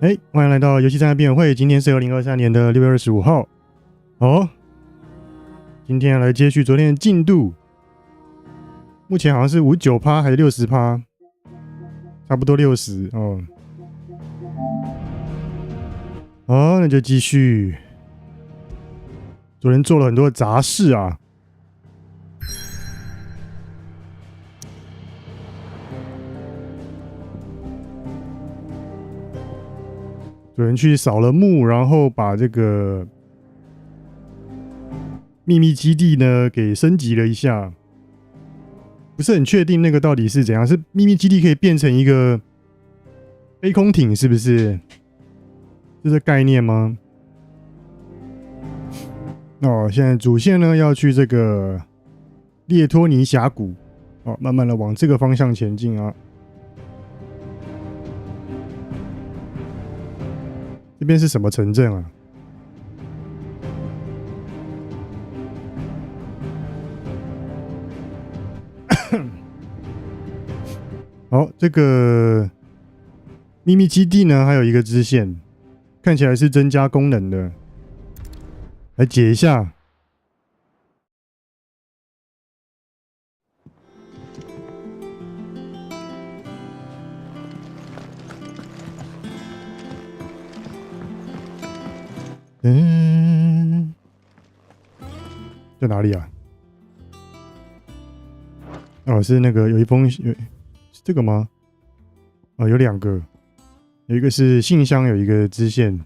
欢迎来到游戏战辩论会。今天是2023年的6月25号。今天来接续昨天的进度，目前好像是59%还是60%，差不多60哦。好，那就继续。昨天做了很多杂事啊。有人去扫了墓，然后把这个秘密基地呢给升级了一下，不是很确定那个到底是怎样，是秘密基地可以变成一个飞空艇，是不是？是这概念吗？现在主线呢要去这个列托尼峡谷，慢慢的往这个方向前进啊。这边是什么城镇啊？好，这个秘密基地呢，还有一个支线，看起来是增加功能的，来解一下。在哪里啊？是那个有一封，是这个吗？有两个，有一个是信箱，有一个支线。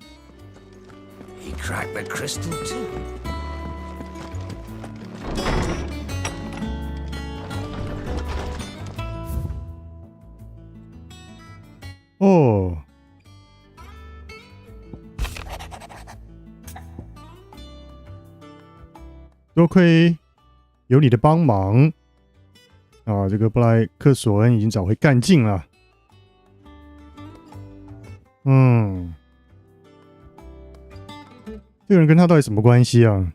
多亏有你的帮忙这个布莱克索恩已经找回干劲了。这个人跟他到底什么关系啊？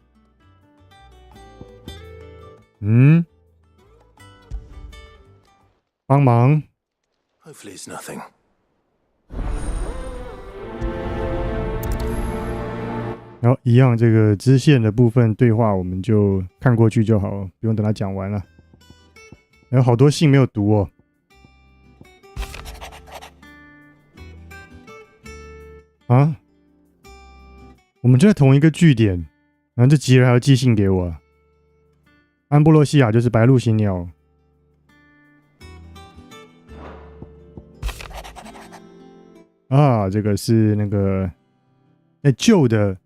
帮忙。Hopefully it's nothing. 然后一样，这个支线的部分对话我们就看过去就好了，不用等他讲完了。还有好多信没有读哦。我们就在同一个据点，然后这吉尔还要寄信给我。安布洛西亚就是白鹭行鸟。这个是那个在旧的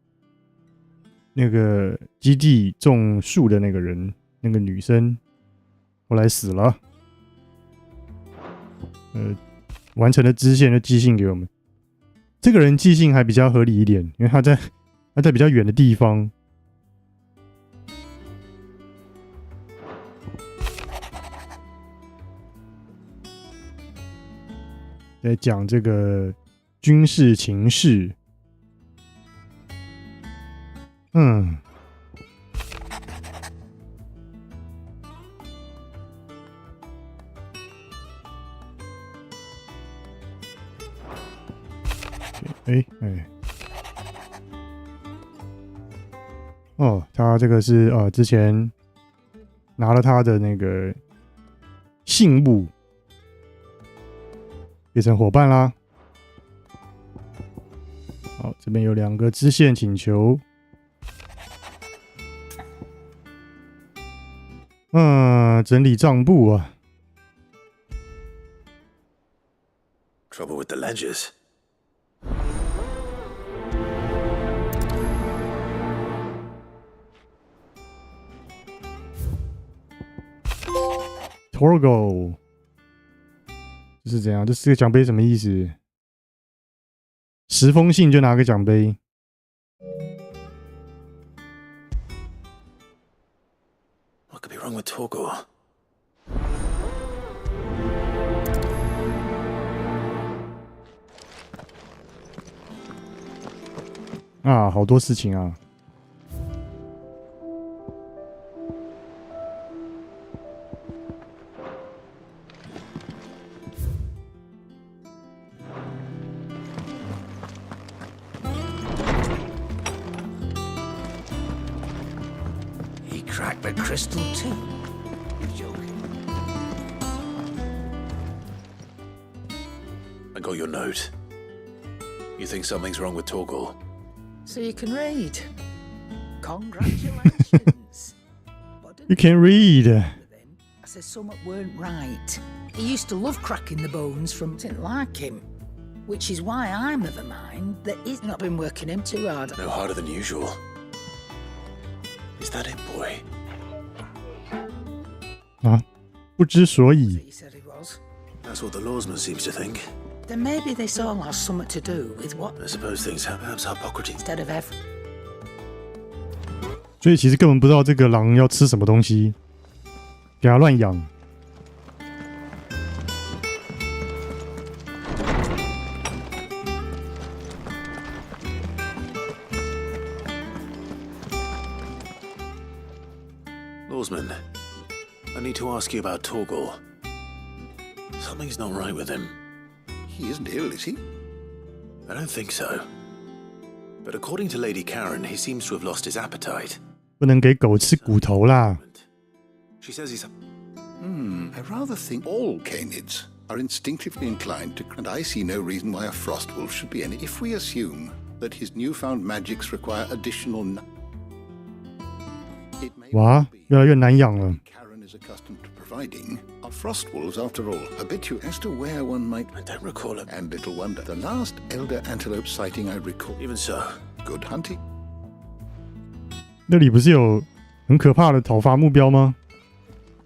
那个基地种树的那个人，那个女生后来死了。完成了支线就寄信给我们。这个人寄信还比较合理一点，因为他在比较远的地方。在讲这个军事情势。他这个是之前拿了他的那个信物，变成伙伴啦。好，这边有2个支线请求。整理账簿啊。Trouble with the ledgers. Torgo， 这是怎样？这4个奖杯什么意思？10封信就拿个奖杯。What could be wrong with Torgo? 好多事情啊。crack the crystal too. You're joking. I got your note. You think something's wrong with Torgal? So you can read. Congratulations. You can read. I said something weren't right. He used to love cracking the bones from didn't like him. Which is why I'm of the mind that he's not been working him too hard. No harder than usual. Is that it, boy? 啊，不知所以。 He said he was. That's what the lawsman seems to think. Then maybe this all has something to do with what I suppose things have perhaps Hippocrates. instead of every. 所以其实根本不知道这个狼要吃什么东西，给它乱养。Lawsman, I need to ask you about Torgal. Something's not right with him. He isn't ill, is he? I don't think so. But according to Lady Karen, he seems to have lost his appetite. 不能给狗吃骨头啦。 She says he's... I rather think all canids are instinctively inclined to, and I see no reason why a frost wolf should be any. If we assume that his newfound magics require additional, it may 哇， be 越来越难养了。 Karen is accustomed to providing are frost wolves, after all, habitual as to where one might. I don't recall it. And little wonder, the last elder antelope sighting I recall. Even so, Good hunting. 那里不是有很可怕的讨伐目标吗？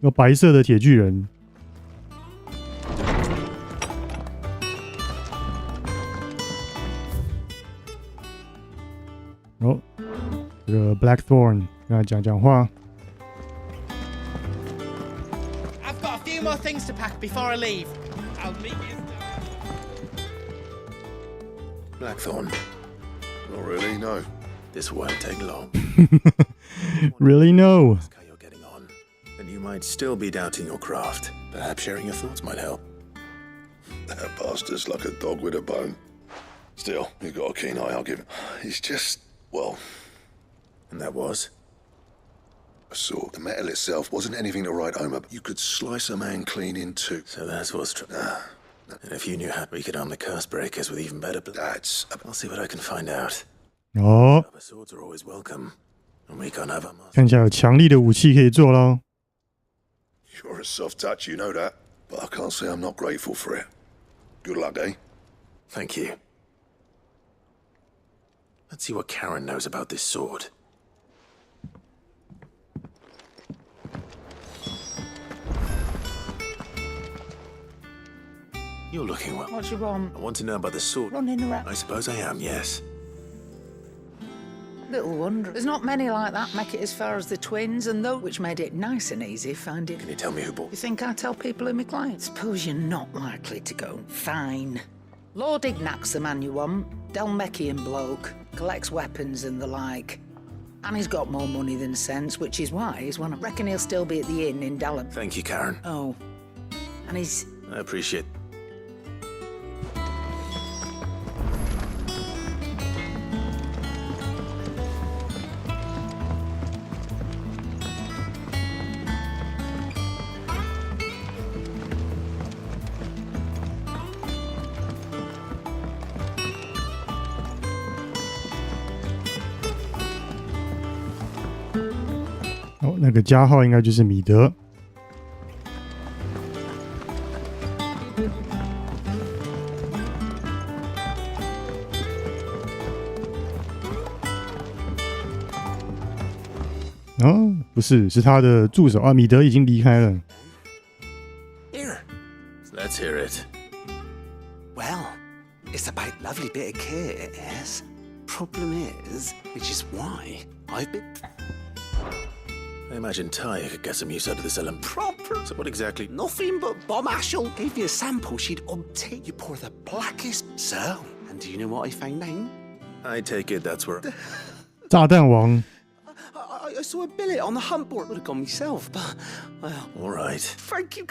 有白色的铁巨人。哦，这个 Blackthorn 跟他讲话。 I've got a few more things to pack before I leave. I'll meet you. Blackthorn, Not really, no. this won't take long. Really no. Ask how you're getting on. And you might still be doubting your craft. Perhaps sharing your thoughts might help. That bastard's like a dog with a bone. Still, he's got a keen eye, I'll give him. He's just, well, And that was? a sword. The metal itself wasn't anything to write home about. You could slice a man clean in two. So that's what's true. And if you knew how we could arm the curse breakers with even better... That's... I'll see what I can find out. 哦， Other swords are always welcome. And we can't have our master. 看起来有强力的武器可以做咯。 You're a soft touch, you know that. But I can't say I'm not grateful for it. Good luck, eh? Thank you. Let's see what Karen knows about this sword. You're looking well. What do you want? I want to know about the sword. Running around. I suppose I am, yes. Little wonder. There's not many like that make it as far as the twins, and though which made it nice and easy finding. Can you tell me who bought You think I tell people who my clients? Suppose you're not likely to go. Fine. Lord Ignac's the man you want. Delmechian bloke. Collects weapons and the like. And he's got more money than sense, which is why he's one. I reckon he'll still be at the inn in Dallam. Thank you, Karen. Oh. And he's... I appreciate. Oh, 哦，那个加号应该就是米德。哦，不是，是他的助手啊，米德已经离开了。 Here. Let's hear it. Well, it's a big, lovely bit of kit, yes. Problem is, which is why I've been I imagine Taya could get some use out of this element. proper. So what exactly? Nothing but Bomb Ashel gave me a sample she'd obtained. You pour the blackest. So, and do you know what I found then? I take it that's where... 炸弹王， I saw a billet on the hunt board. Would have gone myself, but All right. thank you.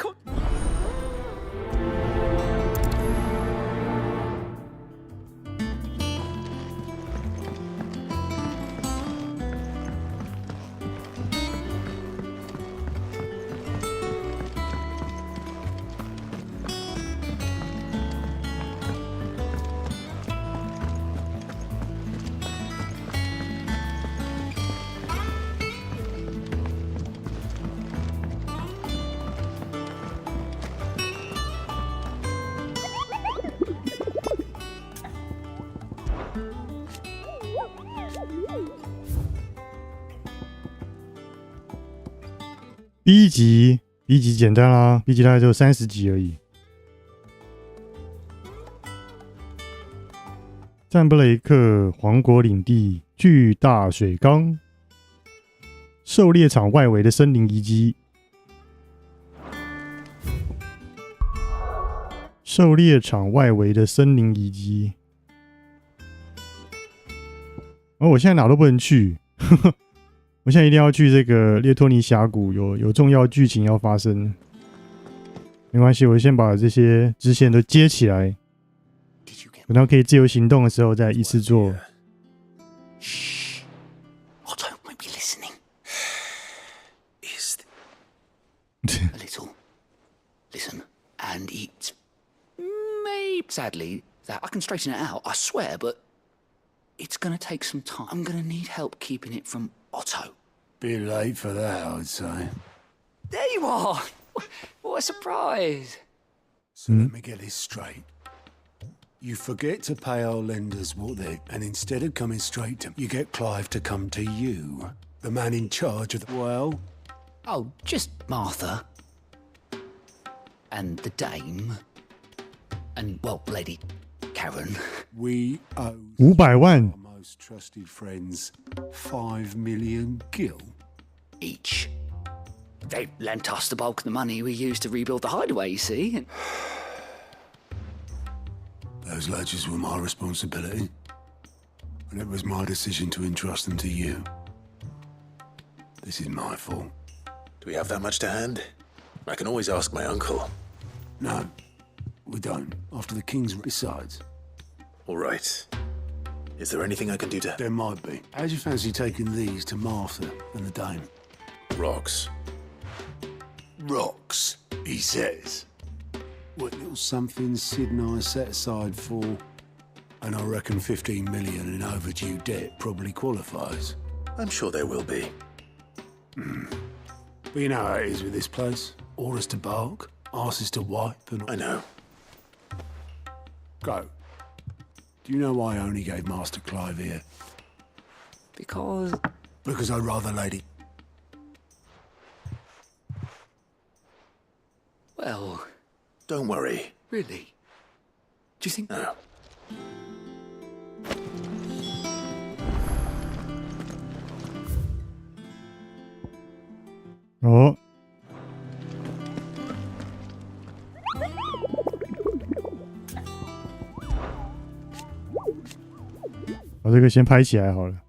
B 级简单啦 ，B 级大概只有30级而已。赞布雷克王国领地巨大水缸，狩猎场外围的森林遗迹。狩猎场外围的森林遗迹。我现在哪都不能去，我现在一定要去这个列托尼峡谷，有重要剧情要发生。没关系，我先把这些支线都接起来，等到可以自由行动的时候再一次做。Shh. Otto might be listening. Is a little. Listen and eat. Maybe sadly that I can straighten it out, I swear, but it's gonna take some time. I'm gonna need help keeping it from Otto. Bit late for that, I'd say. There you are! What a surprise! So let me get this straight. You forget to pay our lenders what they, and instead of coming straight to, you get Clive to come to you, the man in charge of the. Well, Oh, just Martha. And the dame. And, well, Lady Karen. we owe 500万 our most trusted friends 5 million gil. Each. They lent us the bulk of the money we used to rebuild the hideaway, you see. And Those ledgers were my responsibility, and it was my decision to entrust them to you. This is my fault. Do we have that much to hand? I can always ask my uncle. No, we don't. After the king's. Besides, All right. Is there anything I can do to... there might be. How'd you fancy taking these to Martha and the dame? Rocks. Rocks, he says. What little something Sid and I set aside for, and I reckon 15 million in overdue debt probably qualifies. I'm sure there will be. But you know how it is with this place. Orders to bark, asses to wipe, and... I know. Go. Do you know why I only gave Master Clive here? because... Because I'd rather Lady... Well, Don't worry. really? Do you think... No.哦，把这个先拍起来好了。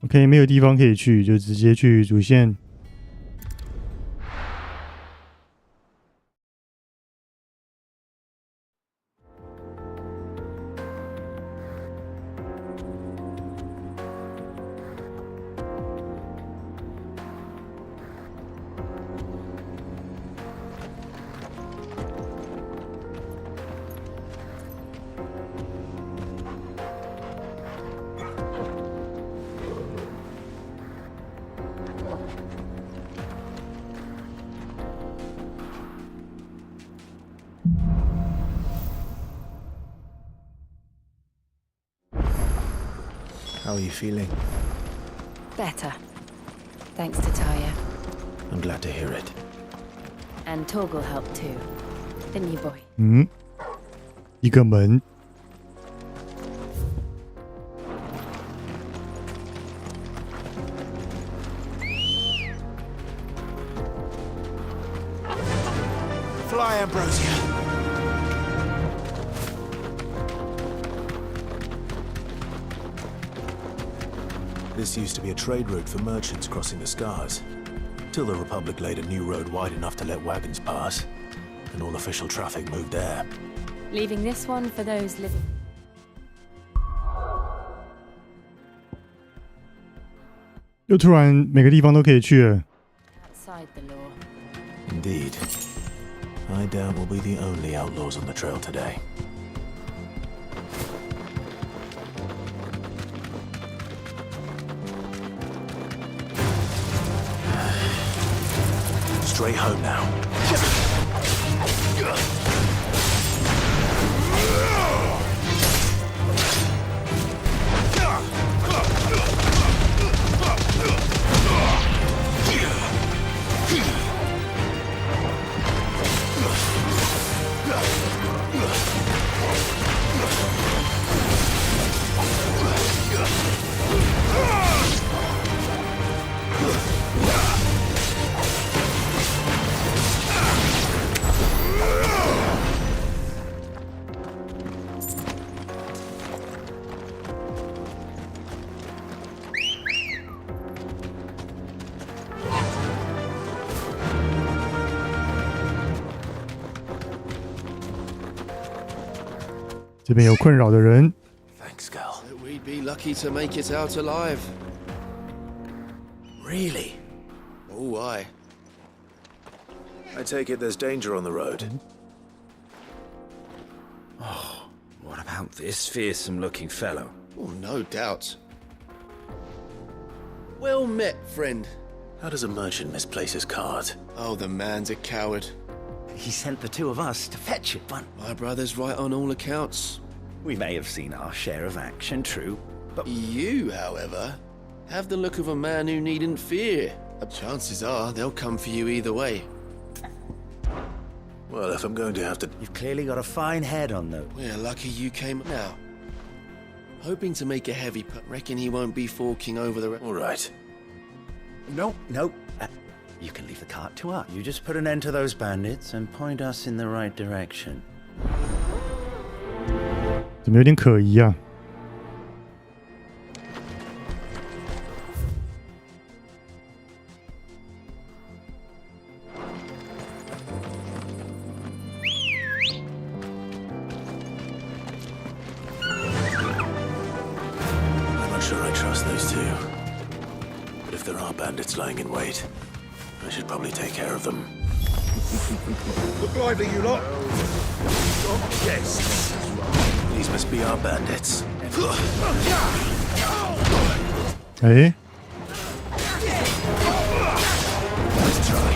OK， 没有地方可以去，就直接去主线。How are you feeling? Better. Thanks to Taya. I'm glad to hear it. And Torgal helped too. Didn't you, boy? 嗯，一个门。 Fly, Ambrosia. This used to be a trade route for merchants crossing the Scars, till the Republic laid a new road wide enough to let wagons pass, and all official traffic moved there. Leaving this one for those living. 又突然每个地方都可以去了。 Outside the law. Indeed. I doubt we'll be the only outlaws on the trail today. Straight home now. 这边有困扰的人。 Thanks, Gal. We'd be lucky to make it out alive. Really? Oh, why? I take it there's danger on the road. What about this fearsome-looking fellow? Oh, no doubt. Well met, friend. How does a merchant misplace his cart? Oh, the man's a coward. He sent the two of us to fetch it, but My brother's right on all accounts. we may have seen our share of action, true. But You, however, have the look of a man who needn't fear. Chances are they'll come for you either way. Well, if I'm going to have to... you've clearly got a fine head on those. We're lucky you came now. Hoping to make a heavy reckon he won't be forking over the... All right. No. You can leave the cart to us. You just put an end to those bandits and point us in the right direction. 怎么有点可疑啊？ I'm not sure I trust those two. But if there are bandits lying in wait, I should probably take care of them. Look lively, you lot. Yes. These must be our bandits. 哎， Let's try.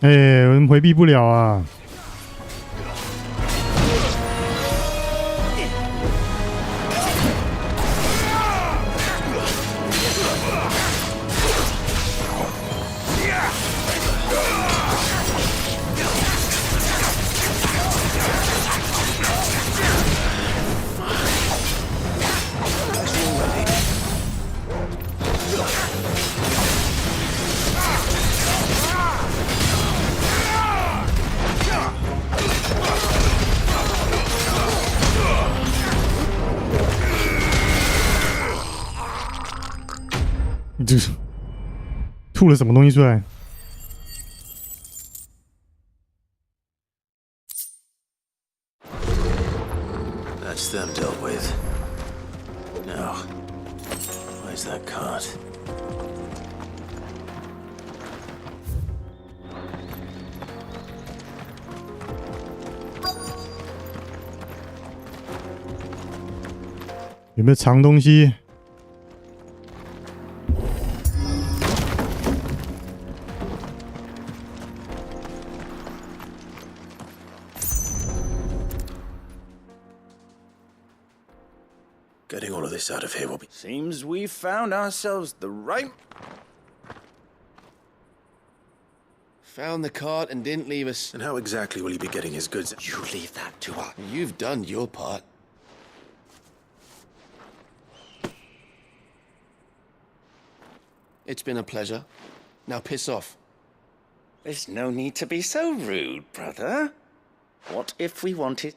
哎，我们回避不了啊！这吐了什么东西出来？ That's them dealt with. Now, where's that cart? 有没有藏东西？ Getting all of this out of here will be... Seems we found ourselves the right... Found the cart and didn't leave us. And how exactly will he be getting his goods? You leave that to us. You've done your part. It's been a pleasure. Now piss off. There's no need to be so rude, brother. What if we wanted...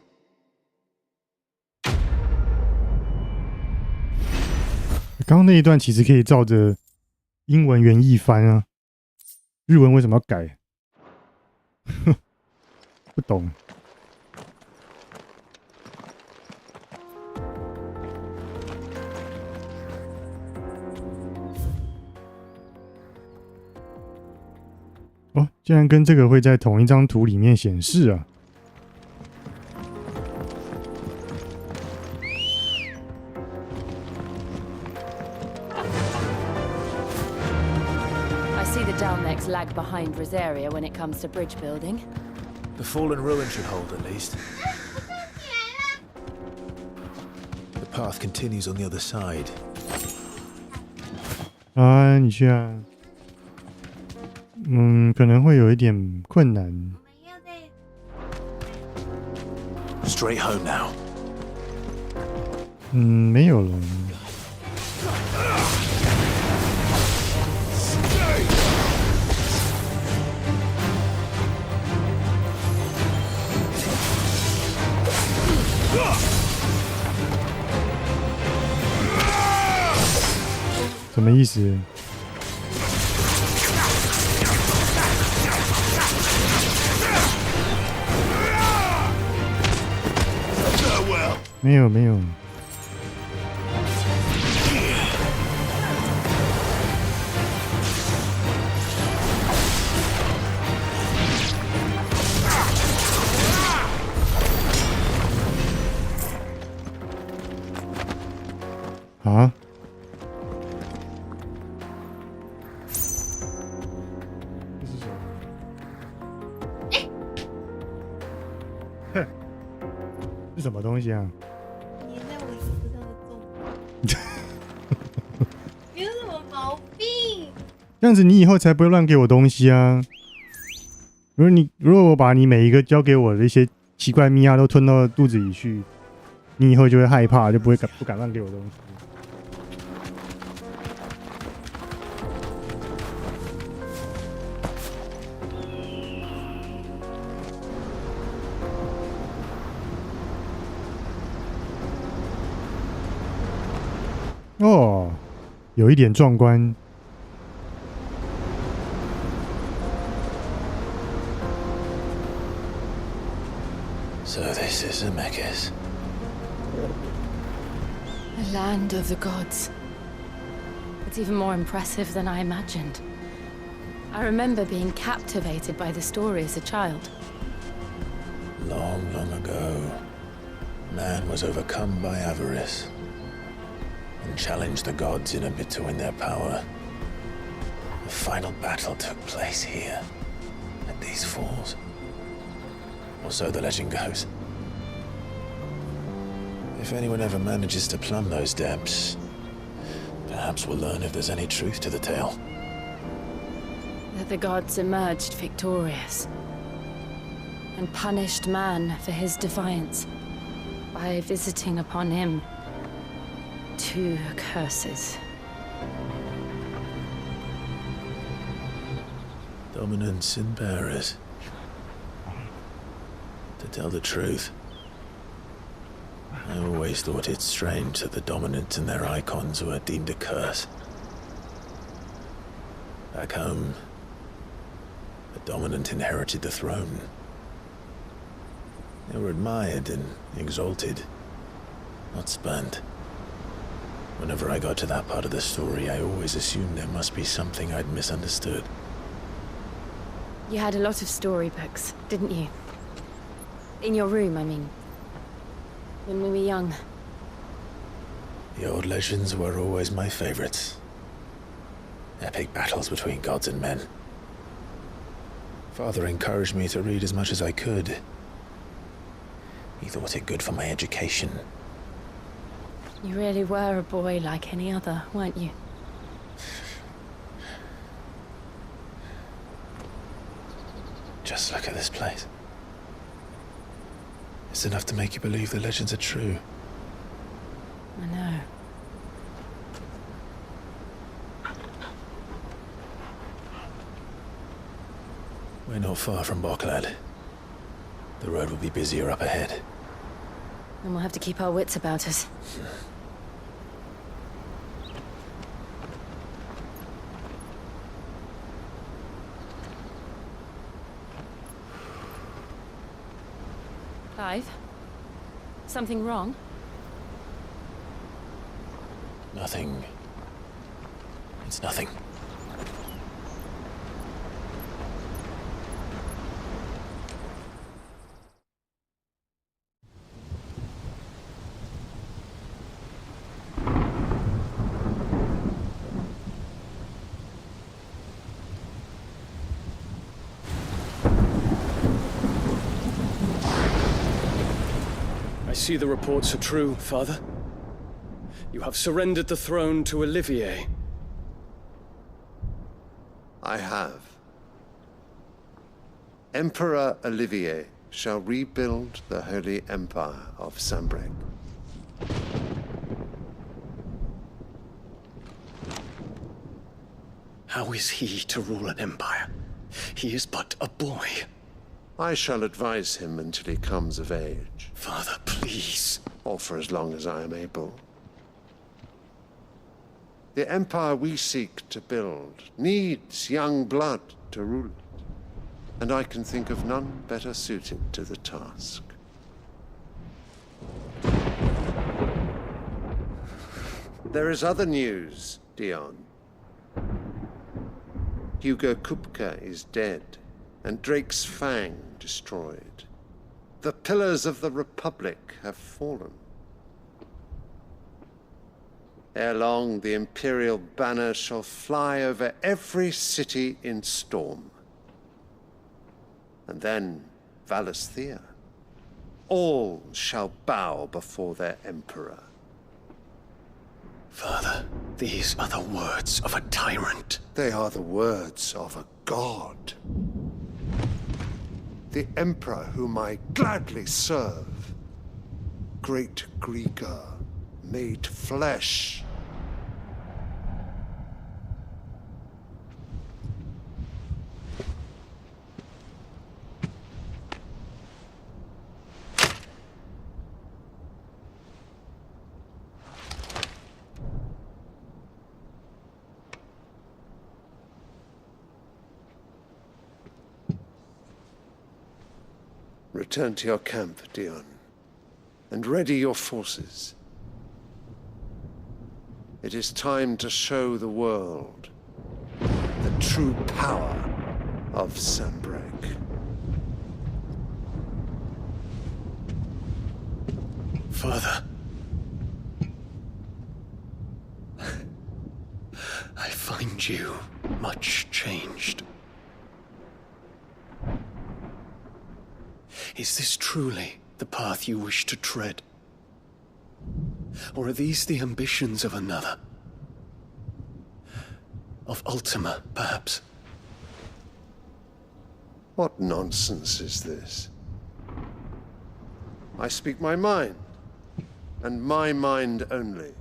刚刚那一段其实可以照着英文原意翻啊，日文为什么要改？不懂。哦，竟然跟这个会在同一张图里面显示啊！ Dalmex lag behind Rosaria when it comes to bridge building. The fallen ruin should hold, at least. The path continues on the other side. 按一下，可能会有一点困难。Straight home now. 没有了。 什么意思？没有没有。啊？ 是什么东西啊？粘在我衣服上的重。你有什么毛病？这样子你以后才不会乱给我东西啊！如果我把你每一个交给我的一些奇怪咪啊都吞到肚子里去，你以后就会害怕，就不敢乱给我东西。哦，有一点壮观。So this is Zemeckis. The land of the gods. It's even more impressive than I imagined. I remember being captivated by the story as a child. Long, long ago, man was overcome by avarice and challenged the gods in a bid to win their power. The final battle took place here, at these falls. Or so the legend goes. If anyone ever manages to plumb those depths, perhaps we'll learn if there's any truth to the tale. That the gods emerged victorious and punished man for his defiance by visiting upon him 2 curses. Dominance and bearers. To tell the truth, I always thought it strange that the dominant and their icons were deemed a curse. Back home, the dominant inherited the throne. They were admired and exalted, not spurned. Whenever I got to that part of the story, I always assumed there must be something I'd misunderstood. You had a lot of storybooks, didn't you? In your room, I mean. When we were young. The old legends were always my favorites. Epic battles between gods and men. Father encouraged me to read as much as I could. He thought it good for my education. You really were a boy like any other, weren't you? Just look at this place. It's enough to make you believe the legends are true. I know. We're not far from Boklad. The road will be busier up ahead. Then we'll have to keep our wits about us. Clive? Something wrong? Nothing. It's nothing. I see the reports are true, Father. You have surrendered the throne to Olivier. I have. Emperor Olivier shall rebuild the Holy Empire of Sanbreque. How is he to rule an empire? He is but a boy. I shall advise him until he comes of age. Father, please. Or for as long as I am able. The empire we seek to build needs young blood to rule it, and I can think of none better suited to the task. There is other news, Dion. Hugo Kupka is dead, and Drake's Fang destroyed. The pillars of the Republic have fallen. Ere long, the Imperial banner shall fly over every city in Storm. And then, Valisthea. All shall bow before their Emperor. Father, these are the words of a tyrant. They are the words of a god. The Emperor whom I gladly serve. Great Greeker, made flesh. Return to your camp, Dion, and ready your forces. It is time to show the world the true power of Sanbreque. Father. I find you much changed. Is this truly the path you wish to tread? Or are these the ambitions of another? Of Ultima, perhaps? What nonsense is this? I speak my mind, and my mind only.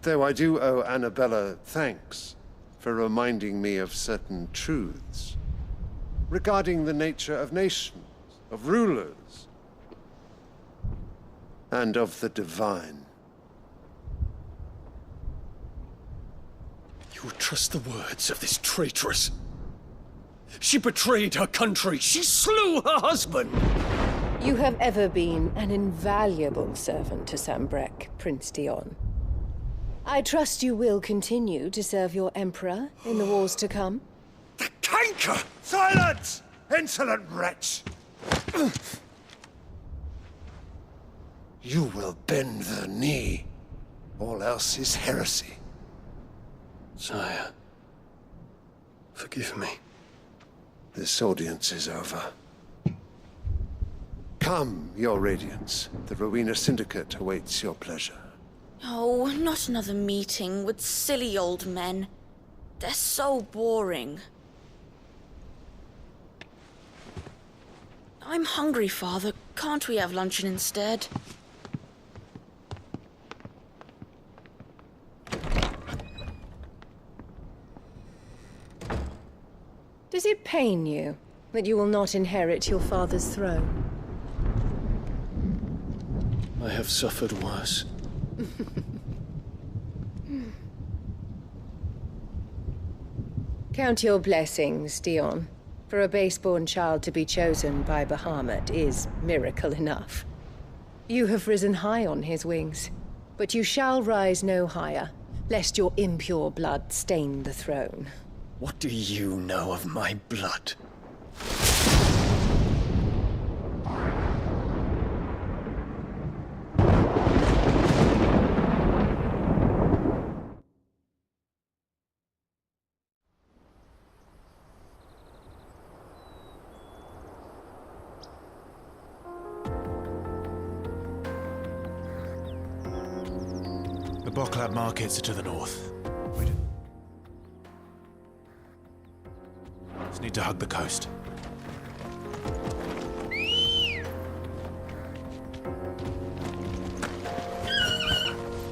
Though I do owe Annabella thanks for reminding me of certain truths regarding the nature of nations, of rulers, and of the divine. You would trust the words of this traitress? She betrayed her country. She slew her husband. You have ever been an invaluable servant to Sanbreque, Prince Dion. I trust you will continue to serve your Emperor in the wars to come. The canker! Silence! Insolent wretch! You will bend the knee. All else is heresy. Sire, forgive me. This audience is over. Come, Your Radiance. The Rowena Syndicate awaits your pleasure. Oh, not another meeting with silly old men. They're so boring. I'm hungry, Father. Can't we have luncheon instead? Does it pain you that you will not inherit your father's throne? I have suffered worse. Count your blessings, Dion. For a base-born child to be chosen by Bahamut is miracle enough. You have risen high on his wings, but you shall rise no higher, lest your impure blood stain the throne. What do you know of my blood? The Boklab markets are to the north. Wait. Just need to hug the coast.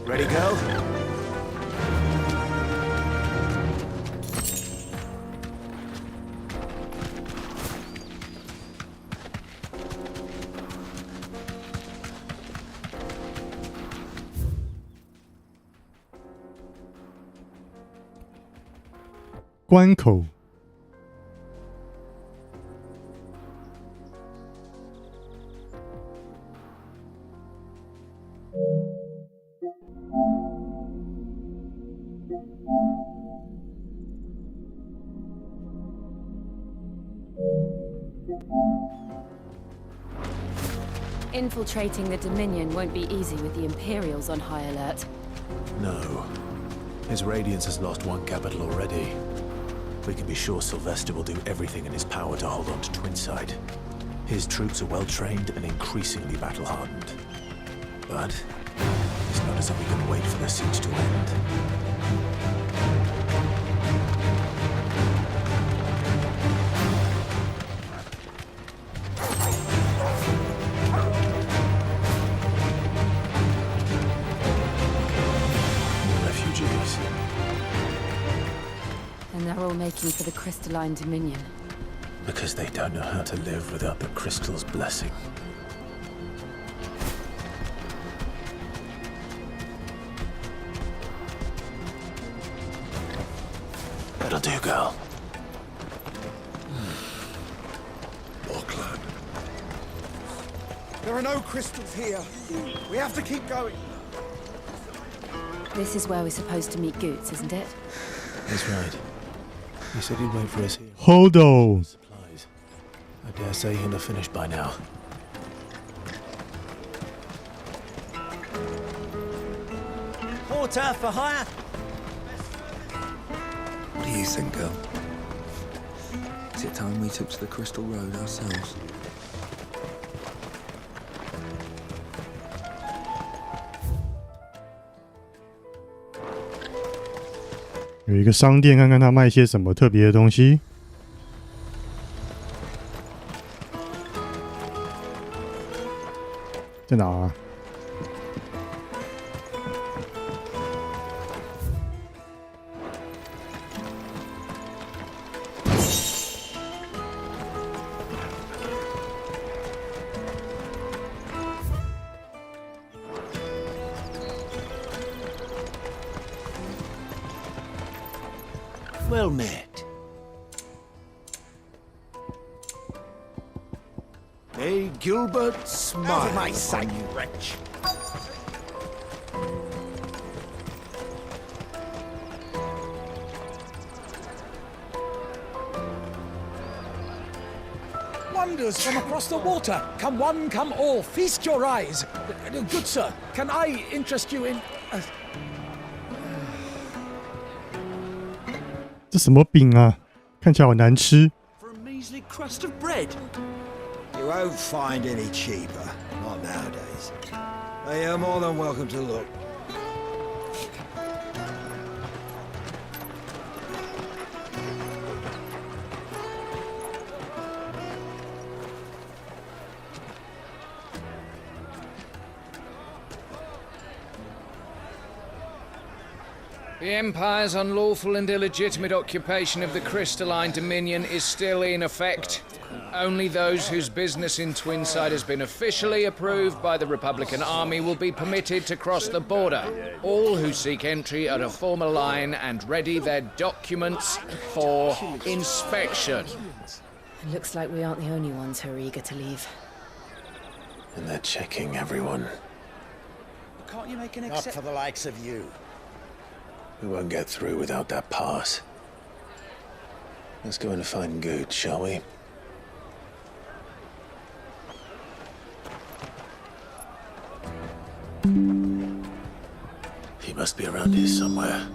Ready, go?关口。Infiltrating the Dominion won't be easy with the Imperials on high alert. No. His Radiance has lost one capital already. We can be sure Sylvester will do everything in his power to hold on to Twinside. His troops are well-trained and increasingly battle-hardened. But it's not as if we can wait for the siege to end. Refugees. And they're all making for the Crystalline Dominion. Because they don't know how to live without the crystal's blessing. That'll do, girl. Boklad. There are no crystals here. We have to keep going. This is where we're supposed to meet Goots, isn't it? He's right. He said he'd wait for us here. Hold on. Supplies. I dare say he'll have finished by now. Porter for hire. What do you think, girl? Is it time we took to the Crystal Road ourselves? "有一个商店，看看他卖些什么特别的东西。在哪啊？Well met. May Gilbert smile Out of my sight, on you you. wretch. Wonders from across the water. Come one, come all. Feast your eyes. Good sir, can I interest you in... 这什么饼啊？看起来好难吃。 For a measly crust of bread. You You won't find any cheaper. Not nowadays. But you're more than welcome to look. The Empire's unlawful and illegitimate occupation of the crystalline dominion is still in effect. Only those whose business in Twinside has been officially approved by the Republican Army will be permitted to cross the border. All who seek entry are to form a line and ready their documents for inspection. It looks like we aren't the only ones who are eager to leave. And they're checking everyone. Can't you make an Not for the likes of you. We won't get through without that pass. Let's go in and find Good, shall we? He must be around here somewhere.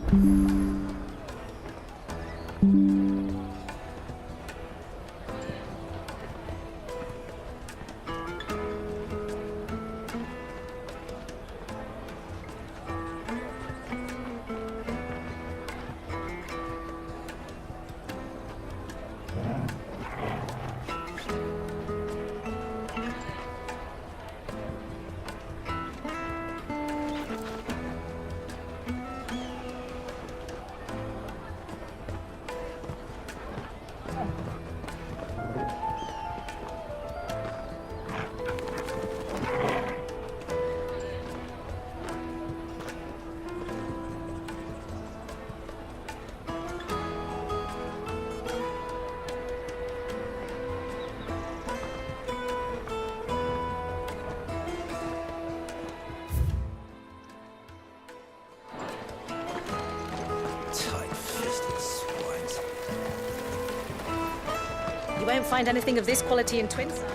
You won't find anything of this quality in Twinside.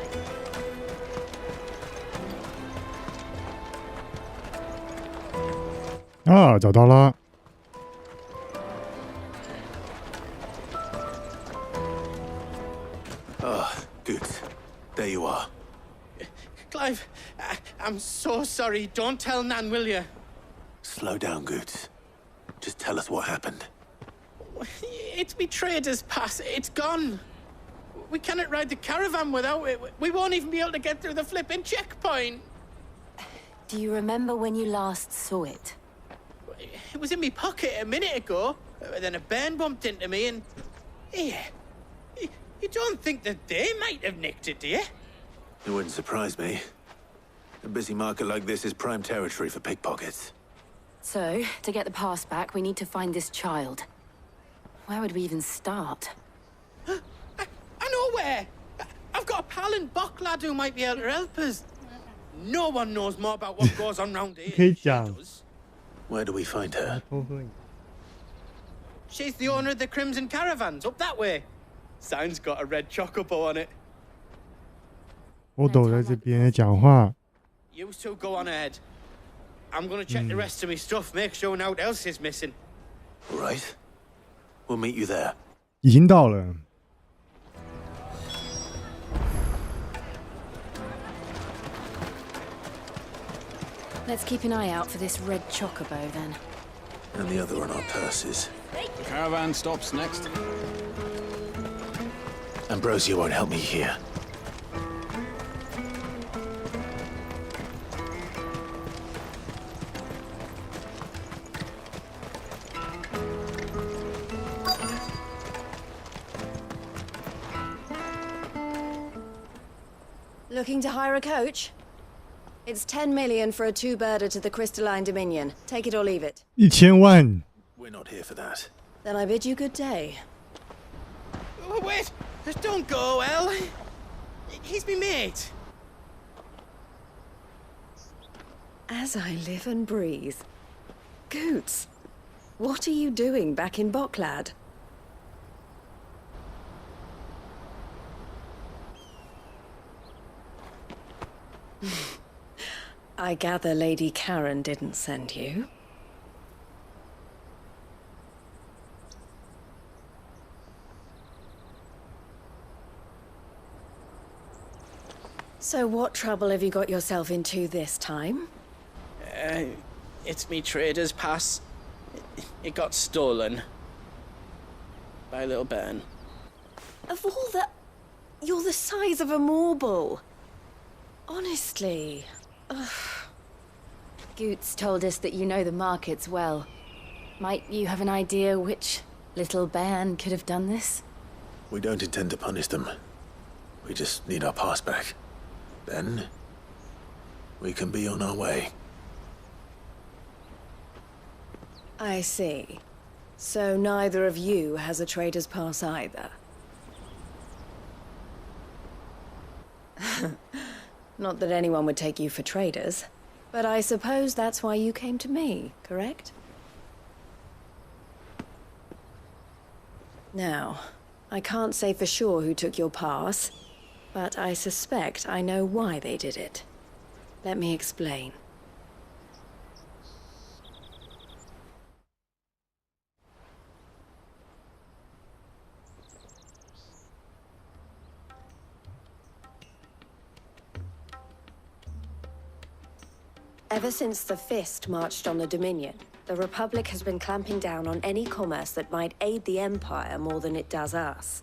Ah, 找到了。Oh, good. There you are. Clive, I'm so sorry. Don't tell Nan, will you? Slow down, Goods. Just tell us what happened. It's me trader's pass. It's gone. We cannot ride the caravan without it. We won't even be able to get through the flipping checkpoint. Do you remember when you last saw it? It was in my pocket a minute ago. Then a bairn bumped into me and... Yeah. You don't think that they might have nicked it, do you? It wouldn't surprise me. A busy market like this is prime territory for pickpockets. So, to get the pass back, we need to find this child. Where would we even start? I know where! I've got a pal in Bock lad who might be able to help us. No one knows more about what goes on round here. 可以讲。 Where do we find her? She's the owner of the Crimson Caravans, up that way. Sign's got a red chocobo on it. 我躲在这边讲话。 You two go on ahead. I'm gonna check the rest of my stuff, make sure nothing else is missing. Right. We'll meet you there. 已经到了。 Let's keep an eye out for this red chocobo, then. And the other on our purses. The caravan stops next. Ambrosia won't help me here. Looking to hire a coach? It's 10 million for a two-birder to the Crystalline Dominion. Take it or leave it. 1000万。 We're not here for that. Then I bid you good day. Oh, wait! Don't go, El. He's me mate. As I live and breathe. Goots, what are you doing back in Bocklad? I gather Lady Karen didn't send you. So what trouble have you got yourself into this time? It's me trader's pass. It got stolen. By a little bairn. Of all the... You're the size of a marble. Honestly. Ugh. Goots told us that you know the markets well. Might you have an idea which little bairn could have done this? We don't intend to punish them. We just need our pass back. Then, we can be on our way. I see. So neither of you has a trader's pass either. Not that anyone would take you for traders, but I suppose that's why you came to me, correct? Now, I can't say for sure who took your pass, but I suspect I know why they did it. Let me explain. Ever since the Fist marched on the Dominion, the Republic has been clamping down on any commerce that might aid the Empire more than it does us.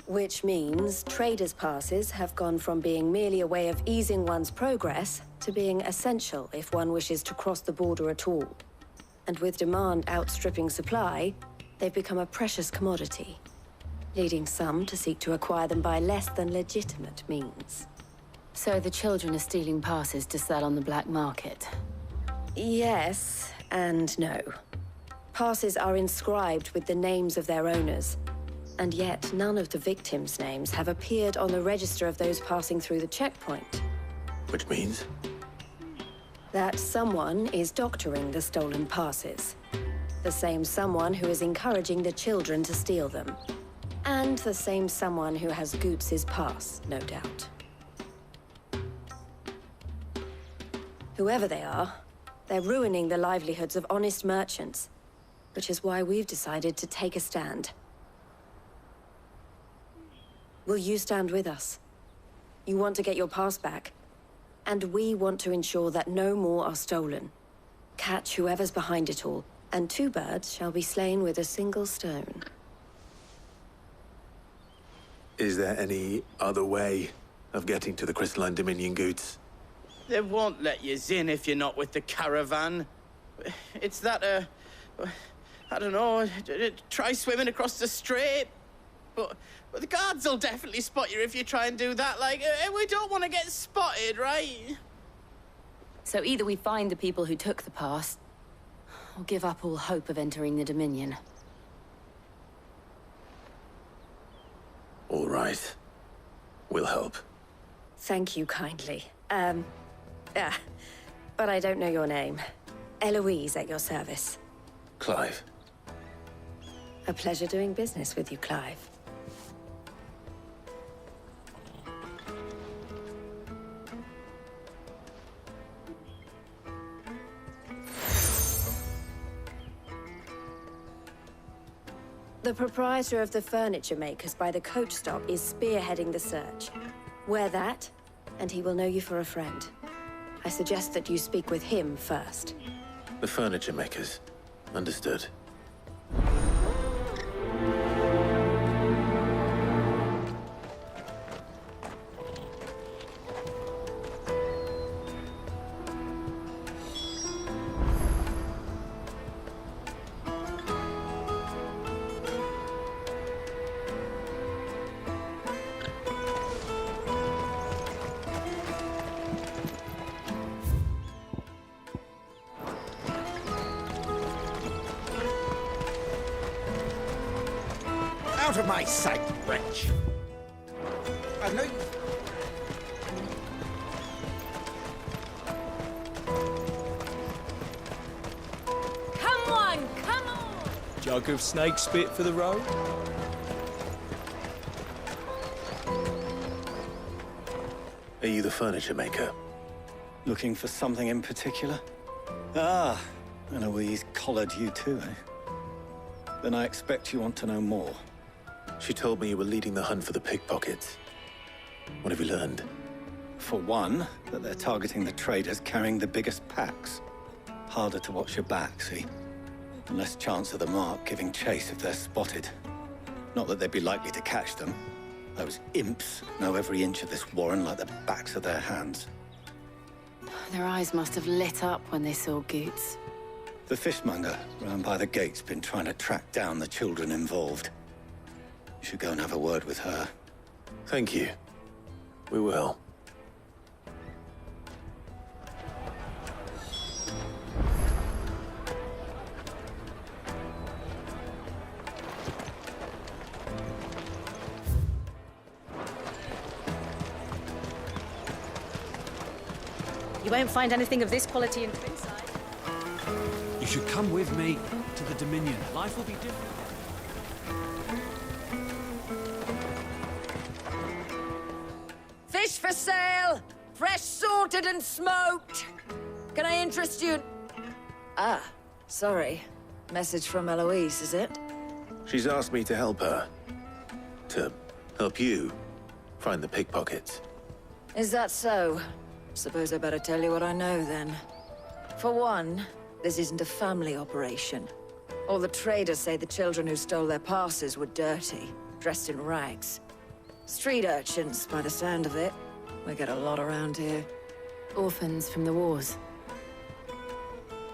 Which means traders' passes have gone from being merely a way of easing one's progress to being essential if one wishes to cross the border at all. And with demand outstripping supply, they've become a precious commodity, leading some to seek to acquire them by less than legitimate means. So the children are stealing passes to sell on the black market? Yes, and no. Passes are inscribed with the names of their owners, and yet none of the victims' names have appeared on the register of those passing through the checkpoint. Which means? That someone is doctoring the stolen passes. The same someone who is encouraging the children to steal them. And the same someone who has Goots' pass, no doubt. Whoever they are, they're ruining the livelihoods of honest merchants, which is why we've decided to take a stand. Will you stand with us? You want to get your pass back, and we want to ensure that no more are stolen. Catch whoever's behind it all, and 2 birds shall be slain with a single stone. Is there any other way of getting to the Crystalline Dominion Goots? They won't let you in if you're not with the caravan. It's that, I don't know, try swimming across the strait. But the guards will definitely spot you if you try and do that. Like, we don't want to get spotted, right? So either we find the people who took the pass, or give up all hope of entering the Dominion. All right. We'll help. Thank you kindly. But I don't know your name. Eloise at your service. Clive. A pleasure doing business with you, Clive. The proprietor of the furniture makers by the coach stop is spearheading the search. Wear that, and he will know you for a friend. I suggest that you speak with him first. The furniture makers. Understood. Out of my sight, wretch! I know you... Come on, come on! Jug of snake spit for the road? Are you the furniture maker? Looking for something in particular? Ah, Eloise collared you too, eh? Then I expect you want to know more. She told me you were leading the hunt for the pickpockets. What have you learned? For one, that they're targeting the traders carrying the biggest packs. Harder to watch your back, see? And less chance of the mark giving chase if they're spotted. Not that they'd be likely to catch them. Those imps know every inch of this warren like the backs of their hands. Their eyes must have lit up when they saw Goots. The fishmonger round by the gate's been trying to track down the children involved. You should go and have a word with her. Thank you. We will. You won't find anything of this quality in Twinside. You should come with me to the Dominion. Life will be different. Fish for sale! Fresh sorted and smoked! Can I interest you? Ah, sorry. Message from Eloise, is it? She's asked me to help her. To help you find the pickpockets. Is that so? Suppose I better tell you what I know, then. For one, this isn't a family operation. All the traders say the children who stole their passes were dirty, dressed in rags. Street urchins, by the sound of it. We get a lot around here. Orphans from the wars.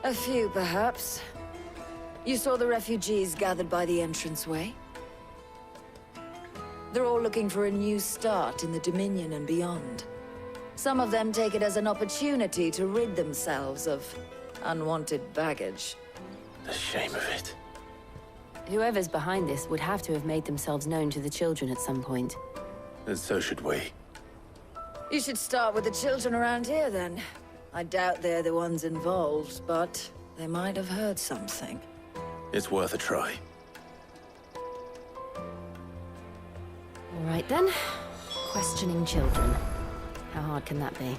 A few, perhaps. You saw the refugees gathered by the entranceway? They're all looking for a new start in the Dominion and beyond. Some of them take it as an opportunity to rid themselves of unwanted baggage. The shame of it. Whoever's behind this would have to have made themselves known to the children at some point. And so should we. You should start with the children around here, then. I doubt they're the ones involved, but they might have heard something. It's worth a try. All right, then. Questioning children. How hard can that be?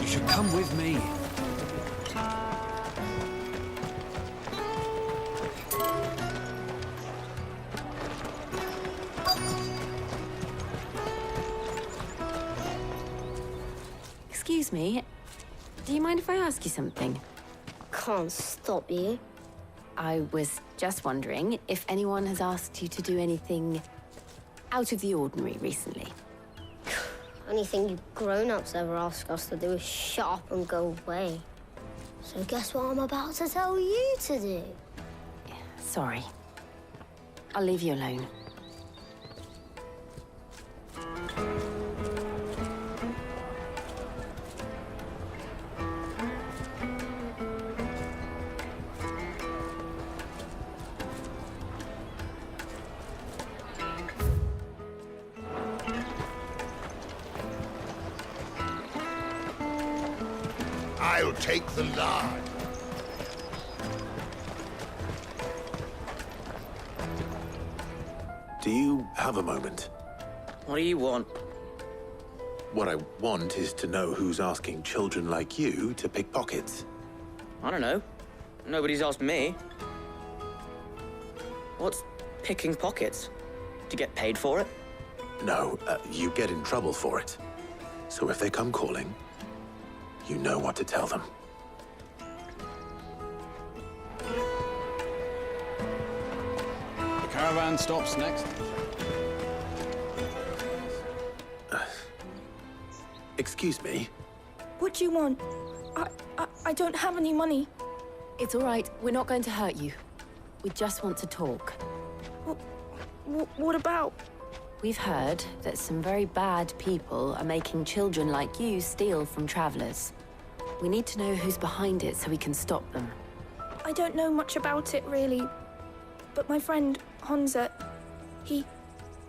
You should come with me. Excuse me. Do you mind if I ask you something? Can't stop you. I was just wondering if anyone has asked you to do anything out of the ordinary recently. Anything you grown-ups ever ask us to do is shut up and go away. So guess what I'm about to tell you to do? Sorry. I'll leave you alone. I'll take the lard. Do you have a moment? What do you want? What I want is to know who's asking children like you to pick pockets. I don't know. Nobody's asked me. What's picking pockets? Do you get paid for it? No, you get in trouble for it. So if they come calling, you know what to tell them. The caravan stops next. Excuse me? What do you want? I don't have any money. It's all right. We're not going to hurt you. We just want to talk. What about? We've heard that some very bad people are making children like you steal from travelers. We need to know who's behind it so we can stop them. I don't know much about it, really. But my friend, Honza, he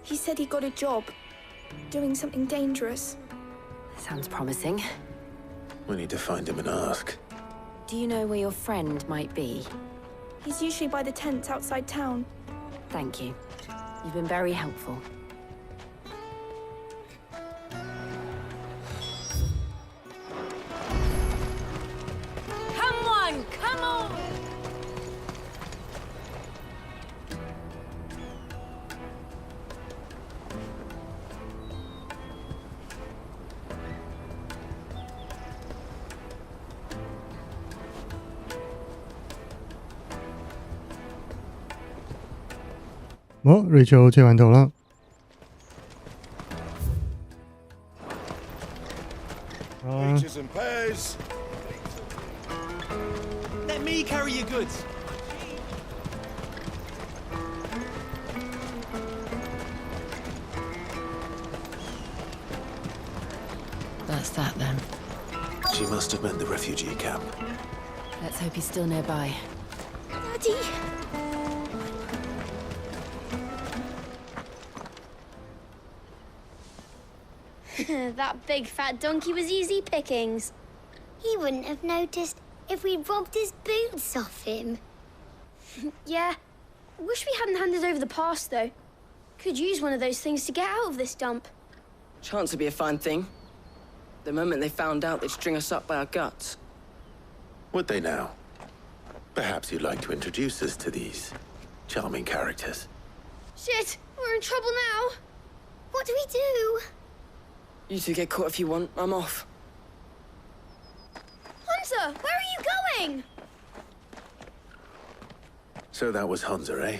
said he got a job doing something dangerous. Sounds promising. We need to find him and ask. Do you know where your friend might be? He's usually by the tents outside town. Thank you. You've been very helpful. 哦，瑞秋切完头了。Peaches and pears. Let me carry your goods. That's that then. She must have meant the refugee camp. Let's hope he's still nearby. Daddy! That big fat donkey was easy pickings. He wouldn't have noticed if we'd robbed his boots off him. Yeah. Wish we hadn't handed over the pass, though. Could use one of those things to get out of this dump. Chance would be a fine thing. The moment they found out, they'd string us up by our guts. Would they now? Perhaps you'd like to introduce us to these charming characters. Shit! We're in trouble now! What do we do? You two get caught if you want. I'm off. Hunter! Where are you going? So that was Hunter, eh?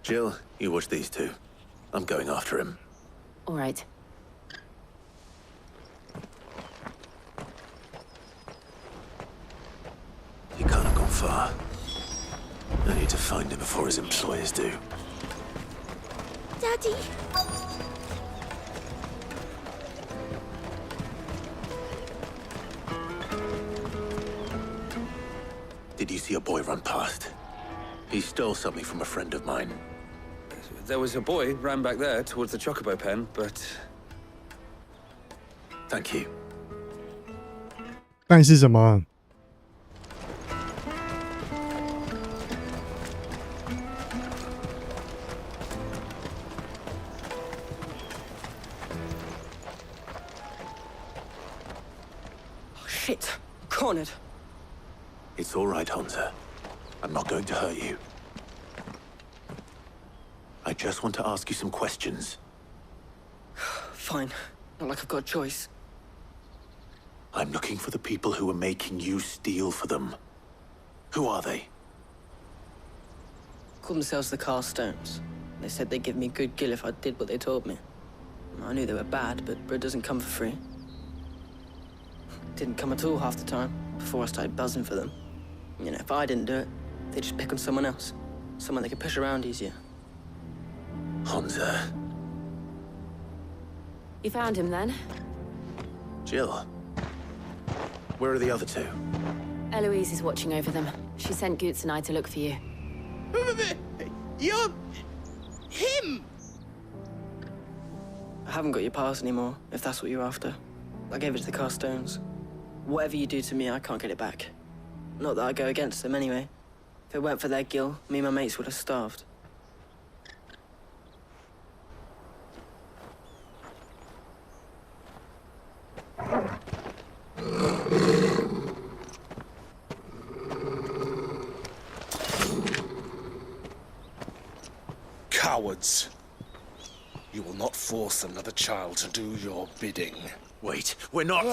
Jill, you watch these two. I'm going after him. All right. He can't have gone far. I need to find him before his employers do. Daddy! Did you see a boy run past? He stole something from a friend of mine. There was a boy ran back there towards the chocobo pen, but... Thank you. 但是什么？ Oh, shit. Cornered. It's all right, Hunter. I'm not going to hurt you. I just want to ask you some questions. Fine. Not like I've got a choice. I'm looking for the people who are making you steal for them. Who are they? Called themselves the Carstones. They said they'd give me good gill if I did what they told me. I knew they were bad, but bread doesn't come for free. Didn't come at all half the time, before I started buzzing for them. You know, if I didn't do it, they'd just pick on someone else. Someone they could push around easier. Hunter. You found him then? Jill. Where are the other two? Eloise is watching over them. She sent Goots and I to look for you. You're... him! I haven't got your pass anymore, if that's what you're after. I gave it to the Carstones. Whatever you do to me, I can't get it back. Not that I go against them anyway. If it weren't for their gill, me and my mates would have starved. Cowards! You will not force another child to do your bidding. Wait, we're not...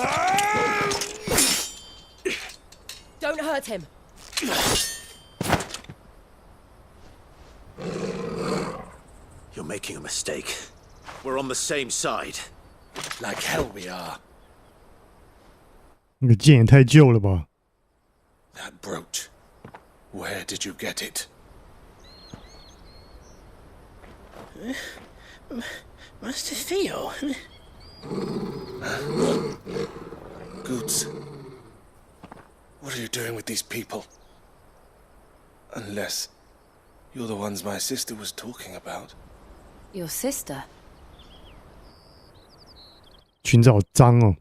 Don't hurt him! You're making a mistake. We're on the same side. Like hell we are. 那个剑也太旧了吧！ That brooch. Where did you get it? Master Theo. Goots. What are you doing with these people? Unless you're the ones my sister was talking about. Your sister? 裙子好脏哦。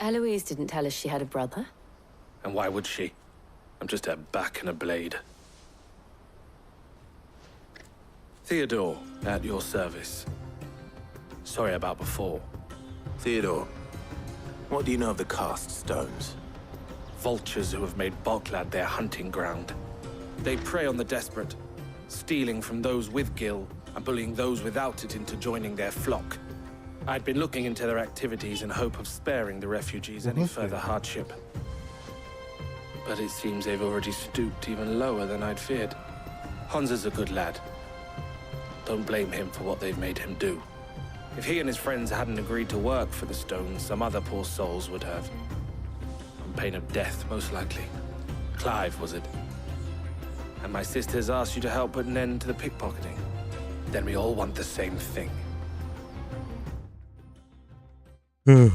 Eloise didn't tell us she had a brother. And why would she? I'm just her back and a blade. Theodore, at your service. Sorry about before. Theodore, what do you know of the Cast Stones? Vultures who have made Boklad their hunting ground. They prey on the desperate, stealing from those with gill and bullying those without it into joining their flock. I'd been looking into their activities in hope of sparing the refugees any further hardship. But it seems they've already stooped even lower than I'd feared. Honza's a good lad. Don't blame him for what they've made him do. If he and his friends hadn't agreed to work for the stones, some other poor souls would have. On pain of death, most likely. Clive, was it? And my sisters asked you to help put an end to the pickpocketing. Then we all want the same thing. Oh,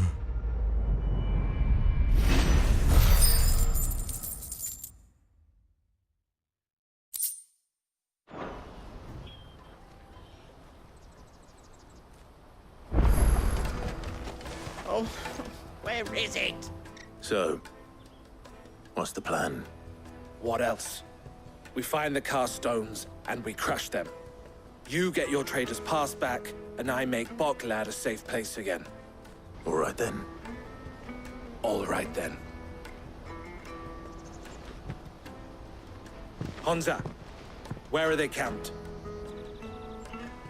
where is it? So, what's the plan? What else? We find the cast stones and we crush them. You get your trader's pass back, and I make Boklad a safe place again. All right then. All right then. Honza, where are they camped?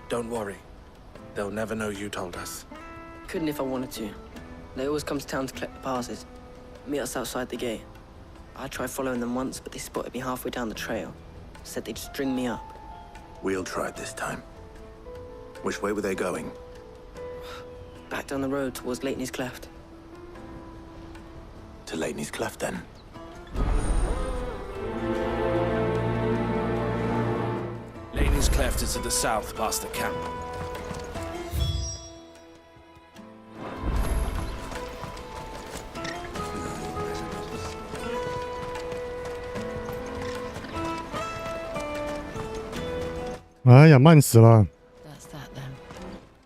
Don't worry. They'll never know you told us. Couldn't if I wanted to. They always come to town to collect the passes. Meet us outside the gate. I tried following them once, but they spotted me halfway down the trail. Said they'd string me up. We'll try it this time. Which way were they going? Back down the road towards Leighton's Cleft. To Leighton's Cleft, then? Leighton's Cleft is to the south, past the camp.哎呀，慢死了！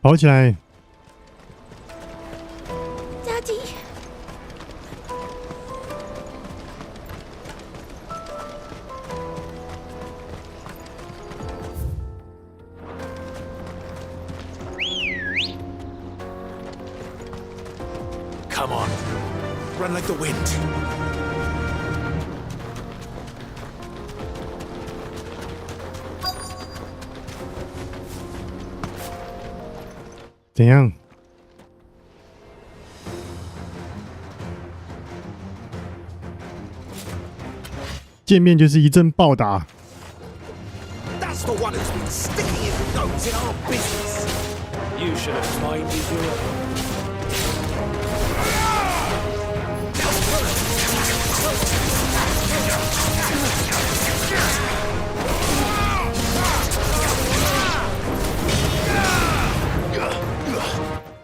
跑起来！ Daddy. ？Come on, run like the wind. 怎样？见面就是一阵暴打。That's the one who's been sticking his nose in our business. You should have minded your own.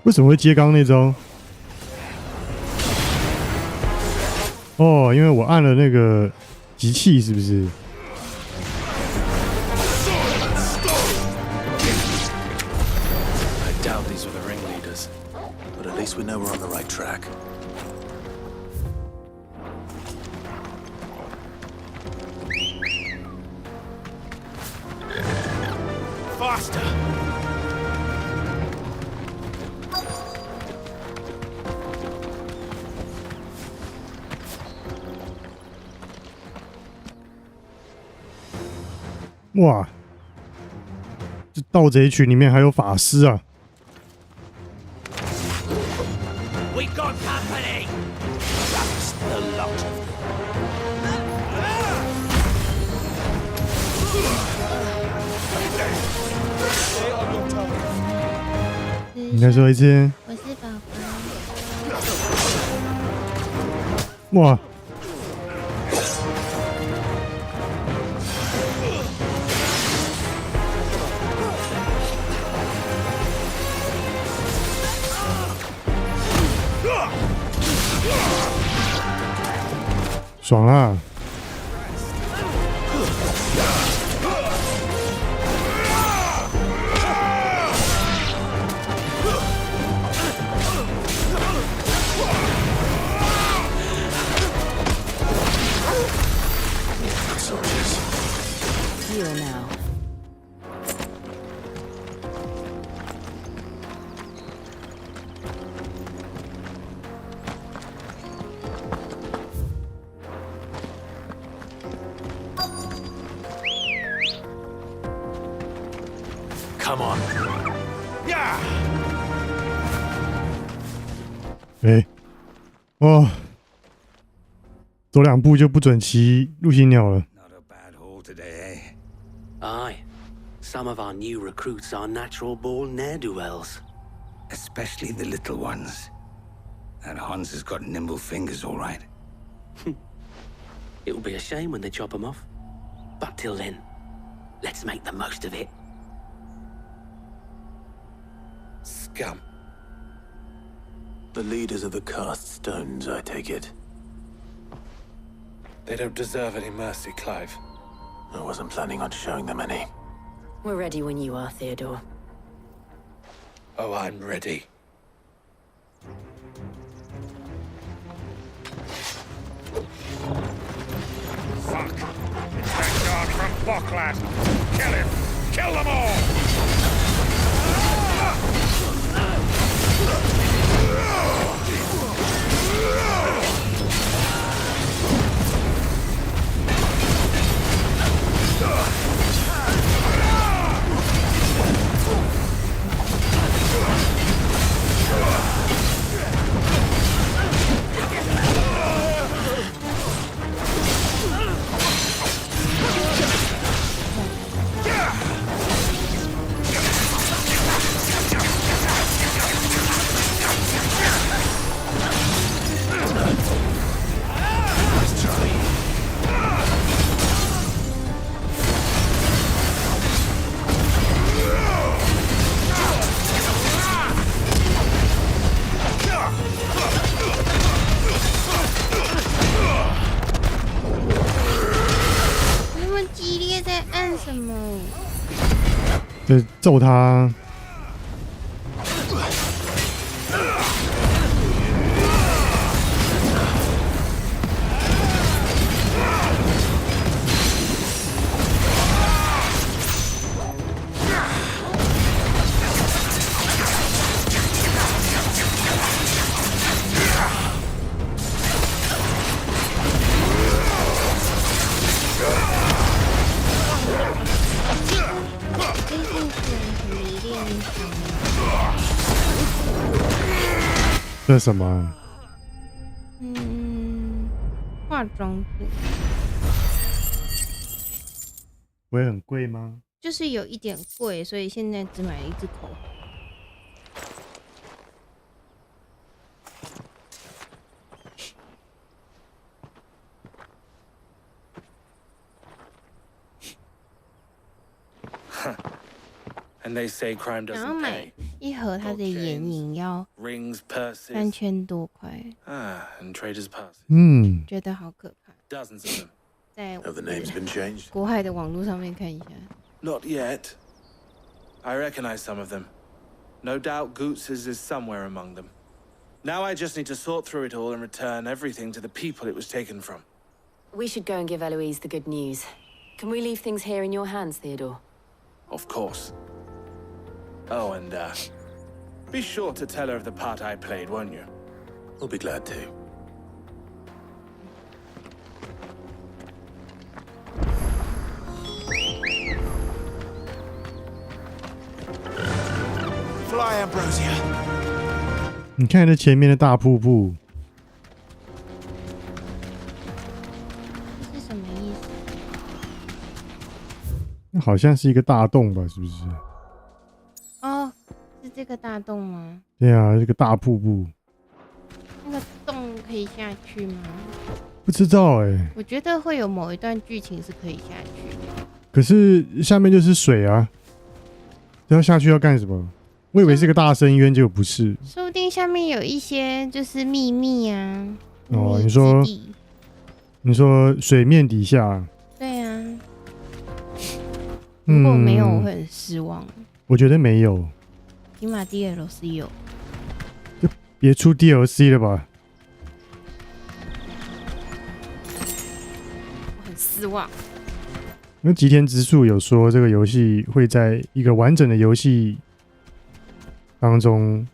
为什么会接刚那招？哦，因为我按了那个集气，是不是？ I doubt these were the ringleaders, but at least we know we're on the right track. Faster! 哇，这盗贼群里面还有法师啊！ We got company! That's the lot of them. 你再说一次。我是宝宝。哇！ 爽啦！Come on. Yeah! 哦，走2步就不准骑陆行鸟了。 Aye. Some of our new recruits are natural-born ne'er-do-wells. Especially the little ones. That Hans has got nimble fingers, all right. It will be a shame when they chop them off. But till then, let's make the most of it. Scum. The leaders of the cast stones, I take it. They don't deserve any mercy, Clive. I wasn't planning on showing them any. We're ready when you are, Theodore. Oh, I'm ready. Fuck! It's that dog from Boklat! Kill him! Kill them all!揍他！这是什么？化妆品。不会很贵吗？就是有一点贵，所以现在只买了一支口红。And they say crime 然后 doesn't 买 pay. 一盒它的眼影要 Rings, purses. 3000多块， And traders' passes. 觉得好可怕。 Dozens of them. 在 Have the names been changed? 国外的网络上面看一下。 Not yet. I recognize some of them. No doubt Goots's is somewhere among them. Now I just need to sort through it all and return everything to the people it was taken from. We should go and give Eloise the good news. Can we leave things here in your hands, Theodore? Of course. Oh, and, be sure to tell her of the part I played, won't you? We'll be glad to. Fly, Ambrosia. 你看这前面的大瀑布，这是什么意思？好像是一个大洞吧？是不是？哦，是这个大洞吗？对啊，这个大瀑布。那个洞可以下去吗？不知道哎。我觉得会有某一段剧情是可以下去的。可是下面就是水啊，这要下去要干什么？我以为是个大深渊，结果不是。说不定下面有一些就是秘密啊。哦，你说水面底下？对啊。如果没有，我会很失望。我觉得没有。起码 DLC 有。就别出 DLC 了吧。我很失望。因为吉田直树有说，这个游戏会在一个完整的游戏当中，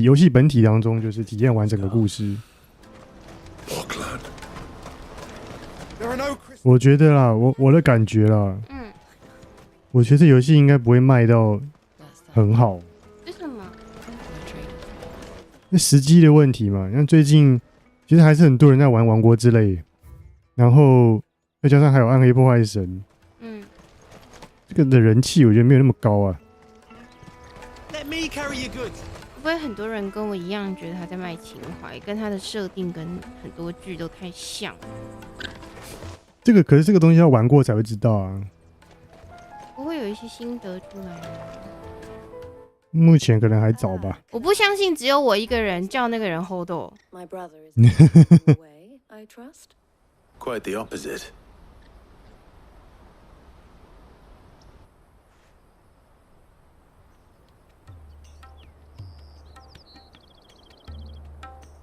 游戏本体当中，就是体验完整个故事。我觉得啦，我的感觉啦，我觉得这游戏应该不会卖到很好。为什么？那时机的问题嘛。像最近其实还是很多人在玩《王国之泪》，然后再加上还有《暗黑破坏神》，这个的人气我觉得没有那么高啊。Let me carry your goods. 会不会很多人跟我一样觉得他在卖情怀，跟他的设定跟很多剧都太像？可是这个东西要玩过才会知道啊。不会有一些心得出来吗？目前可能还早吧。我不相信只有我一个人叫那个人 hold on。My brother is the way, I trust. Quite the opposite.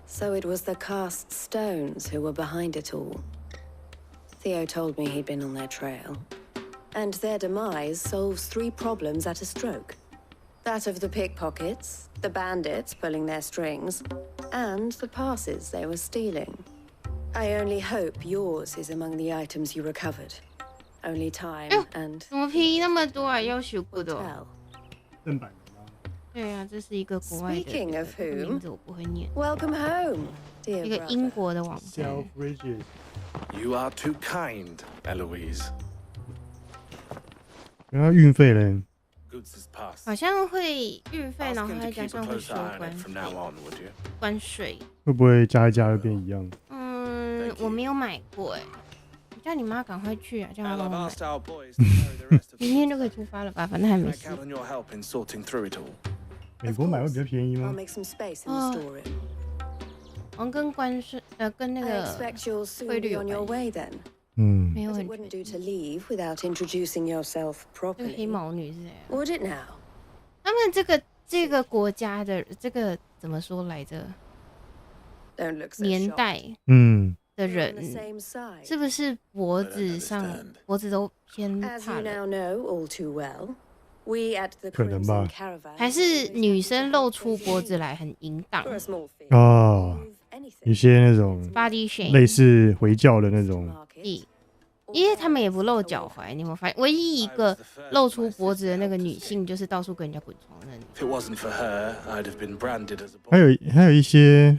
So it was the cast stones who were behind it all. Theo told me he'd been on their trail. And their demise solves 3 problems at a stroke. That of the pickpockets, the bandits pulling their strings, and the passes they were stealing. I only hope yours is among the items you recovered. Only time and... 怎么便宜那么多啊？要学过的哦。正版的吗？对啊，这是一个国外的。Speaking of whom, 名字我不会念。 Welcome home, dear 一个英国的网站。You are too kind, Eloise. 然后运费嘞？好像会运费，然后还加上会收关税。会不会加一加就变一样？我没有买过哎。叫你妈赶快去啊！叫她帮我买。明天就可以出发了吧？反正还没事。美国买会比较便宜吗？跟关税跟那个汇率有关系。没有很确定。这个黑毛女是谁啊？他们这个国家的这个怎么说来着？年代的人是不是脖子都偏怕了？可能吧。还是女生露出脖子来很淫荡哦？有些那种类似回教的那种。因为他们也不露脚踝，你有没有发现？唯一一个露出脖子的那个女性，就是到处跟人家滚床的。还有一些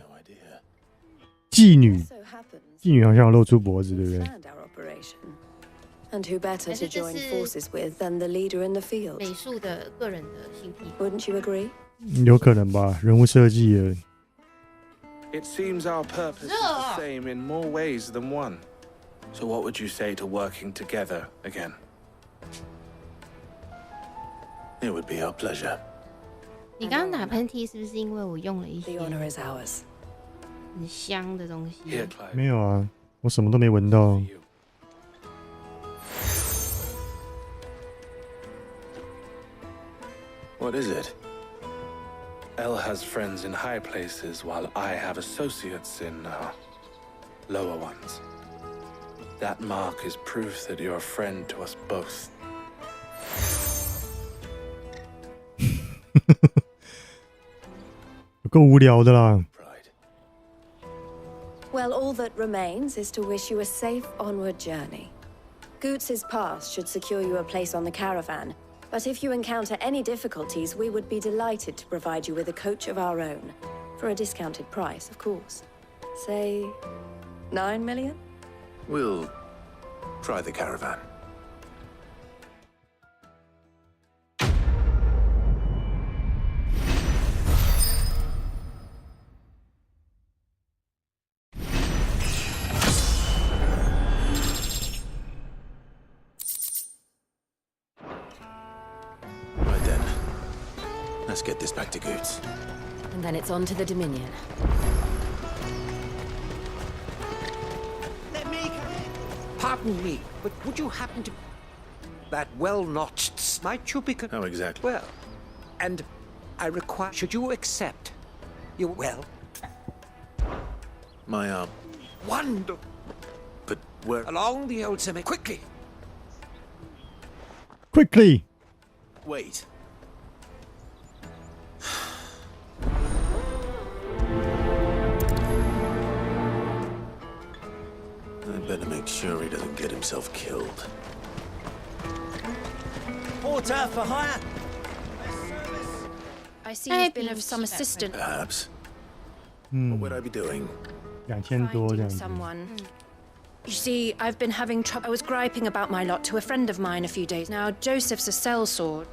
妓女好像露出脖子，对不对？美术的个人的性癖好，有可能吧，人物设计的。It seems our purpose is the same in more ways than one. So what would you say to working together again? It would be our pleasure. 你刚刚打喷嚏是不是因为我用了一些很香的东西？没有啊，我什么都没闻到。What is it? Elle has friends in high places, while I have associates in lower ones. That mark is proof that you're a friend to us both. 够无聊的啦。Well, all that remains is to wish you a safe onward journey. Goots's pass should secure you a place on the caravan, but if you encounter any difficulties, we would be delighted to provide you with a coach of our own, for a discounted price, of course. Say, 9 million? We'll try the caravan. Right then. Let's get this back to Goots. And then it's on to the Dominion. Pardon me, but would you happen to... That well-notched... Might you be... How exactly? Well, and I require... Should you accept? You... Well... My, Wonderful! But where... Along the old cemetery. Quickly! Quickly! Wait. I better make sure he doesn't get himself killed. Porter for hire. I see you've been of some assistance. Perhaps. What would I be doing? 2000多这样子。 You see, I've been having trouble. I was griping about my lot to a friend of mine a few days. Now, Joseph's a sellsword.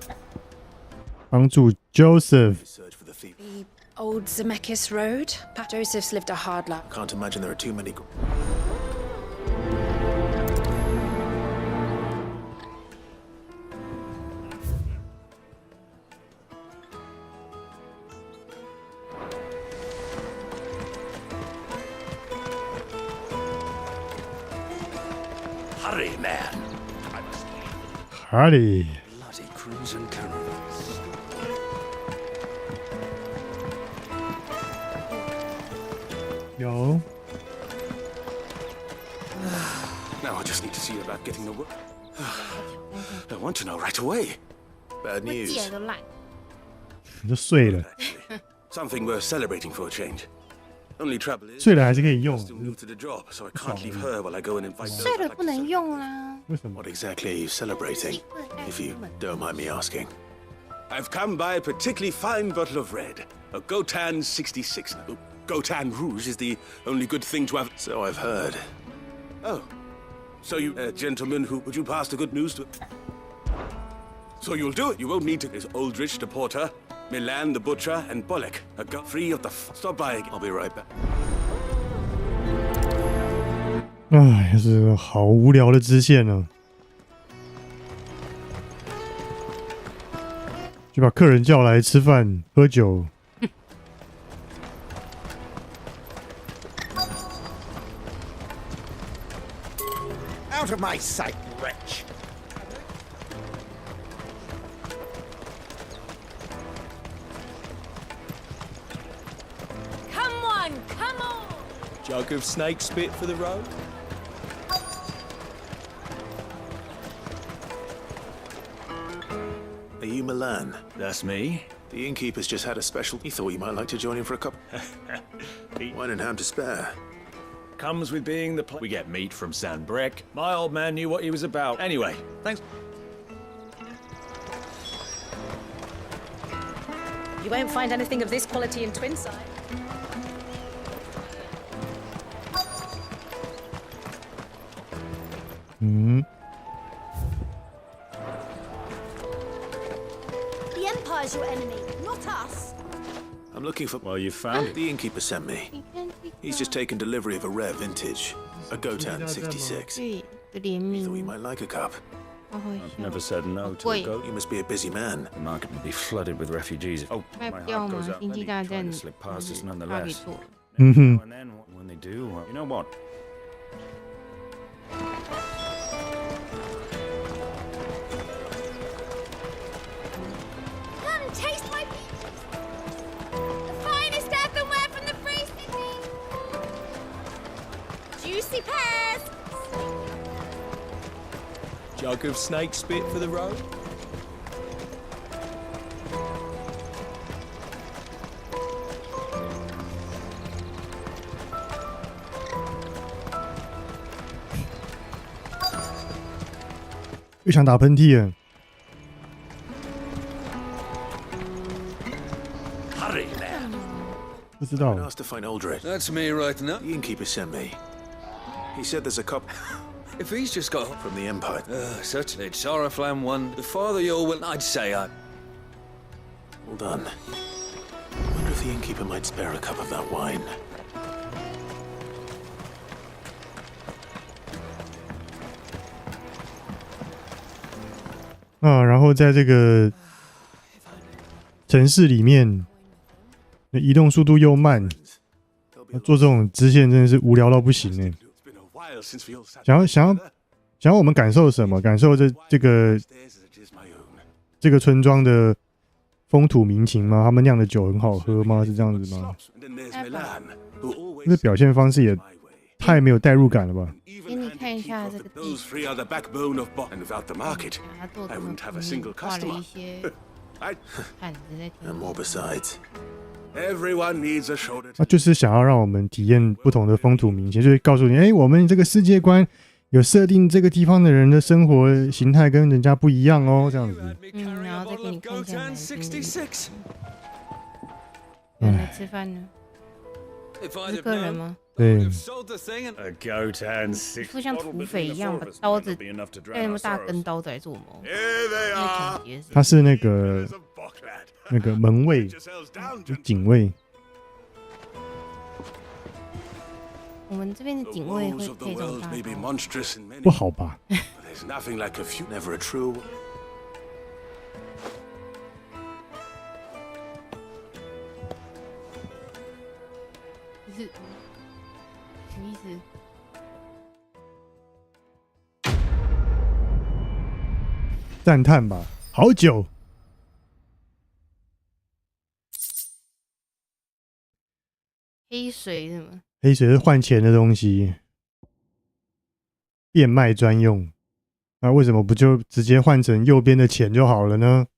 帮助 Joseph. The old Zemeckis Road. Joseph's lived a hard life. Can't imagine there are too many. Hurry, man. Hurry. Bloody crimson caravans. Yo. Now I just need to see about getting the work. I want to know right away. Bad news. 你就睡了。 Something worth celebrating for a change. Only trouble is, 睡了还是可以用。 still new to the job, so I can't leave her while I go and invite those 睡 I'd 了 like 不 to 能 serve. 用啦。 为什么？ What exactly are you celebrating? If you don't mind me asking. I've come by a particularly fine bottle of red, a Gotan 66. Gotan Rouge is the only good thing to have. So I've heard. Oh, so you, gentlemen, would you pass the good news to? So you'll do it. You won't need to. There's Aldrich the porter, Milan the butcher, and Bullock. Free of the. Stop by. I'll be right back. 哎，是好无聊的支线呢。就把客人叫来吃饭喝酒。 Out of my sight, wretch! Come on, come on! Jug of snake spit for the road? Are you Milan? That's me. The innkeeper's just had a special. He thought you might like to join him for a cup. Wine and ham to spare. Comes with being the we get meat from San Brec. My old man knew what he was about. Anyway, thanks. You won't find anything of this quality in Twinside. The Empire's your enemy, not us. I'm looking for. Well, you found it. The innkeeper sent me. He's just taken delivery of a rare vintage, a Gotan 66. He thought you might like a cup. I've never said no to a goat. You must be a busy man. The market will be flooded with refugees. Oh, my heart goes out. Many try to slip past us nonetheless. And then when they do, well, you know what? Come, taste my peaches. The finest earthenware from the Free City. Juicy pears. Jug of snake spit for the road? "又想打喷嚏了。 Hurry, man. 不知道。 I asked to find Aldrich. That's me right now. The innkeeper sent me. He said there's a cup. If he's just got from the Empire. Such it's Oriflam one. The farther you're will, I'd say I. Well done. Wonder if the innkeeper might spare a cup of that wine. 然后在这个城市里面，移动速度又慢，做这种支线真的是无聊到不行呢。想要我们感受什么？感受这个村庄的风土民情吗？他们酿的酒很好喝吗？是这样子吗？这表现方式也太没有代入感了吧！ 给你看一下这个地图，把它做成画了一些毯子在天上。就是想要让我们体验不同的风土民情，就是告诉你，我们这个世界观有设定这个地方的人的生活形态跟人家不一样哦，这样子。然后再给你看一下南京。来吃饭呢。是个人吗？对，不像土匪一样把刀子带那么大根刀子来做谋。他是那个门卫，警卫。我们这边的警卫会配这种大刀？不好吧？是什么意思？赞叹吧，好久。黑水是吗？黑水是换钱的东西，变卖专用。那为什么不就直接换成右边的钱就好了呢？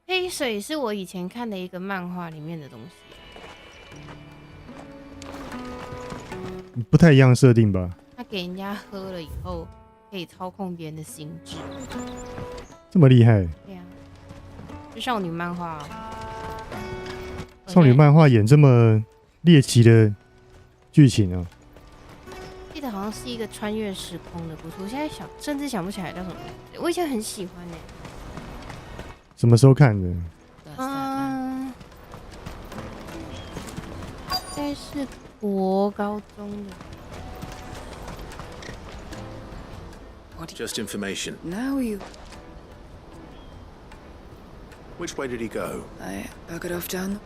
黑水是我以前看的一个漫画里面的东西。不太一样设定吧？他给人家喝了以后，可以操控别人的心智，这么厉害？对啊，就少女漫画。少女漫画演这么猎奇的剧情啊？记得好像是一个穿越时空的故事，我现在甚至想不起来叫什么名字。我以前很喜欢呢。什么时候看的？应该是国高中的。Just information. Now you. Which way did he go? I buggered off down.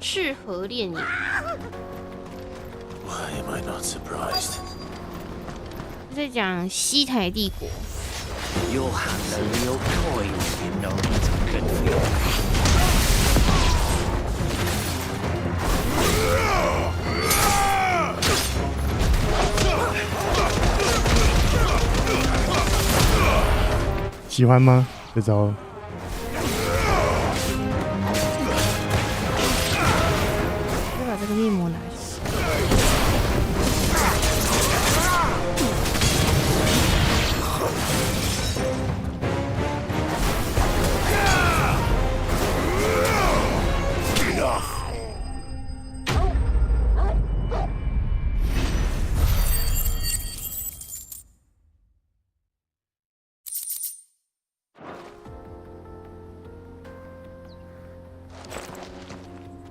适合恋影。Why am I not surprised? 在讲西台帝国。You'll have the real toy when you know it's good for you. 喜欢吗？这招？再把这个面膜拿起。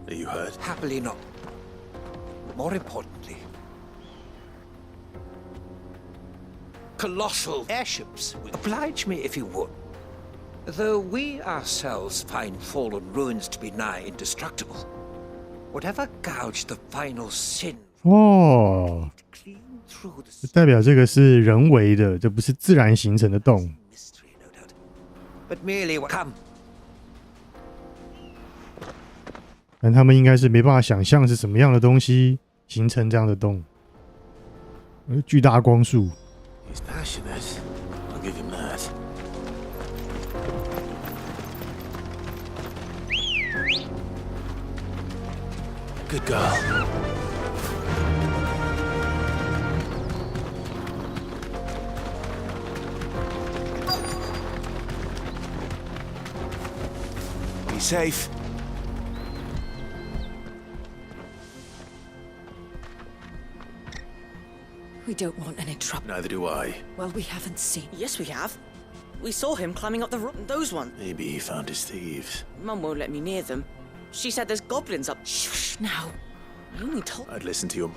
You heard? Happily not. More importantly, colossal airships. Oblige me if you would. Though we ourselves find fallen ruins to be nigh indestructible, whatever gouged the final sin. 哦，代表这个是人为的，这不是自然形成的洞。But merely come. 但他们应该是没办法想象是什么样的东西形成这样的洞。巨大光束。He's passionate. I'll give him that. Good girl. Be safe. We don't want any trouble. Neither do I. Well, we haven't seen. Yes, we have. We saw him climbing up the rock. Those ones. Maybe he found his thieves. Mum won't let me near them. She said there's goblins up. Shush now. I only told. I'd listen to you.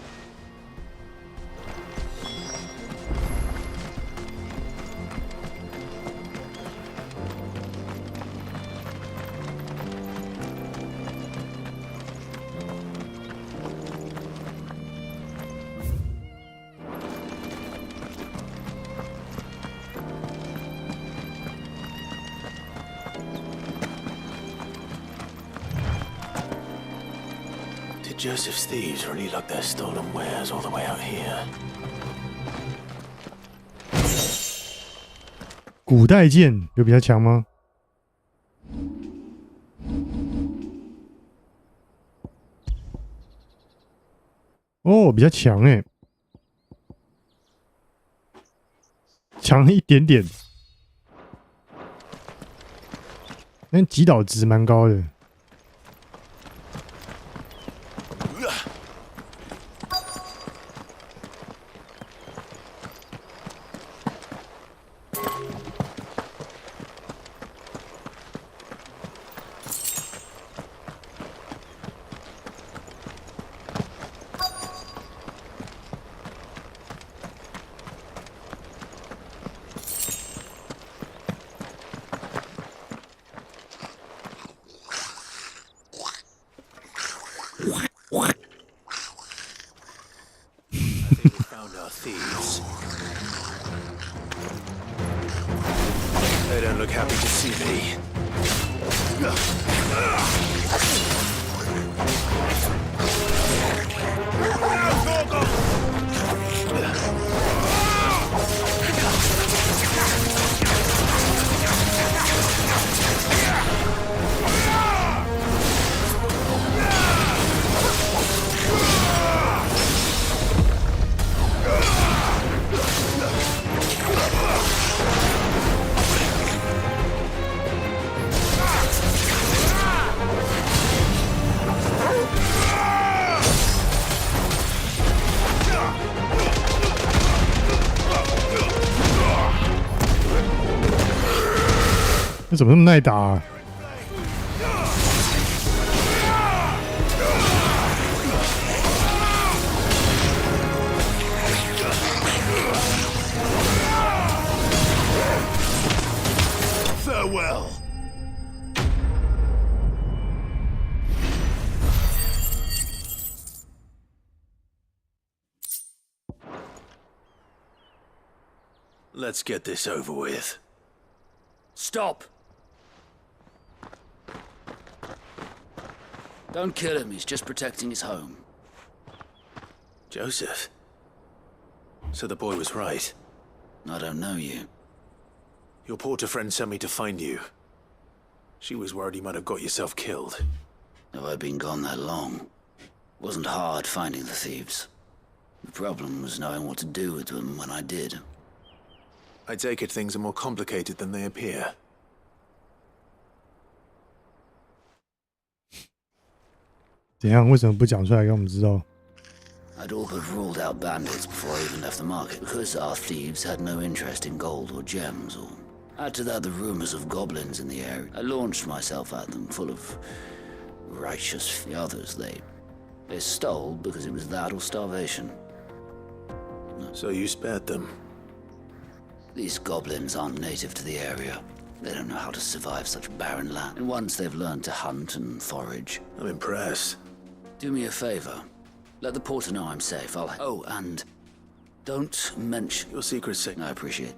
Joseph's thieves really lug their stolen wares all the way out here. 古代剑有比较强吗？哦，比较强哎。强了一点点，但击倒值蛮高的。They don't look happy to see me.那怎么那么耐打啊？ Farewell. Let's get this over with. Stop! Don't kill him, he's just protecting his home. Joseph? So the boy was right. I don't know you. Your porter friend sent me to find you. She was worried you might have got yourself killed. Have I been gone that long? It wasn't hard finding the thieves. The problem was knowing what to do with them when I did. I take it things are more complicated than they appear. I'd all but ruled out bandits before I even left the market, because our thieves had no interest in gold or gems, or add to that the rumors of goblins in the area. I launched myself at them, full of righteous others. They stole because it was that or starvation. So you spared them? These goblins aren't native to the area. They don't know how to survive such barren land. And once they've learned to hunt and forage... I'm impressed. Do me a favor. Let the porter know I'm safe. Oh, and don't mention... Your secret's safe. I appreciate it.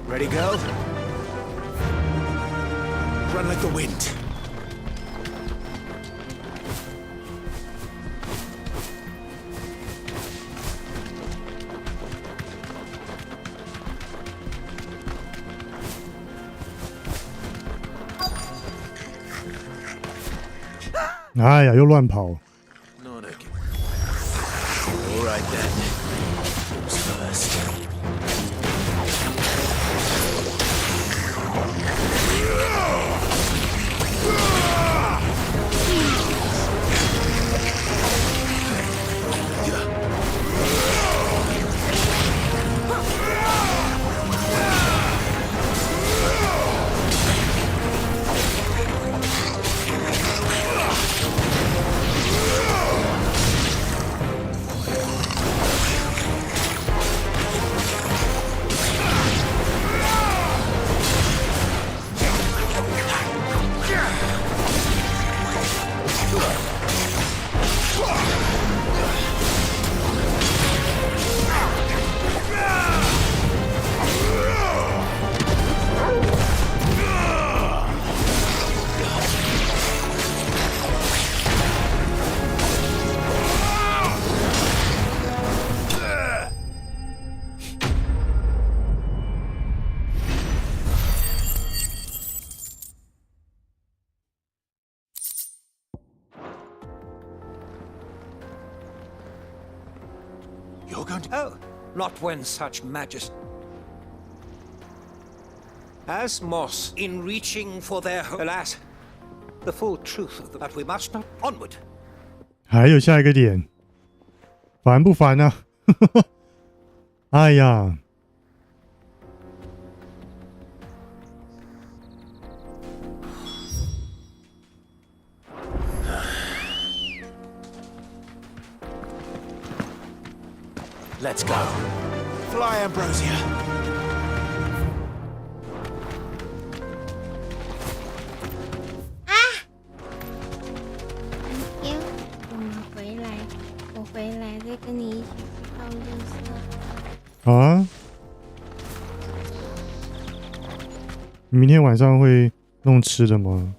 Ready, go? Run like the wind.哎呀，又乱跑。 Not again. All right then. Who's first? You're going to... Oh, not when such majesty... As Moss, in reaching for their... Alas, the full truth of that we must not... Onward. 还有下一个点，烦不烦啊？哎呀！ Let's go. Fly, Ambrosia. 啊！明天我们回来，我回来再跟你一起去倒垃圾。啊？明天晚上会弄吃的吗？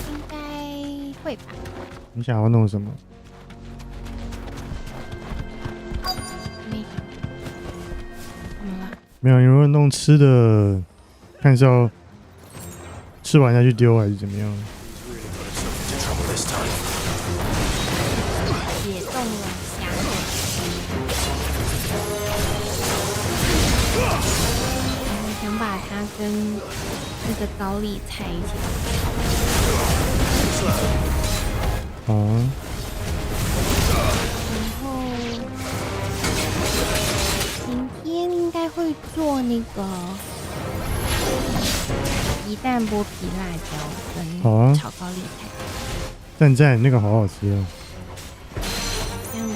应该会吧。你想要弄什么？ 没有，你如果弄吃的，看是要吃完再去丢还是怎么样？解冻了虾。我想把它跟那个高丽菜一起炒。啊。 应该会做那个鸡蛋剥皮辣椒跟炒高丽菜。赞赞，那个好好吃哦。这样子。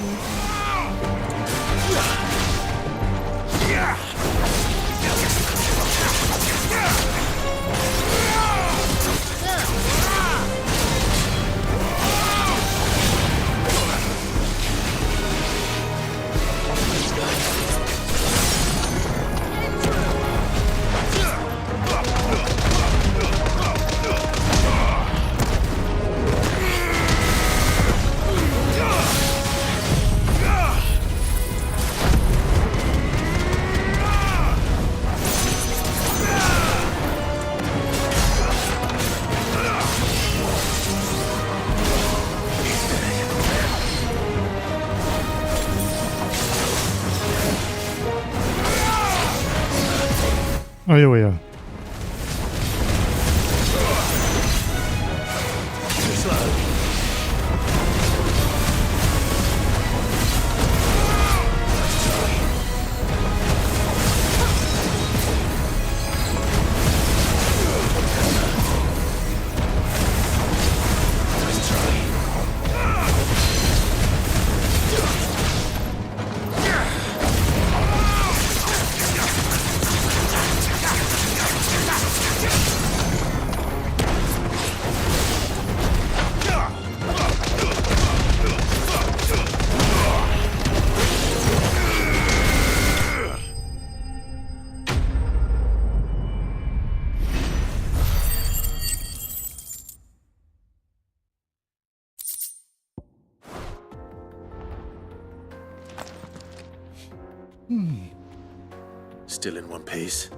哎呦喂呀！Still in one piece.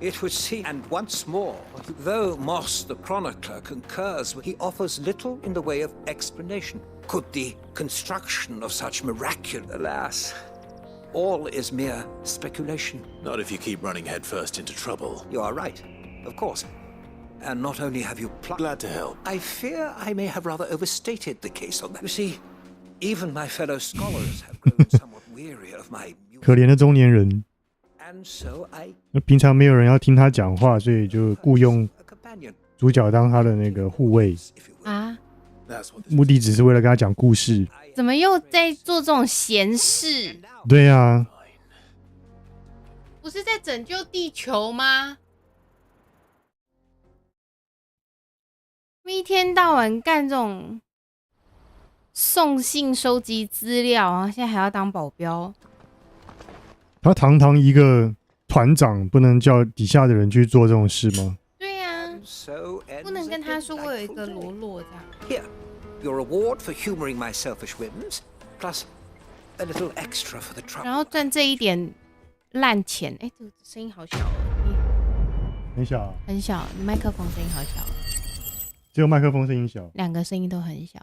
It would seem, and once more, though Moss the chronicler concurs, he offers little in the way of explanation. Could the construction of such miraculous... Alas, all is mere speculation. Not if you keep running headfirst into trouble. You are right, of course. And not only have you... Glad to help. I fear I may have rather overstated the case on that. You see, even my fellow scholars have grown somewhat weary of my... 可怜的中年人。 平常没有人要听他讲话，所以就雇佣主角当他的那个护卫啊，目的只是为了跟他讲故事。怎么又在做这种闲事？对啊，不是在拯救地球吗？一天到晚干这种送信、收集资料啊，现在还要当保镖。 他堂堂一个团长，不能叫底下的人去做这种事吗？对呀、啊，不能跟他说我有一个罗洛这样。Here, your reward for humoring my selfish whims, plus a little extra for the trouble. 然后赚这一点烂钱，哎，这个声音好小哦，很小，很小，麦克风声音好小，只有麦克风声音小，两个声音都很小。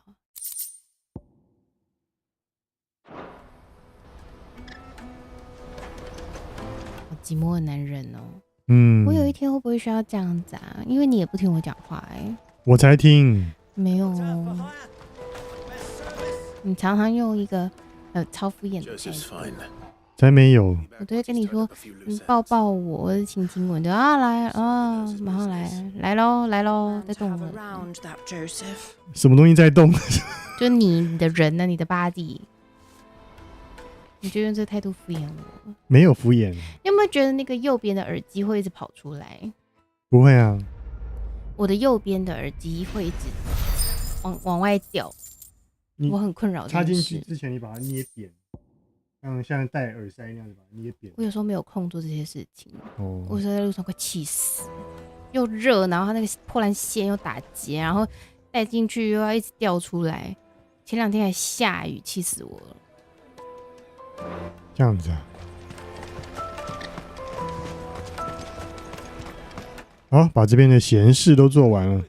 寂寞的男人哦。嗯，我有一天会不会需要这样子啊？因为你也不听我讲话哎。我才听。没有，你常常用一个超敷衍的态度。才没有。我都会跟你说，你抱抱我，或者亲亲我，你就来啊，马上来喽，在动了。什么东西在动？就你的人呢，你的 body。你就用这个态度敷衍我？没有敷衍。你有没有觉得那个右边的耳机会一直跑出来？不会啊。我的右边的耳机会一直往外掉，我很困扰。插进去之前，你把它捏扁，像戴耳塞那样子把它捏扁。我有时候没有空做这些事情，我有时候在路上快气死，又热，然后它那个破烂线又打结，然后戴进去又要一直掉出来。前2天还下雨，气死我了。这样子啊。好，把这边的闲事都做完了。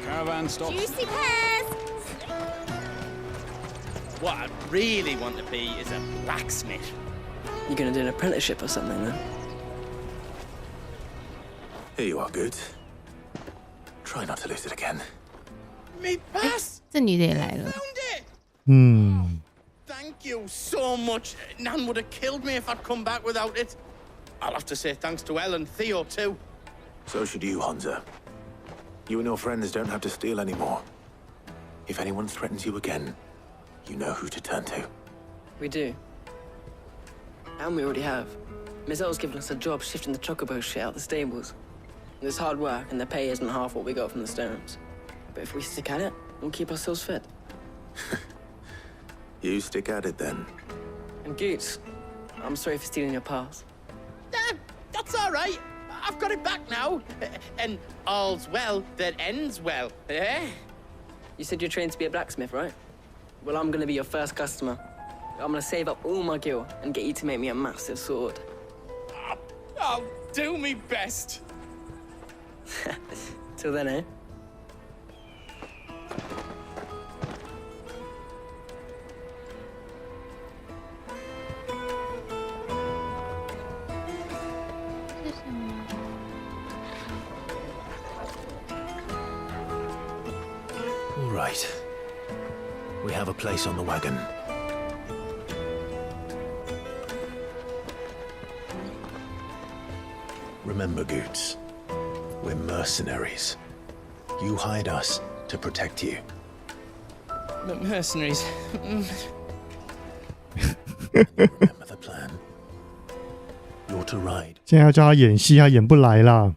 Caravan stops. Juicy pears. What I really want to be is a blacksmith. You're gonna do an apprenticeship or something, then? Here you are, Good. Try not to lose it again. Me pass. 这女的也来了。Thank you so much. Nan would have killed me if I'd come back without it. I'll have to say thanks to Elle and Theo too. So should you, Hansa. You and your friends don't have to steal anymore. If anyone threatens you again, you know who to turn to. We do. And we already have. Miss Elle's given us a job shifting the chocobo shit out the stables. It's hard work, and the pay isn't half what we got from the Stones. But if we stick at it, we'll keep ourselves fit. You stick at it, then. And Goots, I'm sorry for stealing your pass. That's all right. I've got it back now. And all's well that ends well, eh? You said you're trained to be a blacksmith, right? Well, I'm gonna be your first customer. I'm gonna save up all my gil and get you to make me a massive sword. I'll do me best. Till then, eh? All right. We have a place on the wagon. Remember, Goots, we're mercenaries. You hired us to protect you. Mercenaries. Remember the plan. You're to ride. 现在要叫他演戏，他演不来啦。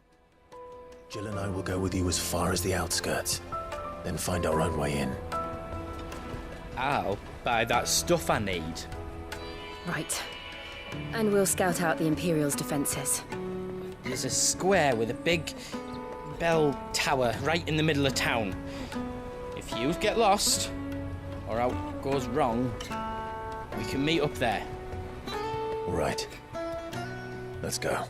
Jill and I will go with you as far as the outskirts, then find our own way in. I'll buy that stuff I need. Right. And we'll scout out the Imperial's defenses. There's a square with a big bell tower right in the middle of town. If you get lost, or out goes wrong, we can meet up there. All right. Let's go.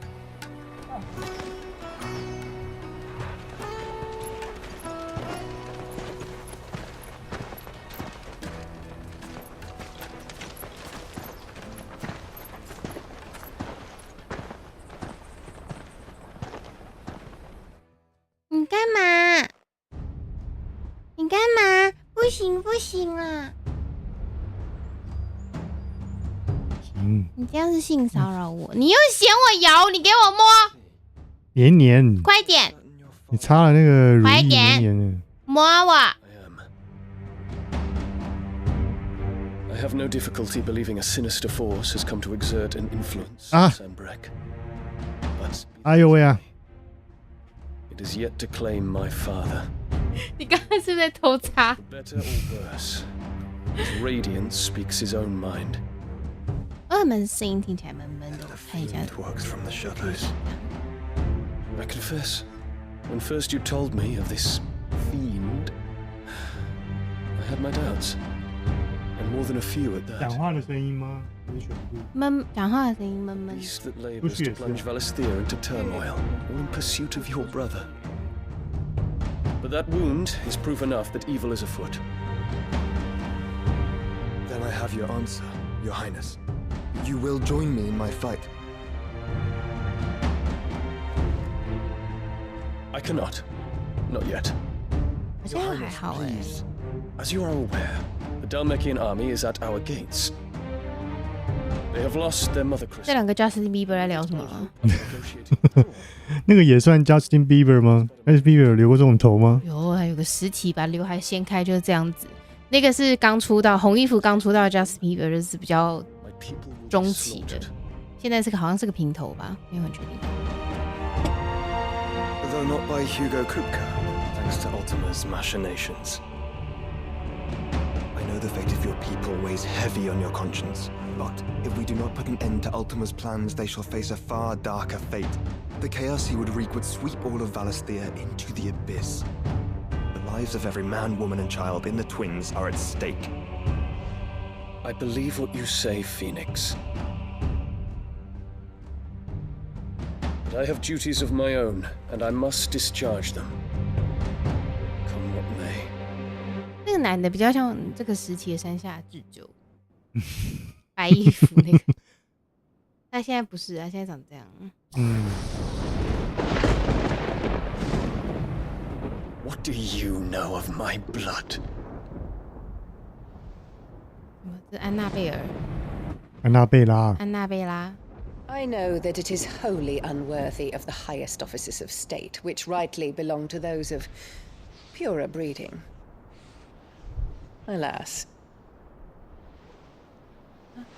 You 不行啊！你这样是性骚扰我，你又嫌我摇，你给我摸，黏黏，快点！你擦了那个乳液，快点，黏黏的，摸我。I have no difficulty believing a sinister force has come to exert an influence on Sanbreque. But 哎呦喂啊！ It is yet to claim my father. 你刚才是不是在偷擦 ？Better or worse, his radiance speaks his own mind. 我们声音听起来闷闷的，我看一下。 Works from the shadows. I confess, when first you told me of this fiend, I had my doubts. And and more than a few at that. 讲话的声音吗？还是全部？闷，讲话的声音闷闷。 Beast that labors to plunge Valisthea into turmoil, all in pursuit of your brother. But that wound is proof enough that evil is afoot. Then I have your answer, Your Highness. You will join me in my fight. I cannot. Not yet. Your Highness, please. As you are aware, the Dalmekian army is at our gates. They have lost their mother crystal. 这两个 Justin Bieber 在聊什么啊？那个也算 Justin Bieber 吗 ？Justin Bieber 有留过这种头吗？有，还有个实体把刘海掀开就是这样子。那个是刚出道，红衣服刚出道的 Justin Bieber 就是比较中期的，现在是个好像是个平头吧，没有很确定。Though not by Hugo Kupka, thanks to Ultima's machinations. I know the fate of your people weighs heavy on your conscience, but if we do not put an end to Ultima's plans, they shall face a far darker fate. The chaos he would wreak would sweep all of Valisthea into the abyss. The lives of every man, woman, and child in the Twins are at stake. I believe what you say, Phoenix. But I have duties of my own, and I must discharge them. Come what may. 那个男的比较像这个时期的山下智久，白衣服那个。他现在不是啊，现在长这样。What do you know of my blood? 什么？是安娜贝尔？安娜贝拉。安娜贝拉。 I know that it is wholly unworthy of the highest offices of state, which rightly belong to those of purer breeding. Alas.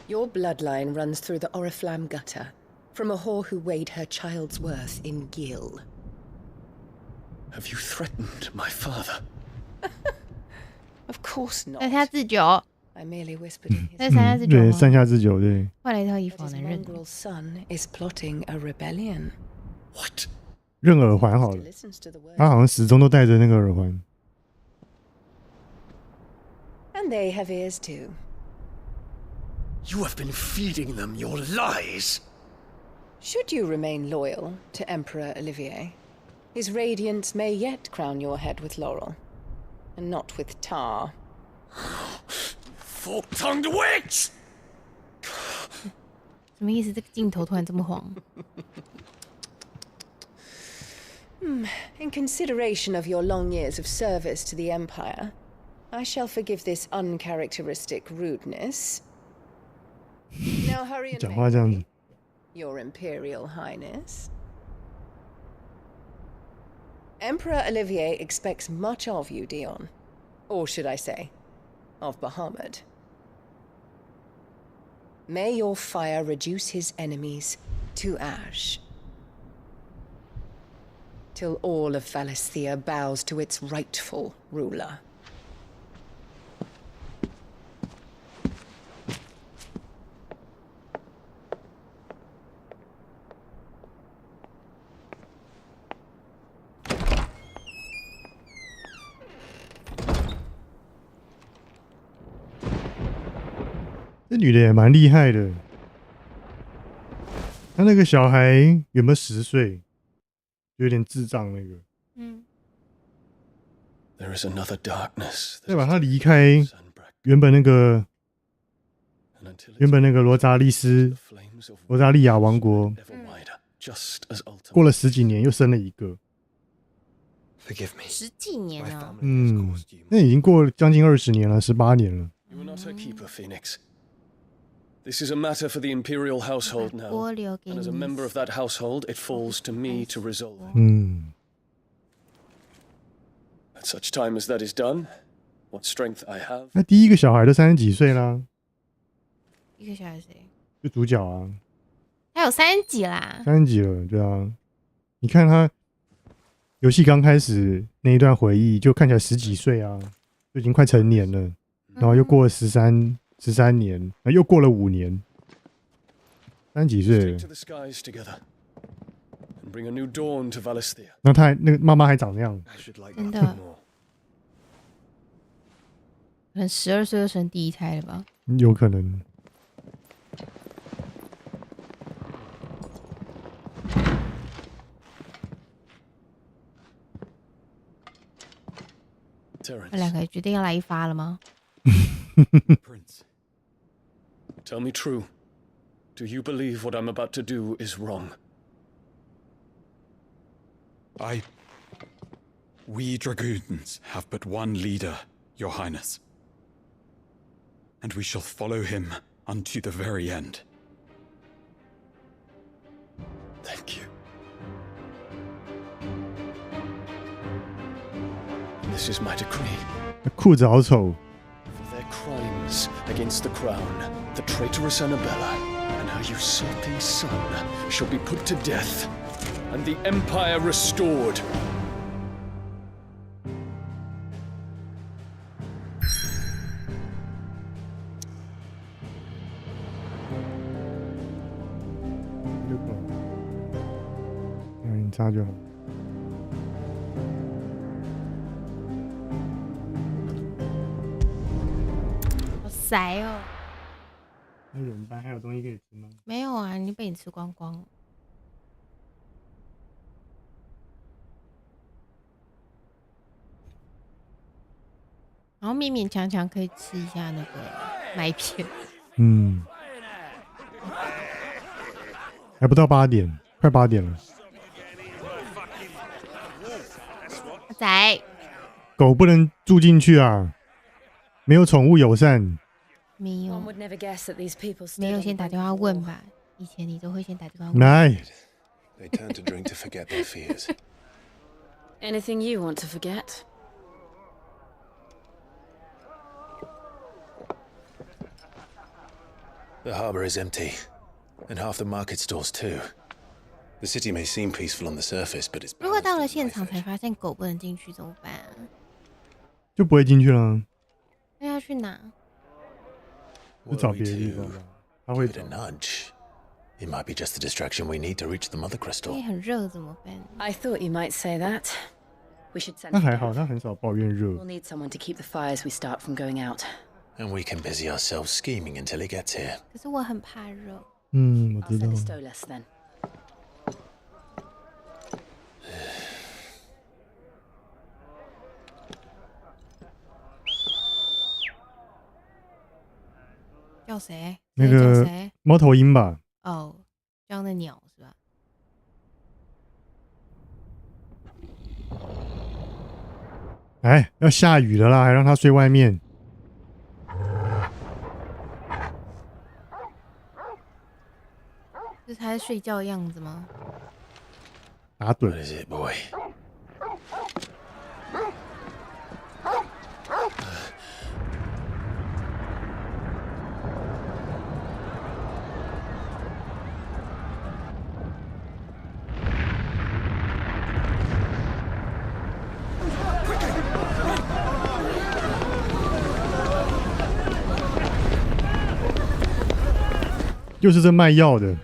Your bloodline runs through the Oriflamme gutter, from a whore who weighed her child's worth in gill. Have you threatened my father? Of course not. 山下智久。 I merely whispered in his 那是山下智久吗？对，山下智久对。换了一套衣服，好难认。 mongrel son is plotting a rebellion. What? 认耳环好了，他好像始终都戴着那个耳环。 And they have ears too. You have been feeding them your lies. Should you remain loyal to Emperor Olivier, his radiance may yet crown your head with laurel, and not with tar. Fork-tongued witch! 什么意思？这个镜头突然这么黄？ In consideration of your long years of service to the Empire, I shall forgive this uncharacteristic rudeness. Now hurry and 讲话这样子。 Your Imperial Highness. Emperor Olivier expects much of you, Dion. Or should I say, of Bahamut. May your fire reduce his enemies to ash. Till all of Valisthea bows to its rightful ruler. 这女的也蛮厉害的。她那个小孩有没有10岁？有点智障那个。There is another darkness. 再把他离开原本那个罗扎利亚王国，过了10几年又生了一个。 10几年啊！那已经过了将近20年了，18年了。 You are not her keeper, Phoenix. This is a matter for the Imperial household now, and as a member of that household, it falls to me to resolve. At such time as that is done, what strength I have. 那第一个小孩都30几岁啦。一个小孩谁？就主角啊。他有30几啦。30几了，对啊。你看他游戏刚开始那一段回忆，就看起来10几岁啊，就已经快成年了。然后又过了13年，然后又过了5年，30几岁了。然后他那个妈妈还长那样，真的可能12岁就生第一胎了吧？有可能。那两个决定要来一发了吗？ Prince, tell me true. Do you believe what I'm about to do is wrong? We dragoons have but one leader, Your Highness. And we shall follow him unto the very end. Thank you. This is my decree. 裤子好丑。 For their crimes against the crown, the traitorous Annabella and her usurping son shall be put to death, and the empire restored.你插就好。好塞哦！那怎么办？还有东西可以吃吗？没有啊，你被你吃光光了。然后勉勉强强可以吃一下那个麦片。嗯，还不到8点，快8点了。阿仔，狗不能住进去啊，没有宠物友善。没有，没有先打电话问吧？以前你都会先打电话问。来。They turn to drink to forget their fears. Anything you want to forget? The harbour is empty, and half the market stalls too. The city may seem peaceful on the surface, but it's. 如果到了现场才发现狗不能进去怎么办啊？就不会进去了。那要去哪？就找别的地方吧。他会找。 It might be just the distraction we need to reach the mother crystal. 也很热怎么办 I thought you might say that. We should send. 那还好，他很少抱怨热。 We'll need someone to keep the fires we start from going out. And we can busy ourselves scheming until he gets here. 可是我很怕热。嗯，我知道。 I'll send a stowless then. 叫谁？那个猫头鹰吧。哦，叫那鸟是吧？哎，要下雨了啦，还让它睡外面。这是他在睡觉的样子吗？打盹。 What is it, boy? 又是这卖药的，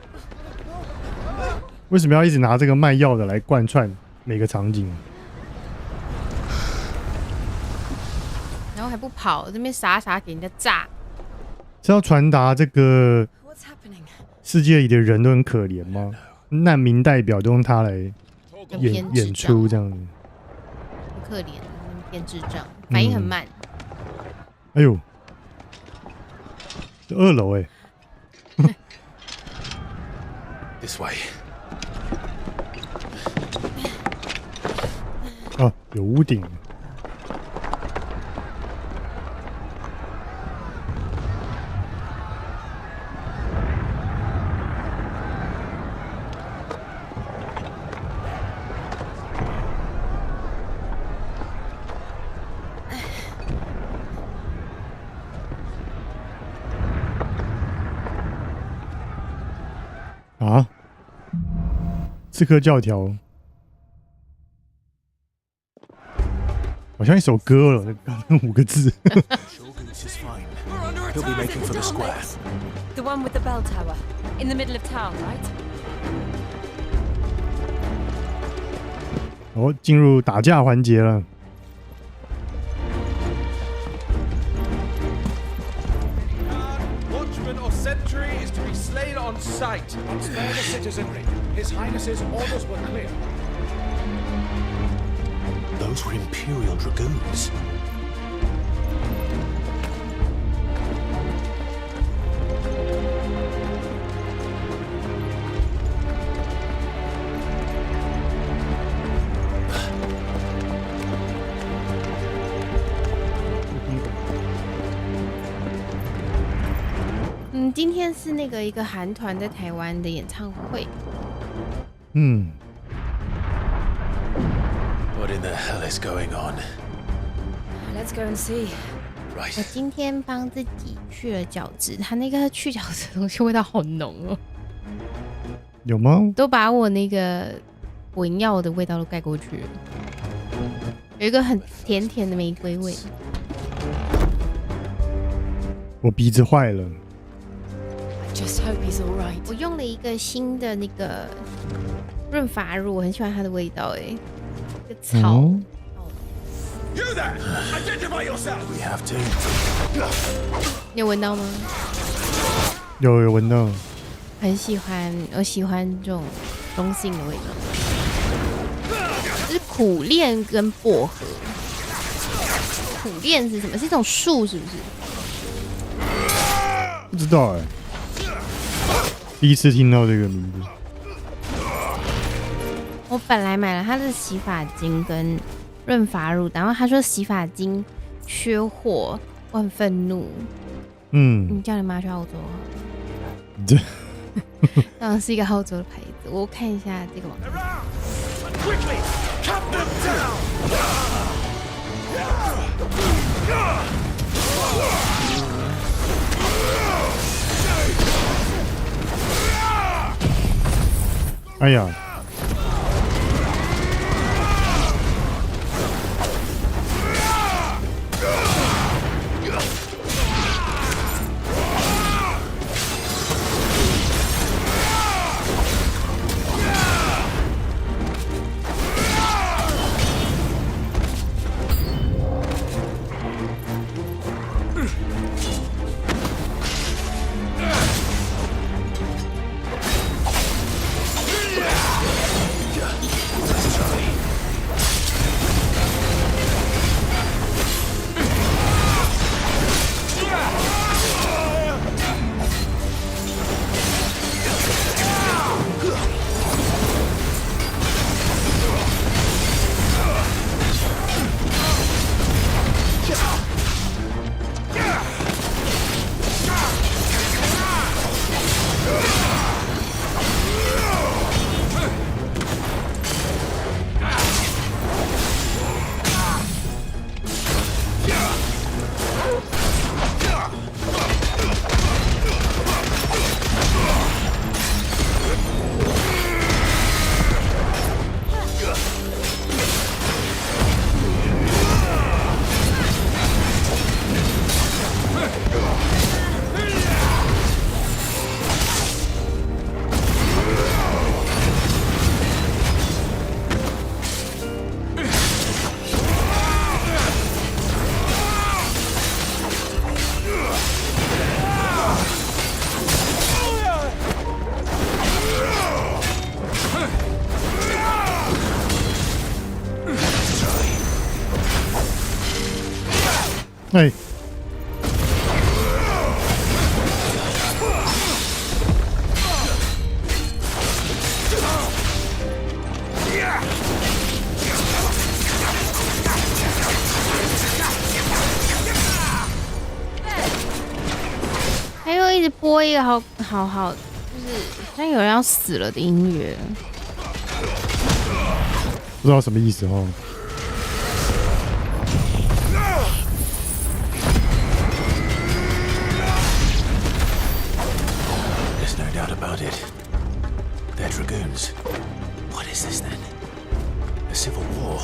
为什么要一直拿这个卖药的来贯穿每个场景？然后还不跑，这边傻傻给人家炸。是要传达这个世界里的人都很可怜吗？难民代表都用他来演出这样子，很可怜，偏智障，反应很慢。哎呦，这2楼哎。 This way. 哦，有屋顶。啊！刺客教条，好像一首歌了，刚刚5个字。He'll be making for the square. The one with the bell tower, in the middle of town, right? 哦，进入打架环节了。citizenry. His Highness's orders were clear. Those were Imperial Dragoons.嗯，今天是那个一个韩团在台湾的演唱会。嗯。What in the hell is going on? Let's go and see. 我今天帮自己去了角质，它那个去角质的东西味道好浓哦。有吗？都把我那个文药的味道都盖过去了，有一个很甜甜的玫瑰味。我鼻子坏了。Just hope he's all right. 我用了一个新的那个润发乳，我很喜欢它的味道，哎，这个草。You there! Identify yourself. We have to. 你有闻到吗？有闻到。很喜欢，我喜欢这种中性的味道，就是苦楝跟薄荷。苦楝是什么？是一种树，是不是？不知道哎。第一次听到这个名字。我本来买了他的洗发精跟润发乳，然后他说洗发精缺货，我很愤怒。嗯，你叫你妈去澳洲好了。这当然是一个澳洲的牌子，我看一下这个网站。哎呀！哎，还有一直播一个好，就是好像有人要死了的音乐，不知道什么意思哦。About it. They're dragoons. What is this then? A civil war?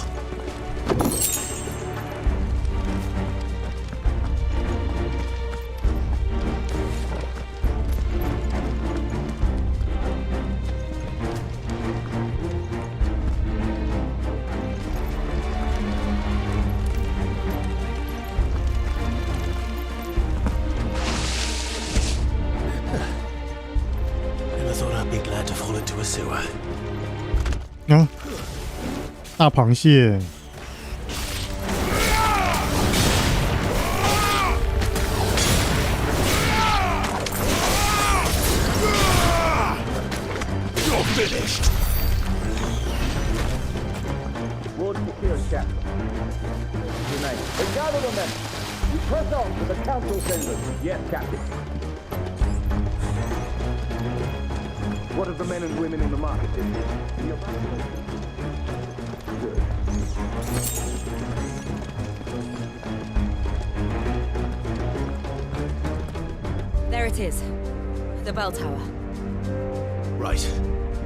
to her. 啊，大螃蟹。You're finished. Ward secure, Captain. Remain. Gather the men. You press on to the council chambers. Yes, Captain. What of the men and women in the market district? Good. There it is. The bell tower. Right.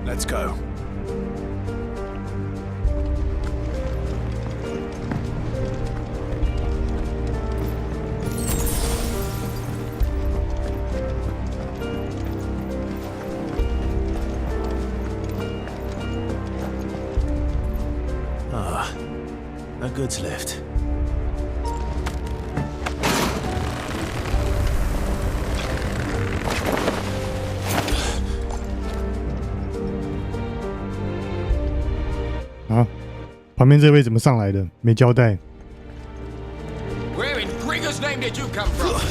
Let's go. A goods lift.啊，旁边这位怎么上来的？没交代。Where in Gringer's name did you come from?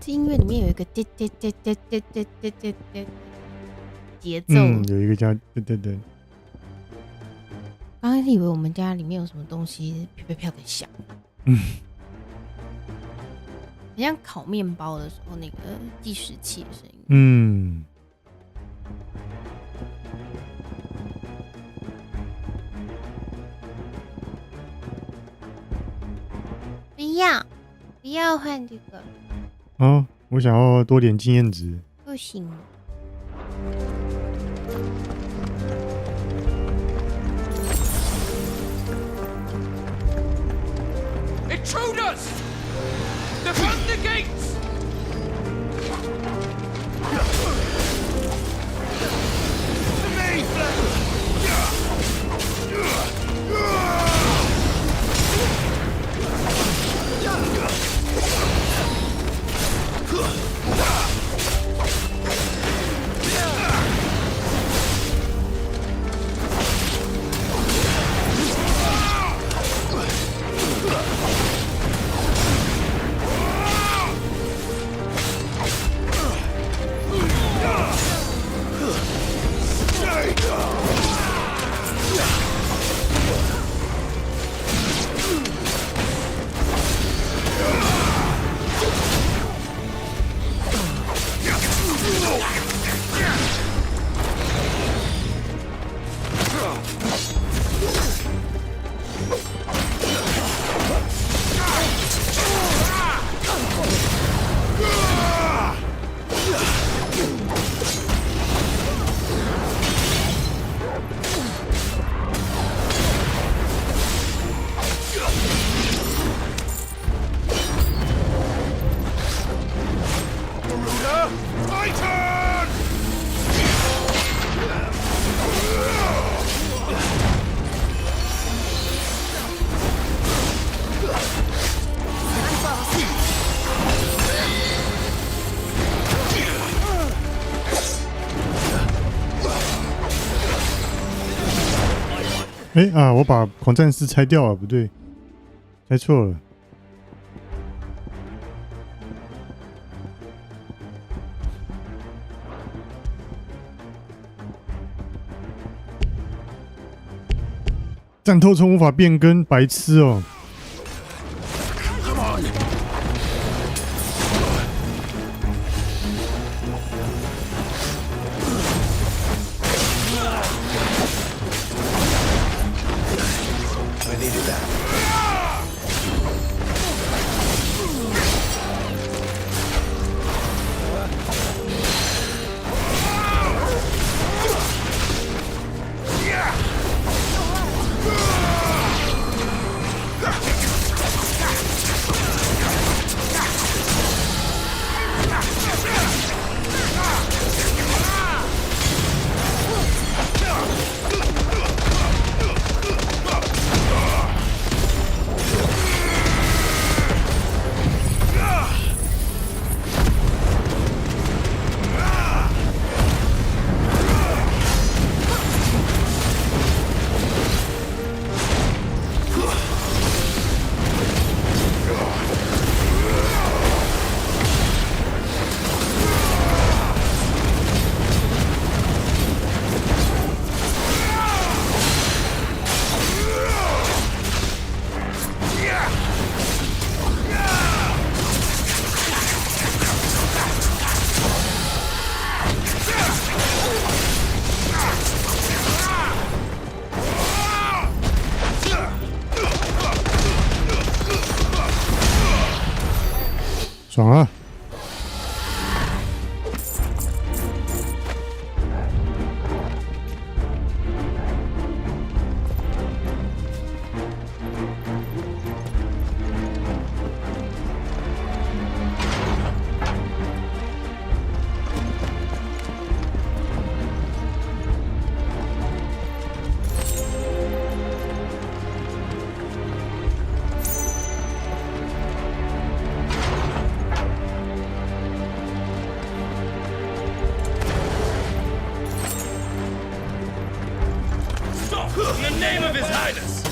这音乐里面有一个节奏，有一个叫对。刚刚以为我们家里面有什么东西飘飘飘的响，很像烤面包的时候那个计时器的声音。不要换这个。哦，我想要多点经验值。不行。Intruders! Defend the gates! To me, Titan! 哎啊！我把狂战士拆掉了，不对，拆错了。战斗中无法变更，白痴哦。爽啊！In the name of His Highness!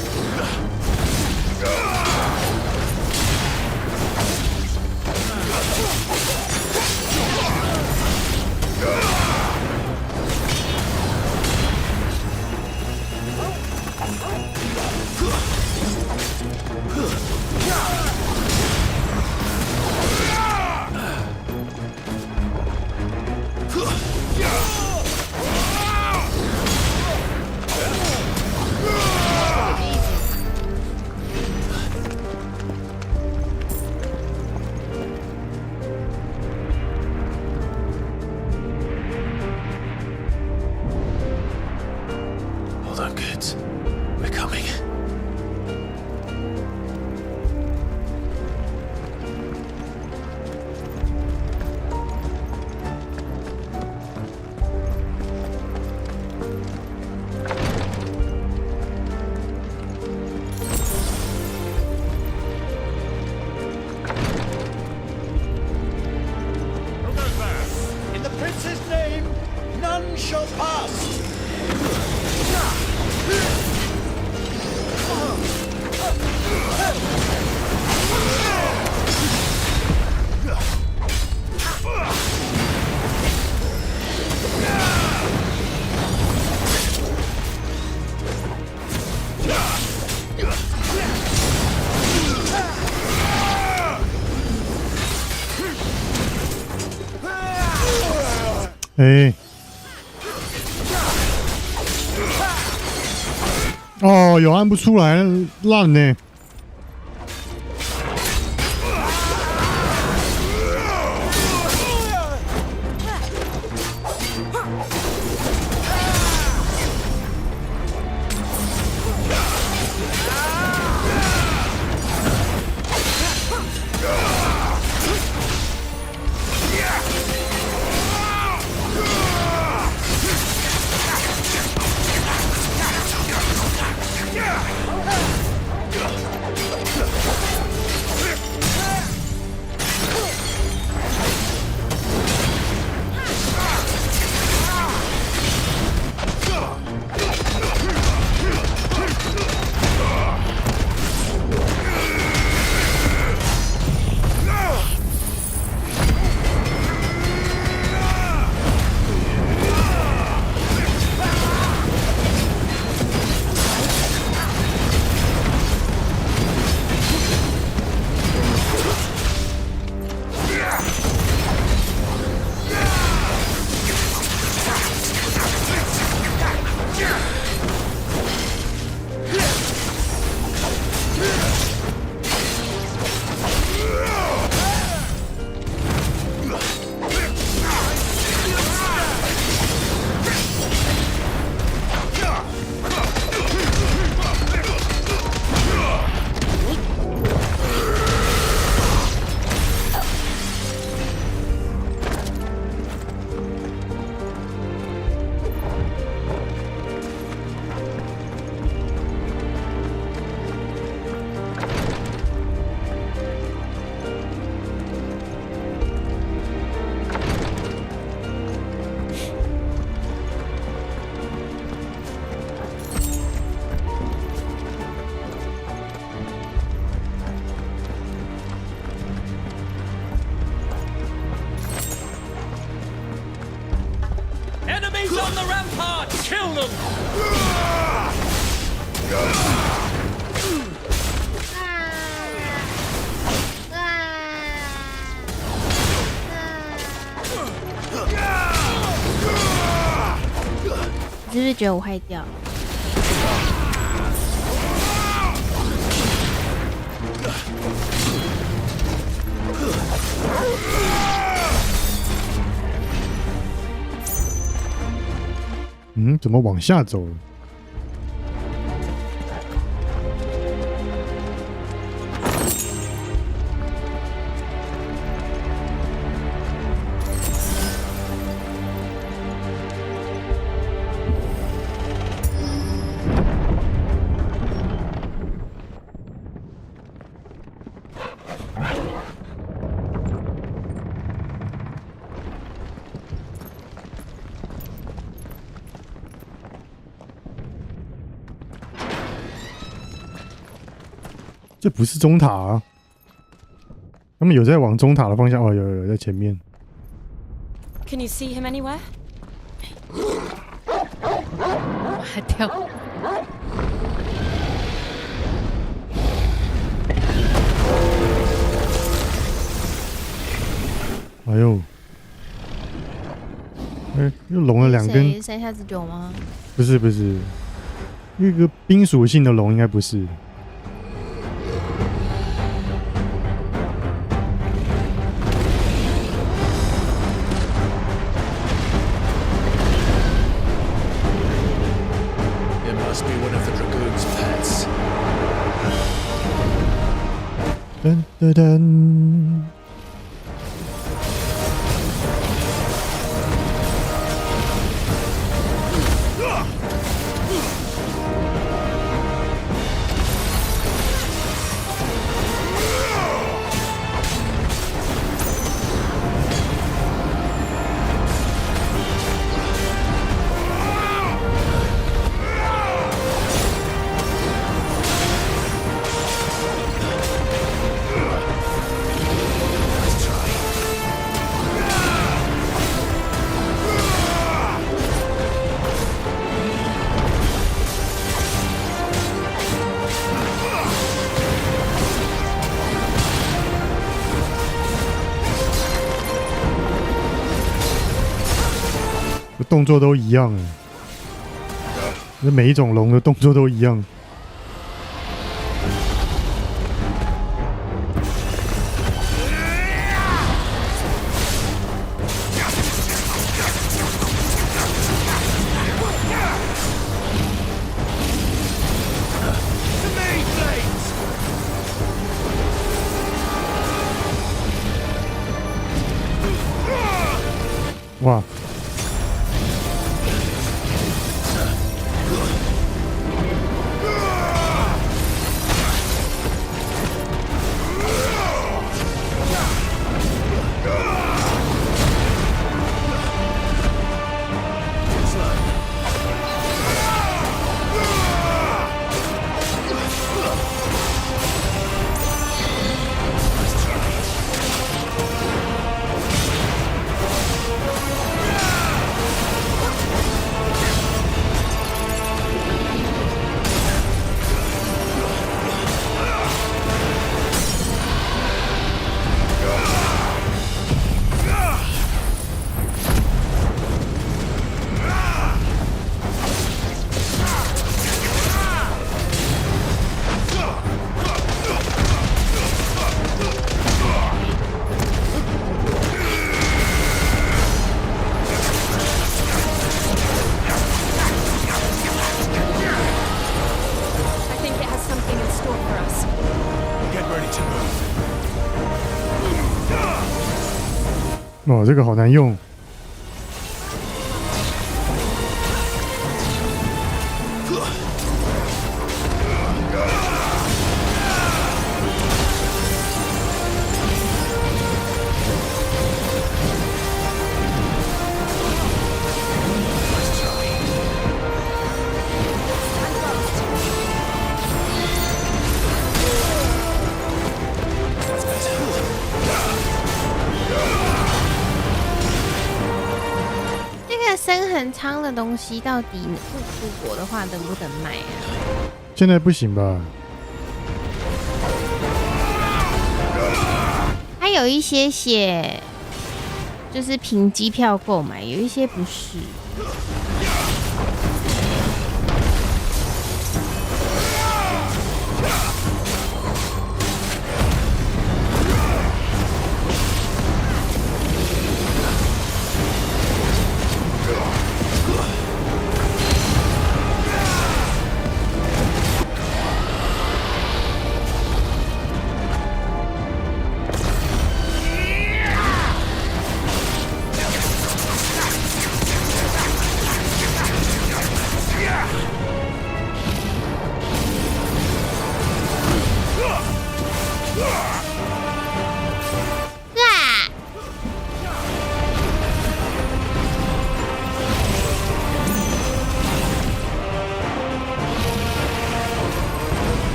哎，哦，有按不出来，烂呢。Blades on the rampart! Kill them! 你是不是觉得我坏掉？怎么往下走了？这不是中塔啊！他们有在往中塔的方向哦，有在前面。Can you see him anywhere? 还跳。哎呦！又拢了2根。山下之酒吗？不是，一个冰属性的龙应该不是。噔噔噔！动作都一样哎，每一种龙的动作都一样。哇！哦，这个好难用。个深恒仓的东西到底不出国的话能不能卖啊？现在不行吧？它有一些写就是凭机票购买，有一些不是。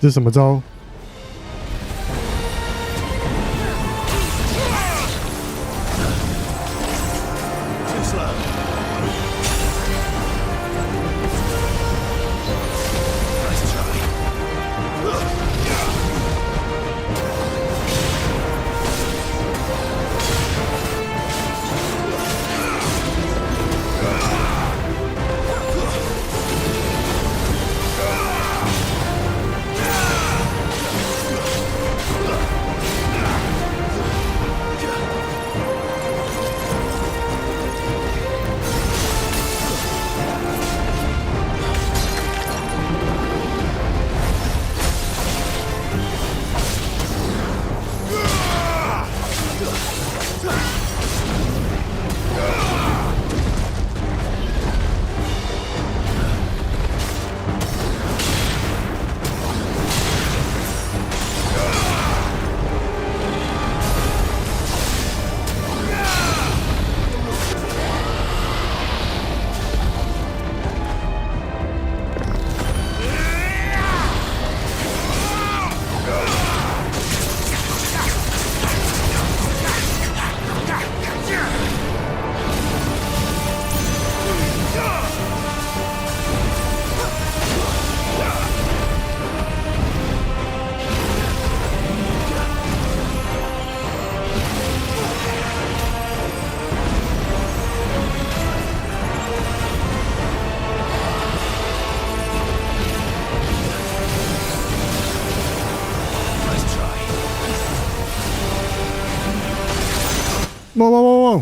这是什么招？哇！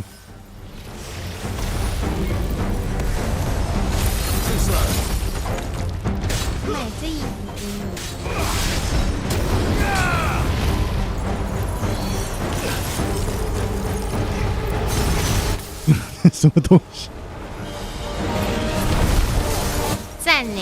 什么东西？赞呢！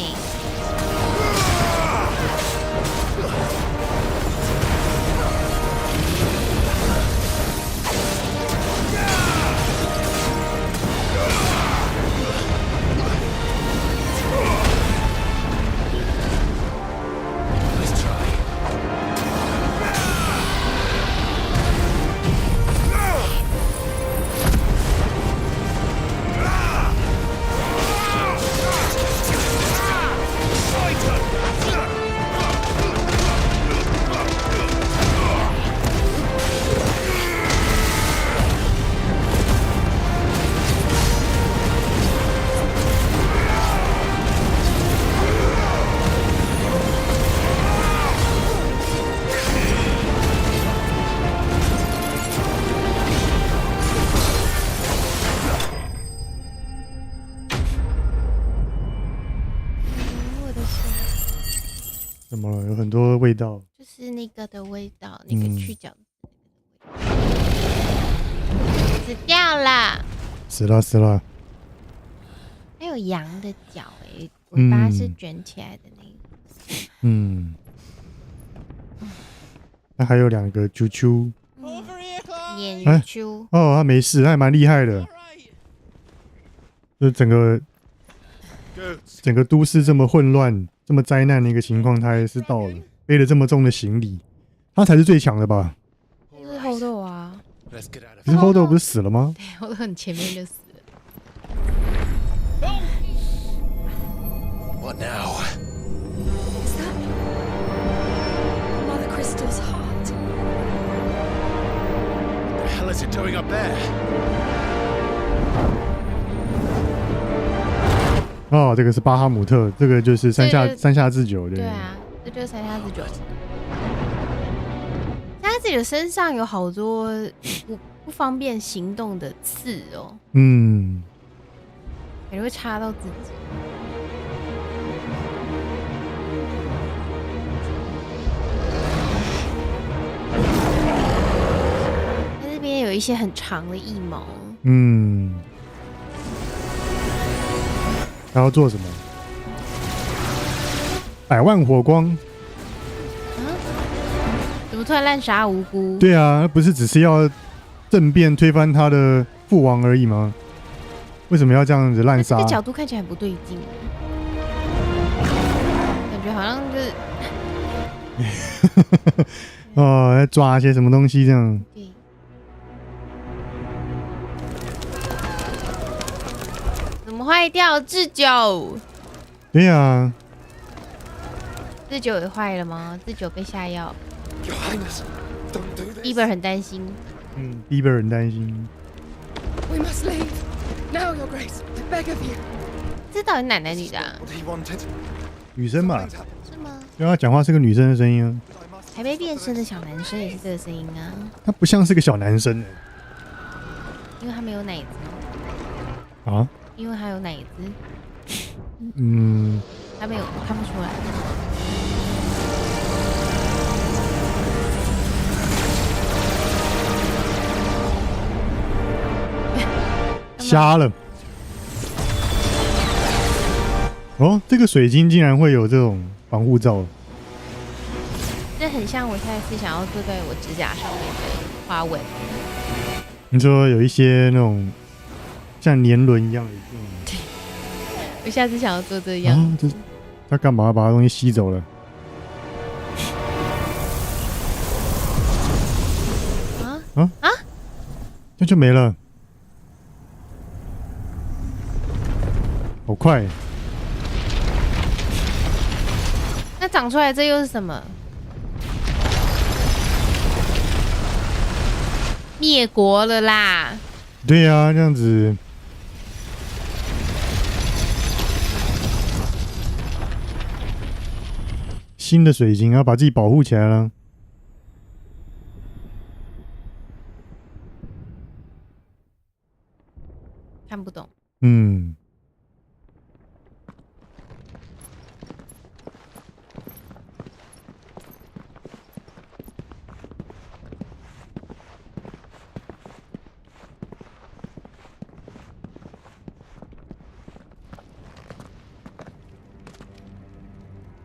怎么了？有很多味道。就是那个的味道，那个去角死掉了。死了。还有羊的脚尾巴是卷起来的那个。那还有2个啾啾。鲶鱼啾。哦，他没事，他还蛮厉害的。就整个都市这么混乱、这么灾难的一个情况，他还是到了，背了这么重的行李，他才是最强的吧？就是后豆啊。可是后豆不是死了吗？对，后豆很前面就死了。What now? Is that Mother Crystal's heart? What the hell is it doing up there? 哦，这个是巴哈姆特，这个就是山下智久，对啊，这就是山下智久。山下智久身上有好多不方便行动的刺哦，可能会插到自己。它这边有一些很长的翼毛。他要做什么？100万火光。怎么突然滥杀无辜？对啊，不是只是要政变推翻他的父王而已吗？为什么要这样子滥杀？这个角度看起来很不对劲，感觉好像就是哦，在抓一些什么东西这样。怎么坏掉智久？对呀，智久也坏了吗？智久被下药。伊本很担心。伊本很担心。We must leave now, Your Grace. I beg of you. 这到底男的女的啊？女生吧？是吗？对啊，讲话是个女生的声音啊。还没变身的小男生也是这个声音啊。他不像是个小男生因为他没有奶子。啊？因为他有奶子。他没有，看不出来。瞎了。哦，这个水晶竟然会有这种防护罩。这很像我下一次想要做在我指甲上面的花纹。你说有一些那种像年轮一样的。对，我下次想要做这样。啊，他干嘛把他东西吸走了？这就没了。好快！那长出来这又是什么？灭国了啦！对啊，这样子。新的水晶要把自己保护起来了。看不懂。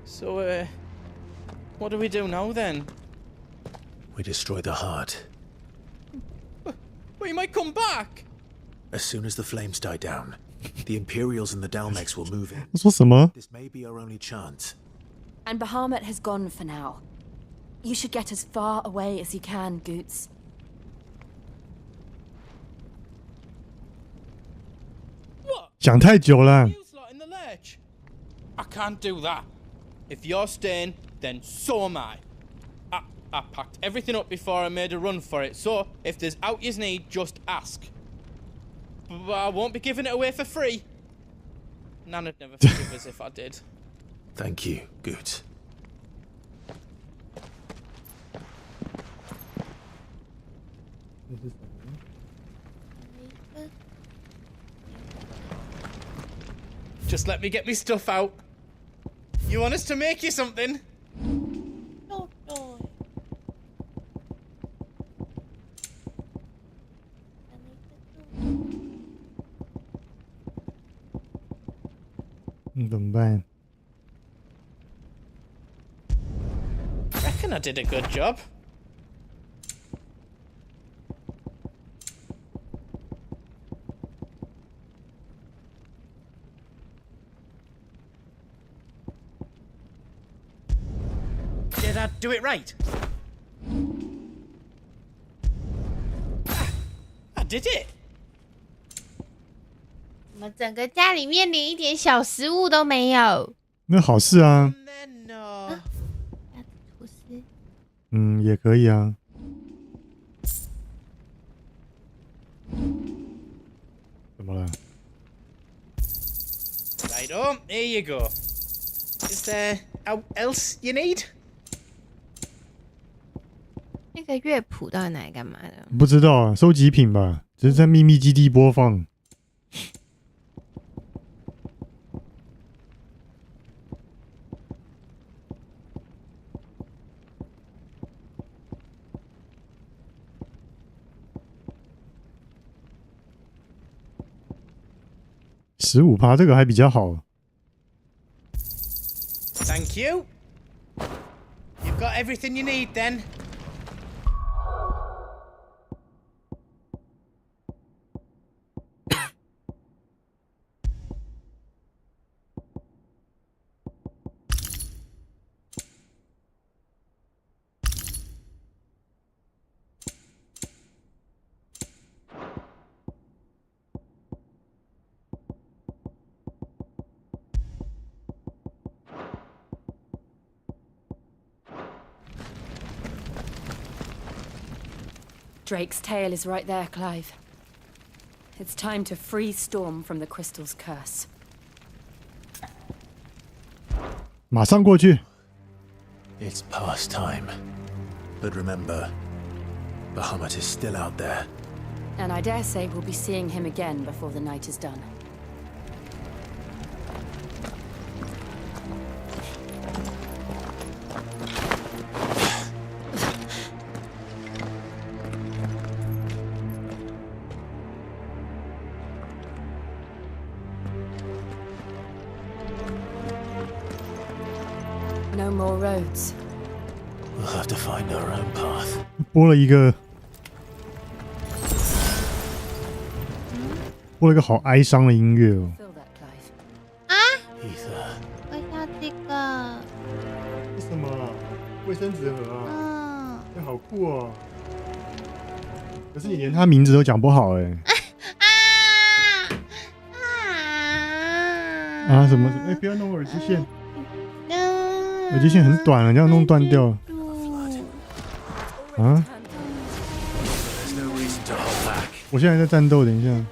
So, what do we do now then? We destroy the heart. But you might come back! As soon as the flames die down, the Imperials and the Dalmex will move in. 说什么？ This may be our only chance. And Bahamut has gone for now. You should get as far away as you can, Goots. 想太久了。I can't do that. If you're staying, then so am I. I packed everything up before I made a run for it, so if there's out you need, just ask. But I won't be giving it away for free. Nana'd never forgive us if I did. Thank you, Goots. Just let me get me stuff out. You want us to make you something? 怎么办 Reckon I did a good job. Did I do it right? I did it. 我们整个家里面连一点小食物都没有。那好事啊。也可以啊。怎么了 Righto, here you go. Is there else you need? 那个乐谱到底拿来干嘛的？不知道啊，收集品吧，只是在秘密基地播放。15%这个还比较好。Thank you. You've got everything you need then. Drake's tail is right there, Clive. It's time to free Storm from the crystal's curse. 马上过去。It's past time. But remember, Bahamut is still out there. And I dare say we'll be seeing him again before the night is done. No more roads. We'll have to find our own path. 播了一个好哀伤的音乐哦。啊？我要这个。为什么？卫生纸盒啊？这好酷哦。可是你连他名字都讲不好哎。啊什么？哎，不要弄耳机线。耳机线很短了，这样弄断掉。啊！我现在在战斗，等一下。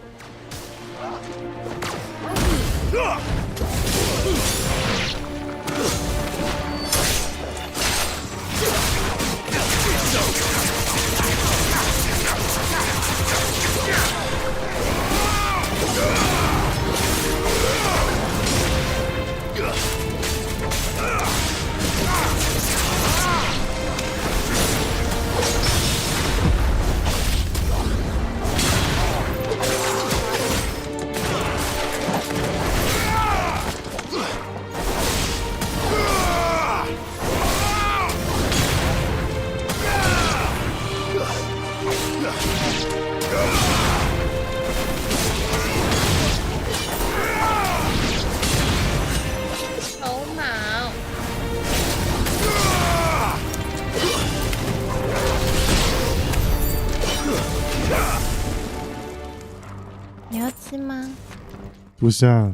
你要吃吗？不是啊。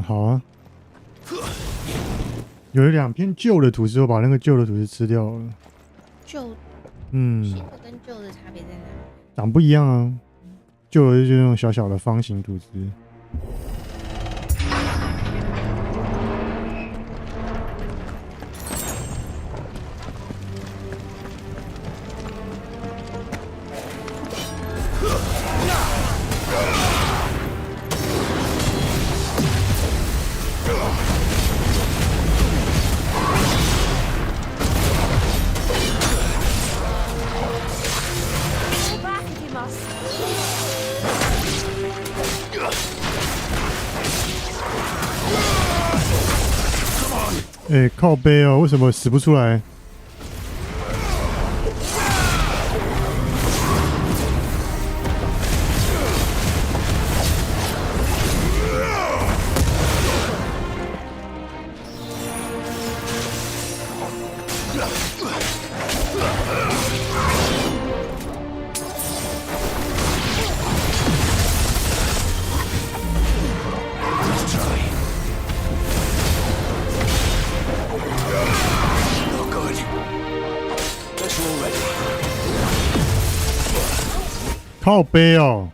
好啊。有2片旧的吐司，我把那个旧的吐司吃掉了。旧，新的跟旧的差别在哪？长不一样啊。旧的就是那种小小的方形吐司。哎，靠背哦，为什么死不出来？靠背哦。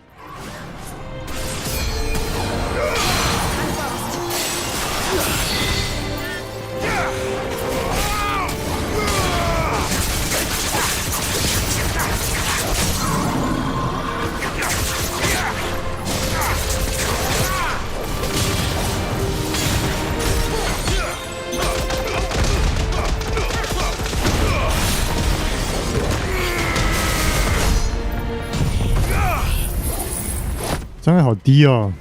伤害好低哦。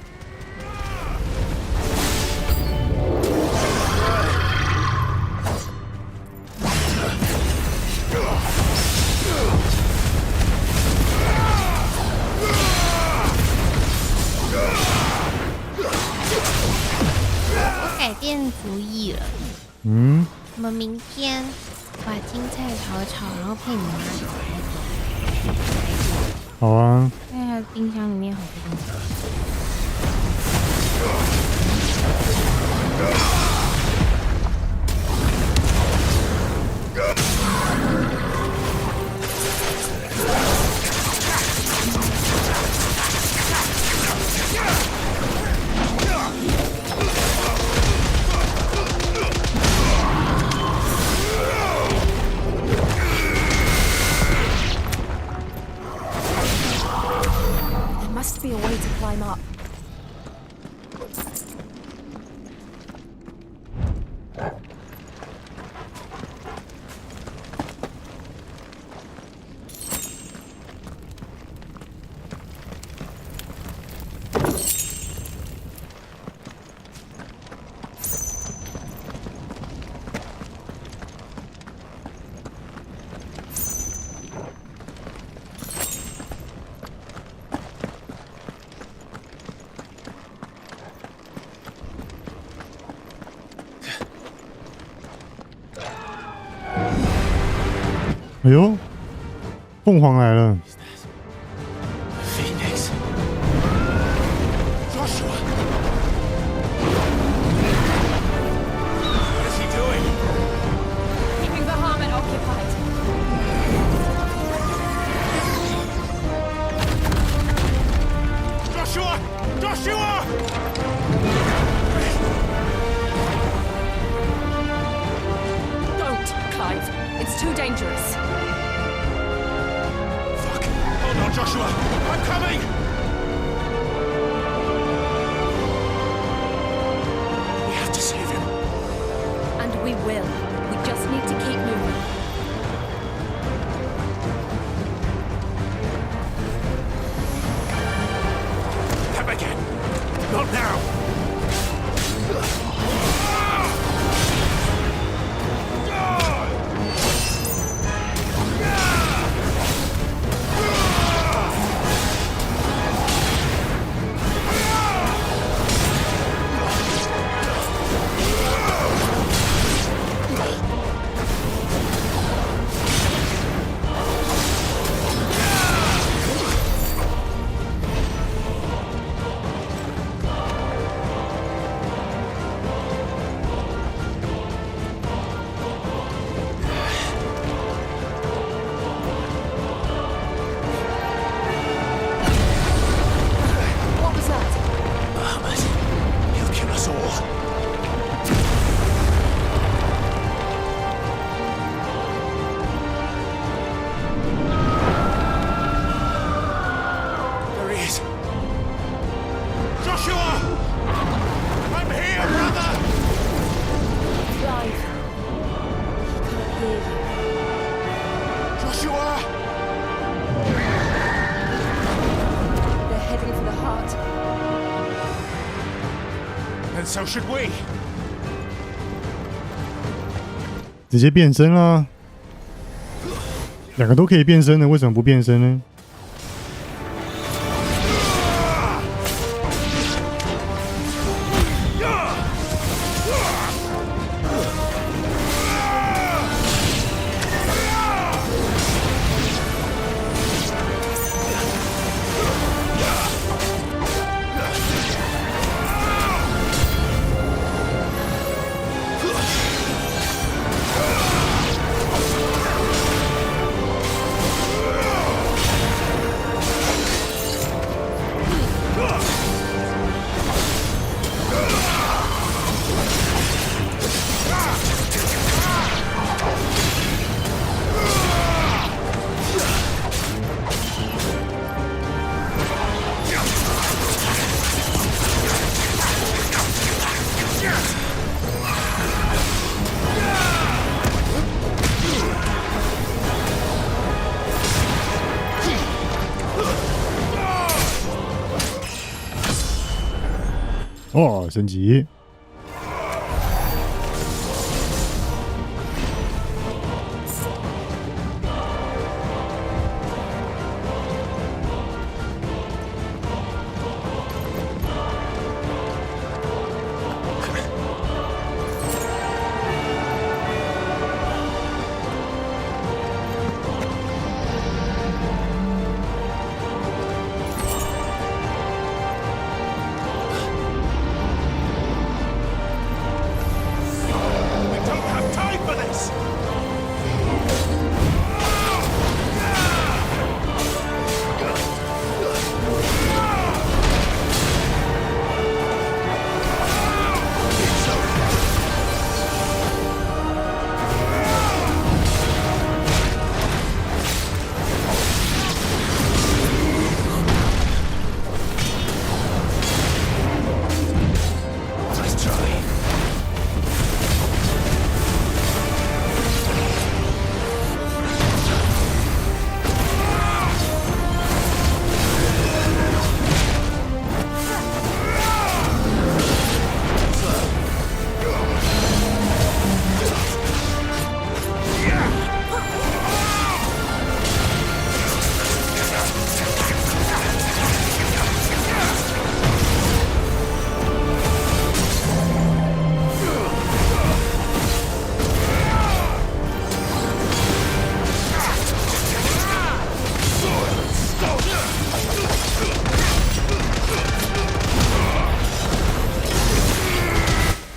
我改变主意了。嗯。我们明天把青菜炒，然后配你妈的。好啊。看看冰箱里面好多东西。Must be a way to climb up.哎呦，凤凰来了！ Phoenix. Joshua. What is he doing? Keeping the Harmon occupied. Joshua! Joshua! Don't, Clive. It's too dangerous. Hold on, Joshua! I'm coming! We have to save him. And we will. We just need to keep moving. Come again! Not now! So should we. 直接变身啦！两个都可以变身的，为什么不变身呢？哦，升级。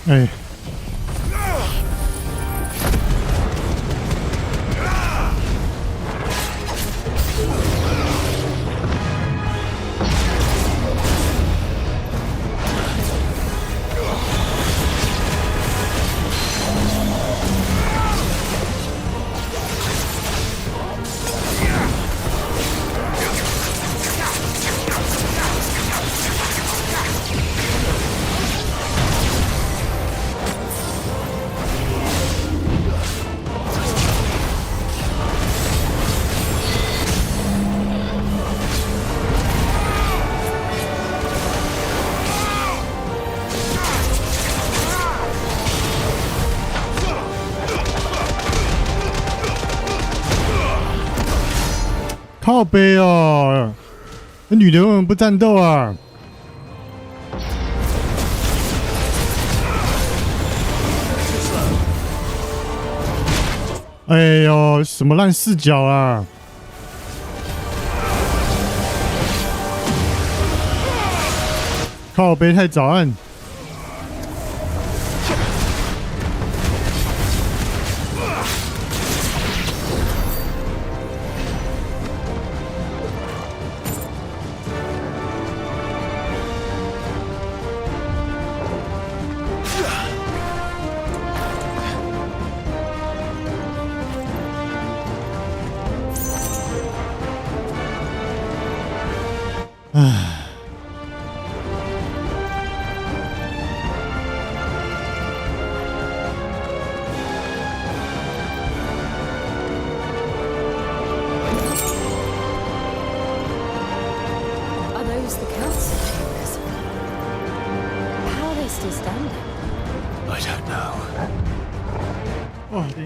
哎，靠背哦，那女的为什么不战斗啊？哎呦，什么烂视角啊！靠背太早按。唉，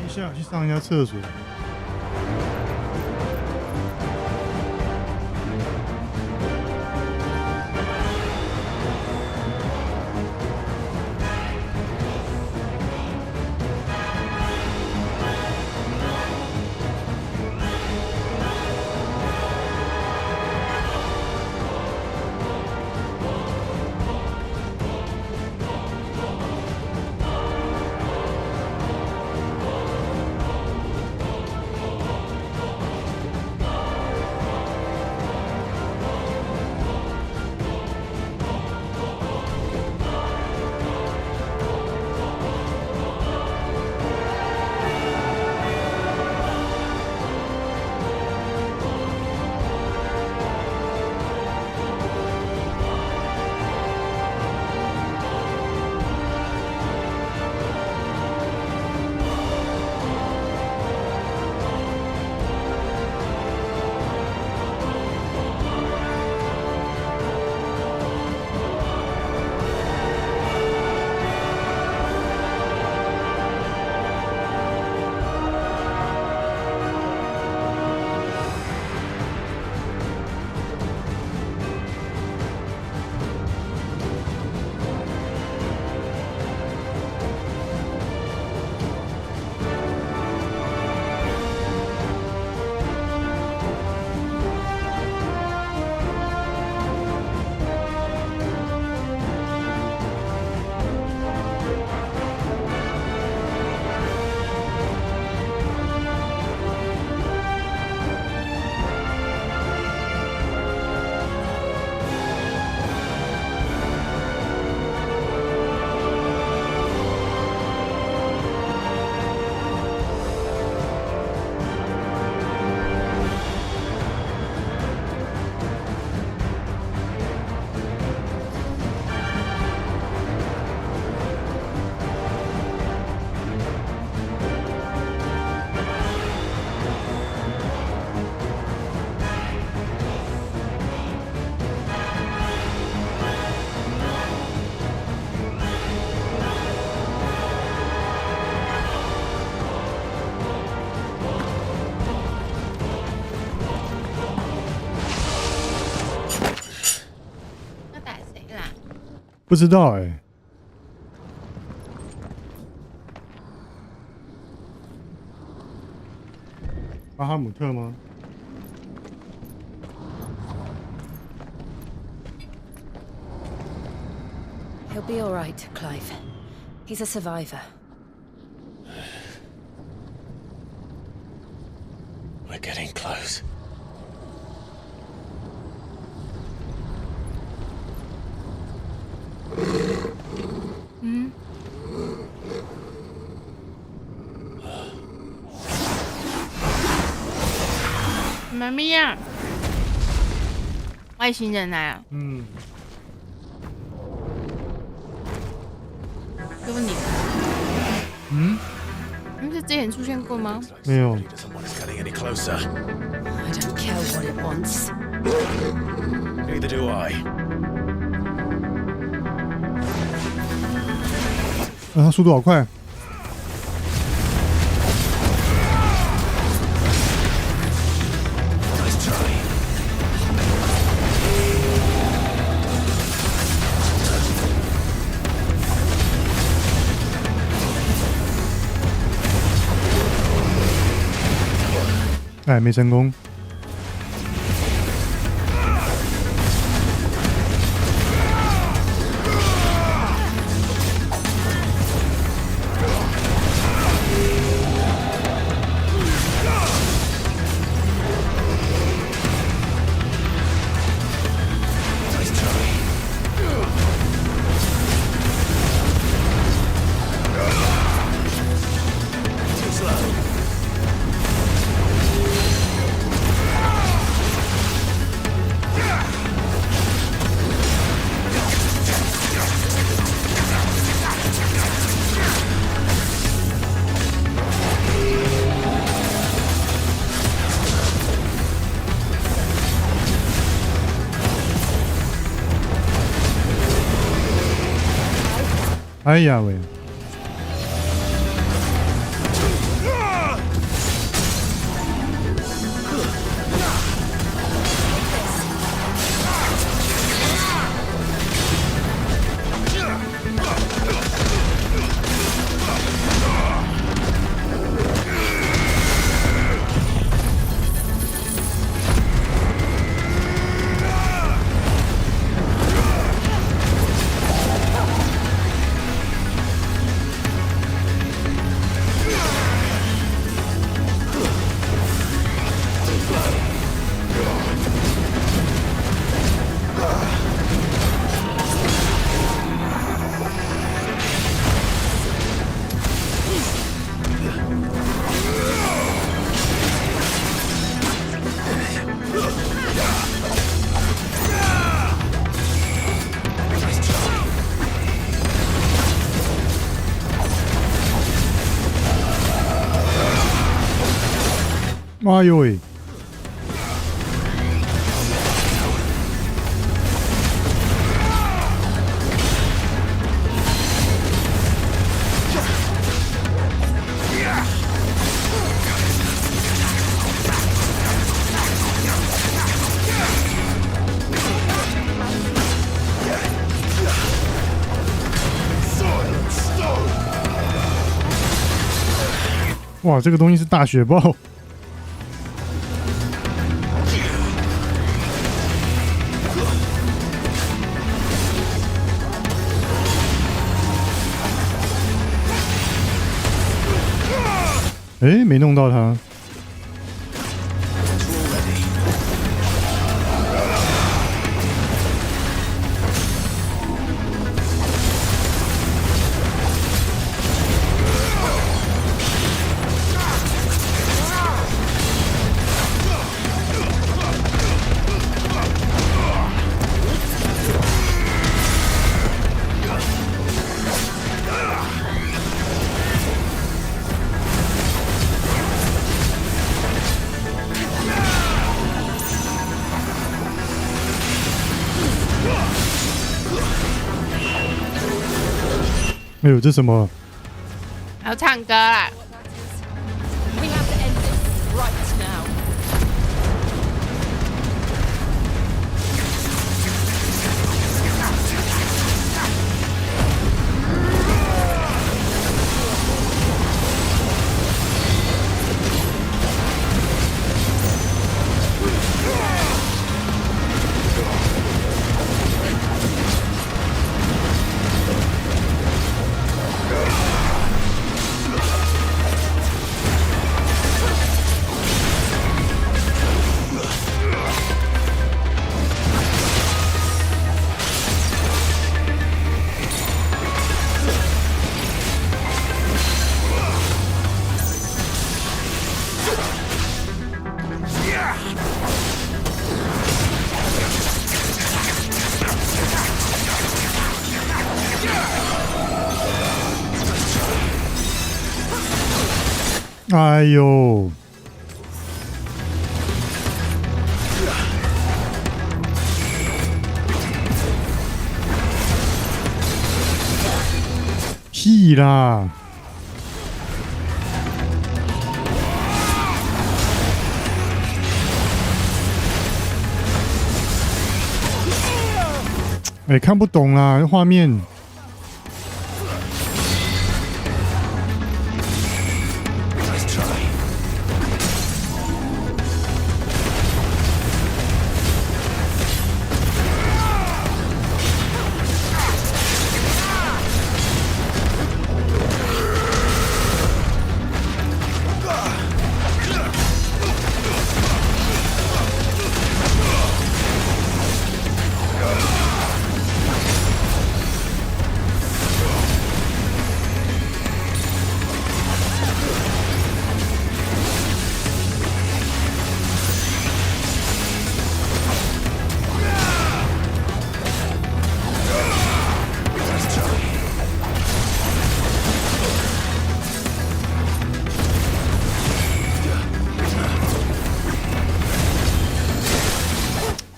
一下，去上一下厕所。不知道哎、欸。巴哈姆特吗？ He'll be all right, Clive. He's a survivor. We're getting close. Hmm? Mamma mia! 外星人来了。嗯。就是你。嗯？你是之前出现过吗？没有。 I don't care what it wants. Neither do I. 他速度好快。 哎，没成功。哎呀喂！哎呦喂！哇，这个东西是大雪豹！哎，没弄到他。哎呦，这什么？还要唱歌啦！ We have to end this right now. 哎呦！屁啦！哎，看不懂啦，画面。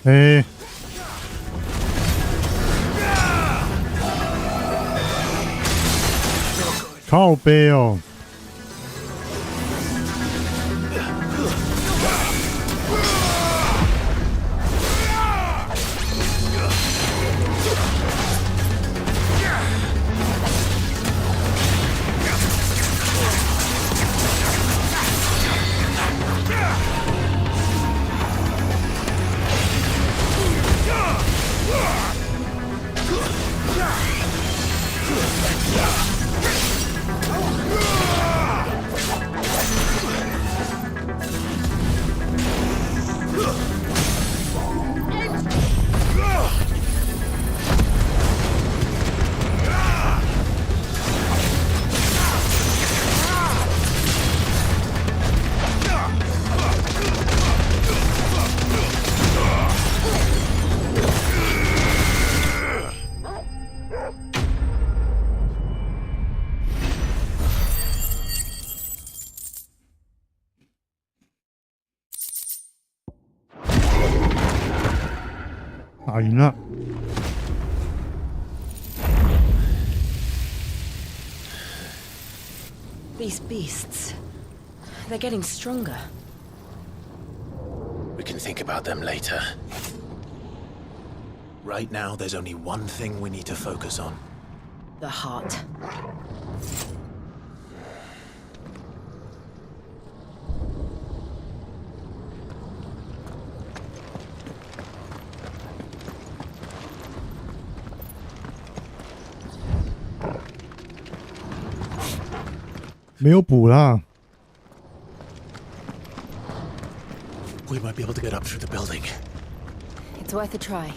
哎，靠背哦！打赢了。These beasts, they're getting stronger. We can think about them later. Right now, there's only one thing we need to focus on. The heart. 没有补啦。We might be able to get up through the building. It's worth a try.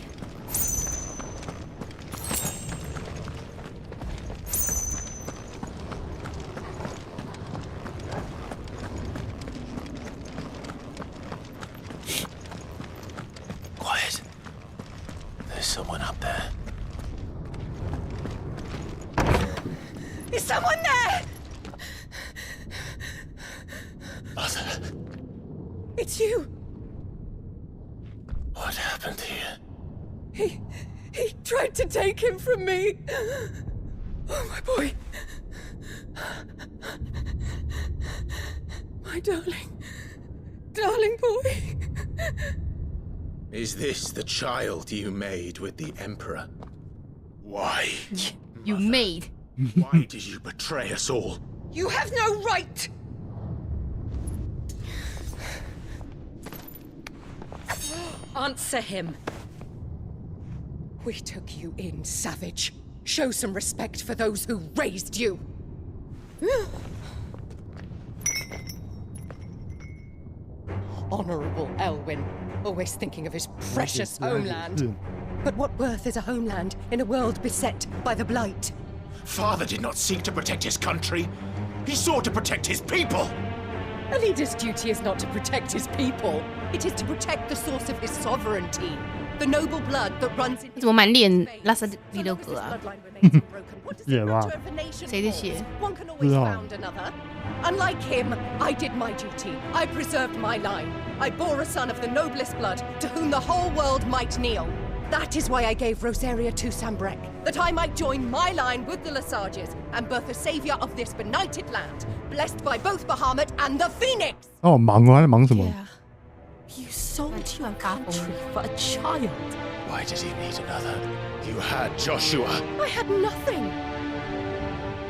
Quiet. There's someone up there. Is someone there? Mother. It's you. What happened here? He tried to take him from me. Oh, my boy. My darling boy. Is this the child you made with the Emperor? Why? You made? Why did you betray us all? You have no right. Answer him. We took you in, savage. Show some respect for those who raised you. Honorable Elwyn, always thinking of his precious homeland. But what worth is a homeland in a world beset by the Blight? Father did not seek to protect his country. He sought to protect his people. A leader's duty is not to protect his people. It is to protect the source of his sovereignty. The noble blood that runs in 怎么满脸拉萨里的歌啊？写吧，谁的写？ One can always found another. Unlike him, I did my duty. I preserved my line. I bore a son of the noblest blood, to whom the whole world might kneel. That is why I gave Rosaria to Sambrek, that I might join my line with the Lesages and birth a savior of this benighted land, blessed by both Bahamut and the Phoenix. 哦，忙啊，忙什么？ You sold your country for a child. Why did he need another? You had Joshua. I had nothing.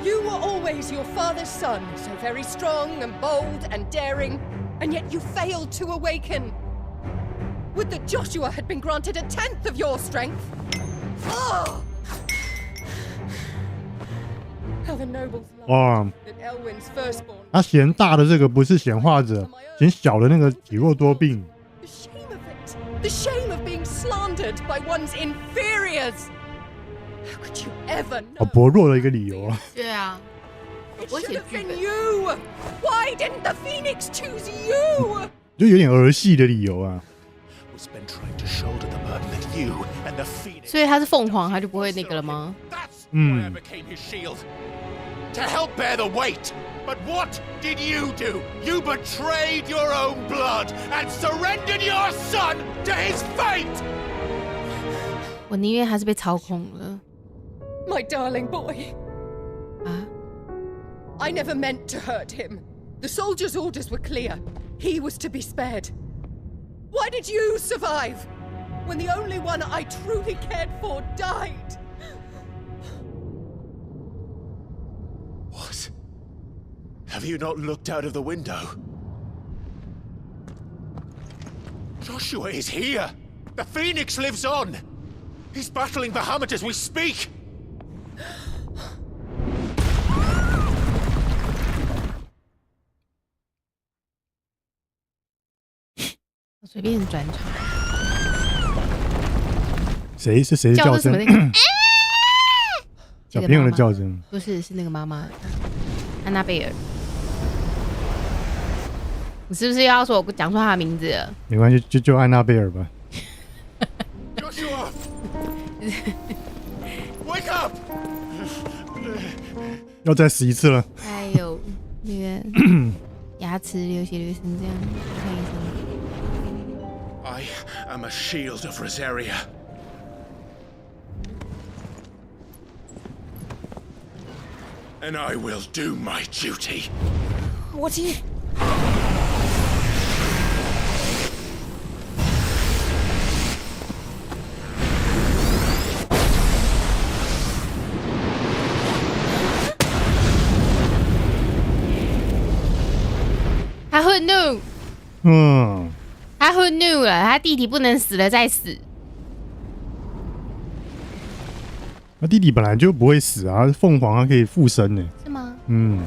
You were always your father's son, so very strong and bold and daring, and yet you failed to awaken. Would that Joshua had been granted 1/10 of your strength? Oh! How the nobles 哇 that Elwyn's firstborn. 他嫌大的这个不是显化者，嫌小的那个体弱多病。 The shame of being slandered by one's inferiors. How could you ever know? 好薄弱的一个理由啊。对啊， It should have been you. Why didn't the Phoenix choose you? 就有点儿戏的理由啊。 Been trying to shoulder the burden that you and the Phoenix. 所以他是凤凰，他就不会那个了吗？ I became his shield to help bear the weight. But what did you do? You betrayed your own blood and surrendered your son to his fate. 我宁愿他是被操控了。 My darling boy. 啊 I never meant to hurt him. The soldiers' orders were clear. He was to be spared. Why did you survive when the only one I truly cared for died? What? Have you not looked out of the window? Joshua is here. The Phoenix lives on. He's battling Bahamut as we speak. 随便转场。谁是谁的叫声？小朋友的叫声？不是，是那个妈妈，安娜贝尔。你是不是要说我讲错她的名字了？没关系，就安娜贝尔吧。Joshua, wake up! 要再死一次了。哎呦，那个牙齿流血流成这样，看医生。 I am a shield of Rosaria. and I will do my duty. What are you...他愤怒，他愤怒了，他弟弟不能死了再死。他弟弟本来就不会死啊，凤凰它可以附身呢。是吗？嗯。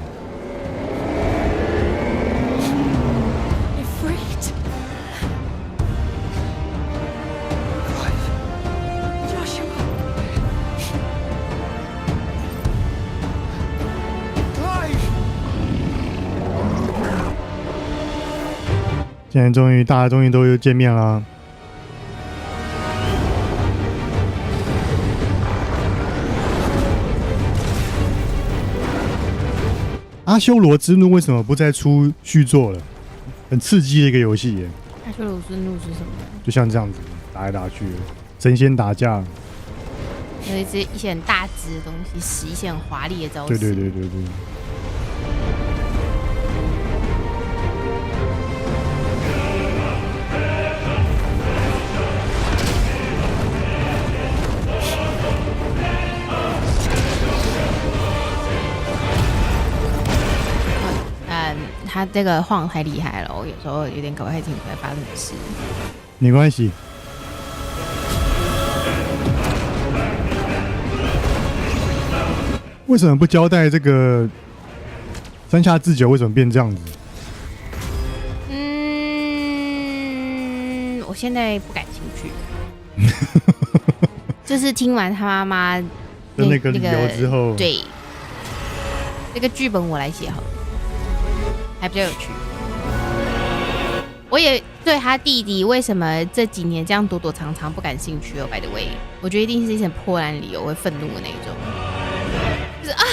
现在大家终于都又见面了。阿修罗之怒为什么不再出续作了？很刺激的一个游戏耶。阿修罗之怒是什么？就像这样子打来打去，神仙打架，有一些很大只的东西，使一些很华丽的招式。对。他这个晃太厉害了，我有时候有点搞不太清楚在发生什么事。没关系。为什么不交代这个山下智久为什么变这样子？我现在不感兴趣。就是听完他妈妈的那个理由之后，对，那个剧本我来写好了。还比较有趣，我也对他弟弟为什么这几年这样躲躲藏藏不感兴趣哦。By the way， 我觉得一定是一些破烂理由，会愤怒的那种。就是啊，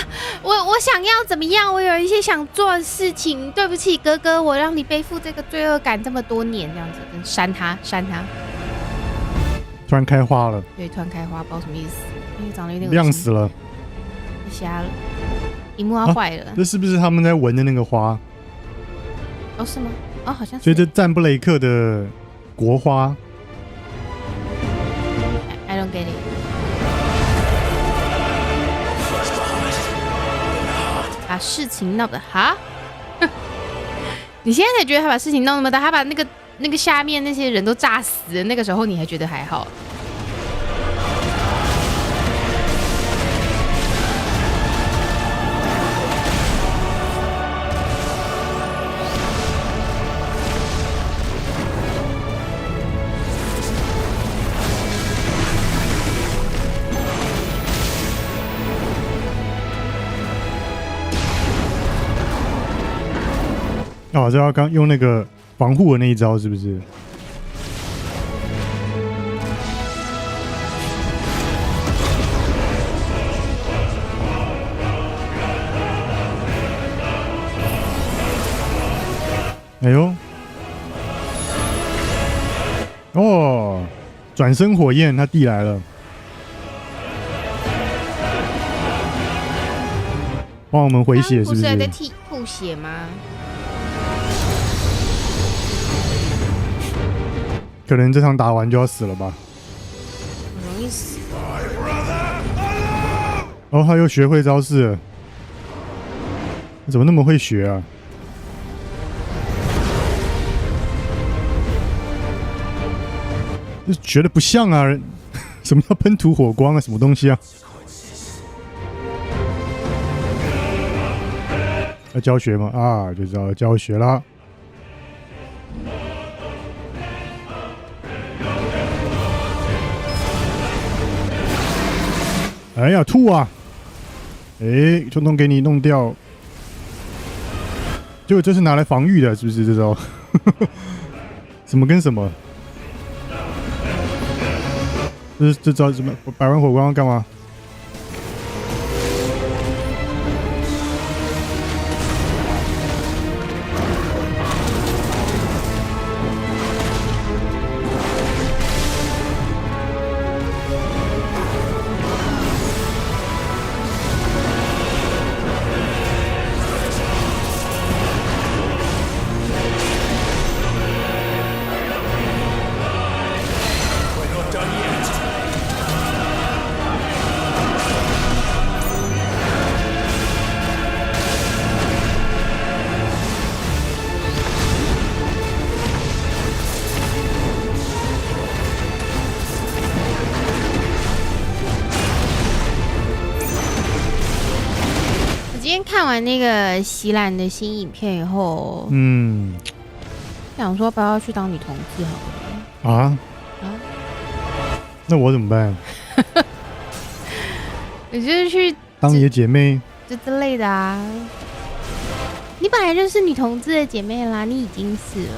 我想要怎么样？我有一些想做的事情，对不起哥哥，我让你背负这个罪恶感这么多年，这样子删他。突然开花了，对，突然开花，不知道什么意思，因为长得有点亮死了，瞎了，荧幕要坏了。这是不是他们在闻的那个花？哦，是吗？哦，好像是。所以这赞布雷克的国花。I don't get it。把事情闹得哈？你现在才觉得他把事情闹那么大，他把那个下面那些人都炸死了，那个时候你还觉得还好？哦，这要刚用那个防护的那一招是不是？哎呦，哦，转身火焰，他弟来了，帮我们回血是不是？不是还在吐血吗？可能这场打完就要死了吧？很容易死。哦，他又学会招式了，怎么那么会学啊？学的不像啊！什么叫喷吐火光啊？什么东西啊？要教学吗？啊，就知道要教学啦。哎呀，吐啊！哎，通通给你弄掉。结果这是拿来防御的，是不是这招？什么跟什么？这招什么？百万火光要干嘛？今天看完那个席兰的新影片以后，想说不要去当女同志好了。啊？那我怎么办？我就是去当你的姐妹，就之类的啊。你本来就是女同志的姐妹啦，你已经是了。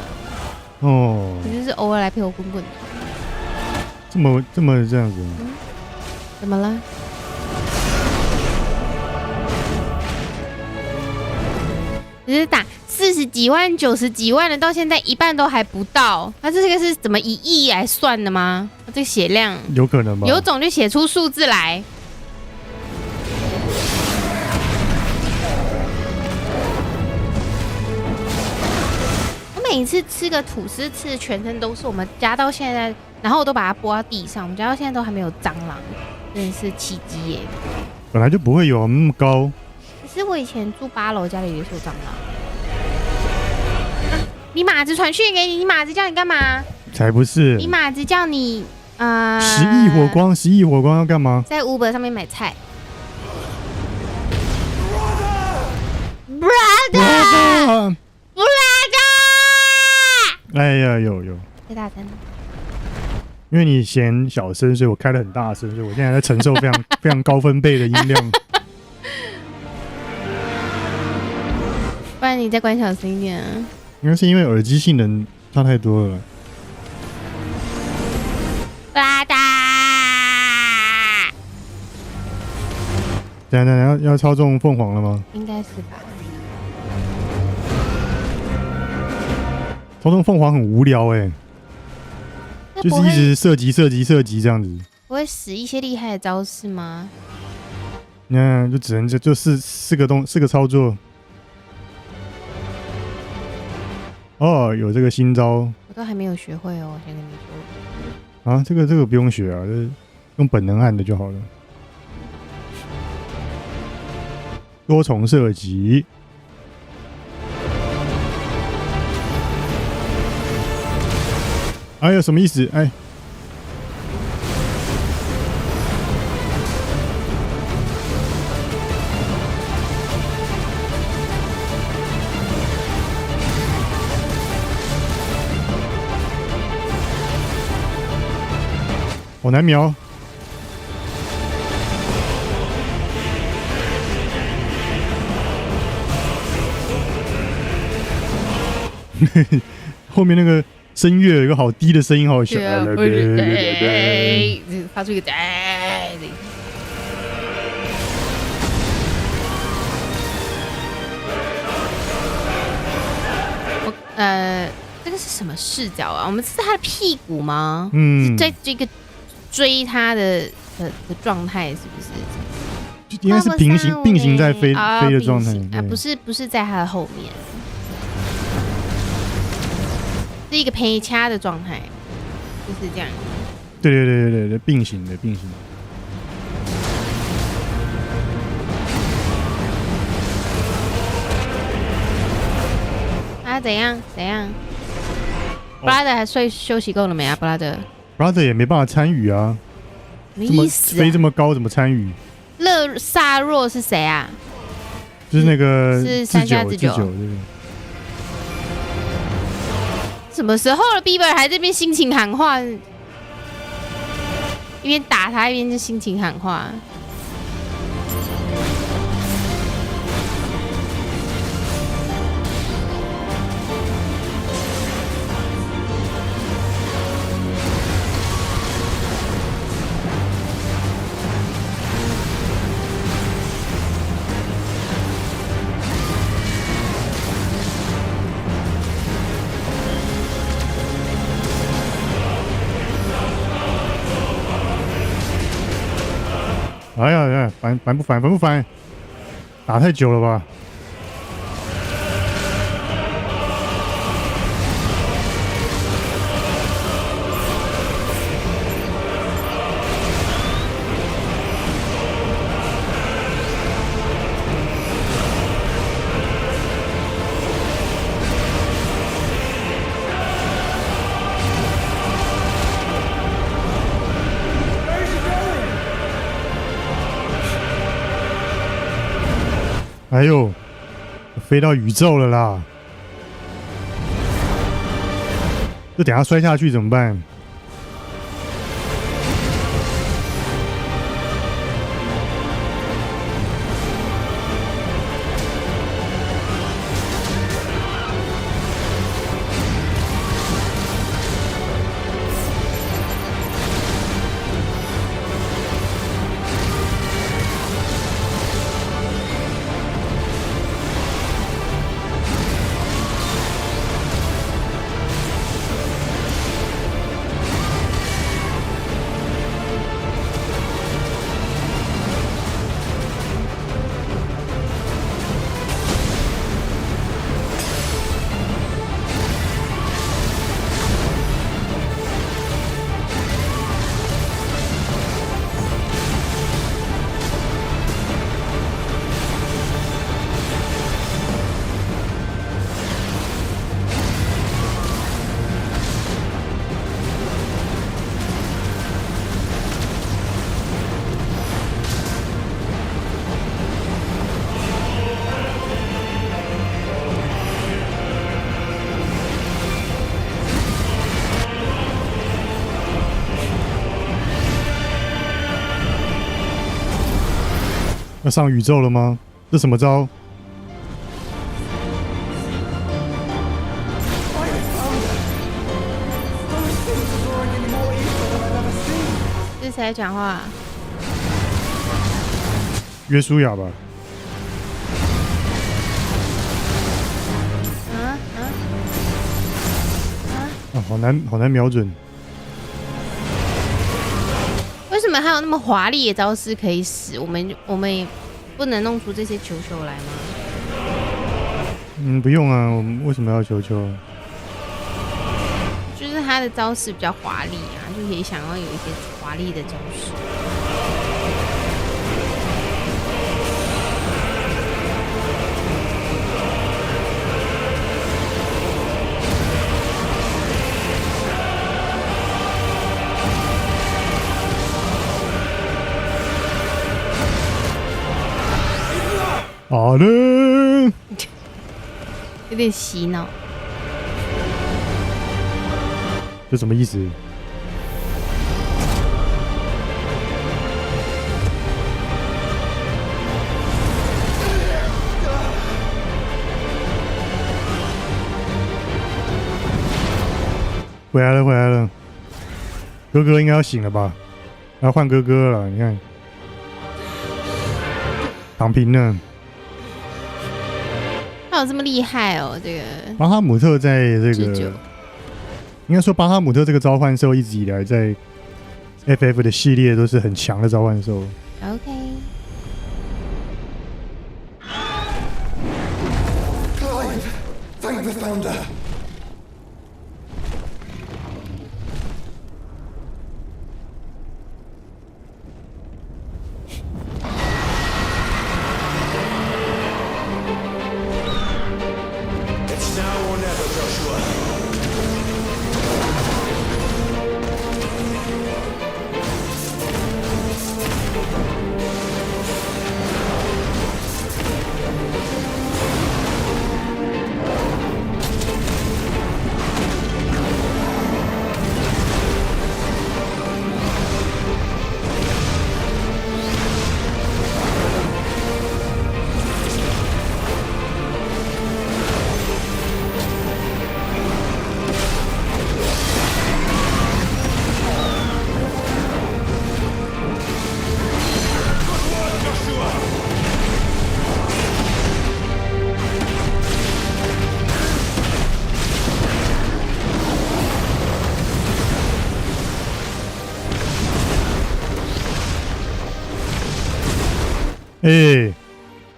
哦。你就是偶尔来陪我滚滚。这么这样子？怎么了？只是打40几万、90几万的，到现在一半都还不到。他这个是怎么1亿来算的吗？这个血量有可能吧？有种就写出数字来。我每一次吃个吐司，吃的全身都是。我们家到现在，然后我都把它拨到地上。我们家到现在都还没有蟑螂，真的是奇迹耶！本来就不会有那么高。可是我以前住8楼，家里也是有蟑螂。你马子传讯给你，你马子叫你干嘛？才不是！你马子叫你10亿火光，10亿火光要干嘛？在 Uber 上面买菜。Brother， 哎呀，有。太大声了。因为你嫌小声，所以我开得很大声，所以我现在在承受非常非常高分贝的音量。不然你再关小声一点啊。应该是因为耳机性能差太多了。等要操纵凤凰了吗？应该是吧。操纵凤凰很无聊就是一直射击这样子。不会使一些厉害的招式吗？那就只能就四个操作。哦，有这个新招，我都还没有学会哦，我先跟你说。啊，这个不用学啊，就是用本能按的就好了。多重射击，哎呀，什么意思？哎，好难瞄。后面那个声乐有一个好低的声音，好小。发出一个这个是什么视角啊？我们是他的屁股吗？是在这个追他的状态，是不是？应该是并行在飞的状态啊，不是在他的后面。是一个陪掐的状态，就是这样。对，并行的。啊，怎样布拉德还休息够了没啊？布拉德也没办法参与啊。什么意思？飞这么高怎么参与？勒萨若是谁啊？就是那个是3下自9。什么时候了 ？Bieber 还这边心情喊话，一边打他一边就心情喊话。哎呀，烦不烦？打太久了吧？哎呦，飞到宇宙了啦！这等下摔下去怎么办？要上宇宙了吗？这什么招？这是谁在讲话？约书亚吧。好难瞄准。为什么还有那么华丽的招式可以使？我们也不能弄出这些球球来吗？不用啊，我们为什么要球球？就是他的招式比较华丽啊，就也想要有一些华丽的招式。好的，有点洗脑，这什么意思？回来了，哥哥应该要醒了吧？要换哥哥了，你看，躺平了。他有这么厉害哦！这个巴哈姆特在这个，应该说巴哈姆特这个召唤兽一直以来在 FF 的系列都是很强的召唤兽。OK。Thank the founder.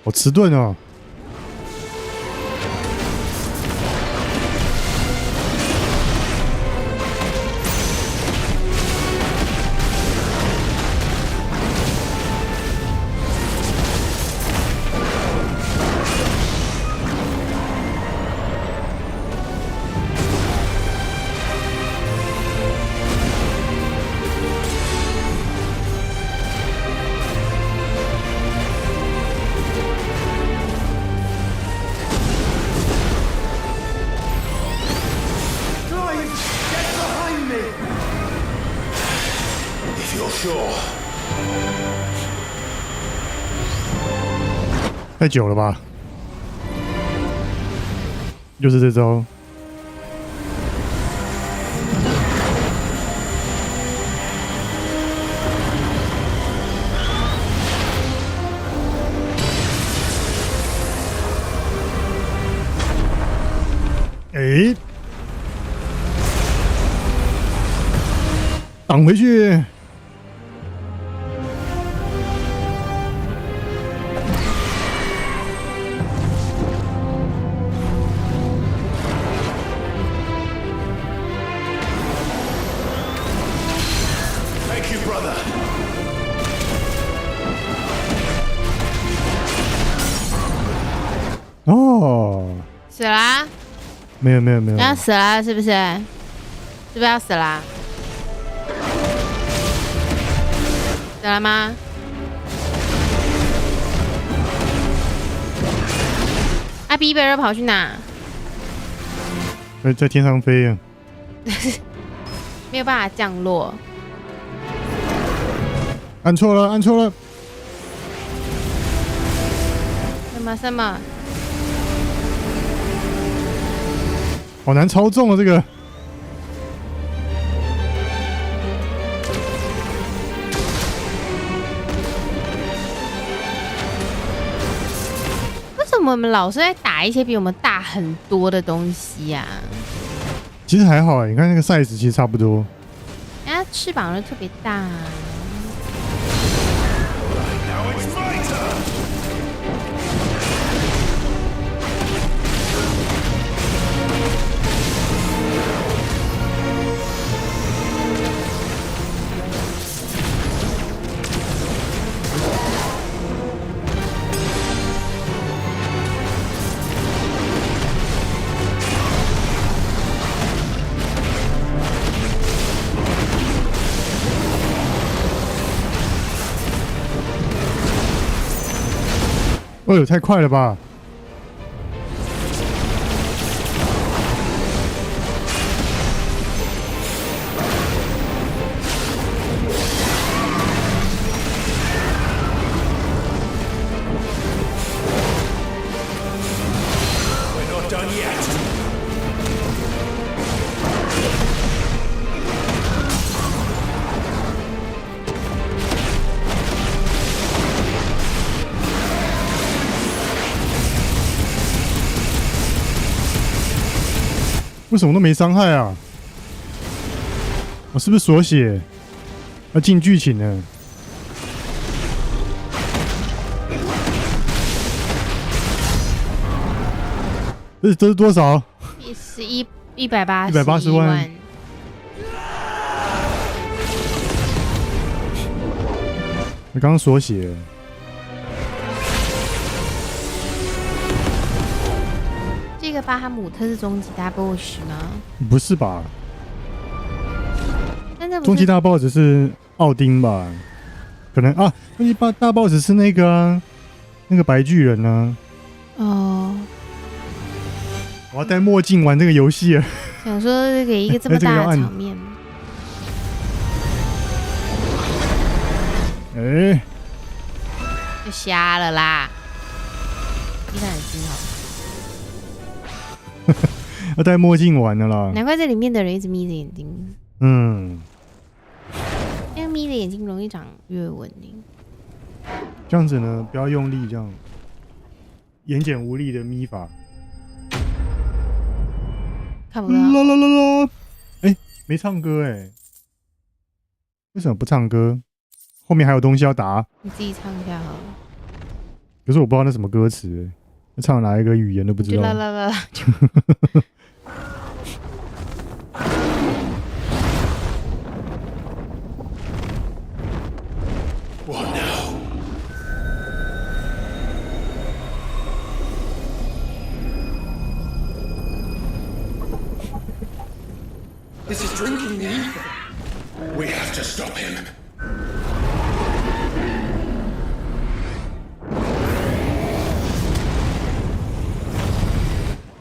好迟钝哦。太久了吧？又是这招。哎，挡回去。哦，死啦！没有，要死啦，是不是？是不是要死啦？死了吗？啊，比贝尔跑去哪？在天上飞啊！没有办法降落。按错了。什么？好难操纵啊，这个。为什么我们老是在打一些比我们大很多的东西呀？其实还好哎，你看那个 size 其实差不多。人家翅膀就特别大。哎呦，太快了吧！为什么都没伤害啊？我是不是锁血？要进剧情了？这是多少？180万。我刚刚锁血。这个巴哈姆特是终极大 BOSS 吗？不是吧？终极大 BOSS 是奥丁吧？可能啊，终极大 BOSS 是那个啊，那个白巨人呢、啊？哦，我要戴墨镜玩这个游戏啊！想说给一个这么大的场面，哎，就瞎了啦！你看很心好。要戴墨镜玩的啦，难怪这里面的人一直眯着眼睛。嗯，因为眯着眼睛容易长越纹呢。这样子呢，不要用力，这样言简无力的眯法。看不到。啦！哎，没唱歌哎，为什么不唱歌？后面还有东西要打。你自己唱一下好了。可是我不知道那什么歌词，唱哪一个语言都不知道。啦。What now? This is drinking the ether. We have to stop him.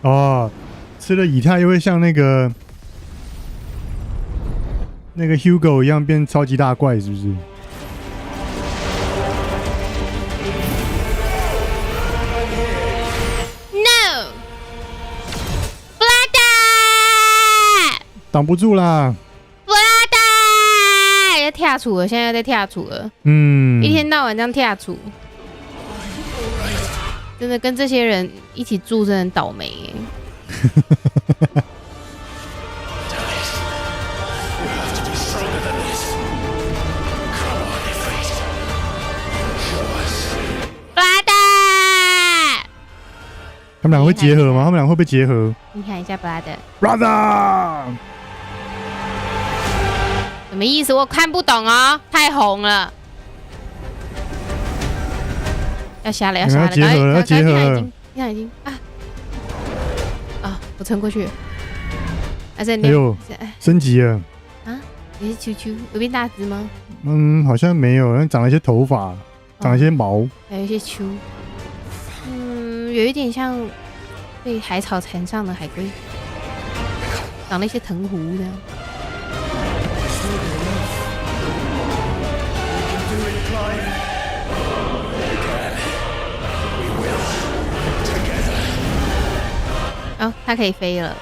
哦，吃了以太又会像那个 Hugo 一样变超级大怪，是不是？挡不住啦！布拉达要跳处了，现在要在跳处了。一天到晚这样跳处，真的跟这些人一起住，真的很倒霉耶。布拉达，他们俩会结合吗？他们俩会不会结合？你看一下布拉达。布拉达。什么意思？我看不懂哦，太红了。要下了，要下了，结合了，要结合了。已经啊！我撑过去。哎呦，升级了。啊？你是球球？有变大只吗？好像没有，但长了一些头发，长了一些毛，还有一些球。有一点像被海草缠上的海龟，长了一些藤壶这样。哦，它可以飞了。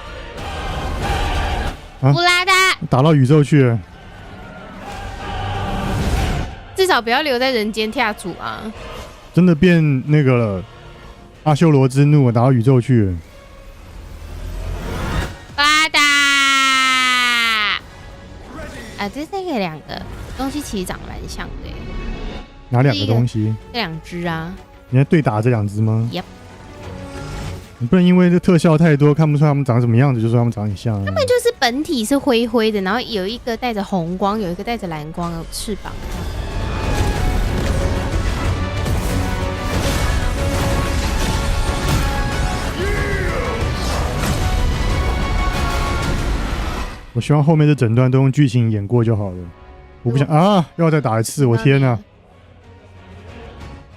布拉达打到宇宙去了。至少不要留在人间跳主啊！真的变那个了，阿修罗之怒打到宇宙去了。布拉达啊，这个两个东西其实长得蛮像的。哪两个东西？这两只啊。你在对打这两只吗？ Yep。你不能因为这特效太多看不出他们长什么样子，就说他们长很像。他们就是本体是灰灰的，然后有一个带着红光，有一个带着蓝光，有翅膀。我希望后面的整段都用剧情演过就好了。我不想啊，要再打一次，我天哪！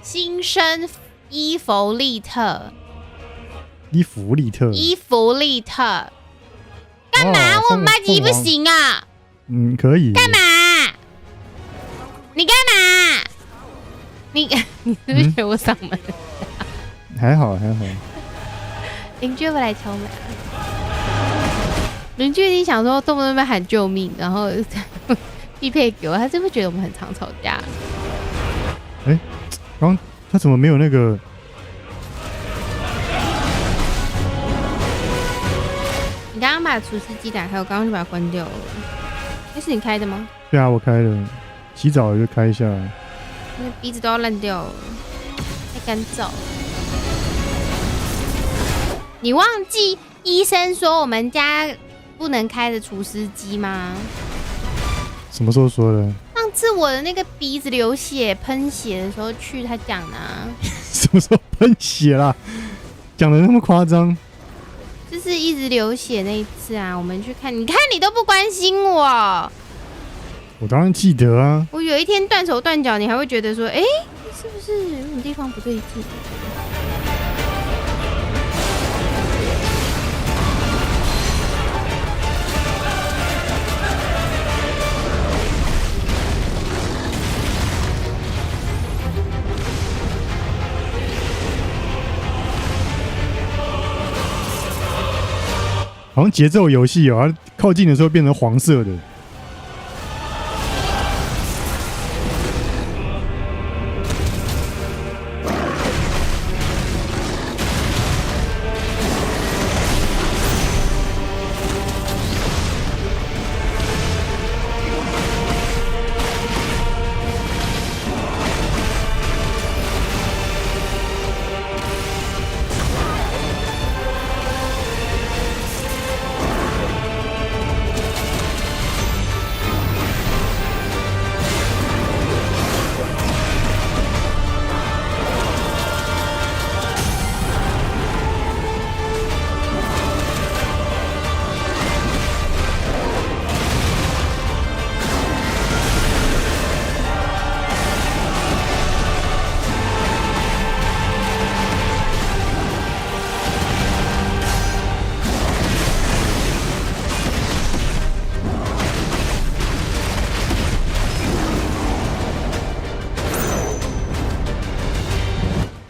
新生伊弗利特。伊弗利特，干嘛？我妈吉不行啊？可以。干嘛？你干嘛？你是不是觉得我嗓门？还好。邻居会来敲门。邻居一定想说动不动被喊救命，然后匹配给我，他是不是觉得我们很常吵架？刚他怎么没有那个？你刚刚把除湿机打开，我刚刚就把它关掉了。那是你开的吗？对啊，我开的。洗澡就开一下。那鼻子都要烂掉了，太干燥了。你忘记医生说我们家不能开的除湿机吗？什么时候说的？上次我的那个鼻子流血、喷血的时候去他讲的啊。什么时候喷血啦？讲的那么夸张？就是一直流血那一次啊，我们去看，你看你都不关心我。我当然记得啊。我有一天断手断脚，你还会觉得说，哎，是不是有点地方不对劲？好像节奏游戏哦，它靠近的时候变成黄色的。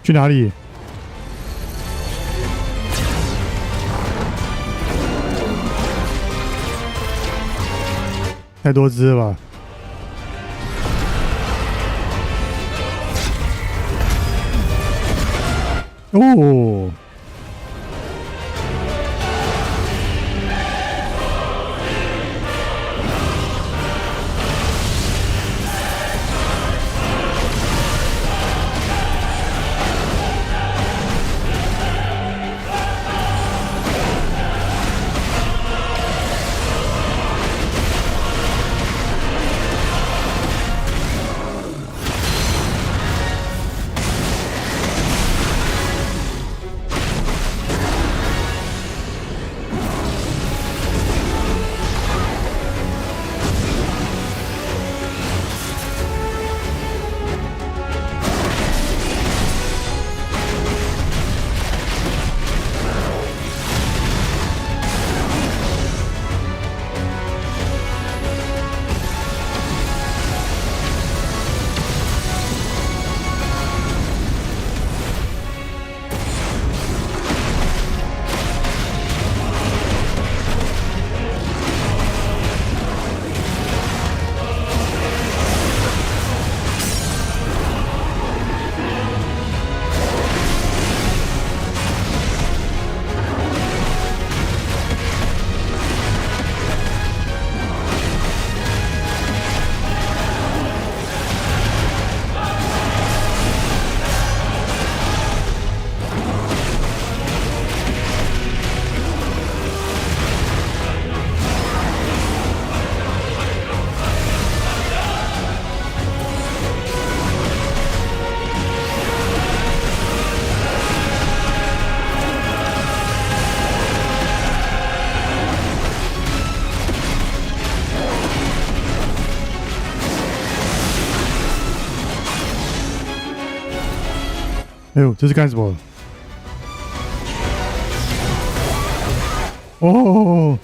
去哪里？太多只了吧？哦。哎呦，这是干什么？哦！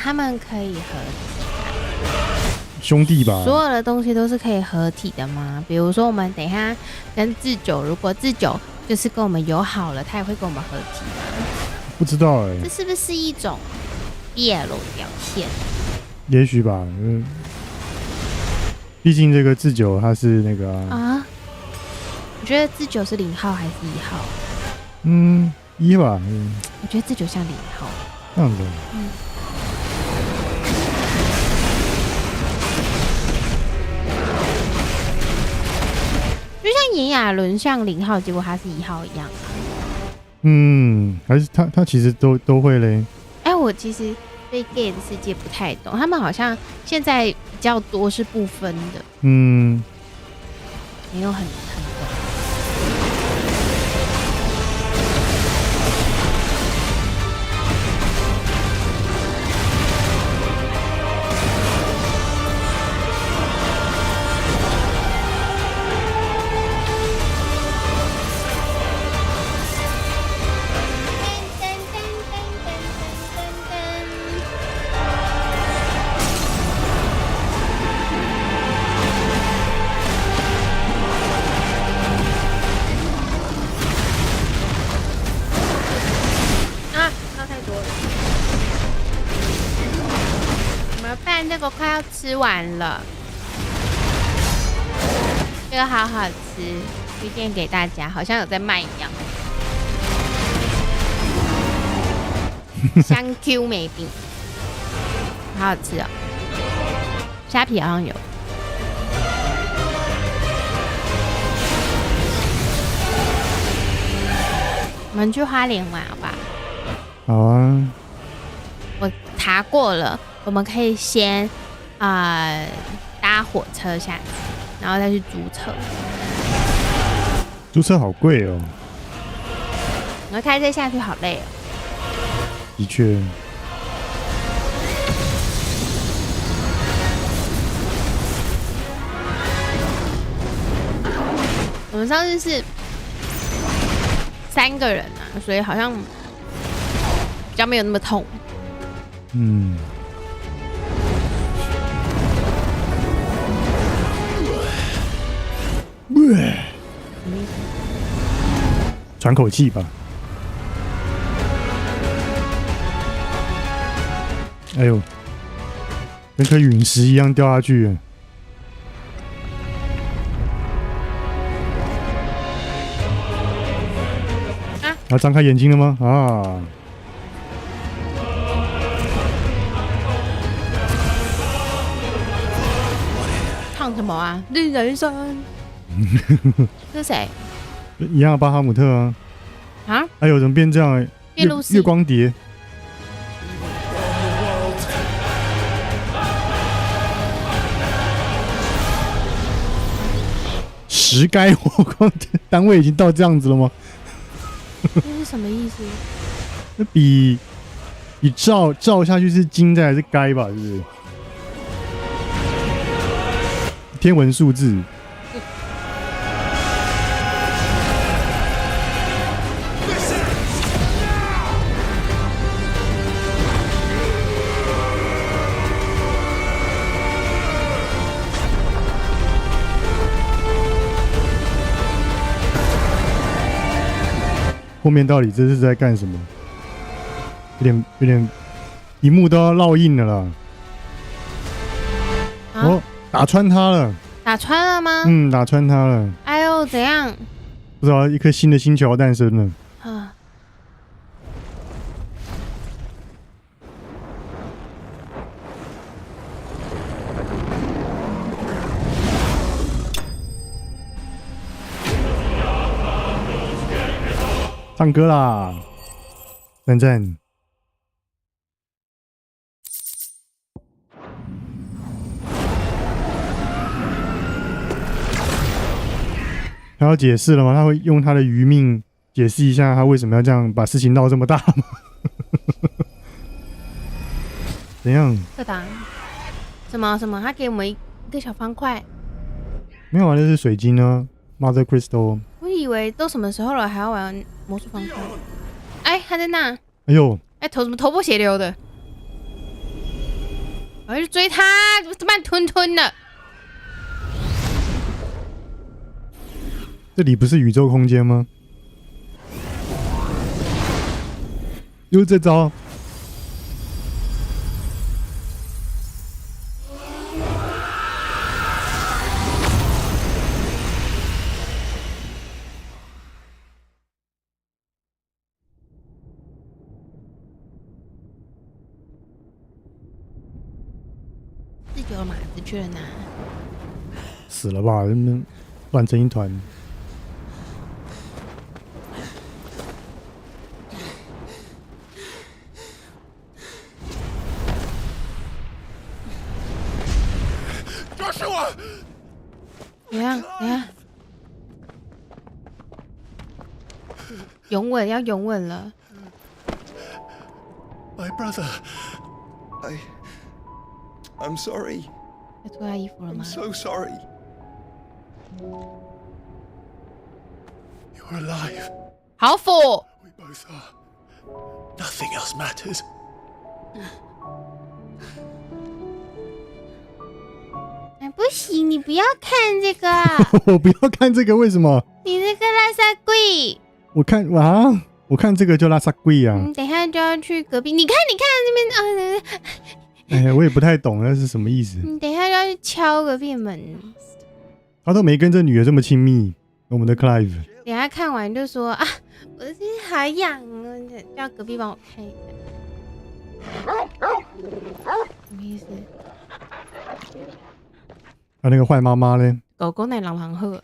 他们可以合体兄弟吧？所有的东西都是可以合体的吗？比如说，我们等一下跟智久，如果智久就是跟我们友好了，他也会跟我们合体吗？不知道哎，这是不是一种 BL 表现？也许吧，毕竟这个智久他是那个啊。你觉得智久是0号还是1号？1吧。我觉得智久像0号。这样子。就像炎亚纶像0号，结果他是1号一样。还是他其实都会嘞。我其实对 gay 的世界不太懂，他们好像现在比较多是不分的。没有很懂。这个快要吃完了，这个好好吃，推荐给大家，好像有在卖一样。香 Q 梅饼，好好吃哦。虾皮好像有。我们去花莲玩好吧？好啊。我查过了。我们可以先搭火车下去，然后再去租车。租车好贵哦。我们开车下去好累哦。的确。我们上次是3个人啊，所以好像比较没有那么痛。喘口气吧。哎呦，跟颗陨石一样掉下去。啊！张开眼睛了吗？啊！唱什么啊？令人生。这是谁？一样的巴哈姆特啊。啊？哎呦，怎么变这样？月光蝶。石该火光单位已经到这样子了吗？这是什么意思？那比照下去是金在还是该吧？是不是？天文数字。后面到底这是在干什么？有点，荧幕都要烙印了啦。啊、哦，打穿它了。打穿了吗？嗯，打穿它了。哎呦，怎样？不知道，一颗新的星球要诞生了。啊。唱歌啦！赞赞。他要解释了吗？他会用他的余命解释一下他为什么要这样把事情闹这么大吗？怎样？这档什么？他给我们一个小方块。没有啊，那是水晶啊 ，Mother Crystal。我以为都什么时候了，还要玩魔术方块？哎，他在那！哎呦！哎，怎么头破血流的？我要去追他，怎么慢吞吞的？这里不是宇宙空间吗？又这招！自由马子去了哪？死了吧，他们乱成一团。就是我。怎样？永稳，要永稳了。My brother, I'm sorry. 要脱他衣服了吗 I'm so sorry. You're alive. 好腐。 We both are. Nothing else matters. 哎，不行，你不要看这个。我不要看这个，为什么？你这个拉萨贵。我看这个就拉萨贵啊。等一下就要去隔壁，你看那边啊。哎，我也不太懂那是什么意思。你等一下就要去敲隔壁门。他都没跟这女的这么亲密，我们的 Clive。等一下看完就说啊，我这好痒啊，叫隔壁帮我看一下。什么意思？那个坏妈妈呢？狗狗奶狼狼鹤。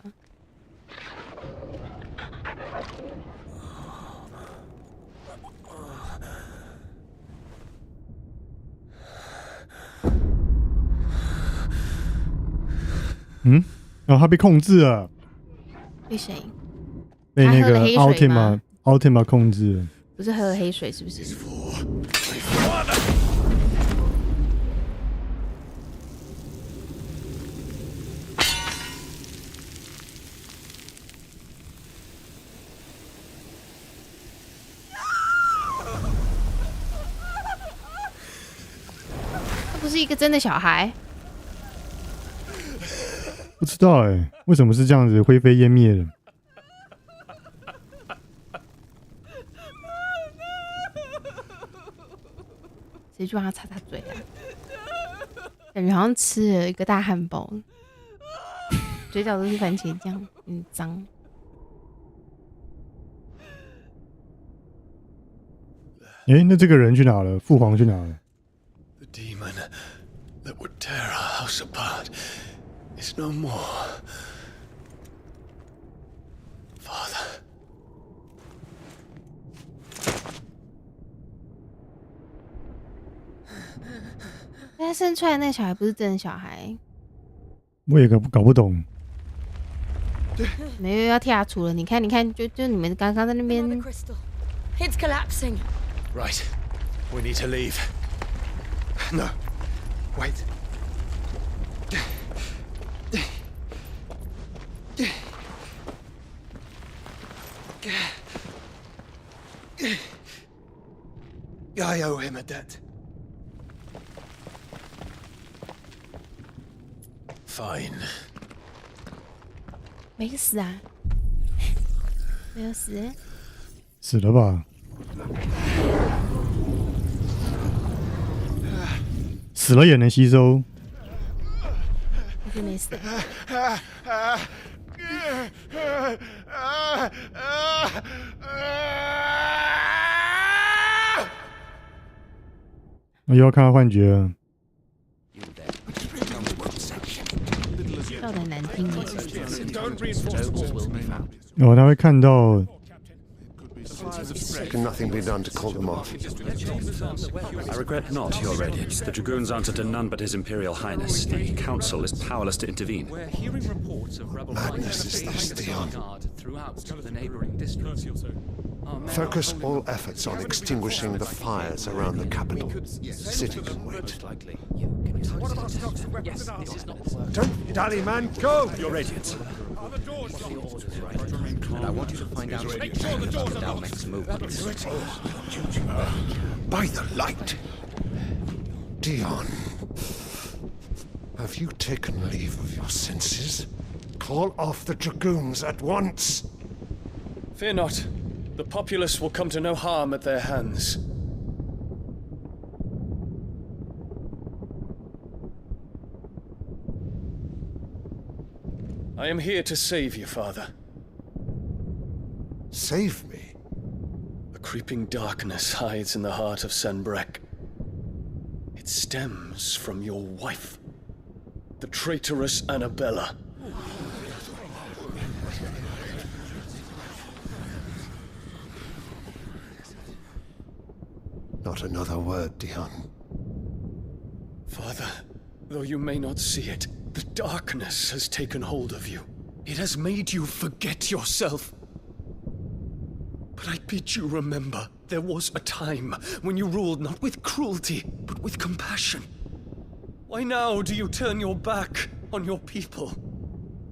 然后他被控制了。被谁？被那个 Ultima 控制了。不是喝了黑水是不是？他不是一个真的小孩。不知道哎，为什么是这样子灰飞烟灭的？谁去帮他擦擦嘴啊？感觉好像吃了一个大汉堡，嘴角都是番茄酱，很脏。哎，那这个人去哪了？父皇去哪了 The demon that would tear our house apart is no more. Father. 他生出来那个小孩不是真的小孩，我也搞不懂。没有要替他除了，你看，就你们刚刚在那边。It's collapsing. Right. We need to leave. No. Wait. I owe him a debt. Fine. 没死啊？没有死？死了吧？死了也能吸收？还是没死？我又要看到幻觉了。叫的难听耶。哦，他会看到。Can nothing be done to call them off? I regret not, Your Radiance. The Dragoons answer to none but His Imperial Highness. The Council is powerless to intervene. Madness is this, Dion. Focus all efforts on extinguishing the fires around the capital. City can wait. Don't dally, man. Go! Your Radiance. And I want you to find out Dalmec's movements. By the light! Dion, have you taken leave of your senses? Call off the Dragoons at once! Fear not. The populace will come to no harm at their hands. I am here to save you, Father. Save me? A creeping darkness hides in the heart of Sanbreque. It stems from your wife, the traitorous Annabella. Not another word, Dion. Father, though you may not see it, the darkness has taken hold of you. It has made you forget yourself. But I bid you remember, there was a time when you ruled not with cruelty, but with compassion. Why now do you turn your back on your people?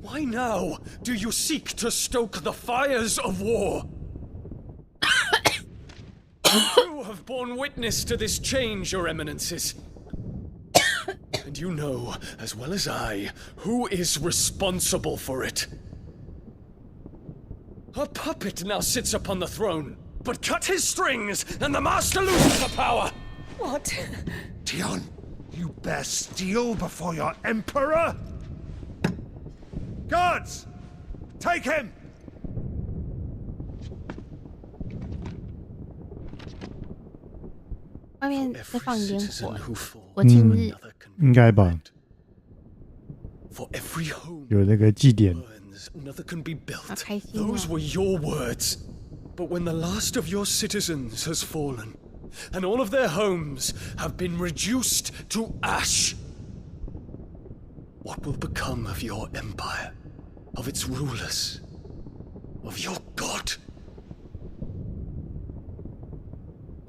Why now do you seek to stoke the fires of war? You have borne witness to this change, Your Eminences. And you know, as well as I, who is responsible for it. A puppet now sits upon the throne, but cut his strings, and the master loses the power! What? Dion, you bear steel before your emperor? Guards! Take him! 外面在放烟火，国庆日，应该吧？有那个祭典。 Another can be built. Those were your words. But when the last of your citizens has fallen, and all of their homes have been reduced to ash, what will become of your empire, of its rulers, of your god?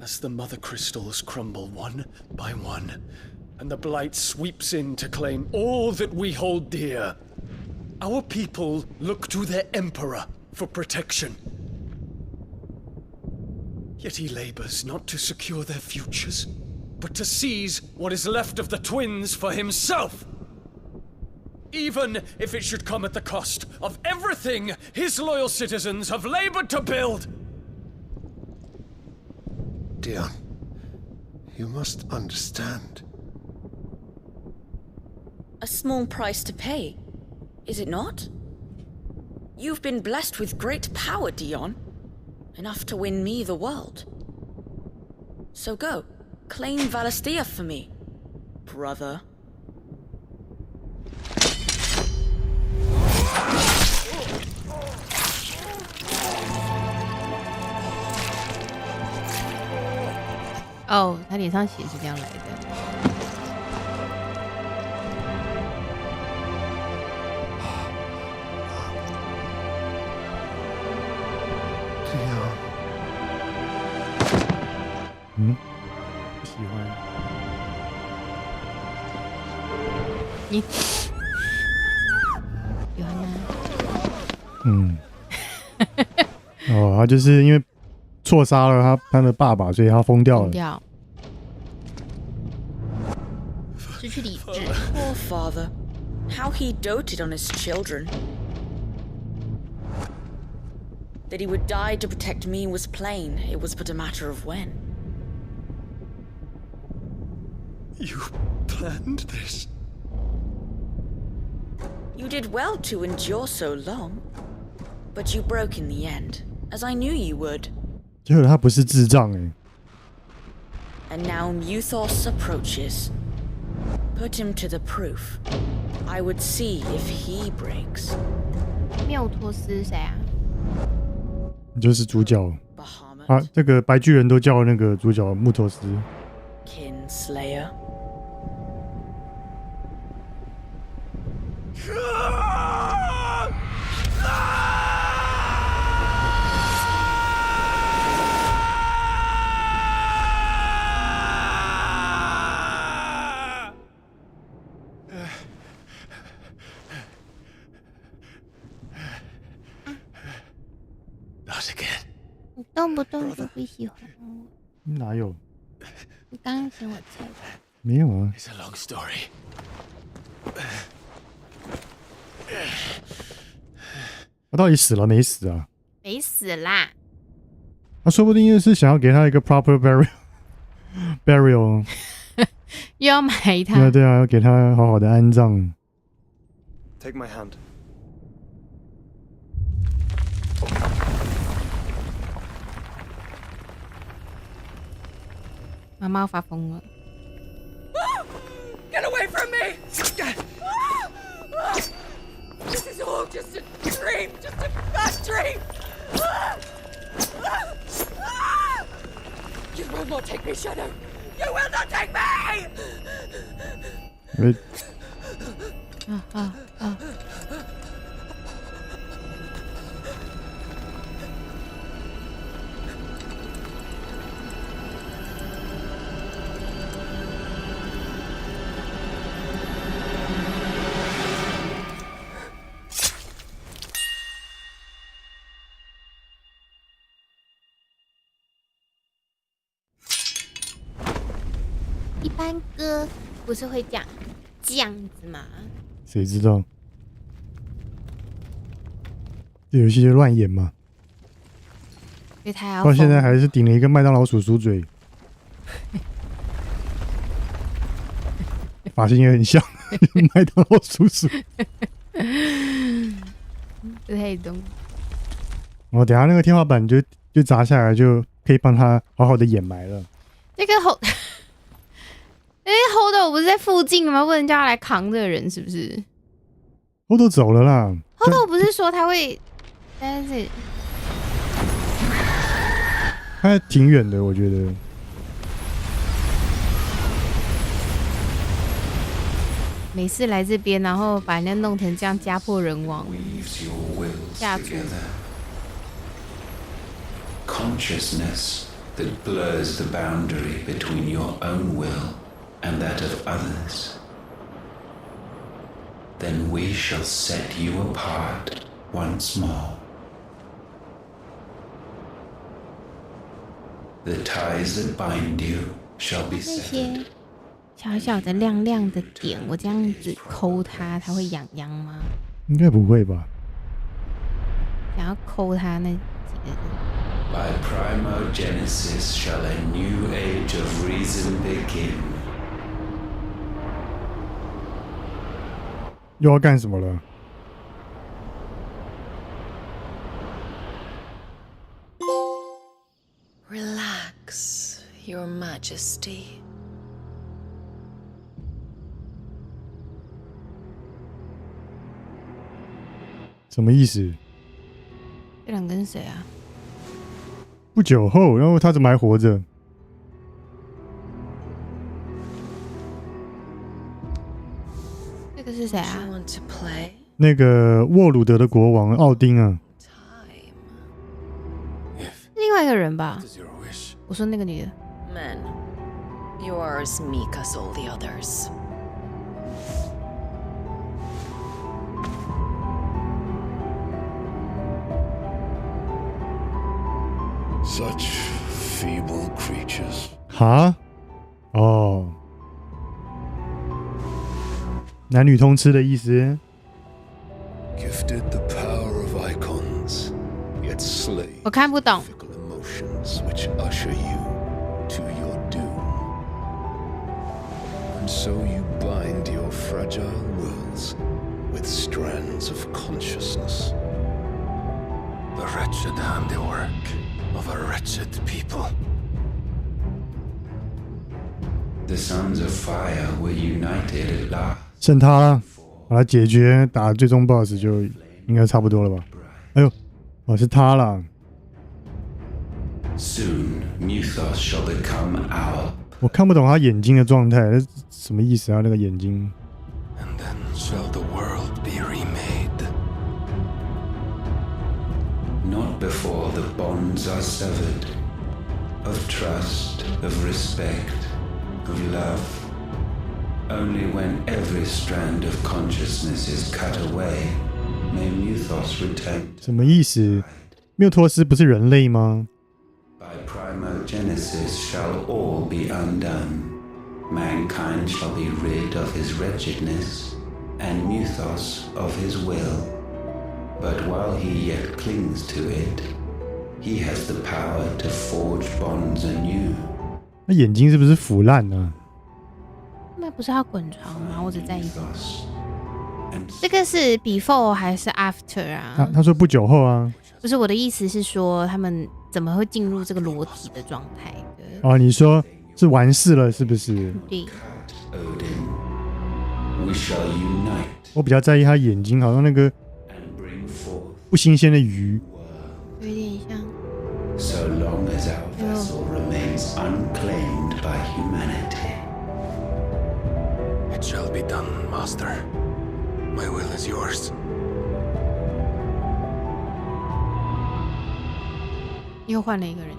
As the mother crystals crumble one by one, and the blight sweeps in to claim all that we hold dear, our people look to their emperor for protection. Yet he labors not to secure their futures, but to seize what is left of the twins for himself. Even if it should come at the cost of everything his loyal citizens have labored to build. Dion, you must understand. A small price to pay, is it not? You've been blessed with great power, Dion. Enough to win me the world. So go, claim Valisthea for me, brother.哦，他脸上血是这样来的。嗯，不喜欢。你喜欢吗？嗯。哦，他就是因为错杀了他的爸爸，所以他疯掉了。失去理智。Poor father, how he doted on his children. That he would die to protect me was plain. It was but a matter of when. You planned this? You did well to endure so long, but you broke in the end, as I knew you would. 结果他不是智障哎。And now Muthos approaches. Put him to the proof. I would see if he breaks. 缪托斯谁啊？就是主角啊，这个白巨人都叫那个主角穆托斯。Kinslayer. Not again. 你动不动就不喜欢我。哪有？你刚刚嫌我菜。没有啊。It's a long story. 他到底死了没死啊？没死啦。他说不定是想要给他一个 proper burial 又要埋他。对啊，要给他好好的安葬。Take my hand. 妈妈要发疯了。Get away from me! This is all just a dream, just a bad dream. You will not take me, Shadow. You will not take me. 一般歌不是会讲这样子吗？谁知道？这游戏就乱演嘛。所以他要到现在还是顶了一个麦当劳鼠鼠嘴，发型也很像麦当劳鼠鼠。不太懂。我等一下那个天花板就砸下来，就可以帮他好好的掩埋了。这个Hold， Hold 不是在附近吗？不能叫他来扛这个人，是不是 ？Hold 走了啦。Hold 不是说他会，但是他还挺远的，我觉得。每次来这边，然后把人家弄成这样，家破人亡，下注。Consciousness that blurs the boundary between your own will and that of others. Then we shall set you apart once more. The ties that bind you shall be severed. 小小的亮亮的点，我这样子抠它，它会痒痒吗？应该不会吧。想要抠它那几个。By primogenesis shall a new age of reason begin. 又要干什么了？ Relax, Your Majesty. 什么意思？这两个是谁啊？不久后，然后他怎么还活着？这个是谁啊？那个沃鲁德的国王奥丁啊。另外一个人吧？我说那个女的。Men, you are as meek as all the others. Such feeble creatures. 哈？哦，男女通吃的意思。Gifted the power of icons, yet slave 我看不懂。 emotions which usher you to your doom. And so you bind your fragile wills with strands of consciousness. The wretched handiwork of a wretched people. The sons of fire were united at last. 剩他了，把他解决，打最终 BOSS 就应该差不多了吧？哎呦，哦，是他啦。 Soon, Muthos shall become our. 我看不懂他眼睛的状态，什么意思啊？那个眼睛。 And then shall the world be remade. Not before the bonds are severed, of trust, of respect, of love. Only when every strand of consciousness is cut away, may Muthos return. 什么意思？缪托斯不是人类吗？ By primogenesis shall all be undone. Mankind shall be rid of his wretchedness, and Muthos of his will. But while he yet clings to it, he has the power to forge bonds anew. 那眼睛是不是腐烂呢？那不是要滚床吗？我只在意这个是 before 还是 after 啊？他说不久后啊。不是，我的意思是说他们怎么会进入这个裸体的状态的？哦，你说是完事了是不是？对。我比较在意他眼睛，好像那个不新鲜的鱼。有点像。 So long as our vessel remains unclaimed by humanity. It shall be done, Master. My will is yours. 又换了一个人。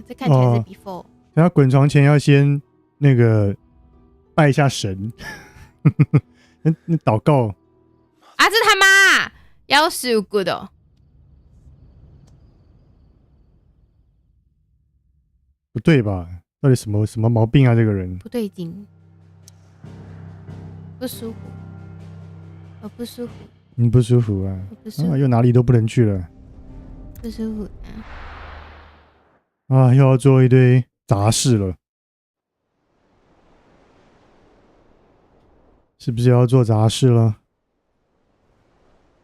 这看起来是 before。然后滚床前要先那个拜一下神，那祷告。啊，这他妈要死 good 哦！不对吧？到底什么毛病啊？这个人不对劲。 不舒服，我不舒服。你不舒服啊？不舒服又哪里都不能去了。不舒服啊！又要做一堆杂事了，是不是要做杂事了？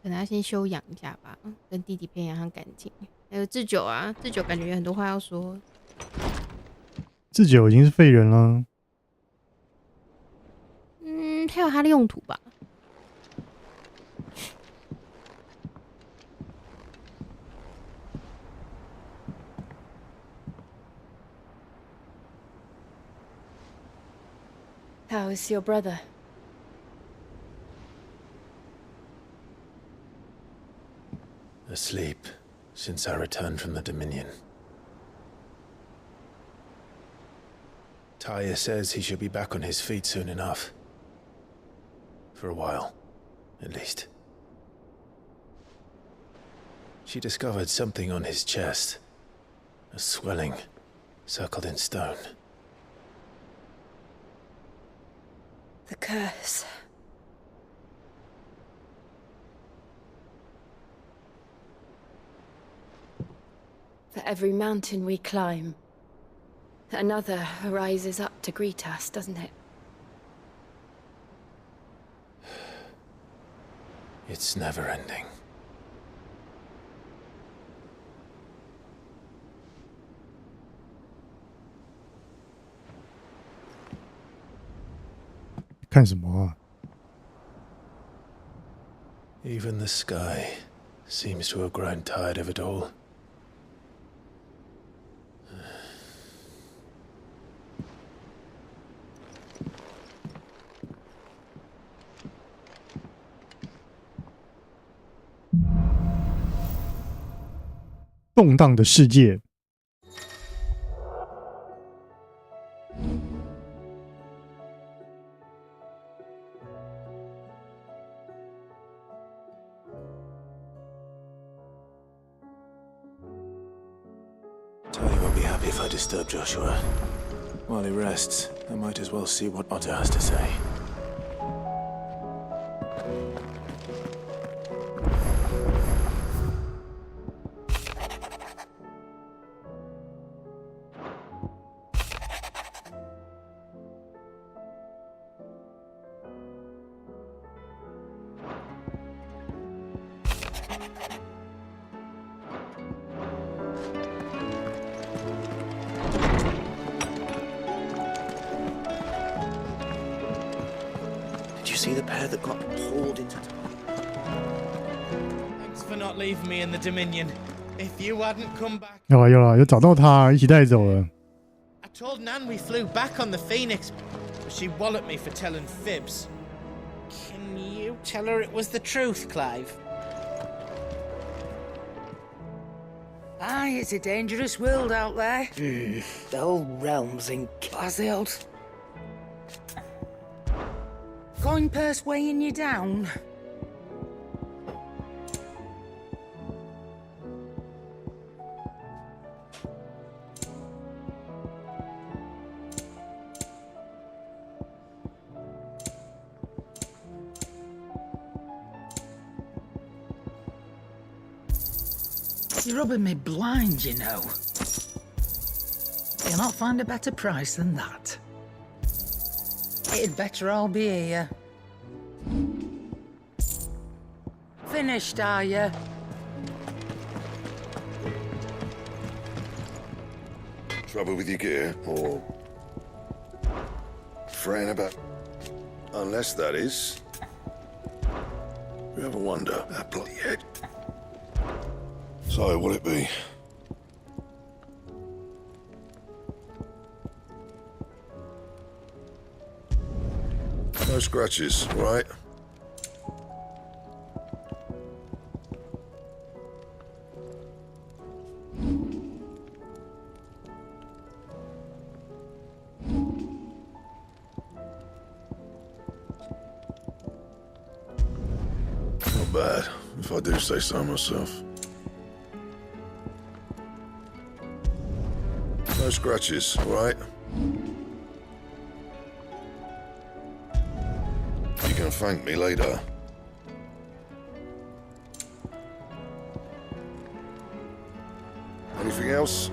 可能要先休养一下吧，跟弟弟培养上感情。还有智久啊，智久感觉有很多话要说。智久已经是废人了。 他有他的用途吧。How is your brother? Asleep since I returned from the Dominion. Tyre says he should be back on his feet soon enough. For a while, at least. She discovered something on his chest. A swelling, circled in stone. The curse. For every mountain we climb, another rises up to greet us, doesn't it? It's never ending. Even the sky seems to have grown tired of it all.《动荡的世界》Tali won't be happy if I disturb Joshua. While he rests, I might as well see what Otter has to say. See the pair that got pulled into Thanks for not leaving me in the Dominion. If you hadn't come back. 有了，有找到他，一起带走了。I told Nan we flew back on the Phoenix, but she walloped me for telling fibs. Can you tell her it was the truth, Clive? Aye, it's a dangerous world out there. The whole realm's in Glassfield. Coin purse weighing you down? You're rubbing me blind, you know. You'll not find a better price than that. It'd better all be here. Finished, are you? Trouble with your gear, or fretting about? Unless that is. You ever wonder that bloody head? So, what'll it be? No scratches, right? Not bad, if I do say so myself. No scratches, right? You can thank me later. Anything else?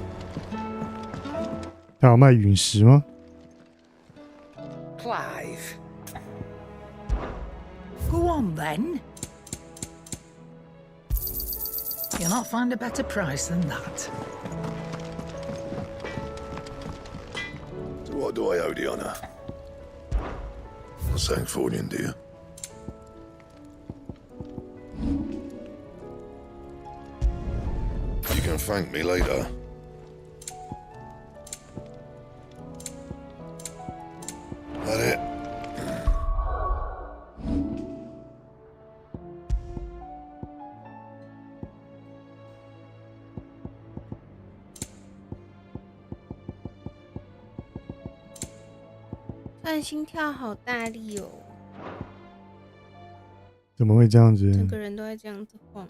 他有卖陨石吗？ Clive. Go on then. You'll not find a better price than that. So what do I owe the honour? Not saying fortune, do you? You can thank me later. That it?但心跳好大力哦！怎么会这样子？整个人都在这样子晃。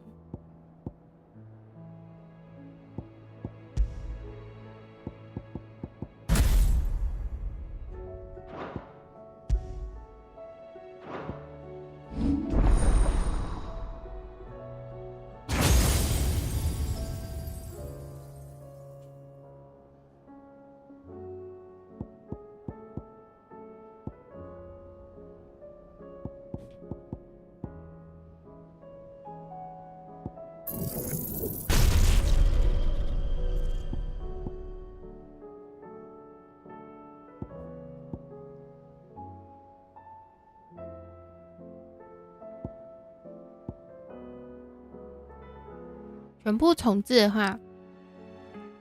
全部重置的话，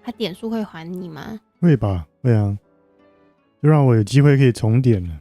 它点数会还你吗？会吧，会啊，就让我有机会可以重点了。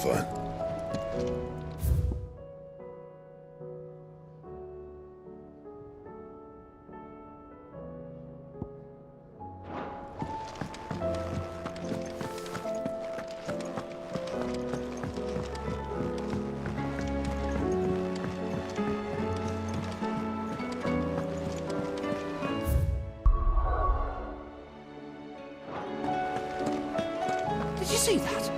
Fine. Did you see that?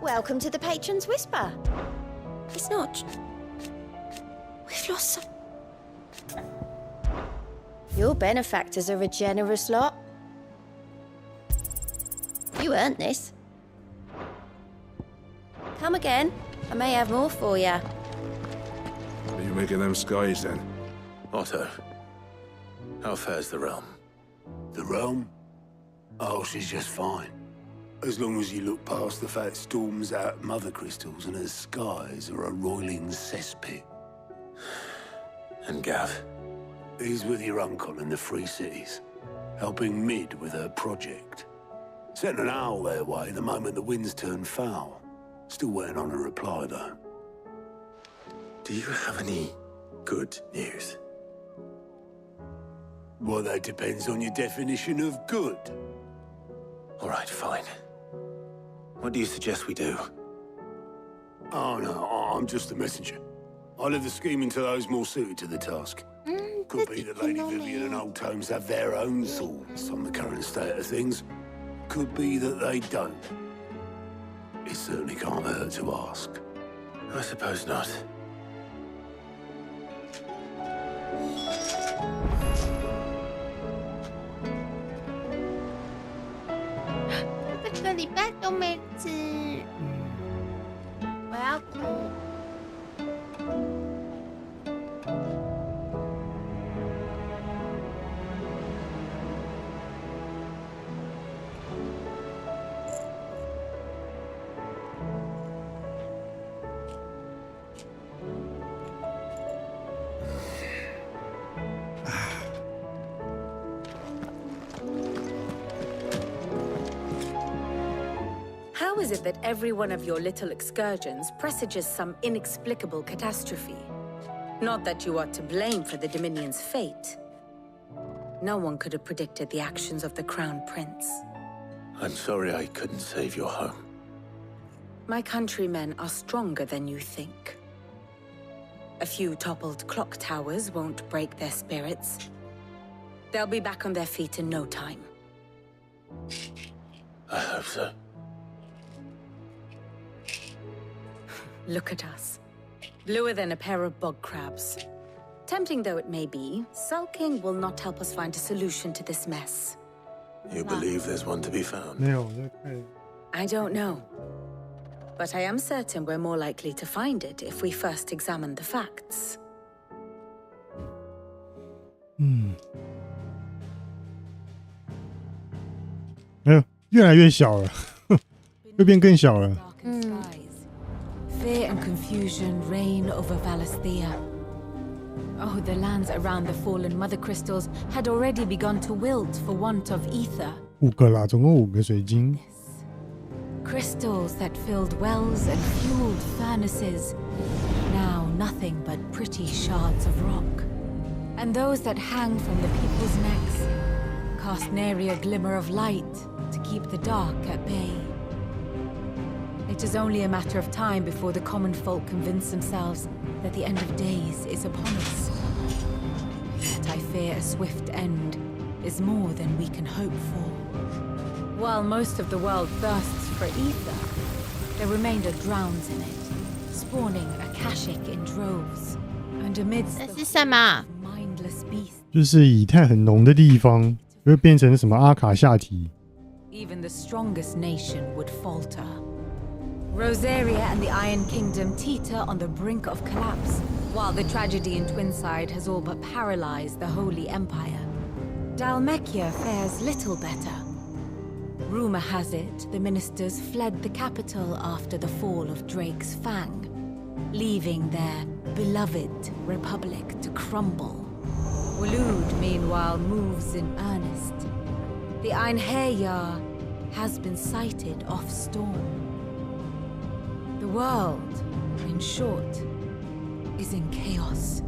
Welcome to the Patron's Whisper. It's not. We've lost some. Your benefactors are a generous lot. You earned this. Come again. I may have more for you. Are you making them skies then? Otto, how fares the realm? The realm? Oh, she's just fine. As long as you look past the fact storms out mother crystals and her skies are a roiling cesspit. And Gav? He's with your uncle in the Free Cities, helping Mid with her project. Sent an owl their way the moment the winds turned foul. Still waiting on a reply, though. Do you have any good news? Well, that depends on your definition of good. All right, fine. What do you suggest we do? Oh, no, I'm just a messenger. I leave the scheming to those more suited to the task. Could be that Lady Vivian and Old Tomes have their own thoughts on the current state of things. Could be that they don't. It certainly can't hurt to ask. I suppose not. How is it that every one of your little excursions presages some inexplicable catastrophe? Not that you are to blame for the Dominion's fate. No one could have predicted the actions of the Crown Prince. I'm sorry I couldn't save your home. My countrymen are stronger than you think. A few toppled clock towers won't break their spirits. They'll be back on their feet in no time. I hope so. Look at us. Bluer than a pair of bog crabs. Tempting though it may be, sulking will not help us find a solution to this mess. You believe there's one to be found? I don't know. But I am certain we're more likely to find it if we first examine the facts. 哎呦，越来越小了，又变更小了。Fear and confusion reign over Valisthea. Oh, the lands around the fallen mother crystals had already begun to wilt for want of ether. 5个啦，总共5个水晶。Crystals that filled wells and fueled furnaces. Now nothing but pretty shards of rock. And those that hang from the people's necks cast nary a glimmer of light to keep the dark at bay. It is only a matter of time before the common folk convince themselves that the end of days is upon us. Yet I fear a swift end is more than we can hope for. While most of the world thirsts for ether, the remainder drowns in it, spawning Akashic in droves. And amidst the mindless beasts, 就是以太很浓的地方，会变成什么阿卡夏提。 even the strongest nation would falter. Rosaria and the Iron Kingdom teeter on the brink of collapse, while the tragedy in Twinside has all but paralyzed the Holy Empire. Dhalmekia fares little better. Rumor has it the ministers fled the capital after the fall of Drake's Fang, leaving their beloved republic to crumble. Waloed, meanwhile, moves in earnest. The Einherjar has been sighted off Storm. The world, in short, is in chaos.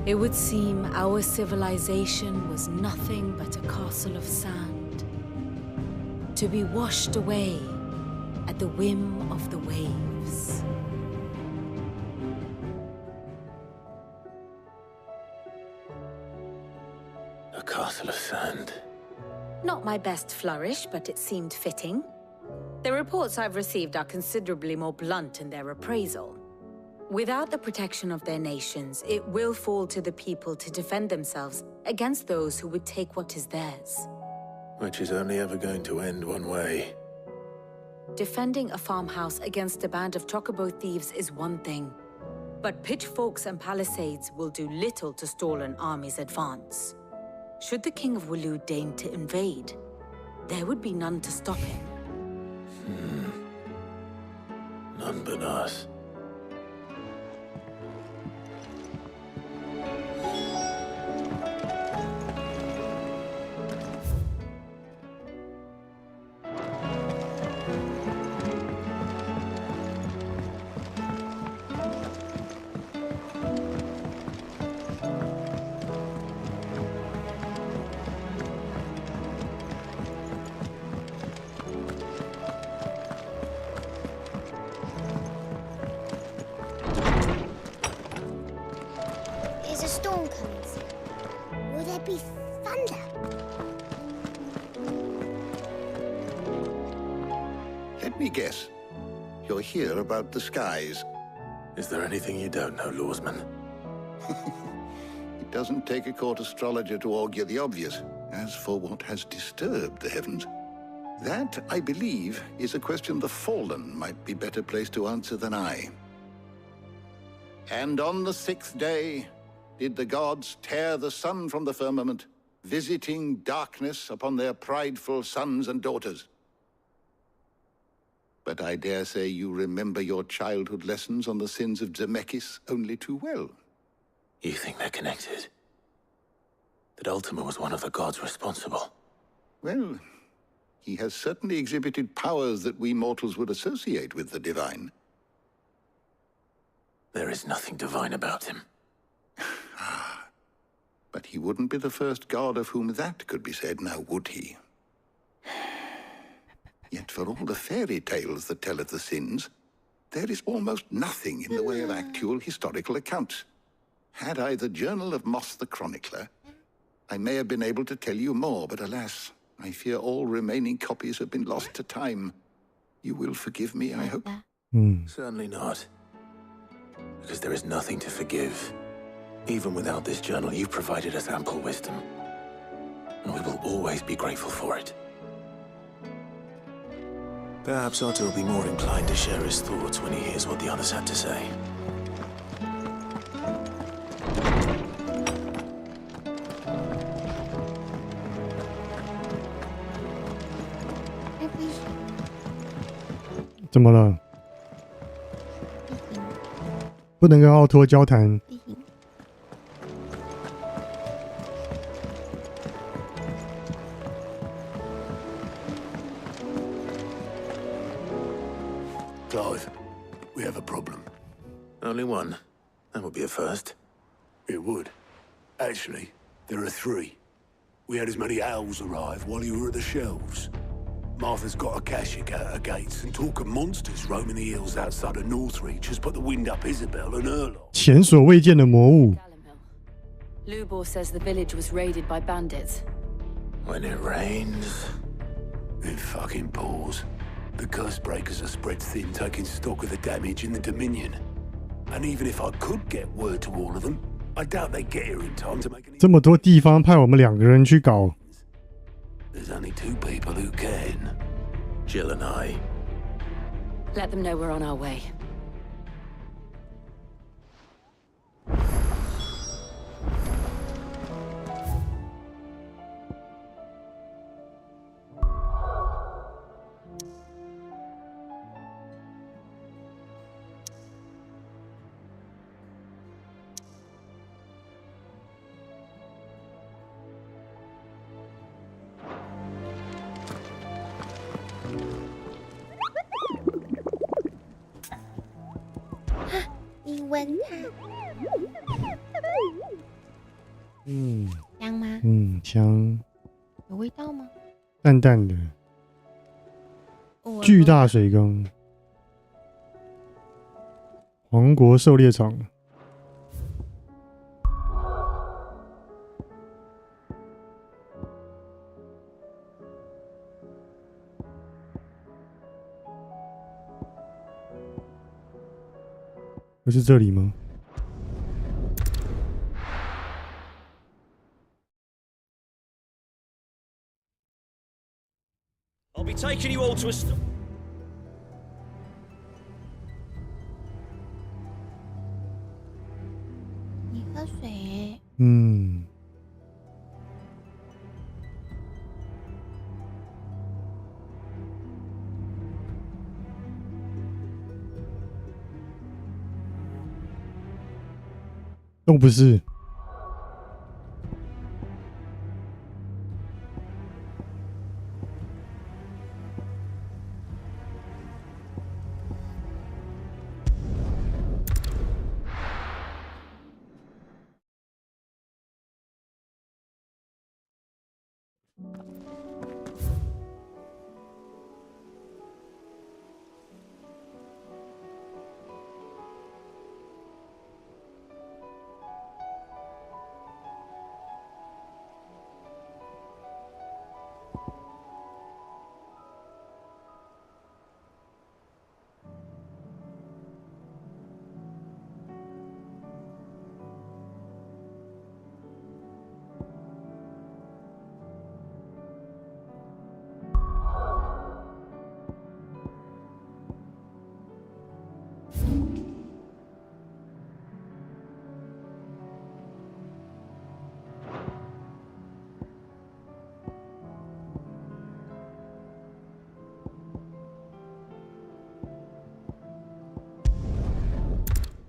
It would seem our civilization was nothing but a castle of sand, to be washed away at the whim of the waves. A castle of sand. Not my best flourish, but it seemed fitting. The reports I've received are considerably more blunt in their appraisal. Without the protection of their nations, it will fall to the people to defend themselves against those who would take what is theirs. Which is only ever going to end one way. Defending a farmhouse against a band of chocobo thieves is one thing, but pitchforks and palisades will do little to stall an army's advance. Should the King of Waloed deign to invade, there would be none to stop him. None but us. There's a storm coming, sir. Will there be thunder? Let me guess. You're here about the skies. Is there anything you don't know, Lawsman? It doesn't take a court astrologer to augur the obvious. As for what has disturbed the heavens, that, I believe, is a question the Fallen might be better placed to answer than I. And on the 6th day, did the gods tear the sun from the firmament, visiting darkness upon their prideful sons and daughters. But I dare say you remember your childhood lessons on the sins of Zemeckis only too well. You think they're connected? That Ultima was one of the gods responsible? Well, He has certainly exhibited powers that we mortals would associate with the divine. There is nothing divine about him. But he wouldn't be the first god of whom that could be said, now would he? Yet for all the fairy tales that tell of the sins, there is almost nothing in the way of actual historical accounts. Had I the Journal of Moss the Chronicler, I may have been able to tell you more, but alas, I fear all remaining copies have been lost to time. You will forgive me, I hope? Certainly not. Because there is nothing to forgive. Even without this journal, you've provided us ample wisdom. And we will always be grateful for it. Perhaps Otto will be more inclined to share his thoughts when he hears what the others had to say.怎么了？不能跟奥托交谈。Clive, we have a problem. Only one. That would be a first. It would. Actually, there are three. We had as many owls arrive while you were at the shelves. Martha's got a Akashic at her gates, and talk of monsters roaming the hills outside of Northreach has put the wind up Isabel and her lot. 前所未见的魔物。Lubor says the village was raided by bandits. When it rains, it fucking pours. The curse breakers are spread thin, taking stock of the damage in the Dominion. And even if I could get word to all of them, I doubt they'd get here in time to make an... 这么多地方派我们2个人去搞。There's only 2 people who can. Jill and I. Let them know we're on our way.香吗？香。有味道吗？淡淡的。巨大水缸。王国狩猎场。不是这里吗？ I'll be taking you all to a stop. 你喝水。都不是。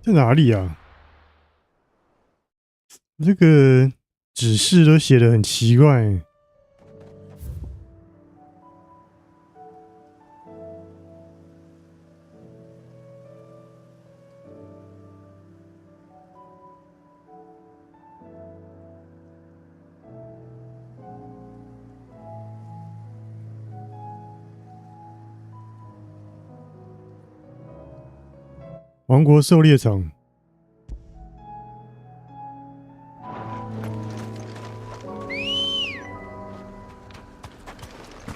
在哪里啊？这个指示都写得很奇怪。王国狩猎场。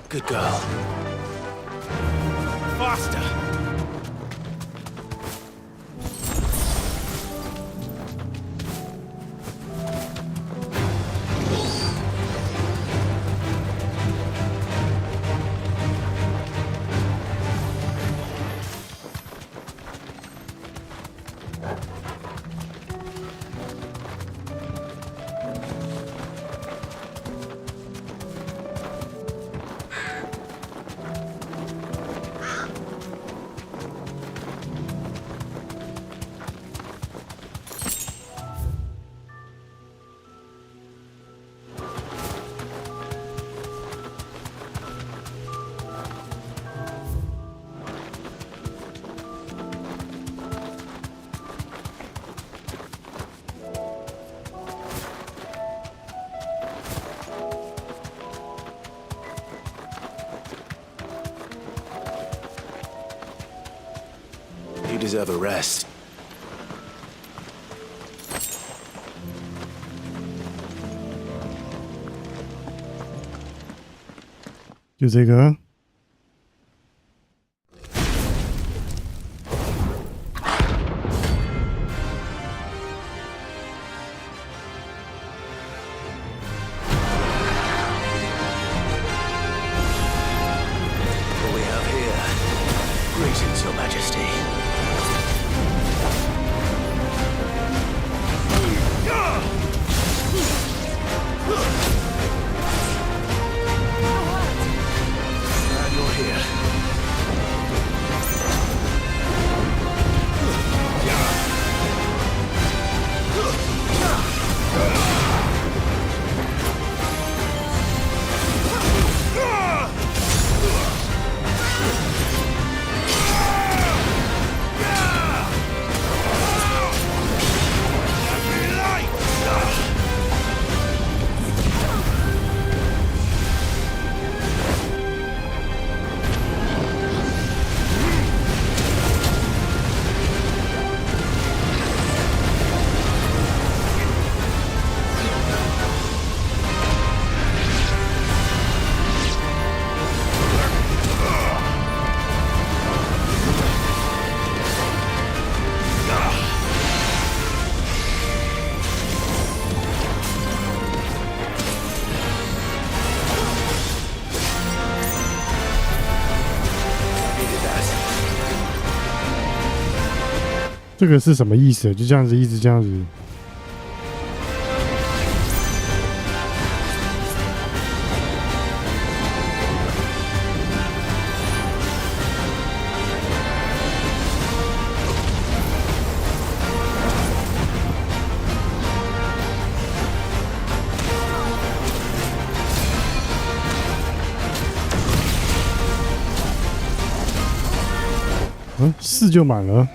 Good girl. Faster. You deserve a rest. "就这个。What we have here? Greetings, Your Majesty. Glad you're here. Needed that. 这个是什么意思？就这样子，一直这样子。4就满了。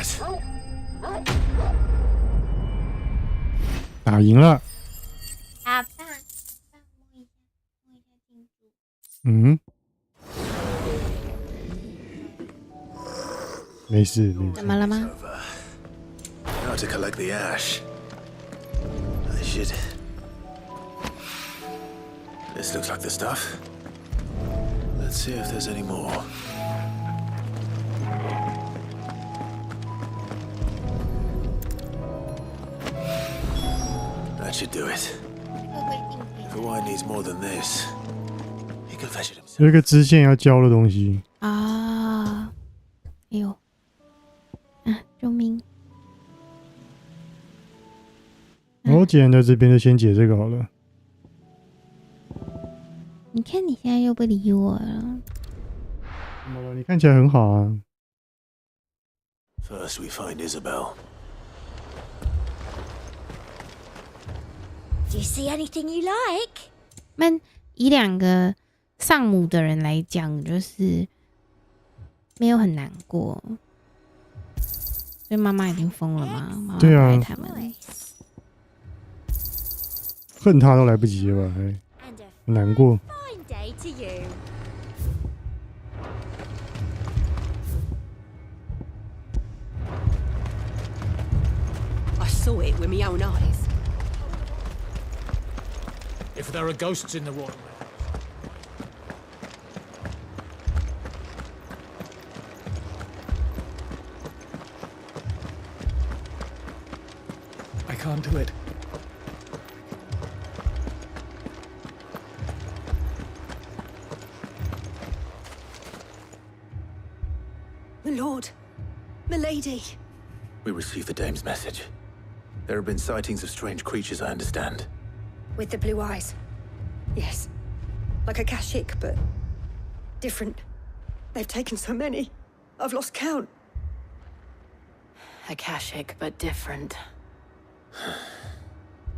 that? 打赢了。好棒！嗯，没事没事。怎么了吗？ Now to collect the ash. I should. This looks like the stuff. Let's see if there's any more. That should do it. If Hawaii needs more than this, he can fetch it himself. 有一个支线要交的东西啊！哎呦，啊！救命！我既然在这边，就先解这个好了。你看你现在又不理我了。怎么了？你看起来很好啊。First, we find Isabel. Do you see anything you like? 那以2个丧母的人来讲，就是没有很难过。所以妈妈已经疯了吗？妈妈对啊，爱他们。恨他都来不及了吧？还很难过。Fine day to you. I saw it with my own eyes. If there are ghosts in the water. I can't do it. My lord, my lady. We received the dame's message. There have been sightings of strange creatures, I understand. With the blue eyes. Yes. Like a Kashyyyk, but different. They've taken so many. I've lost count. A Kashyyyk, but different.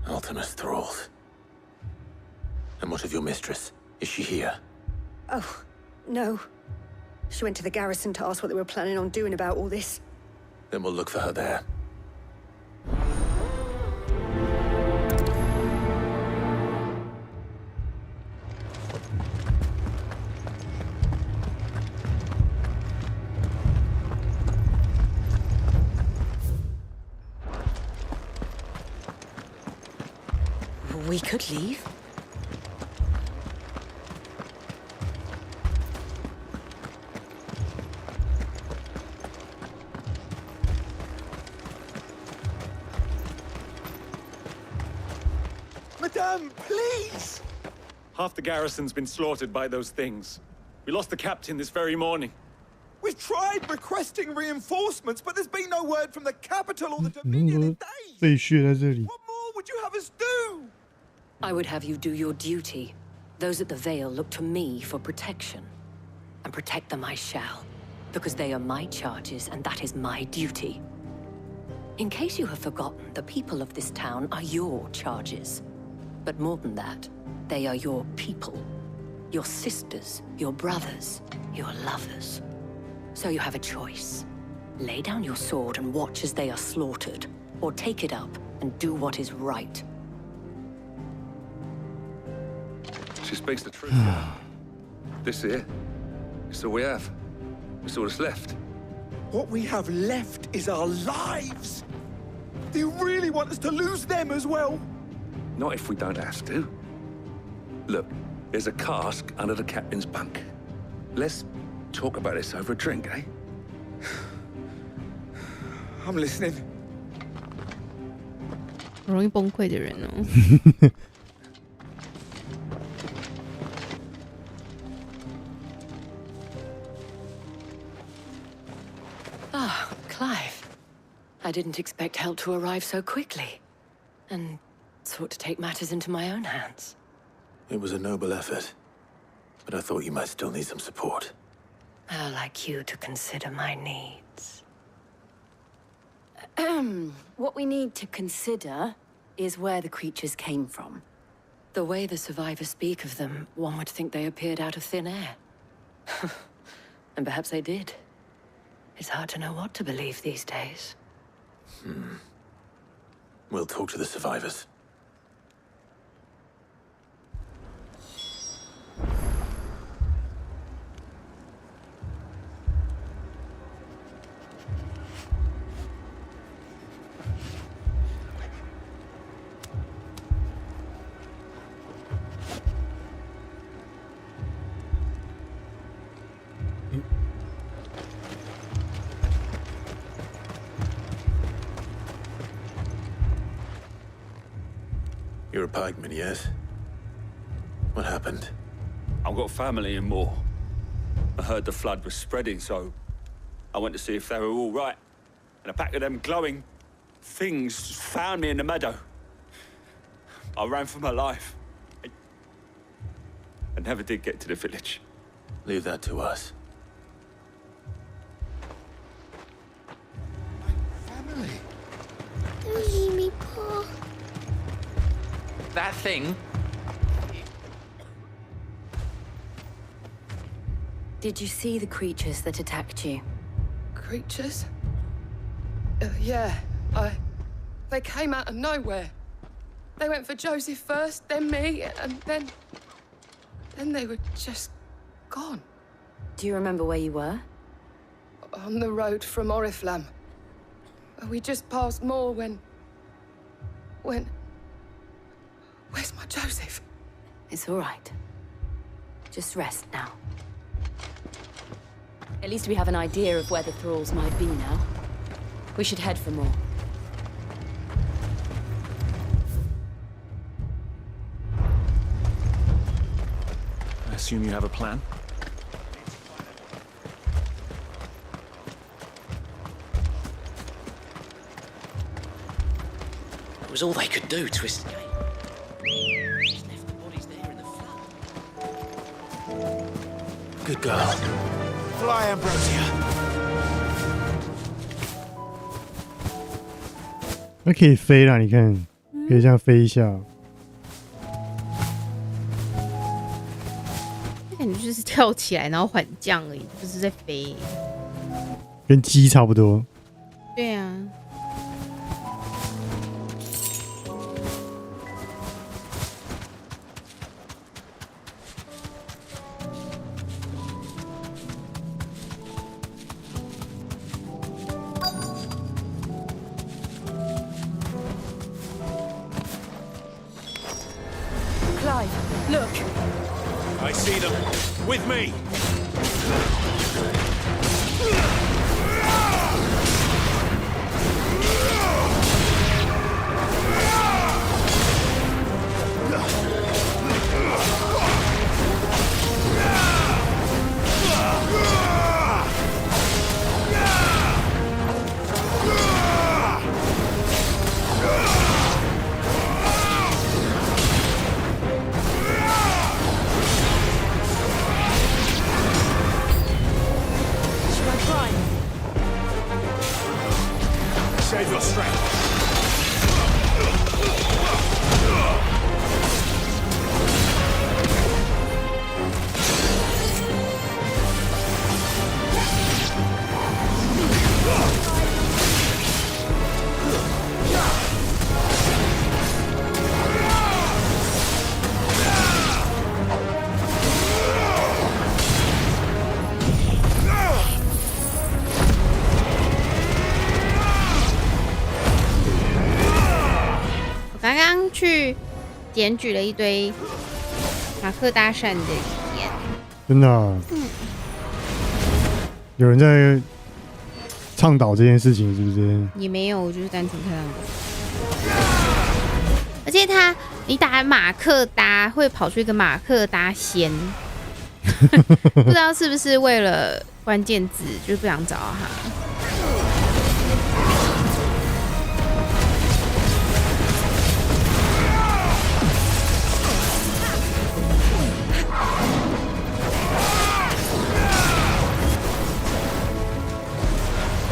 Ultima's thralls. And what of your mistress? Is she here? Oh, no. She went to the garrison to ask what they were planning on doing about all this. Then we'll look for her there. We could leave. Madame, please! Half the garrison's been slaughtered by those things. We lost the captain this very morning. We've tried requesting reinforcements, but there's been no word from the capital or the Dominion in days. What more would you have us do? I would have you do your duty. Those at the Vale look to me for protection. And protect them I shall. Because they are my charges, and that is my duty. In case you have forgotten, the people of this town are your charges. But more than that, they are your people. Your sisters, your brothers, your lovers. So you have a choice. Lay down your sword and watch as they are slaughtered, or take it up and do what is right. She speaks the truth. This here is all we have. It's all that's left. What we have left is our lives. Do you really want us to lose them as well? Not if we don't have to. Look, there's a cask under the captain's bunk. Let's talk about this over a drink, eh? I'm listening. 容易崩溃的人哦。Ah, Clive. I didn't expect help to arrive so quickly. And sought to take matters into my own hands. It was a noble effort. But I thought you might still need some support. I'd like you to consider my needs. What we need to consider is where the creatures came from. The way the survivors speak of them, one would think they appeared out of thin air. And perhaps they did. It's hard to know what to believe these days. We'll talk to the survivors. You're a pikeman, yes? What happened? I've got family in Moor. I heard the flood was spreading, so I went to see if they were all right. And a pack of them glowing things found me in the meadow. I ran for my life. I never did get to the village. Leave that to us. Family. Don't leave me, Pa. That thing? Did you see the creatures that attacked you? Creatures? Yeah, They came out of nowhere. They went for Joseph first, then me, and then they were just gone. Do you remember where you were? On the road from Oriflamme. We just passed Moor when... Where's my Joseph? It's all right. Just rest now. At least we have an idea of where the thralls might be now. We should head for more. I assume you have a plan? It was all they could do to escape. Good girl. Fly, Ambrosia.那可以飞啦，你看，可以这样飞一下。那感觉就是跳起来然后缓降而已，不是在飞。跟鸡差不多。对啊。Look! I see them. With me! Save your strength.刚刚去检举了一堆马克搭讪的影片，真的、啊，有人在倡导这件事情，是不是？也没有，我就是单纯看到的。而且你打马克搭会跑出一个马克搭仙，不知道是不是为了关键字，就是不想找到他。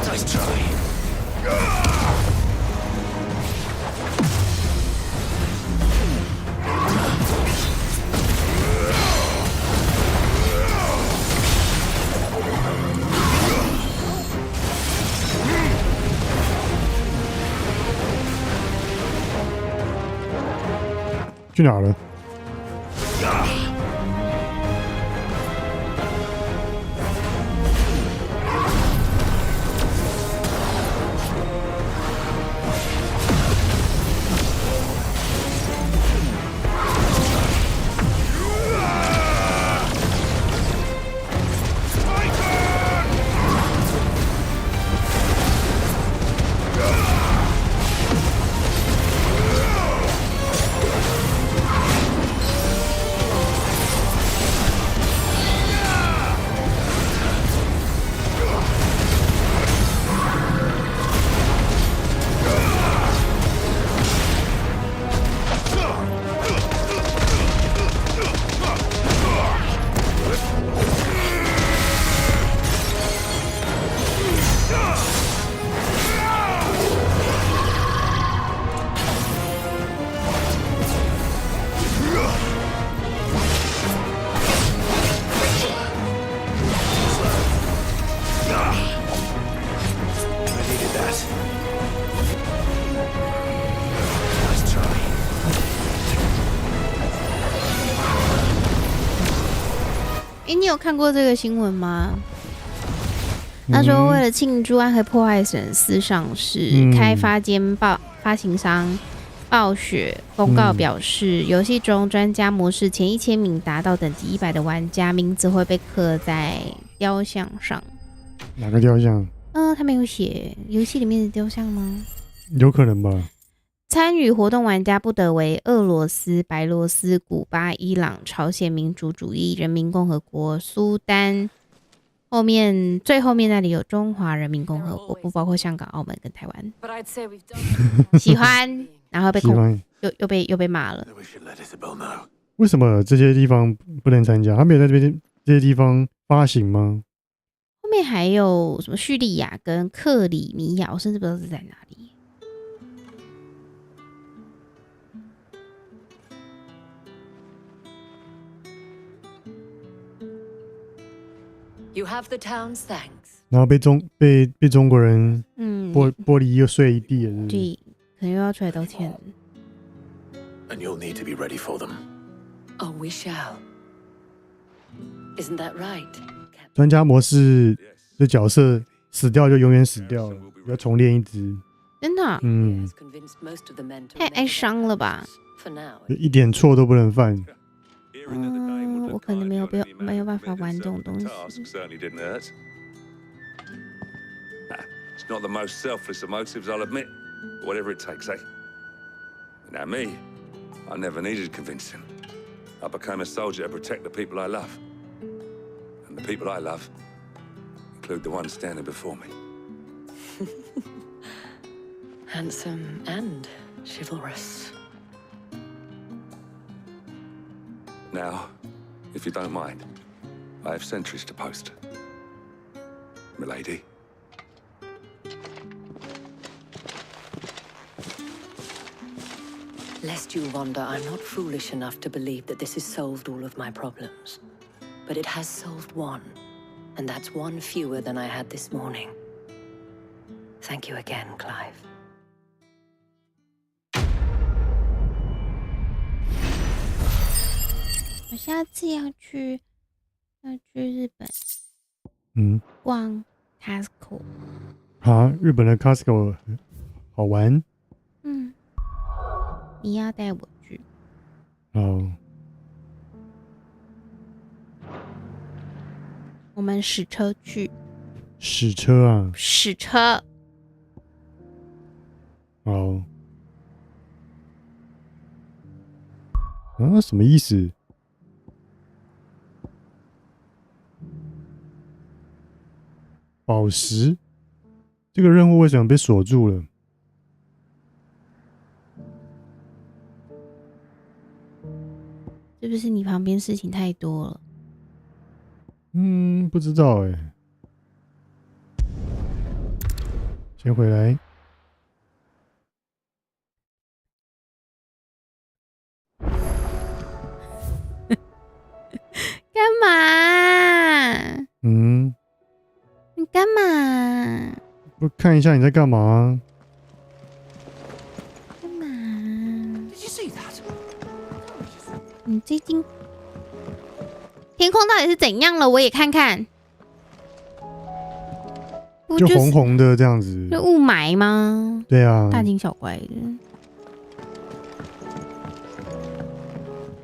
Nice try. 去哪了？你有看过这个新闻吗？他说，为了庆祝《暗黑破坏神4》上市，开发兼发行商暴雪公告表示，游戏中专家模式前1000名达到等级100的玩家名字会被刻在雕像上。哪个雕像？他没有写游戏里面的雕像吗？有可能吧。参与活动玩家不得为俄罗斯、白罗斯、古巴、伊朗、朝鲜民主主义人民共和国、苏丹，最后面那里有中华人民共和国，不包括香港、澳门跟台湾。喜欢，然后被又被骂了。为什么这些地方不能参加？他没有在这些地方发行吗？后面还有什么叙利亚跟克里米亚，我甚至不知道是在哪里。You have the town's thanks. 然后被中国人玻璃又碎一地了，对，可能又要出来道歉。And you'll need to be ready for them. Oh, we shall. Isn't that right? 专家模式的角色死掉就永远死掉了，要重练一只。真的？太哀伤了吧？一点错都不能犯。我可能没有办法玩这种东西。It's not the most selfless of motives, I'll admit. But whatever it takes, eh? Now me, I never needed convincing. I became a soldier to protect the people I love. And the people I love include the one standing before me. Handsome and chivalrous. Now, if you don't mind, I have sentries to post. Milady. Lest you wonder, I'm not foolish enough to believe that this has solved all of my problems. But it has solved one, and that's one fewer than I had this morning. Thank you again, Clive. 我下次要去日本，逛 Costco。日本的 Costco 好玩。你要带我去。好。我们使车去。使车啊？使车。好。什么意思？宝石，这个任务为什么被锁住了？是不是你旁边事情太多了？不知道哎。先回来。干嘛？你干嘛？我看一下你在干嘛。干嘛？ Did you see that? 最近天空到底是怎样了？我也看看。就红红的这样子。是雾霾吗？对啊，大惊小怪的。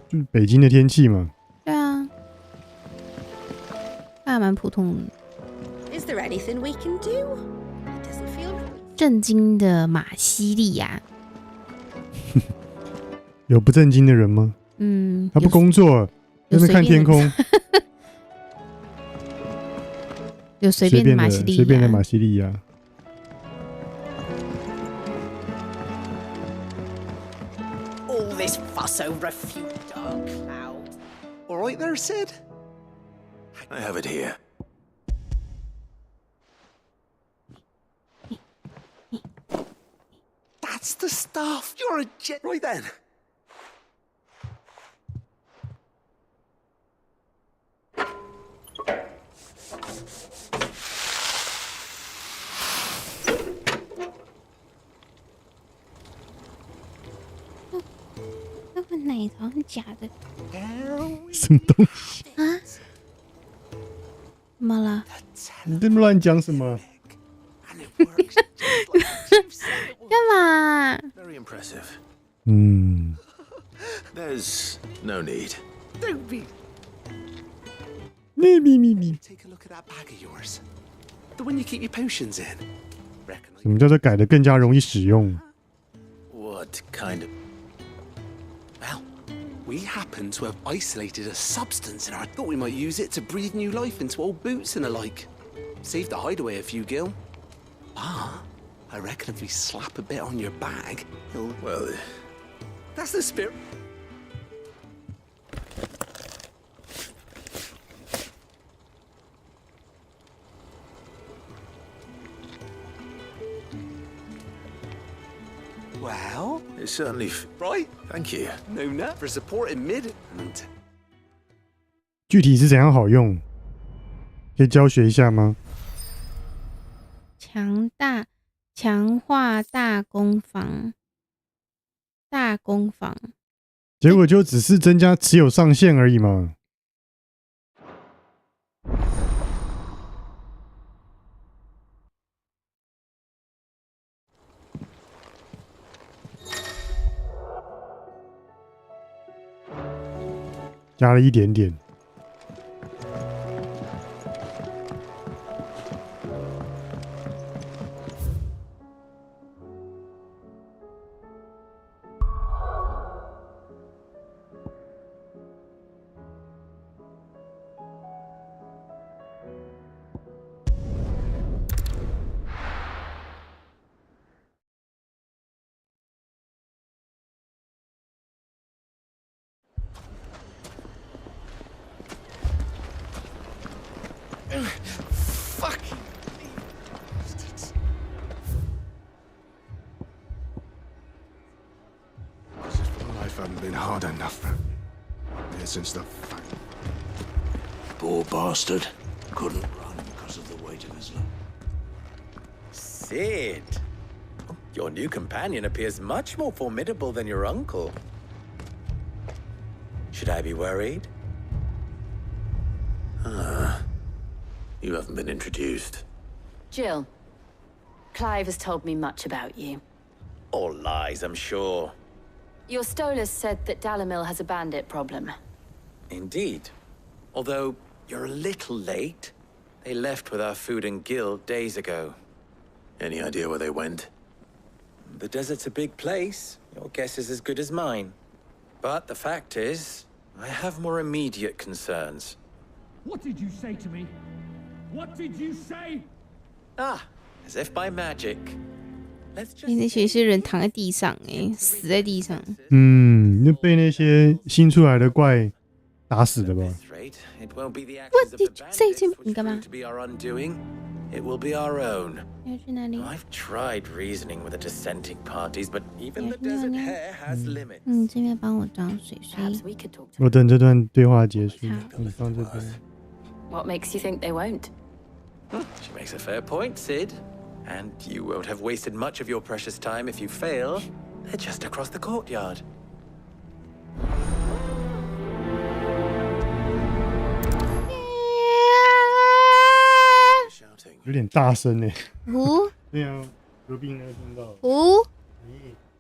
就是北京的天气嘛。对啊，还蛮普通的。Is there anything we can do? It doesn't feel. 震惊的马西利亚。有不正经的人吗？他不工作，在那边看天空。有随便的马西利亚，随便的马西利亚。All this fuss over a few dark clouds. All right there, Sid? I have it here. That's the stuff. You're a jet. Right then.奶头是假的，什么东西啊？怎么了？你这么乱讲什么？干嘛？Very impressive. There's no need. Don't be. Take a look at that bag of yours. The one you keep your potions in. 什么叫做改得更加容易使用 ？What kind of? Well, we happen to have isolated a substance, and I thought we might use it to breathe new life into old boots and the like. Save the hideaway a few gil. Ah, I reckon if we slap a bit on your bag, it'll... Well, that's the spirit. Well, it's certainly right. Thank you. No nut for supporting mid. 具体是怎样好用？可以教学一下吗？强化大攻防，结果就只是增加持有上限而已嘛。加了一点点。Fuck! As if life hadn't been hard enough. Ever since the poor bastard couldn't run because of the weight of his load. Sid, your new companion appears much more formidable than your uncle. Should I be worried? You haven't been introduced. Jill, Clive has told me much about you. All lies, I'm sure. Your Stolas said that Dalamil has a bandit problem. Indeed. Although, you're a little late. They left with our food and guild days ago. Any idea where they went? The desert's a big place. Your guess is as good as mine. But the fact is, I have more immediate concerns. What did you say to me? What did you say? Ah, as if by magic. 那些人躺在地上，死在地上。那被那些新出来的怪打死的吧 ？What did you say to me？ 你干嘛？ It will be our own. 你要去哪里 I've tried reasoning with the dissenting parties, but even the desert hare has limits. 你这边帮我装水，我等这段对话结束，你放这边。What makes you think they won't? She makes a fair point, Sid. And you won't have wasted much of your precious time if you fail. They're just across the courtyard. 有点大声呢。胡？对啊，隔壁那个听到。胡？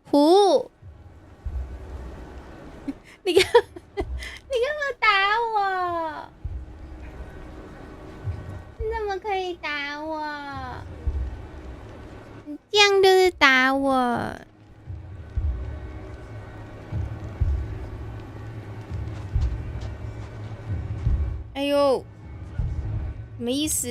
胡？你干嘛打我？你怎么可以打我？你这样就是打我。哎呦，什么意思？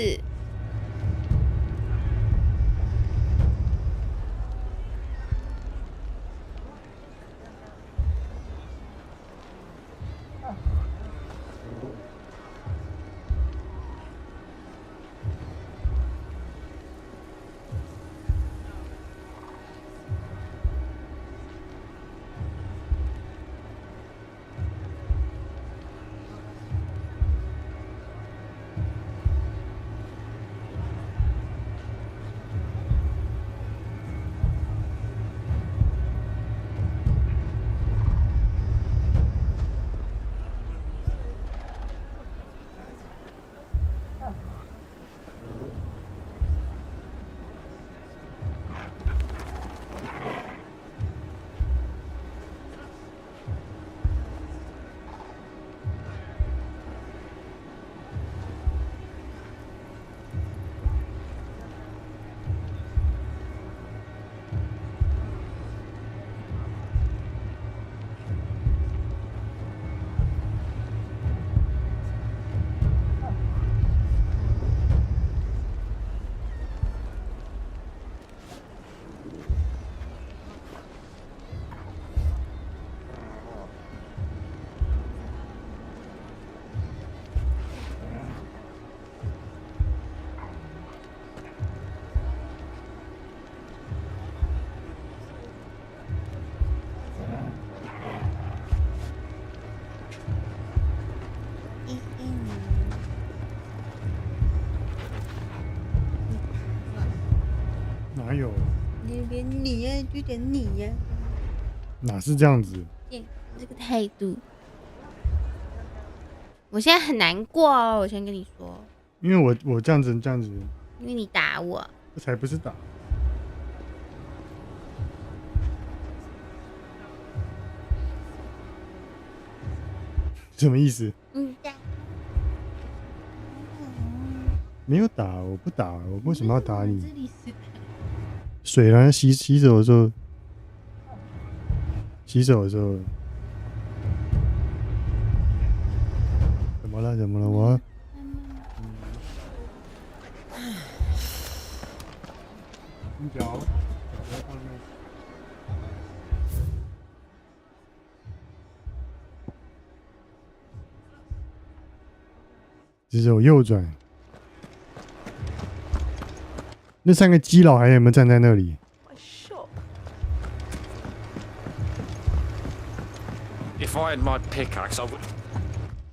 哪有？连你呀，就连你呀。哪是这样子？这个态度，我现在很难过哦。我先跟你说，因为我这样子，因为你打我，这才不是打。什么意思？没有打，我不打，我为什么要打你？水啦，洗手的时候，怎么了？我你脚在上面。只有右转。那3个基佬还有没有站在那里？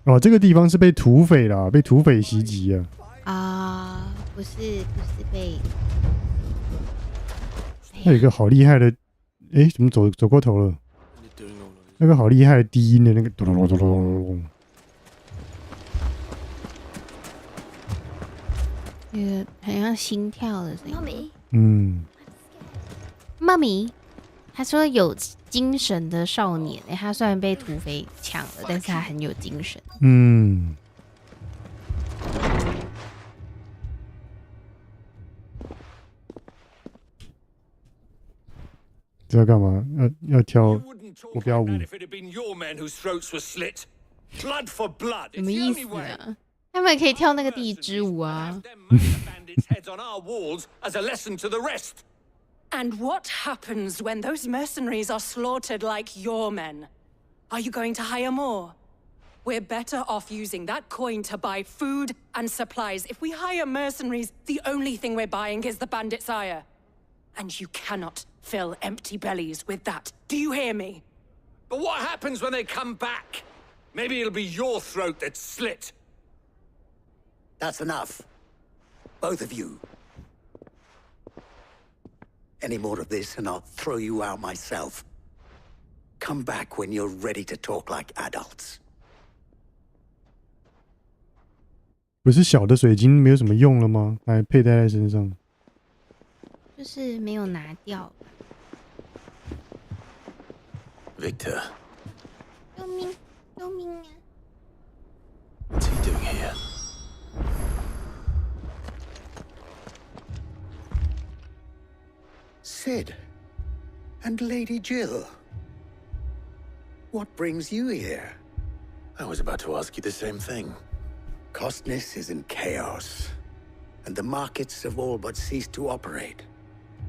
哦，这个地方是被土匪啦，被土匪袭击啊！啊，不是被。那有一个好厉害的，哎，怎么走过头了？那个好厉害的低音的那个咚咚咚咚咚。那个很像心跳的声音。妈咪，他说有精神的少年，他虽然被土匪抢了，但是他很有精神。这要干嘛？要跳国标舞？什么意思啊？他们可以跳那个地之舞啊。And what happens when those mercenaries are slaughtered like your men? Are you going to hire more? We're better off using that coin to buy food and supplies. If we hire mercenaries, the only thing we're buying is the bandit's ire. And you cannot fill empty bellies with that. Do you hear me? But what happens when they come back? Maybe it'll be your throat that's slit. That's enough. Both of you. Any more of this and I'll throw you out myself. Come back when you're ready to talk like adults. 不是小的水晶没有什么用了吗？还佩戴在身上，就是没有拿掉。Victor. 救命！救命啊 What's he doing here? Sid. And Lady Jill. What brings you here? I was about to ask you the same thing. Costness is in chaos, and the markets have all but ceased to operate.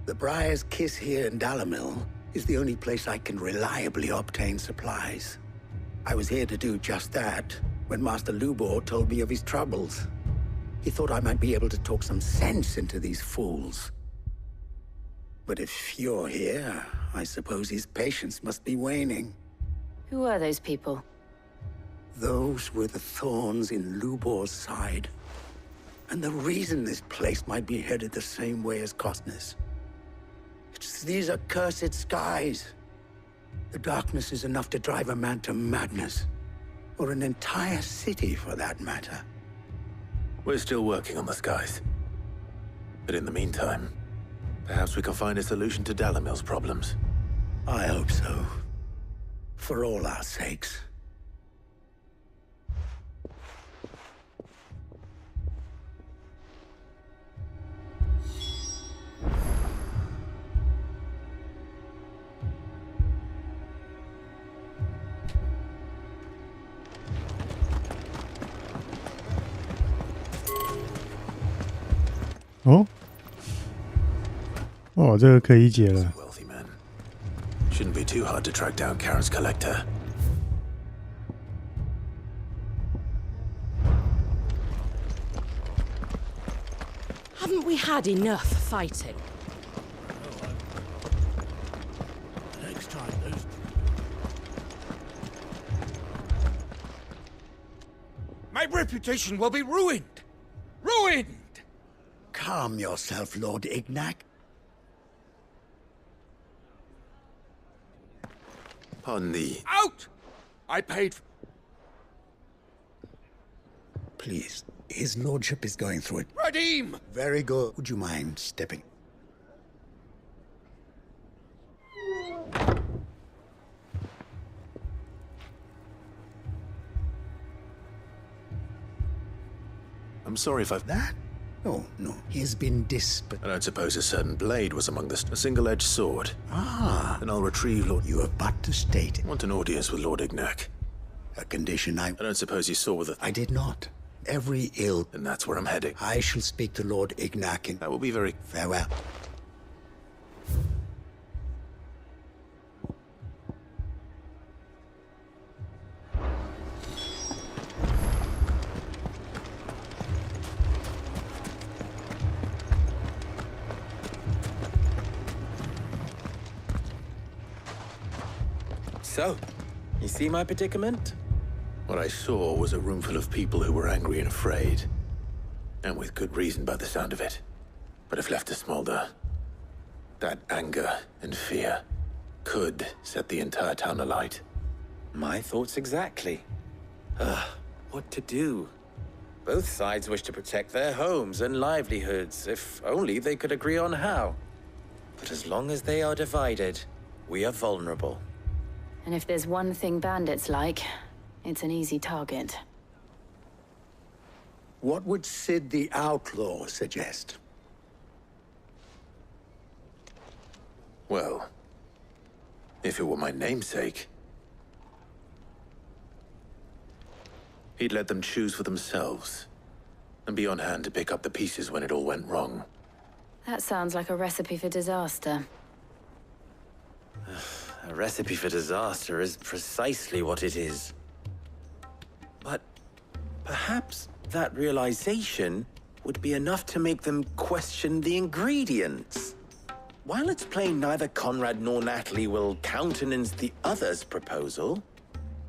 The Briar's Kiss here in Dalamil is the only place I can reliably obtain supplies. I was here to do just that when Master Lubor told me of his troubles. He thought I might be able to talk some sense into these fools. But if you're here, I suppose his patience must be waning. Who are those people? Those were the thorns in Lubor's side. And the reason this place might be headed the same way as Costness. It's these accursed skies. The darkness is enough to drive a man to madness. Or an entire city, for that matter. We're still working on the skies. But in the meantime, perhaps we can find a solution to Dalamil's problems. I hope so. For all our sakes. Oh, 这个可以解了。 Shouldn't be too hard to track down Karen's collector. Haven't we had enough fighting? Next time, those... My reputation will be ruined! Ruined! Calm yourself, Lord Ignac. On the... Out! I paid... Please, his lordship is going through it. Redeem! Very good. Would you mind stepping? I'm sorry if I've... That? Oh, no. He has been I don't suppose a certain blade was among the... A single-edged sword. Ah. Then I'll retrieve Lord... You have but to state it. I want an audience with Lord Ignac. A condition I don't suppose you saw with the... I did not. Every ill... And that's where I'm heading. I shall speak to Lord Ignac and... That will be very... Farewell. So, you see my predicament? What I saw was a room full of people who were angry and afraid. And with good reason by the sound of it. But if left to smolder, that anger and fear could set the entire town alight. My thoughts exactly. What to do? Both sides wish to protect their homes and livelihoods, if only they could agree on how. But as long as they are divided, we are vulnerable. And if there's one thing bandits like, it's an easy target. What would Sid the Outlaw suggest? Well, if it were my namesake, he'd let them choose for themselves and be on hand to pick up the pieces when it all went wrong. That sounds like a recipe for disaster. A recipe for disaster is precisely what it is. But perhaps that realization would be enough to make them question the ingredients. While it's plain neither Conrad nor Natalie will countenance the other's proposal,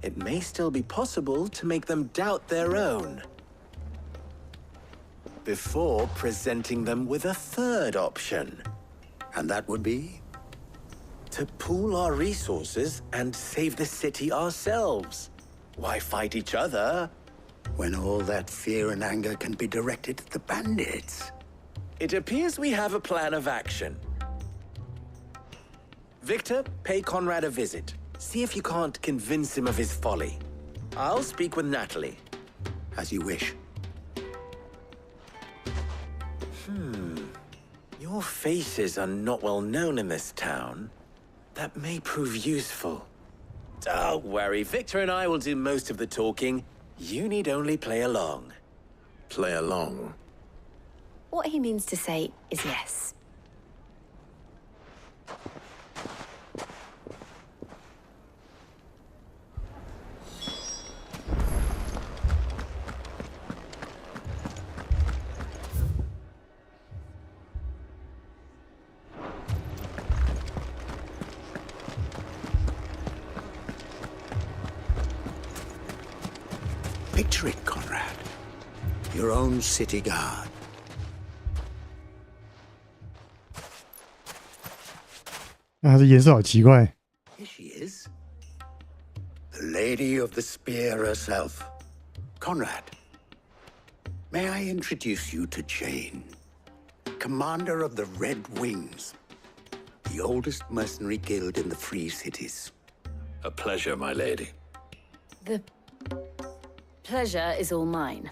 it may still be possible to make them doubt their own. Before presenting them with a third option. And that would be? To pool our resources and save the city ourselves. Why fight each other when all that fear and anger can be directed at the bandits? It appears we have a plan of action. Victor, pay Conrad a visit. See if you can't convince him of his folly. I'll speak with Natalie. As you wish. Your faces are not well known in this town. That may prove useful. Don't worry, Victor and I will do most of the talking. You need only play along. Play along? What he means to say is yes. Picture it, Conrad. Your own city guard. Here she is. The Lady of the Spear herself. Conrad, may I introduce you to Jane, commander of the Red Wings, the oldest mercenary guild in the Free Cities. A pleasure, my lady. The pleasure is all mine.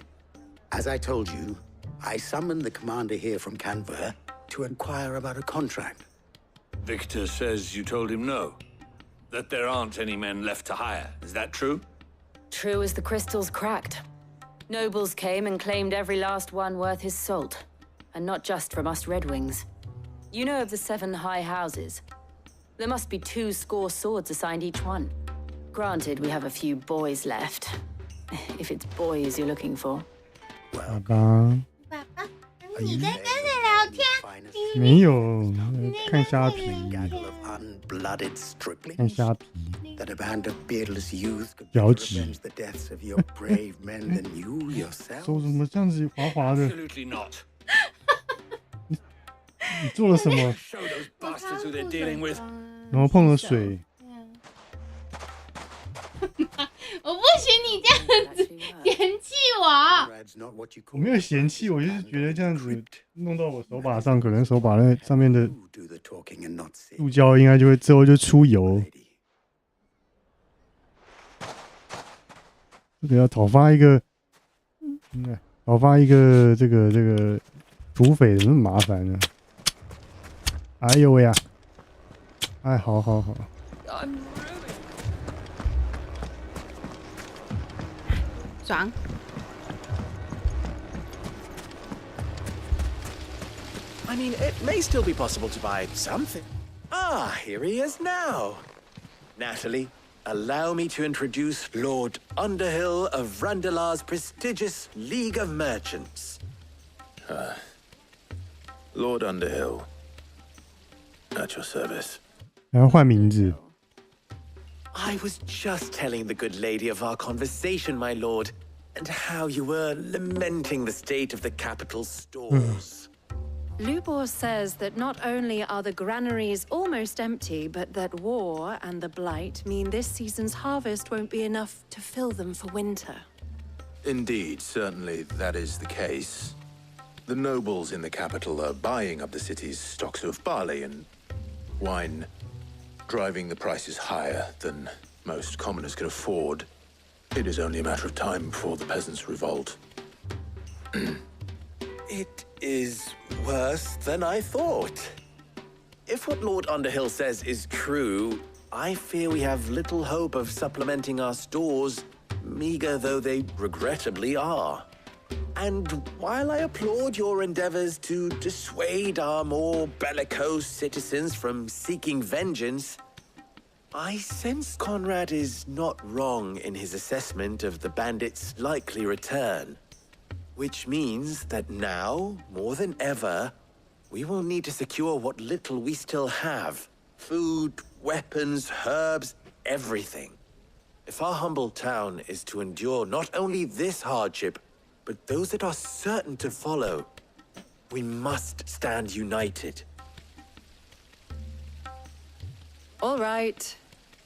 As I told you, I summoned the commander here from Canver to inquire about a contract. Victor says you told him no. That there aren't any men left to hire. Is that true? True as the crystals cracked. Nobles came and claimed every last one worth his salt. And not just from us Red Wings. You know of the 7 high houses. There must be 2 swords assigned each one. Granted, we have a few boys left. If it's boys you're looking for. 爸爸，你在跟谁聊天？没有，看虾皮。看虾皮。That a band of beardless youth could 脚趾。 avenge the deaths of your brave men than you yourself. 手怎么这样子滑滑的？ Absolutely not. 你做了什么？ Show those bastards who they're dealing with. 然后碰了水。我不许你这样子嫌弃我。我没有嫌弃，我就是觉得这样子弄到我手把上，可能手把那上面的塑胶应该就会之后就出油。这个要讨伐一个，这个土匪怎么麻烦呢？哎呦喂呀！哎，好。爽。I mean, it may still be possible to buy something. Ah, here he is now. Natalie, allow me to introduce Lord Underhill of Randalar's prestigious League of Merchants. Lord Underhill. At your service. 然后换名字。 I was just telling the good lady of our conversation, my lord, and how you were lamenting the state of the capital's stores. Lubor says that not only are the granaries almost empty, but that war and the blight mean this season's harvest won't be enough to fill them for winter. Indeed, certainly that is the case. The nobles in the capital are buying up the city's stocks of barley and wine, driving the prices higher than most commoners can afford. It is only a matter of time before the peasants revolt. It is worse than I thought. If what Lord Underhill says is true, I fear we have little hope of supplementing our stores, meager though they regrettably are. And while I applaud your endeavors to dissuade our more bellicose citizens from seeking vengeance, I sense Conrad is not wrong in his assessment of the bandits' likely return. Which means that now, more than ever, we will need to secure what little we still have. Food, weapons, herbs, everything. If our humble town is to endure not only this hardship, but those that are certain to follow, we must stand united. All right.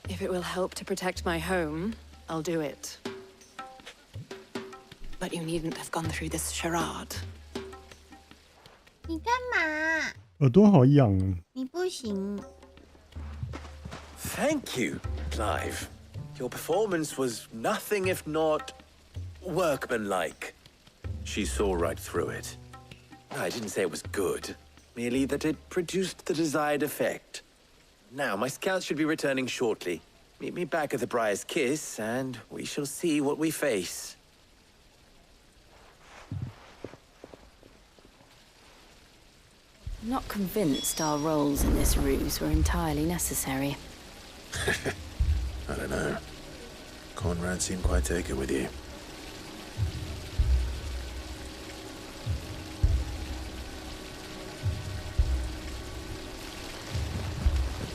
If it will help to protect my home, I'll do it. But you needn't have gone through this charade. 你干嘛？耳朵好痒啊！你不行。Thank you, Clive. Your performance was nothing if not workmanlike. She saw right through it. I didn't say it was good, merely that it produced the desired effect. Now, my scouts should be returning shortly. Meet me back at the Briar's Kiss, and we shall see what we face. I'm not convinced our roles in this ruse were entirely necessary. I don't know. Conrad seemed quite taken with you.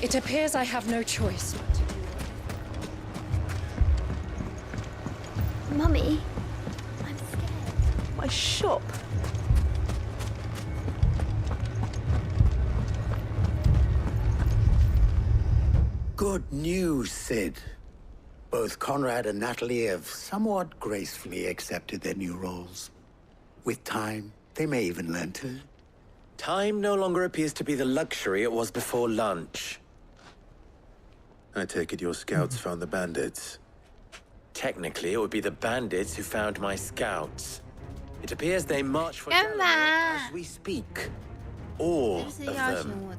It appears I have no choice but to do. Mummy, I'm scared. My shop. Good news, Sid. Both Conrad and Natalie have somewhat gracefully accepted their new roles. With time, they may even learn to. Time no longer appears to be the luxury it was before lunch. I take it your scouts found the bandits. Technically, it would be the bandits who found my scouts. It appears they march for as we speak. All of them.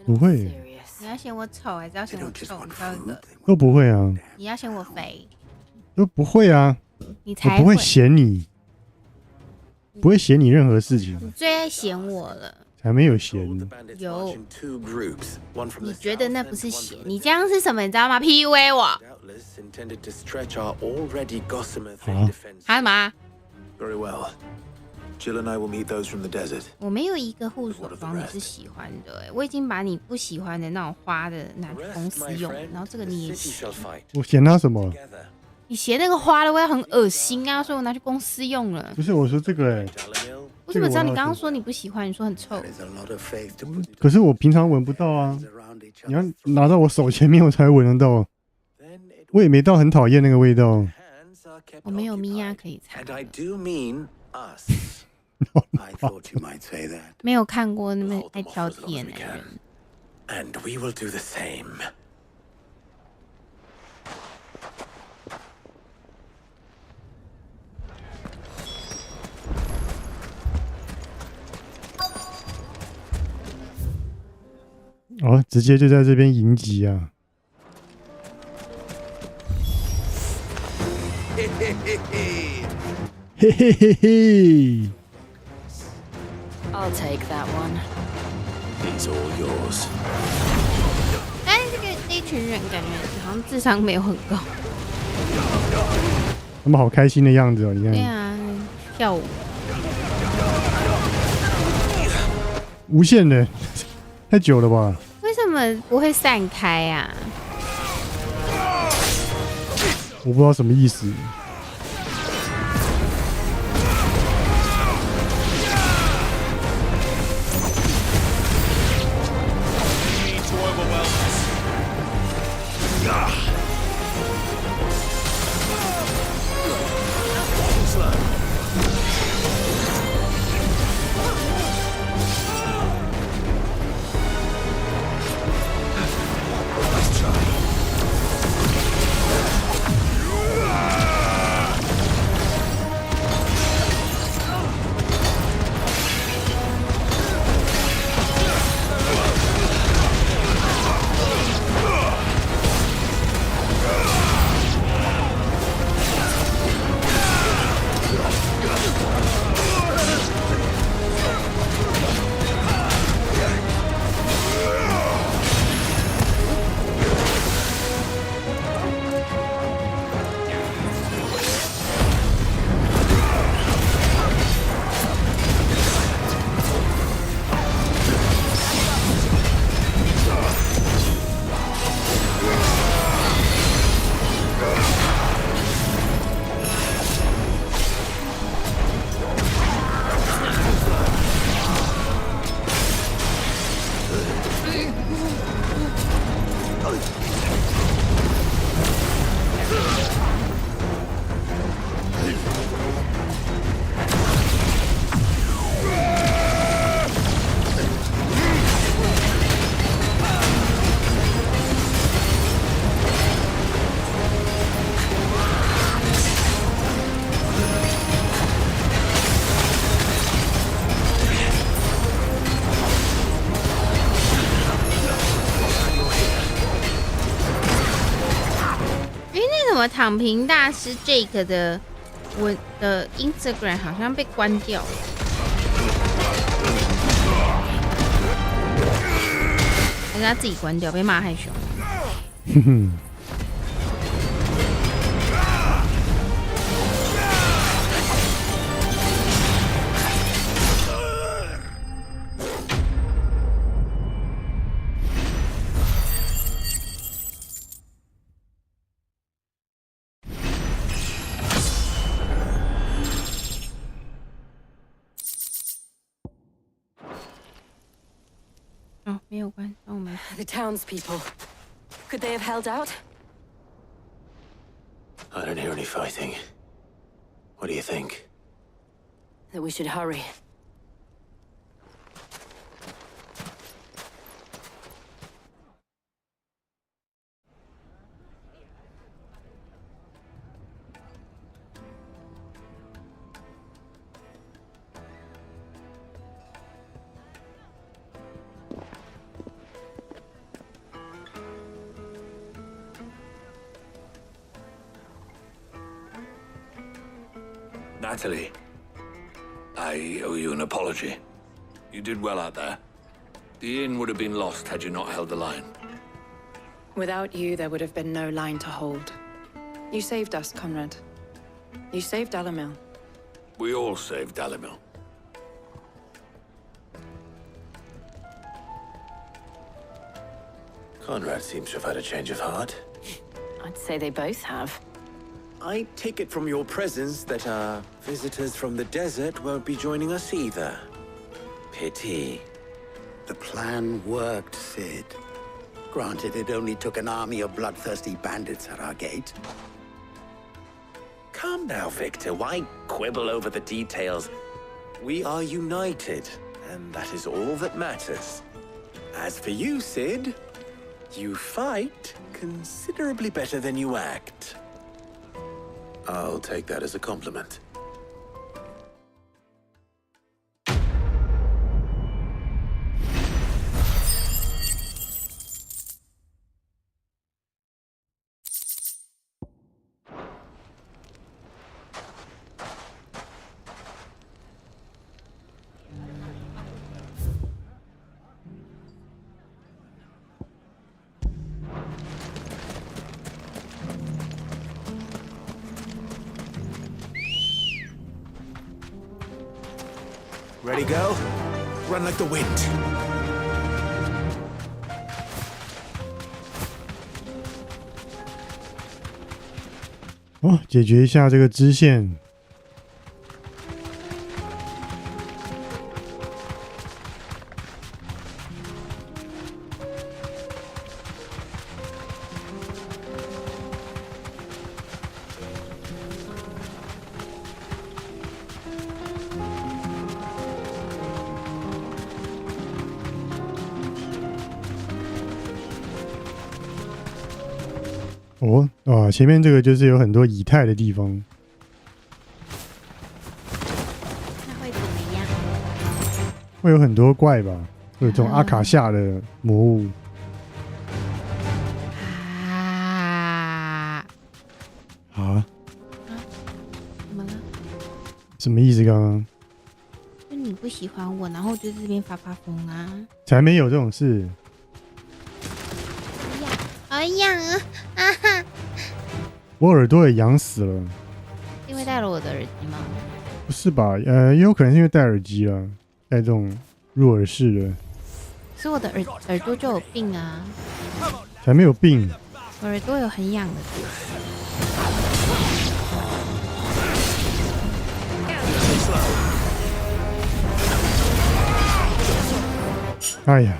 不会，你要嫌我丑还是要嫌我臭？你挑一个。都不会啊。你要嫌我肥？都不会啊。你才我不会嫌你，不会嫌你任何事情。你最爱嫌我了。才没有嫌。有。你觉得那不是嫌？你这样是什么？你知道吗 ？PUA 我。什么 ？Very well. Jill and I will meet those from the desert. 我没有一个护手霜你是喜欢的，我已经把你不喜欢的那种花的拿去公司用，然后这个你也嫌。我嫌它什么？你嫌那个花的味道很恶心啊，所以我拿去公司用了。不是我说这个哎、我怎么知道你刚刚说你不喜欢？你说很臭。可是我平常闻不到啊，你要拿到我手前面我才闻得到。我也没到很讨厌那个味道。我没有米娅可以擦。没有看过那么爱挑剔的男人。And we will do the same. 哦，直接就在这边迎击啊！嘿嘿嘿嘿，嘿嘿嘿嘿。I'll take that one. These all yours. 但是这一群人感觉好像智商没有很高。他们好开心的样子哦，你看。对啊，跳舞。无限的，太久了吧？为什么不会散开啊？我不知道什么意思。么躺平大师 Jake 的我的 Instagram 好像被关掉了？还是他自己关掉，被骂太凶。哼哼。哦，没有关，那我们。The townspeople. Could they have held out? I don't hear any fighting. What do you think? That we should hurry. Natalie, I owe you an apology. You did well out there. The inn would have been lost had you not held the line. Without you, there would have been no line to hold. You saved us, Conrad. You saved Alamil. We all saved Alamil. Conrad seems to have had a change of heart. I'd say they both have. I take it from your presence that our visitors from the desert won't be joining us either. Pity. The plan worked, Sid. Granted, it only took an army of bloodthirsty bandits at our gate. Calm now, Victor. Why quibble over the details? We are united, and that is all that matters. As for you, Sid, you fight considerably better than you act. I'll take that as a compliment. Ready, go? Run like the wind. 哦，解决一下这个支线。哦，啊，前面这个就是有很多以太的地方。那会怎么样？会有很多怪吧，会有这种阿卡夏的魔物。啊？怎么了？什么意思？刚刚？就你不喜欢我，然后就在这边发疯啊？才没有这种事。哎呀啊哈！我耳朵也痒死了。因为戴了我的耳机吗？不是吧？也有可能是因为戴耳机了，戴这种入耳式的。可是我的耳朵就有病啊！才没有病。我耳朵有很痒的。哎呀！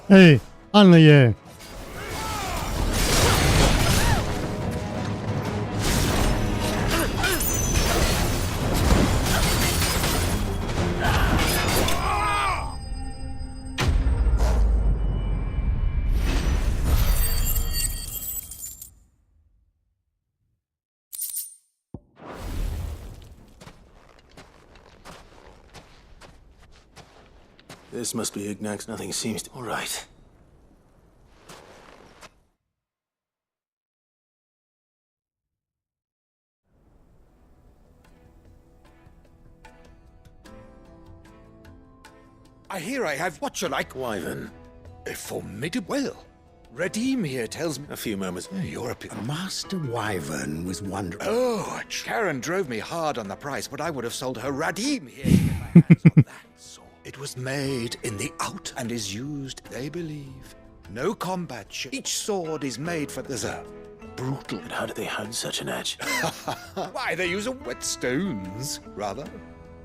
哎，按了耶！This must be Ignax. Nothing seems to... All right. I hear I have what you like. Wyvern. A formidable... Well, Redeem here tells me... A few moments. You're a... Master Wyvern was wondering... Oh, Sharon drove me hard on the price, but I would have sold her Redeem here to get my hands on that sword. It was made in the out and is used, they believe. No combat ship. Each sword is made for... There's a brutal... And how do they hide such an edge? Why, they use whetstones, rather.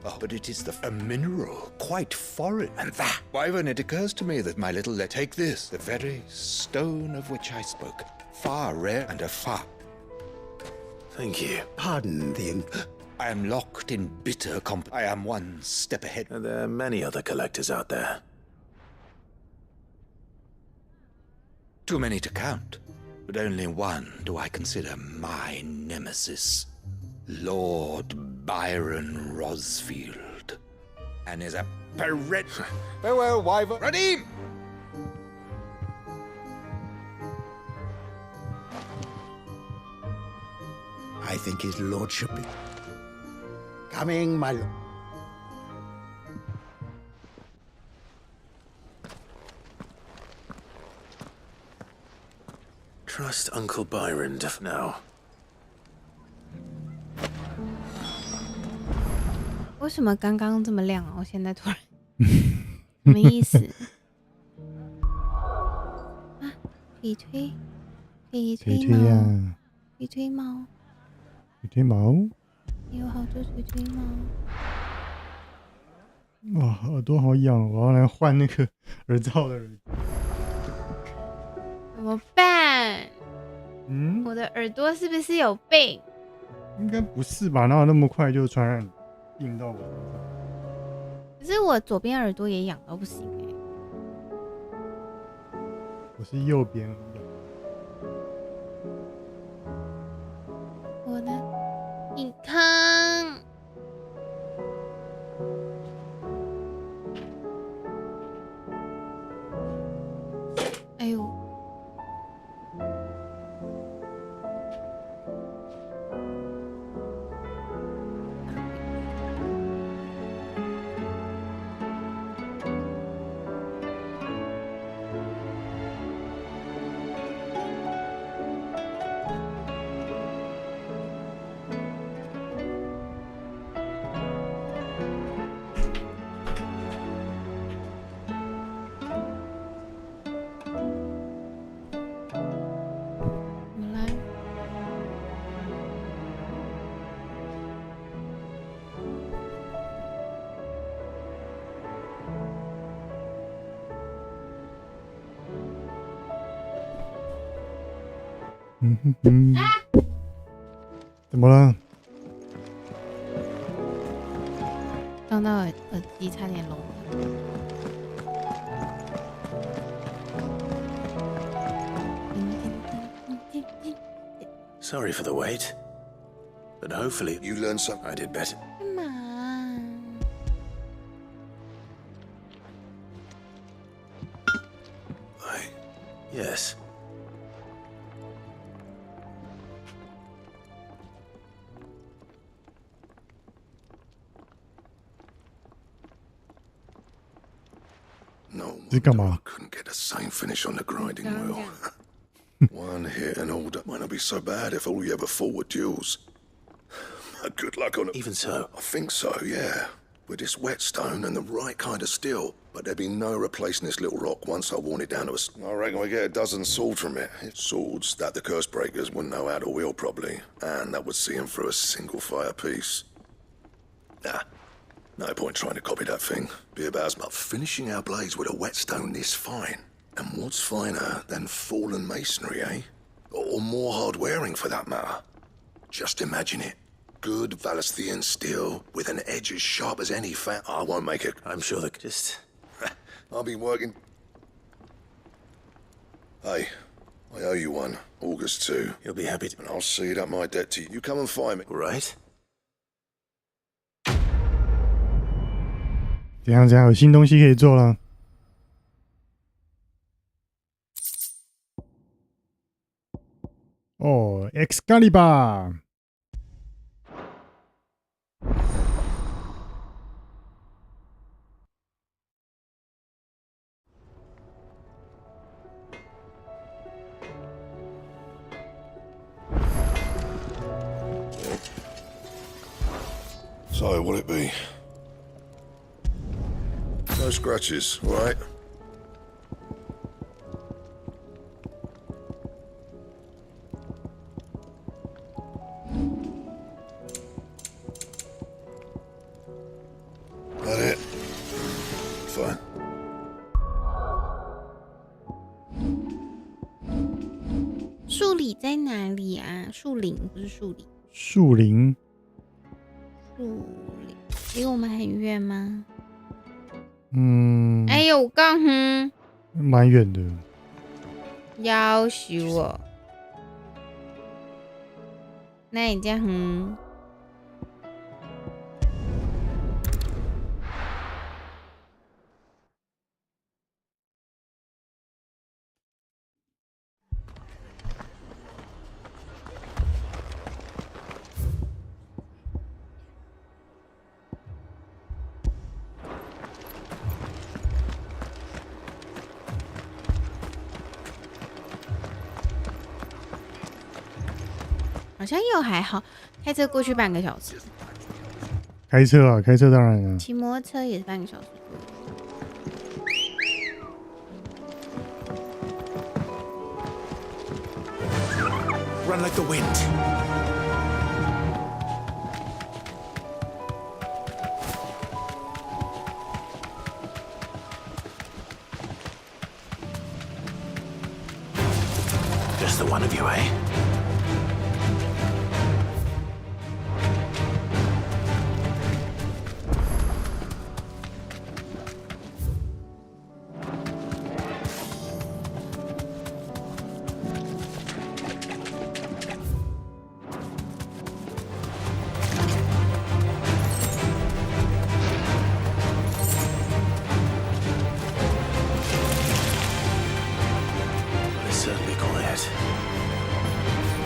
Oh, but it is a mineral, quite foreign. And that, Wyvern, it occurs to me that my little... Take this, the very stone of which I spoke. Far rare and a far... Thank you. Pardon the... I am locked in bitter I am one step ahead. And there are many other collectors out there. Too many to count, but only one do I consider my nemesis. Lord Byron Rosfield. And is a parrot. Farewell, Wyvern. Redeem! I think his lordship is... Coming, my lord. Trust Uncle Byron now. 为什么刚刚这么亮啊？我现在突然什么意思？啊，可以推，可以推猫，可以推猫，可以推猫。有好多推推猫。哇，耳朵好痒，我要来换那个耳罩的耳机。怎么办？我的耳朵是不是有病？应该不是吧？哪有那么快就传染病到我身上？可是我左边耳朵也痒到不行欸。我是右边痒。我的健康。哎呦！怎么了？撞到耳机，差点聋了。Sorry for the wait, but hopefully you learned something. I did better. 干嘛？ Yes. No wonder I couldn't get the same finish on the grinding wheel. One hit and all that might not be so bad if all you ever fought were duels. Good luck on it. Even so. I think so, yeah. With this whetstone and the right kind of steel. But there'd be no replacing this little rock once I worn it down to us. I reckon we get a dozen swords from it. Swords that the curse breakers wouldn't know how to wield properly. And that would see them through a single fire piece. Nah. No point trying to copy that thing. Be about as much finishing our blades with a whetstone this fine. And what's finer than fallen masonry, eh? Or more hard-wearing, for that matter? Just imagine it. Good Valesthian steel with an edge as sharp as any fat. I won't make it. I'm sure that just... I'll be working... Hey, I owe you one. August 2. You'll be happy to... And I'll see that my debt to you. You come and find me. Right? 怎样？有新东西可以做了。哦 ，Excalibur。So, what'll it be? No scratches, all right? That it? Fine. 树里在哪里啊？树林不是树林。树林。树林离我们很远吗？嗯。哎呦，我刚哼。蛮远的。要求我。那你这样哼。好像又还好，开车过去半个小时。开车啊，开车当然了。骑摩托车也是半个小时。Run like the wind. Just the one of you, eh?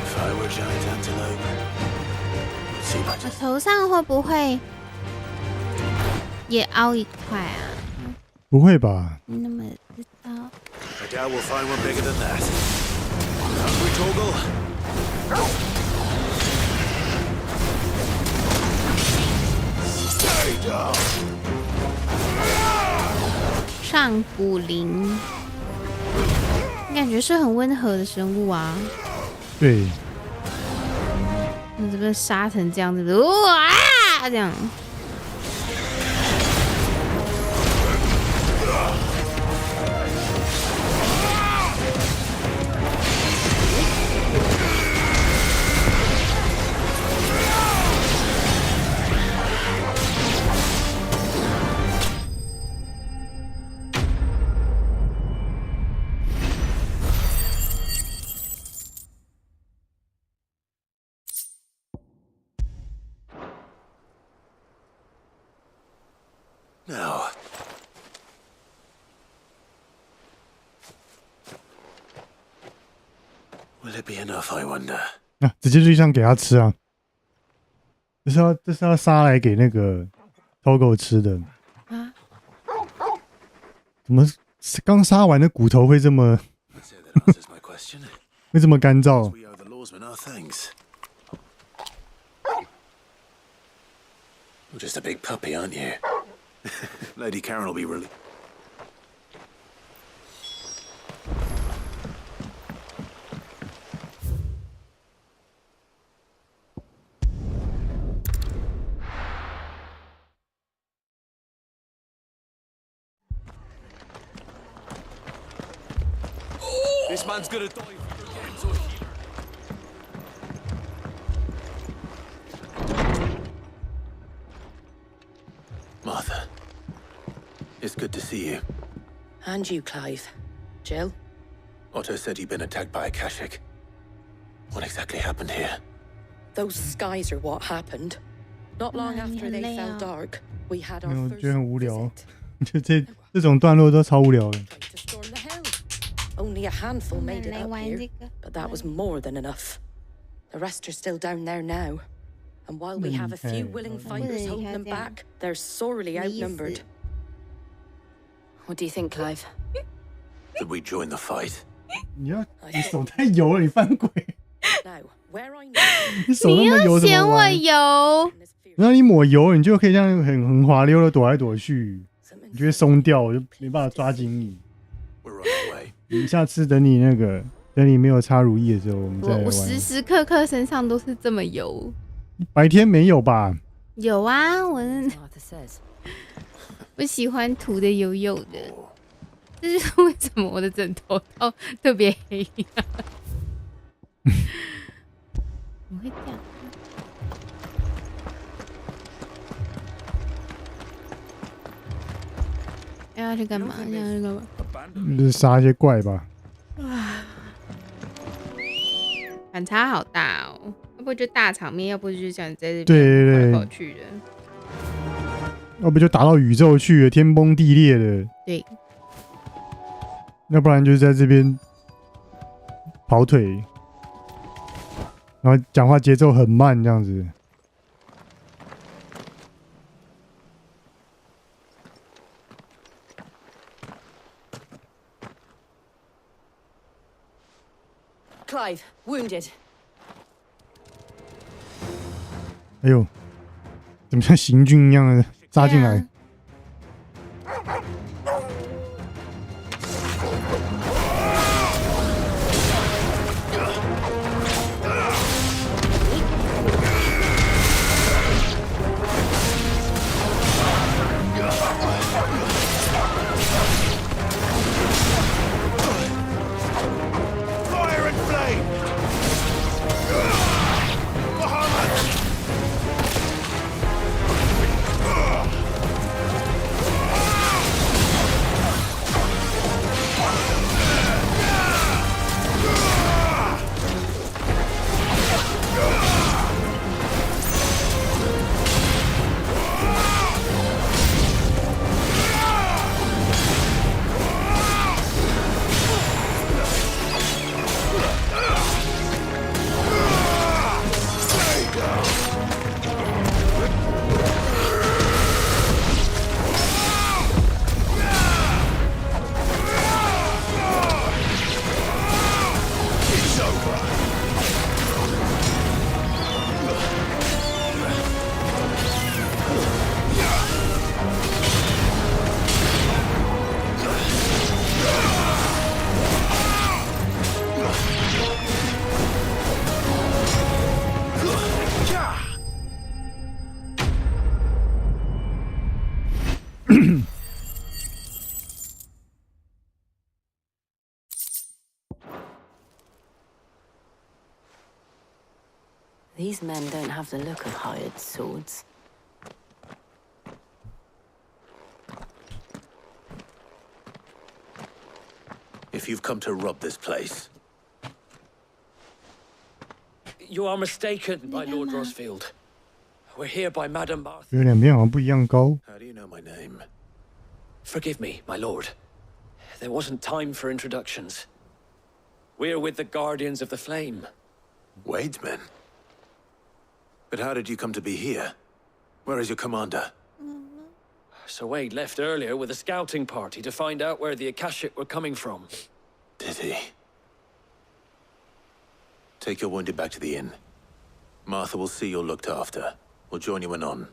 If I were a giant antelope, you'd see my 我头上会不会也凹一块啊？不会吧？你怎么知道？ I doubt we'll find one bigger than that. Hungry, Torgal? Stay down. 上古灵，感觉是很温和的生物啊。对。你这边杀成这样子，哇，这样。No. Will it be enough, I wonder? 啊，直接就这样给他吃啊！这是要杀来给那个偷狗吃的啊？怎么刚杀完的骨头会这么会这么干燥？ You're just a big puppy, aren't you? Lady Karen will be really... This man's gonna die for getting to here. Martha, it's good to see you. And you, Clive. Jill? Otto said you'd been attacked by a Kashik. What exactly happened here? Those skies are what happened. Not long after they fell dark, we had our 我 first 觉得很无聊， visit. 这种段落都超无聊的。 To storm the hill. Only a handful made it up here, but that was more than enough. The rest are still down there now. And while we have a few willing fighters holding them back, they're sorely outnumbered. What do you think, Clive? Did we join the fight? 你手太油了，你翻滚。 Now, where I 你手那么油怎么玩？然后你抹油，你就可以这样很滑溜的躲来躲去，你就会松掉，我就没办法抓紧你。你下次等你没有擦乳液的时候，我们再来玩。我时时刻刻身上都是这么油。白天没有吧？有啊，我喜欢涂的油油的，这就是为什么我的枕头套特别黑啊。我会这样。要去干嘛？就是杀一些怪吧。反差好大哦，要不就大场面，要不就是像你在这边跑来跑去的，要不就打到宇宙去了，天崩地裂的。对，要不然就是在这边跑腿，然后讲话节奏很慢这样子。Clive, wounded. 哎呦，怎么像行军一样的扎进来？These men don't have the look of hired swords. If you've come to rob this place... You are mistaken, my Lord Rosfield. We're here by Madame Martha. 有两边好像不一样高。 How do you know my name? Forgive me, my lord. There wasn't time for introductions. We're with the Guardians of the Flame. Wade's men? But how did you come to be here? Where is your commander? Sir Wade left earlier with a scouting party to find out where the Akashic were coming from. Did he? Take your wounded back to the inn. Martha will see you're looked after. We'll join you anon.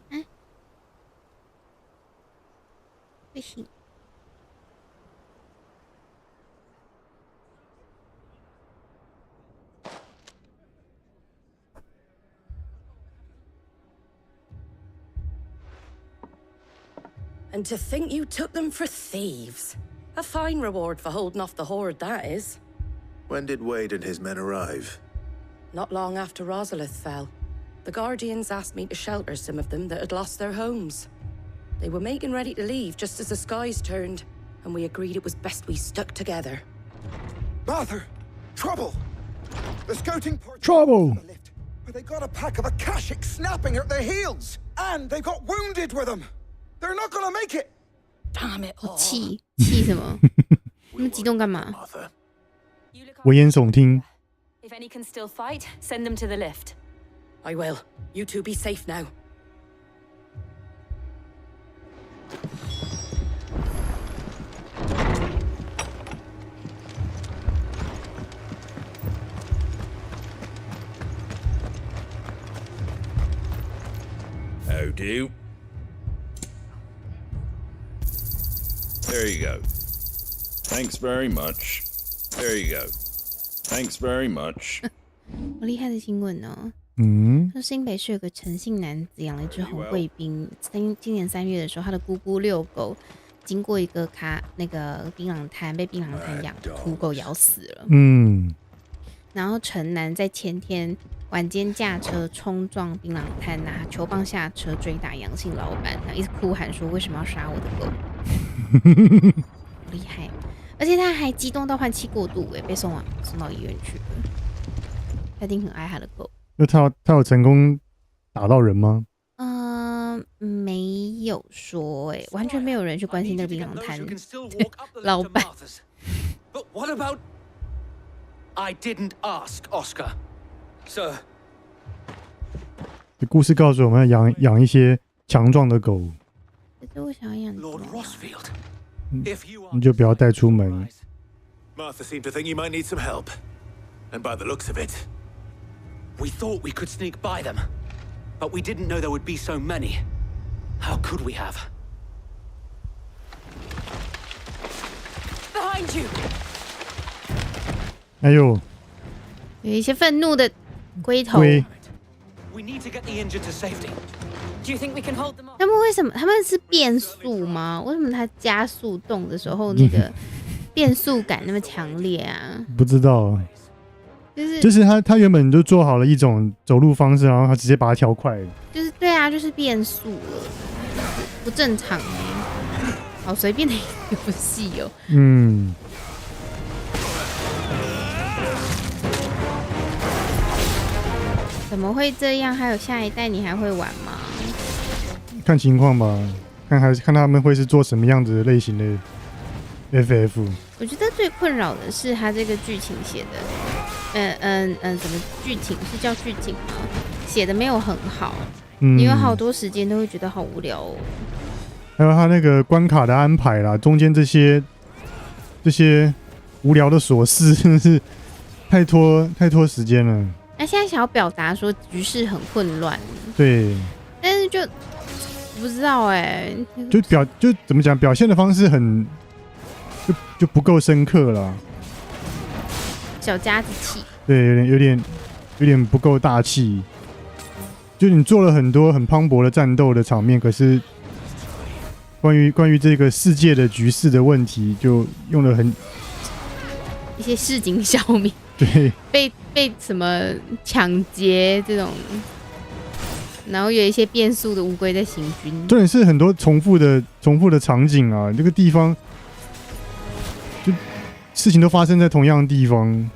And to think you took them for thieves. A fine reward for holding off the horde, that is. When did Wade and his men arrive? Not long after Rosalith fell. The Guardians asked me to shelter some of them that had lost their homes. They were making ready to leave just as the skies turned, and we agreed it was best we stuck together. Martha! Trouble! The scouting party... Trouble! But they got a pack of Akashics snapping at their heels! And they got wounded with them! They're not gonna make it! Damn it all. 气什么？那么激动干嘛？危言耸听。If any can still fight, send them to the lift. I will. You two be safe now. How do? There you go. Thanks very much. There you go. Thanks very much. 好厉害的新闻哦！说新北市有个陈姓男子养了一只红贵宾，今年3月的时候，他的姑姑遛狗，经过一个那个槟榔摊，被槟榔摊养的土狗咬死了。然后陈男在前天晚间驾车冲撞槟榔摊，拿球棒下车追打杨姓老板，然后一直哭喊说：“为什么要杀我的狗？”好厉害！而且他还激动到换气过度，被送到医院去了。他一定很爱他的狗。那他有成功打到人吗？没有说完全没有人去关心那个槟榔摊老板。But what about? I didn't ask, Oscar. Sir. 这故事告诉我们要养一些强壮的狗。可是我想要养 Lord Rosfield. 你就不要带出门。Martha seemed to think you might need some help. And by the looks of it, we thought we could sneak by them, but we didn't know there would be so many. How could we have? Behind you. 哎呦，有一些愤怒的龟头。We need to get the injured to safety. Do you think we can hold them off? 他们为什么？他们是变速吗？为什么他加速动的时候那个变速感那么强烈啊？不知道，就是他原本就做好了一种走路方式，然后他直接把它调快了。就是对啊，就是变速了，不正常好随便的一个游戏哦。怎么会这样？还有下一代，你还会玩吗？看情况吧，看他们会是做什么样子类型的 FF。我觉得最困扰的是他这个剧情写的，怎么剧情是叫剧情吗？写的没有很好，你有好多时间都会觉得好无聊哦。还有他那个关卡的安排啦，中间这些无聊的琐事，真的是太拖时间了。那现在想要表达说局势很混乱，对，但是就不知道就怎么讲，表现的方式很就不够深刻了，小家子气，对，有点不够大气。就你做了很多很磅礴的战斗的场面，可是关于这个世界的局势的问题，就用了一些市井小民。对，被什么抢劫这种，然后有一些变速的乌龟在行军。重点是很多重复的场景啊，这个地方就事情都发生在同样的地方。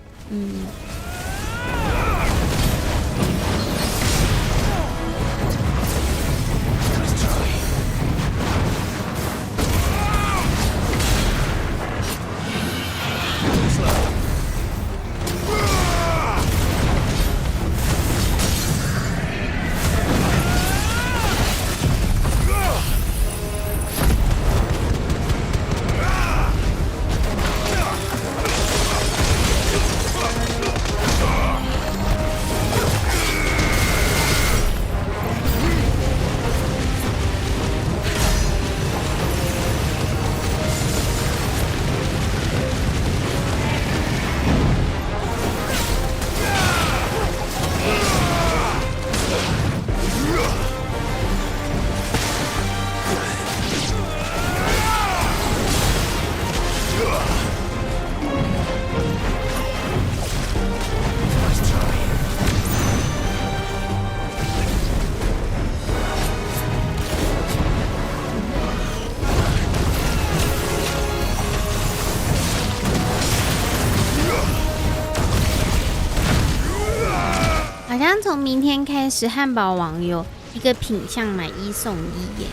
从明天开始，汉堡王有一个品项买1送1耶！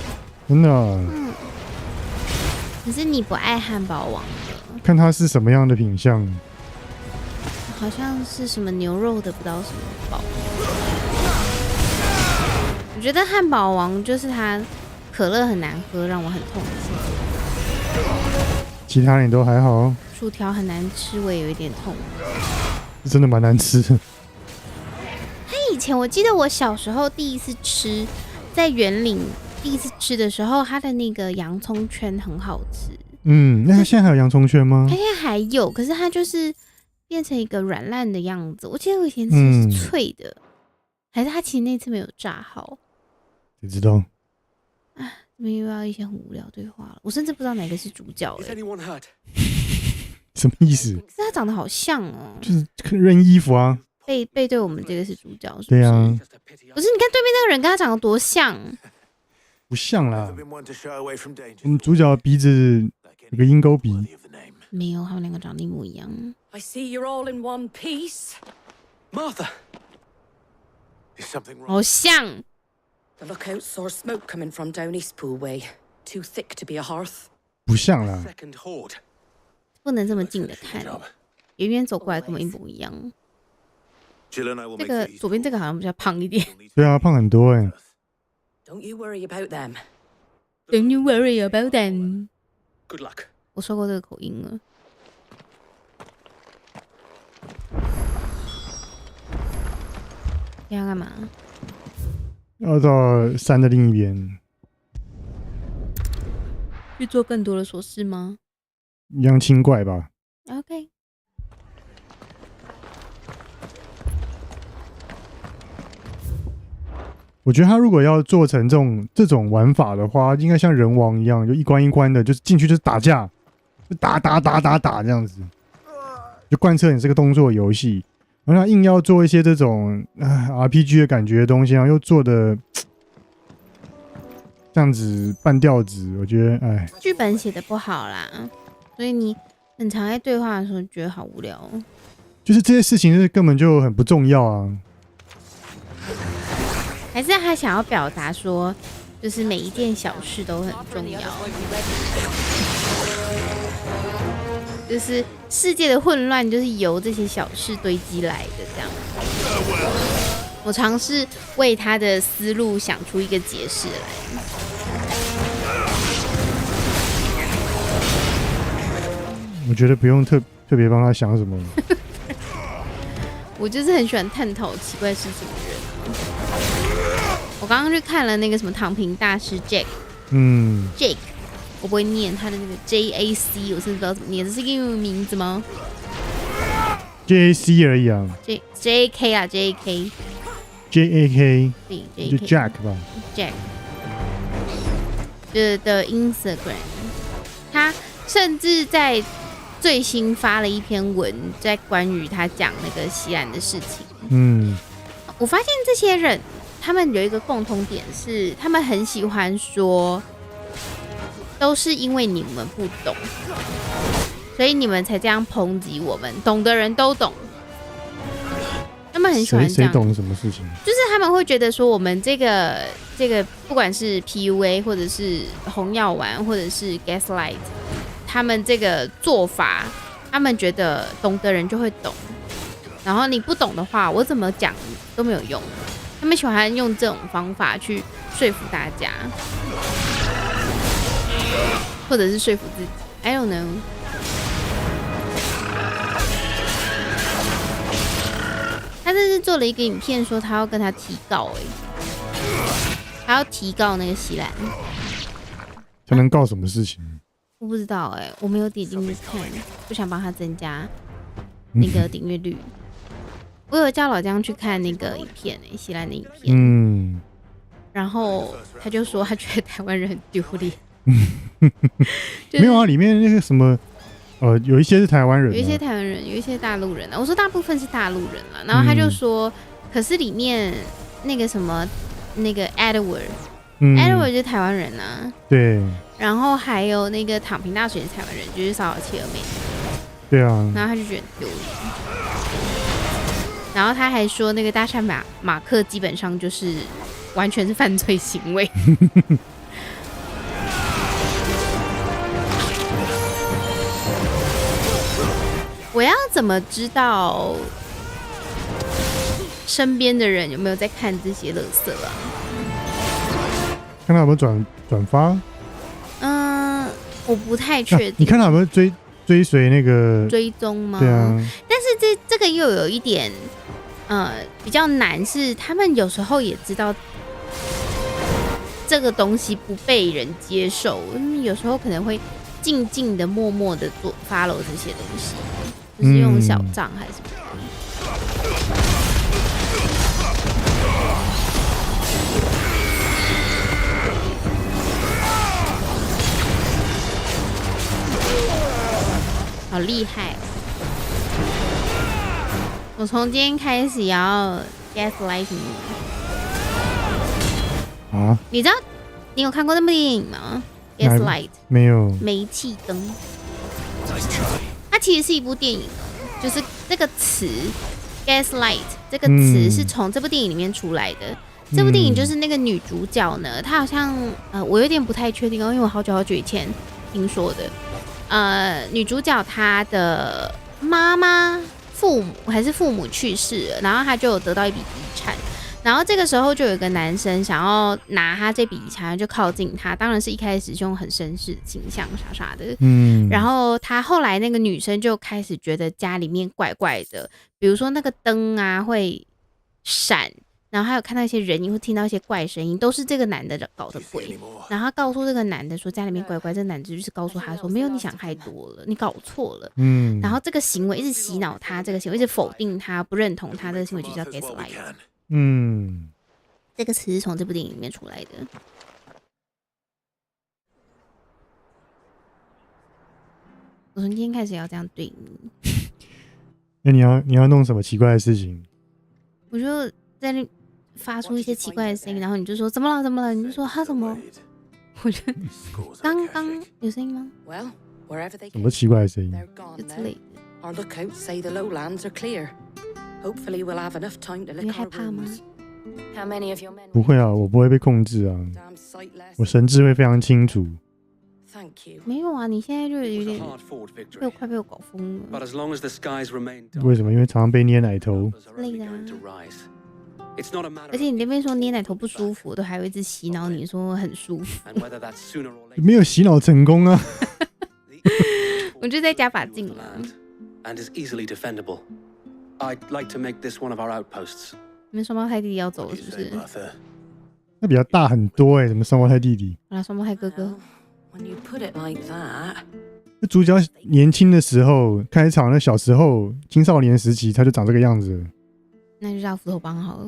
真的、可是你不爱汉堡王的，看它是什么样的品相，好像是什么牛肉的，不知道什么堡。我觉得汉堡王就是它可乐很难喝，让我很痛心。其他人都还好。薯条很难吃，我也有一点痛。真的蛮难吃的。他以前我记得我小时候第一次吃，在园林第一次吃的时候，它的那个洋葱圈很好吃。那它现在还有洋葱圈吗？它现在还有，可是它就是变成一个软烂的样子。我记得我以前吃是脆的，还是它其实那次没有炸好？谁知道？怎么又要一些很无聊对话了？我甚至不知道哪个是主角什么意思？可是他长得好像哦，就是认衣服啊。背对我们这个是主角，是不是？对啊。不是，你看对面那个人跟他长得多像。不像啦，我们主角鼻子有个鹰钩鼻。没有，他们两个长得一模一样。I see you're all in one piece. Martha, is something wrong? 好像。The lookout saw smoke coming from down East Pool Way. Too thick to be a hearth. 不像啦。不能这么近的看，远远走过来跟我们一模一样。这个左边这个好像比较胖一点。对啊，胖很多哎。Don't you worry about them. Don't you worry about them. Good luck. 我说过这个口音了。你要干嘛？要到山的另一边。去做更多的琐事吗？央亲怪吧。OK。我觉得他如果要做成这种玩法的话，应该像人王一样，就一关一关的，就是进去就是打架，就打这样子，就贯彻你这个动作游戏。然后他硬要做一些这种RPG 的感觉的东西，然后又做的这样子半吊子，我觉得剧本写的不好啦，所以你很常在对话的时候觉得好无聊。就是这些事情就是根本就很不重要啊。还是他想要表达说，就是每一件小事都很重要，就是世界的混乱就是由这些小事堆积来的这样。我尝试为他的思路想出一个解释来。我觉得不用特别帮他想什么。我就是很喜欢探讨奇怪事情的人。我刚刚去看了那个什么躺平大师 Jake，Jake， 我不会念他的那个 JAC， 我甚至不知道怎么念，这是一个英文名字吗 ？JAC 而已啊。JAK 啊 ，JAK。JAK， 对，就 Jack 吧。Jack 的 Instagram， 他甚至在最新发了一篇文，在关于他讲那个西兰的事情。我发现这些人。他们有一个共同点是，他们很喜欢说，都是因为你们不懂，所以你们才这样抨击我们。懂的人都懂，他们很喜欢这样。谁懂什么事情？就是他们会觉得说，我们这个不管是 PUA 或者是红药丸或者是 Gaslight， 他们这个做法，他们觉得懂的人就会懂，然后你不懂的话，我怎么讲都没有用。他们喜欢用这种方法去说服大家，或者是说服自己。I don't know。他这次做了一个影片，说他要跟他提告，他要提告那个西兰。他能告什么事情？我不知道我没有点进去看，不想帮他增加那个订阅率。我有叫老姜去看那个影片西兰的影片，然后他就说他觉得台湾人很丢脸。没有啊，里面那个什么，有一些是台湾人，有一些台湾人，有一些大陆人啊。我说大部分是大陆人了，然后他就说，可是里面那个什么那个 Edward 就是台湾人啊，对。然后还有那个躺平大学是台湾人，就是骚扰妻儿妹，对啊。然后他就觉得很丢脸。然后他还说那个大山马克基本上就是完全是犯罪行为。我要怎么知道身边的人有没有在看这些垃圾啊？看他有没有转发？我不太确定。你看他有没有追随那个追踪吗？对啊。但是这个又有一点比较难，是他们有时候也知道这个东西不被人接受，有时候可能会静静的、默默的做 follow 这些东西，就是用小账还是什么的。好厉害！我从今天开始也要 gaslight 你啊！你知道你有看过那部电影吗 ？Gaslight 没有。煤气灯，它其实是一部电影，就是这个词 gaslight 这个词是从这部电影里面出来的。这部电影就是那个女主角呢，她好像我有点不太确定哦，因为我好久以前听说的。女主角她的妈妈、父母去世了，然后她就有得到一笔遗产，然后这个时候就有一个男生想要拿她这笔遗产，就靠近她，当然是一开始是用很绅士的形象，傻傻的，然后她后来那个女生就开始觉得家里面怪怪的，比如说那个灯啊会闪。然后还有看到一些人影，会听到一些怪声音，都是这个男的搞的鬼。然后他告诉这个男的说家里面怪怪，这个男的就是告诉他说没有，你想太多了，你搞错了。然后这个行为一直洗脑他，这个行为一直否定他，不认同他，这个行为就叫 gaslight。这个词是从这部电影里面出来的。我从今天开始要这样对你。那你要弄什么奇怪的事情？我就在那发出一些奇怪的声音，然后你就说怎么了怎么了，你就说他怎么？我觉得刚刚有声音吗？什么奇怪的声音？就之类的。你害怕吗？不会啊，我不会被控制啊，我神智会非常清楚。没有啊，你现在就有点快被我搞疯了。为什么？因为常常被捏奶头。累的啊。而且你那边说捏奶头不舒服，都还会一直洗脑你说很舒服。没有洗脑成功啊。我就再加把劲嘛。你们双胞胎弟弟要走了是不是？那比较大很多什么双胞胎弟弟？啊，双胞胎哥哥。那主角年轻的时候，开场那小时候青少年时期，他就长这个样子了。那就叫斧头帮好了。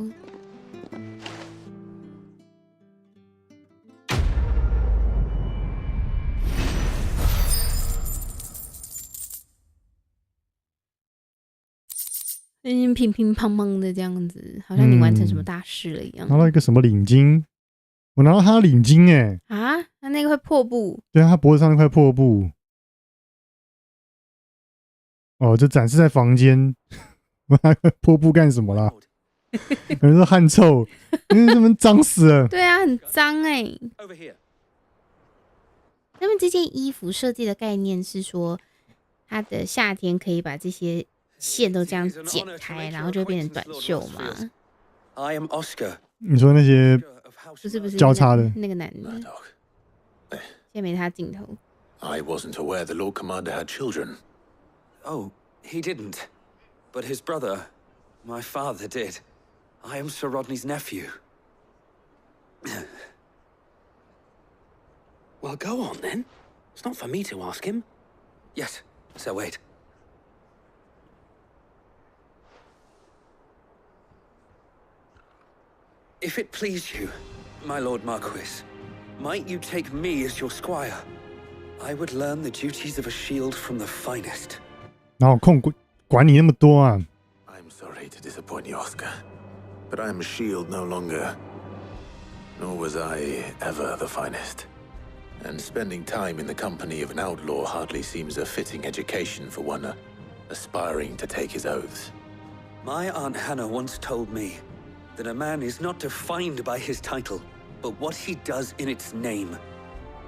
乒乒乓乓的这样子，好像你完成什么大事了一样。拿到一个什么领巾？我拿到他的领巾啊，那个会破布。对啊，他脖子上那块破布。哦，这展示在房间。我拿个破布干什么啦？可能是汗臭，因为他们脏死了。对啊，很脏他们这件衣服设计的概念是说，它的夏天可以把这些线都这样剪开，然后就会变成短袖嘛。你说那些不是交叉的那个男的，现在没他镜头。I wasn't aware the Lord Commander had children. Oh, he didn't. But his brother, my father, did. I am Sir Rodney's nephew. Well, go on then. It's not for me to ask him. Yes, Sir Wade. If it please you, my Lord Marquis, might you take me as your squire? I would learn the duties of a shield from the finest. 哪有空管你那么多啊 I'm sorry to disappoint you, Oscar, but I am a shield no longer. Nor was I ever the finest. And spending time in the company of an outlaw hardly seems a fitting education for one aspiring to take his oaths. My Aunt Hannah once told me that a man is not defined by his title, but what he does in its name.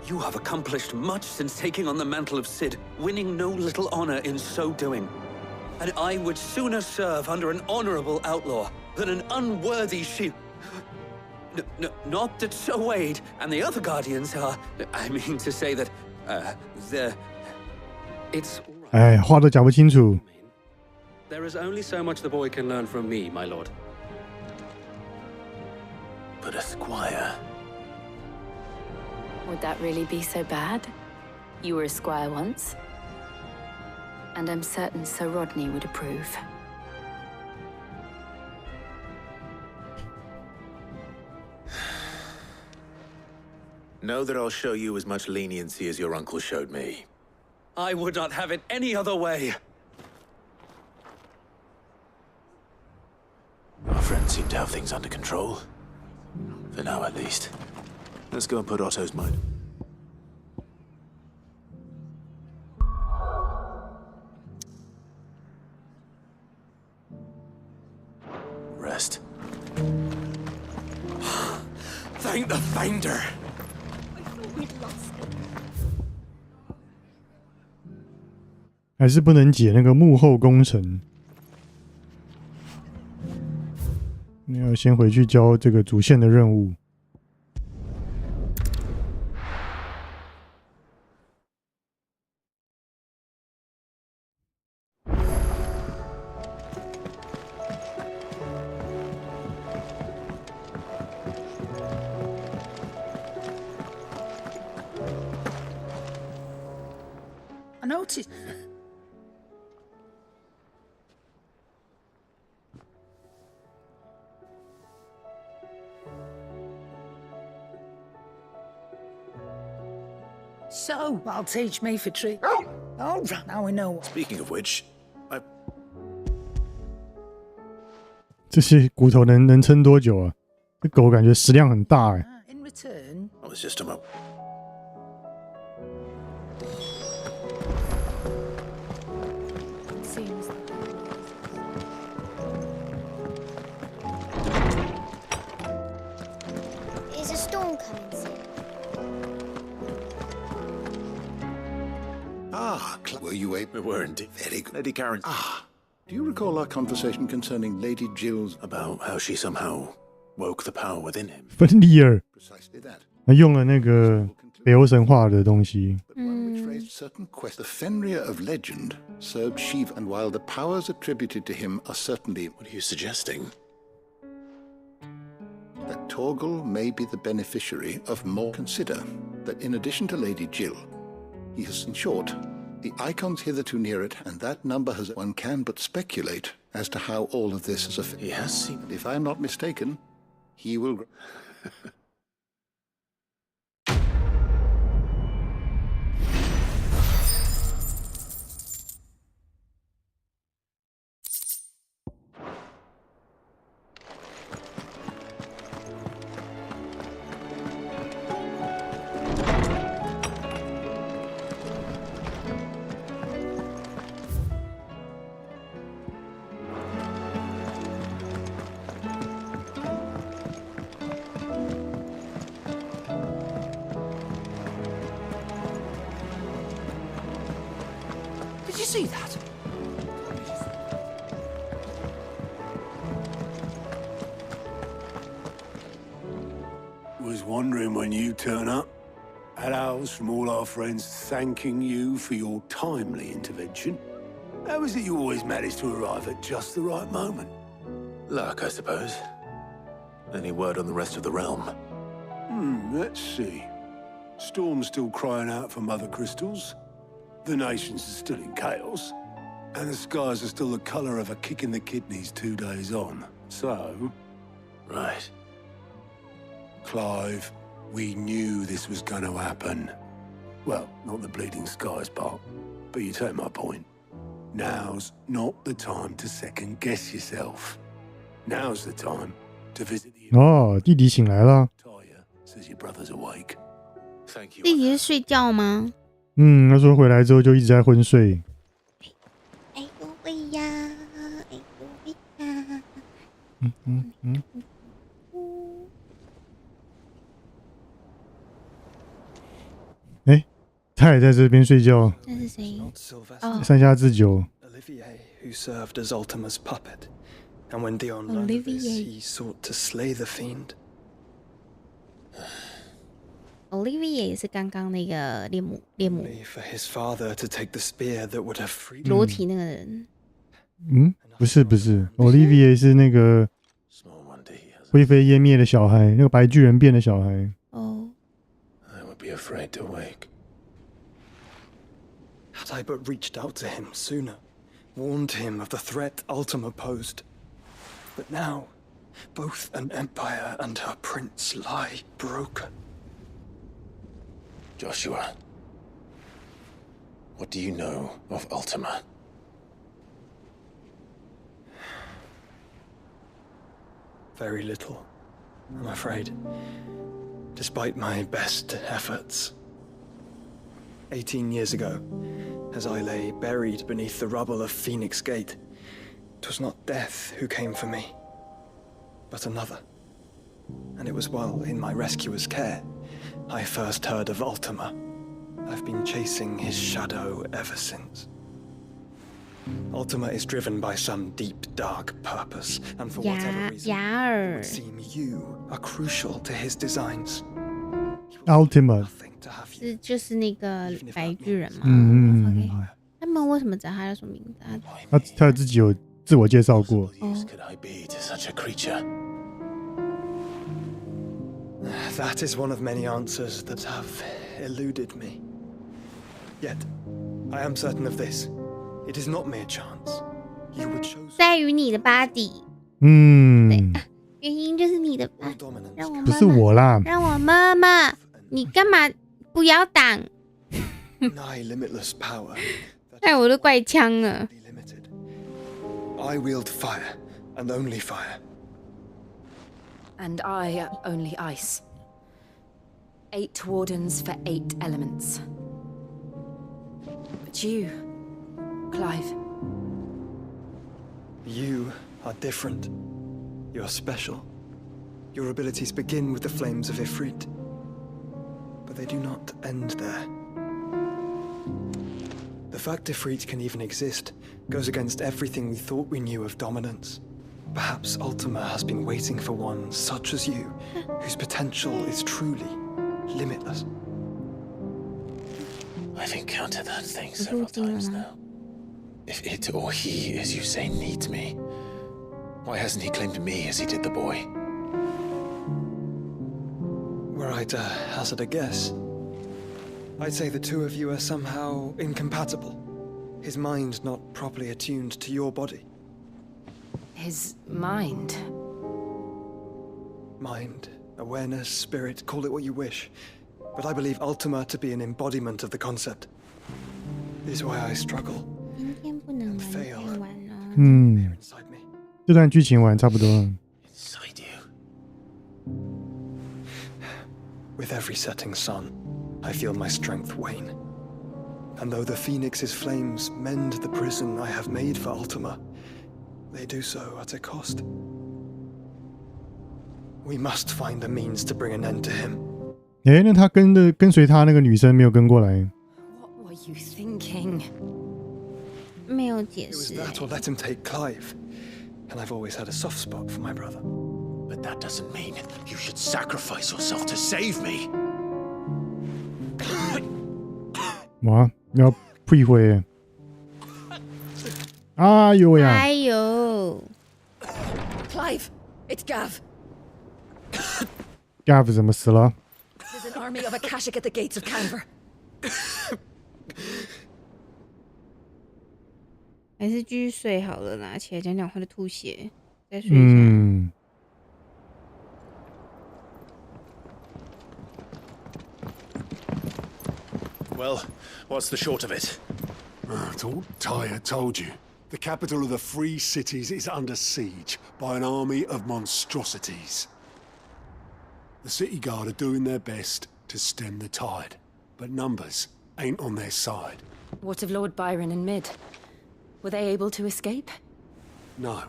You have accomplished much since taking on the mantle of Cid, winning no little honor in so doing. And I would sooner serve under an honorable outlaw than an unworthy shield. Not that Sir Wade and the other Guardians are... I mean to say that, it's... 哎，话都讲不清楚。There is only so much the boy can learn from me, my lord. But a squire... Would that really be so bad? You were a squire once. And I'm certain Sir Rodney would approve. Know that I'll show you as much leniency as your uncle showed me. I would not have it any other way. Our friends seem to have things under control. For now, at least. Let's go and put Otto's mind. Rest. Thank the Finder. we'd lost it. 还是不能解那个幕后工程。你要先回去交这个主线的任务。I noticed. So, I'll teach me for treat. All right, now we know. Speaking of which, 这些骨头能撑多久啊？这狗感觉食量很大哎。In return, I was just a moment. Seems. Is a storm coming soon? Were you able? We were indeed. Very good. Lady Karen. Do you recall our conversation concerning Lady Jill's... About how she somehow woke the power within him. 芬利尔 Precisely that. 他用了那个北欧神话的东西。 But one which raised certain questions. The Fenrir of legend served Shiva, and while the powers attributed to him are certainly... What are you suggesting? That Torgal may be the beneficiary of more. Consider that in addition to Lady Jill, he has, in short, the icons hitherto near it, and that number has... One can but speculate as to how all of this is affected. He has seen... And if I'm not mistaken, he will... did you see that? Was wondering when you turn up. Hellos from all our friends thanking you for your timely intervention. How is it you always manage to arrive at just the right moment? Luck, I suppose. Any word on the rest of the realm? Let's see. Storm's still crying out for mother crystals. The nations are still in chaos. And the skies are still the colour of a kick in the kidneys 2 days on. So... Right. Clive, we knew this was going to happen. Well, not the bleeding skies part, but you take my point. Now's not the time to second guess yourself. Now's the time to visit the... 哦，弟弟醒来了。 Says your brother's awake. Thank you. 弟弟是睡觉吗？他说回来之后就一直在昏睡。哎呦喂呀，哎呦喂呀！他也在这边睡觉。那是谁？山下智久。Olivier, who served as Ultima's puppet, and when Dion learned of this, he sought to slay the fiend. Olivier 也是刚刚那个猎母。For his father to take the spear that would have freed 裸体那个人。不是 ，Olivier 是那个灰飞烟灭的小孩，那个白巨人变的小孩。哦。I would be afraid to wake. Had I but reached out to him sooner, warned him of the threat Ultima posed. But now, both an empire and her prince lie broken. Joshua, what do you know of Ultima? Very little, I'm afraid, despite my best efforts. 18 years ago, as I lay buried beneath the rubble of Phoenix Gate, 'twas not death who came for me, but another. And it was while in my rescuer's care, I first heard of Ultima. I've been chasing his shadow ever since. Ultima is driven by some deep, dark purpose, and for whatever reason, it would seem you are crucial to his designs. Ultima 就是那个白巨人嘛。OK， 他们为什么知道他叫什么名字？他自己有自我介绍过。That is one of many answers that have eluded me. Yet, I am certain of this. It is not mere chance. You would choose. 在于你的 body。对，原因就是你的 body。让我不是我啦。让我妈妈，你干嘛不要挡？哎，我都怪枪了。I wield fire and only fire. And I only ice. 8 wardens for 8 elements. But you, Clive. You are different. You're special. Your abilities begin with the flames of Ifrit. But they do not end there. The fact Ifrit can even exist goes against everything we thought we knew of dominance. Perhaps Ultima has been waiting for one such as you, whose potential is truly limitless. I've encountered that thing several times now. If it or he, as you say, needs me, why hasn't he claimed me as he did the boy? Were I to hazard a guess, I'd say the two of you are somehow incompatible. His mind not properly attuned to your body. His mind? Mind, awareness, spirit, call it what you wish. But I believe Ultima to be an embodiment of the concept. This is why I struggle and fail. 这段剧情完差不多了。 Inside you. With every setting sun, I feel my strength wane. And though the Phoenix's flames mend the prison I have made for Ultima, they do so at a cost. We must find a means to bring an end to him. 那他跟随他那个女生没有跟过来。 What were you thinking? 没有解释。 It was that or let him take Clive. And I've always had a soft spot for my brother. But that doesn't mean you should sacrifice yourself to save me. 哇，要退回。哎呦呀！哎呦 Clive, it's Gav. Gav 怎么死了？ There's an army of Akashic at the gates of Canver. 还是继续睡好了啦，起来讲讲话的吐血，再睡一下。Well, what's the short of it? Tyre told you. The capital of the Free Cities is under siege by an army of monstrosities. The city guard are doing their best to stem the tide, but numbers ain't on their side. What of Lord Byron and Mid? Were they able to escape? No.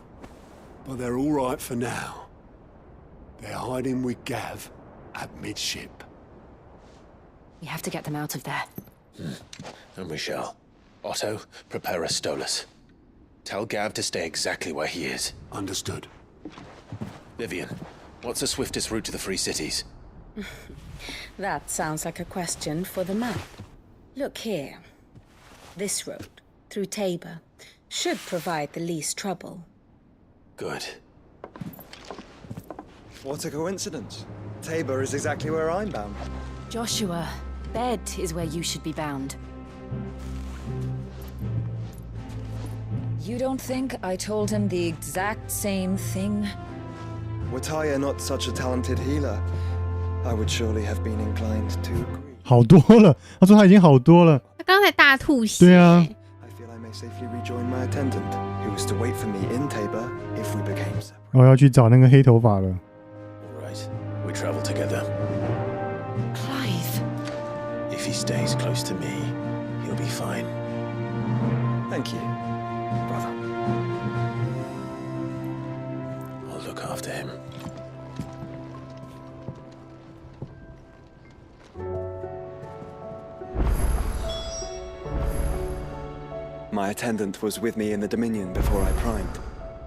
But they're all right for now. They're hiding with Gav at midship. We have to get them out of there. And we shall. Otto, prepare a Stolas. Tell Gav to stay exactly where he is. Understood. Vivian, what's the swiftest route to the Free Cities? That sounds like a question for the map. Look here. This road, through Tabor, should provide the least trouble. Good. What a coincidence. Tabor is exactly where I'm bound. Joshua, Bed is where you should be bound. You don't think I told him the exact same thing? Were Taya not such a talented healer, I would surely have been inclined to agree. 好多了，他说他已经好多了。他刚才大吐血。对啊。I feel I may safely rejoin my attendant, who was to wait for me in Tabor if we became separate. 我要去找那个黑头发了。All right, we travel together. Clive. If he stays close to me, he'll be fine. Thank you, brother. I'll look after him. My attendant was with me in the Dominion before I primed.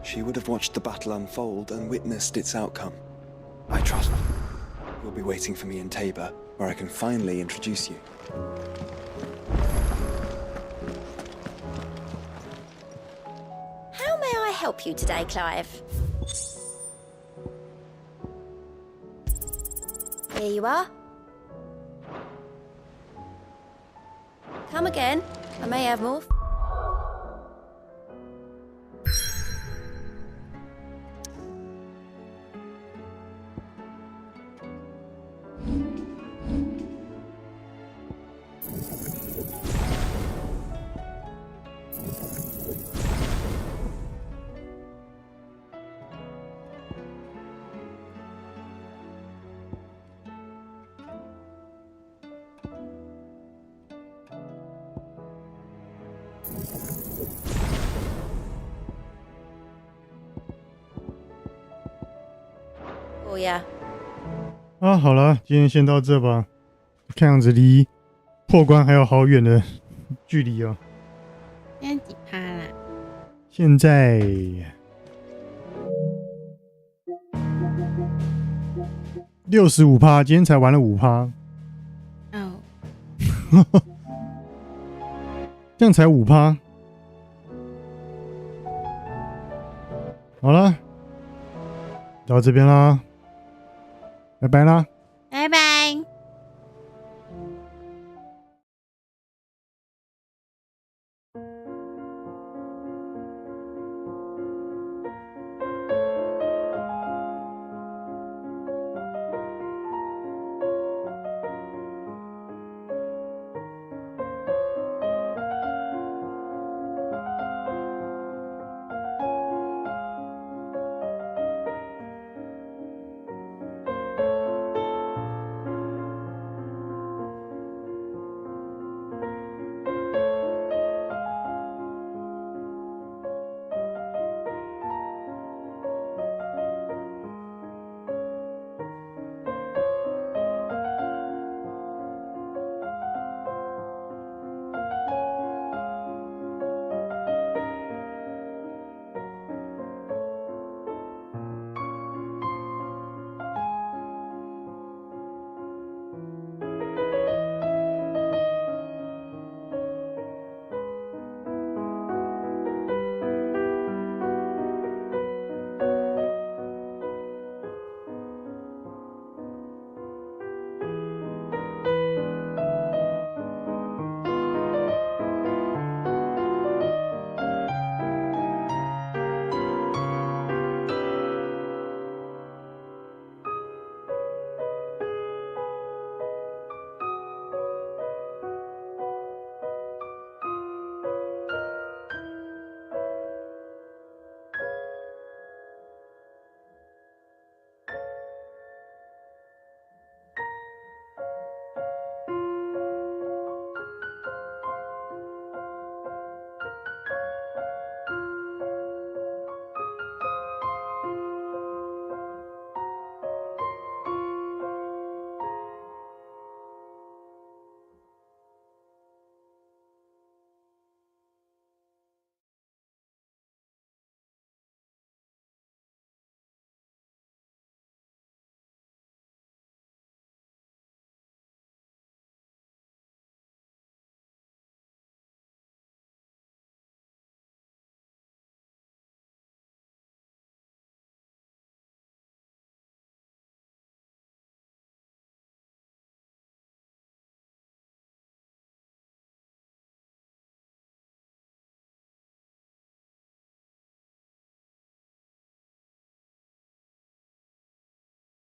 She would have watched the battle unfold and witnessed its outcome. I trust you'll be waiting for me in Tabor, where I can finally introduce you. How may I help you today, Clive? Here you are. Come again. I may have more. Oh yeah. 啊，好了，今天先到这吧。看样子离破关还有好远的距离哦。现在几趴啦？现在65%，今天才玩了5%。哦。这样才5%。好了，到这边啦。拜拜啦。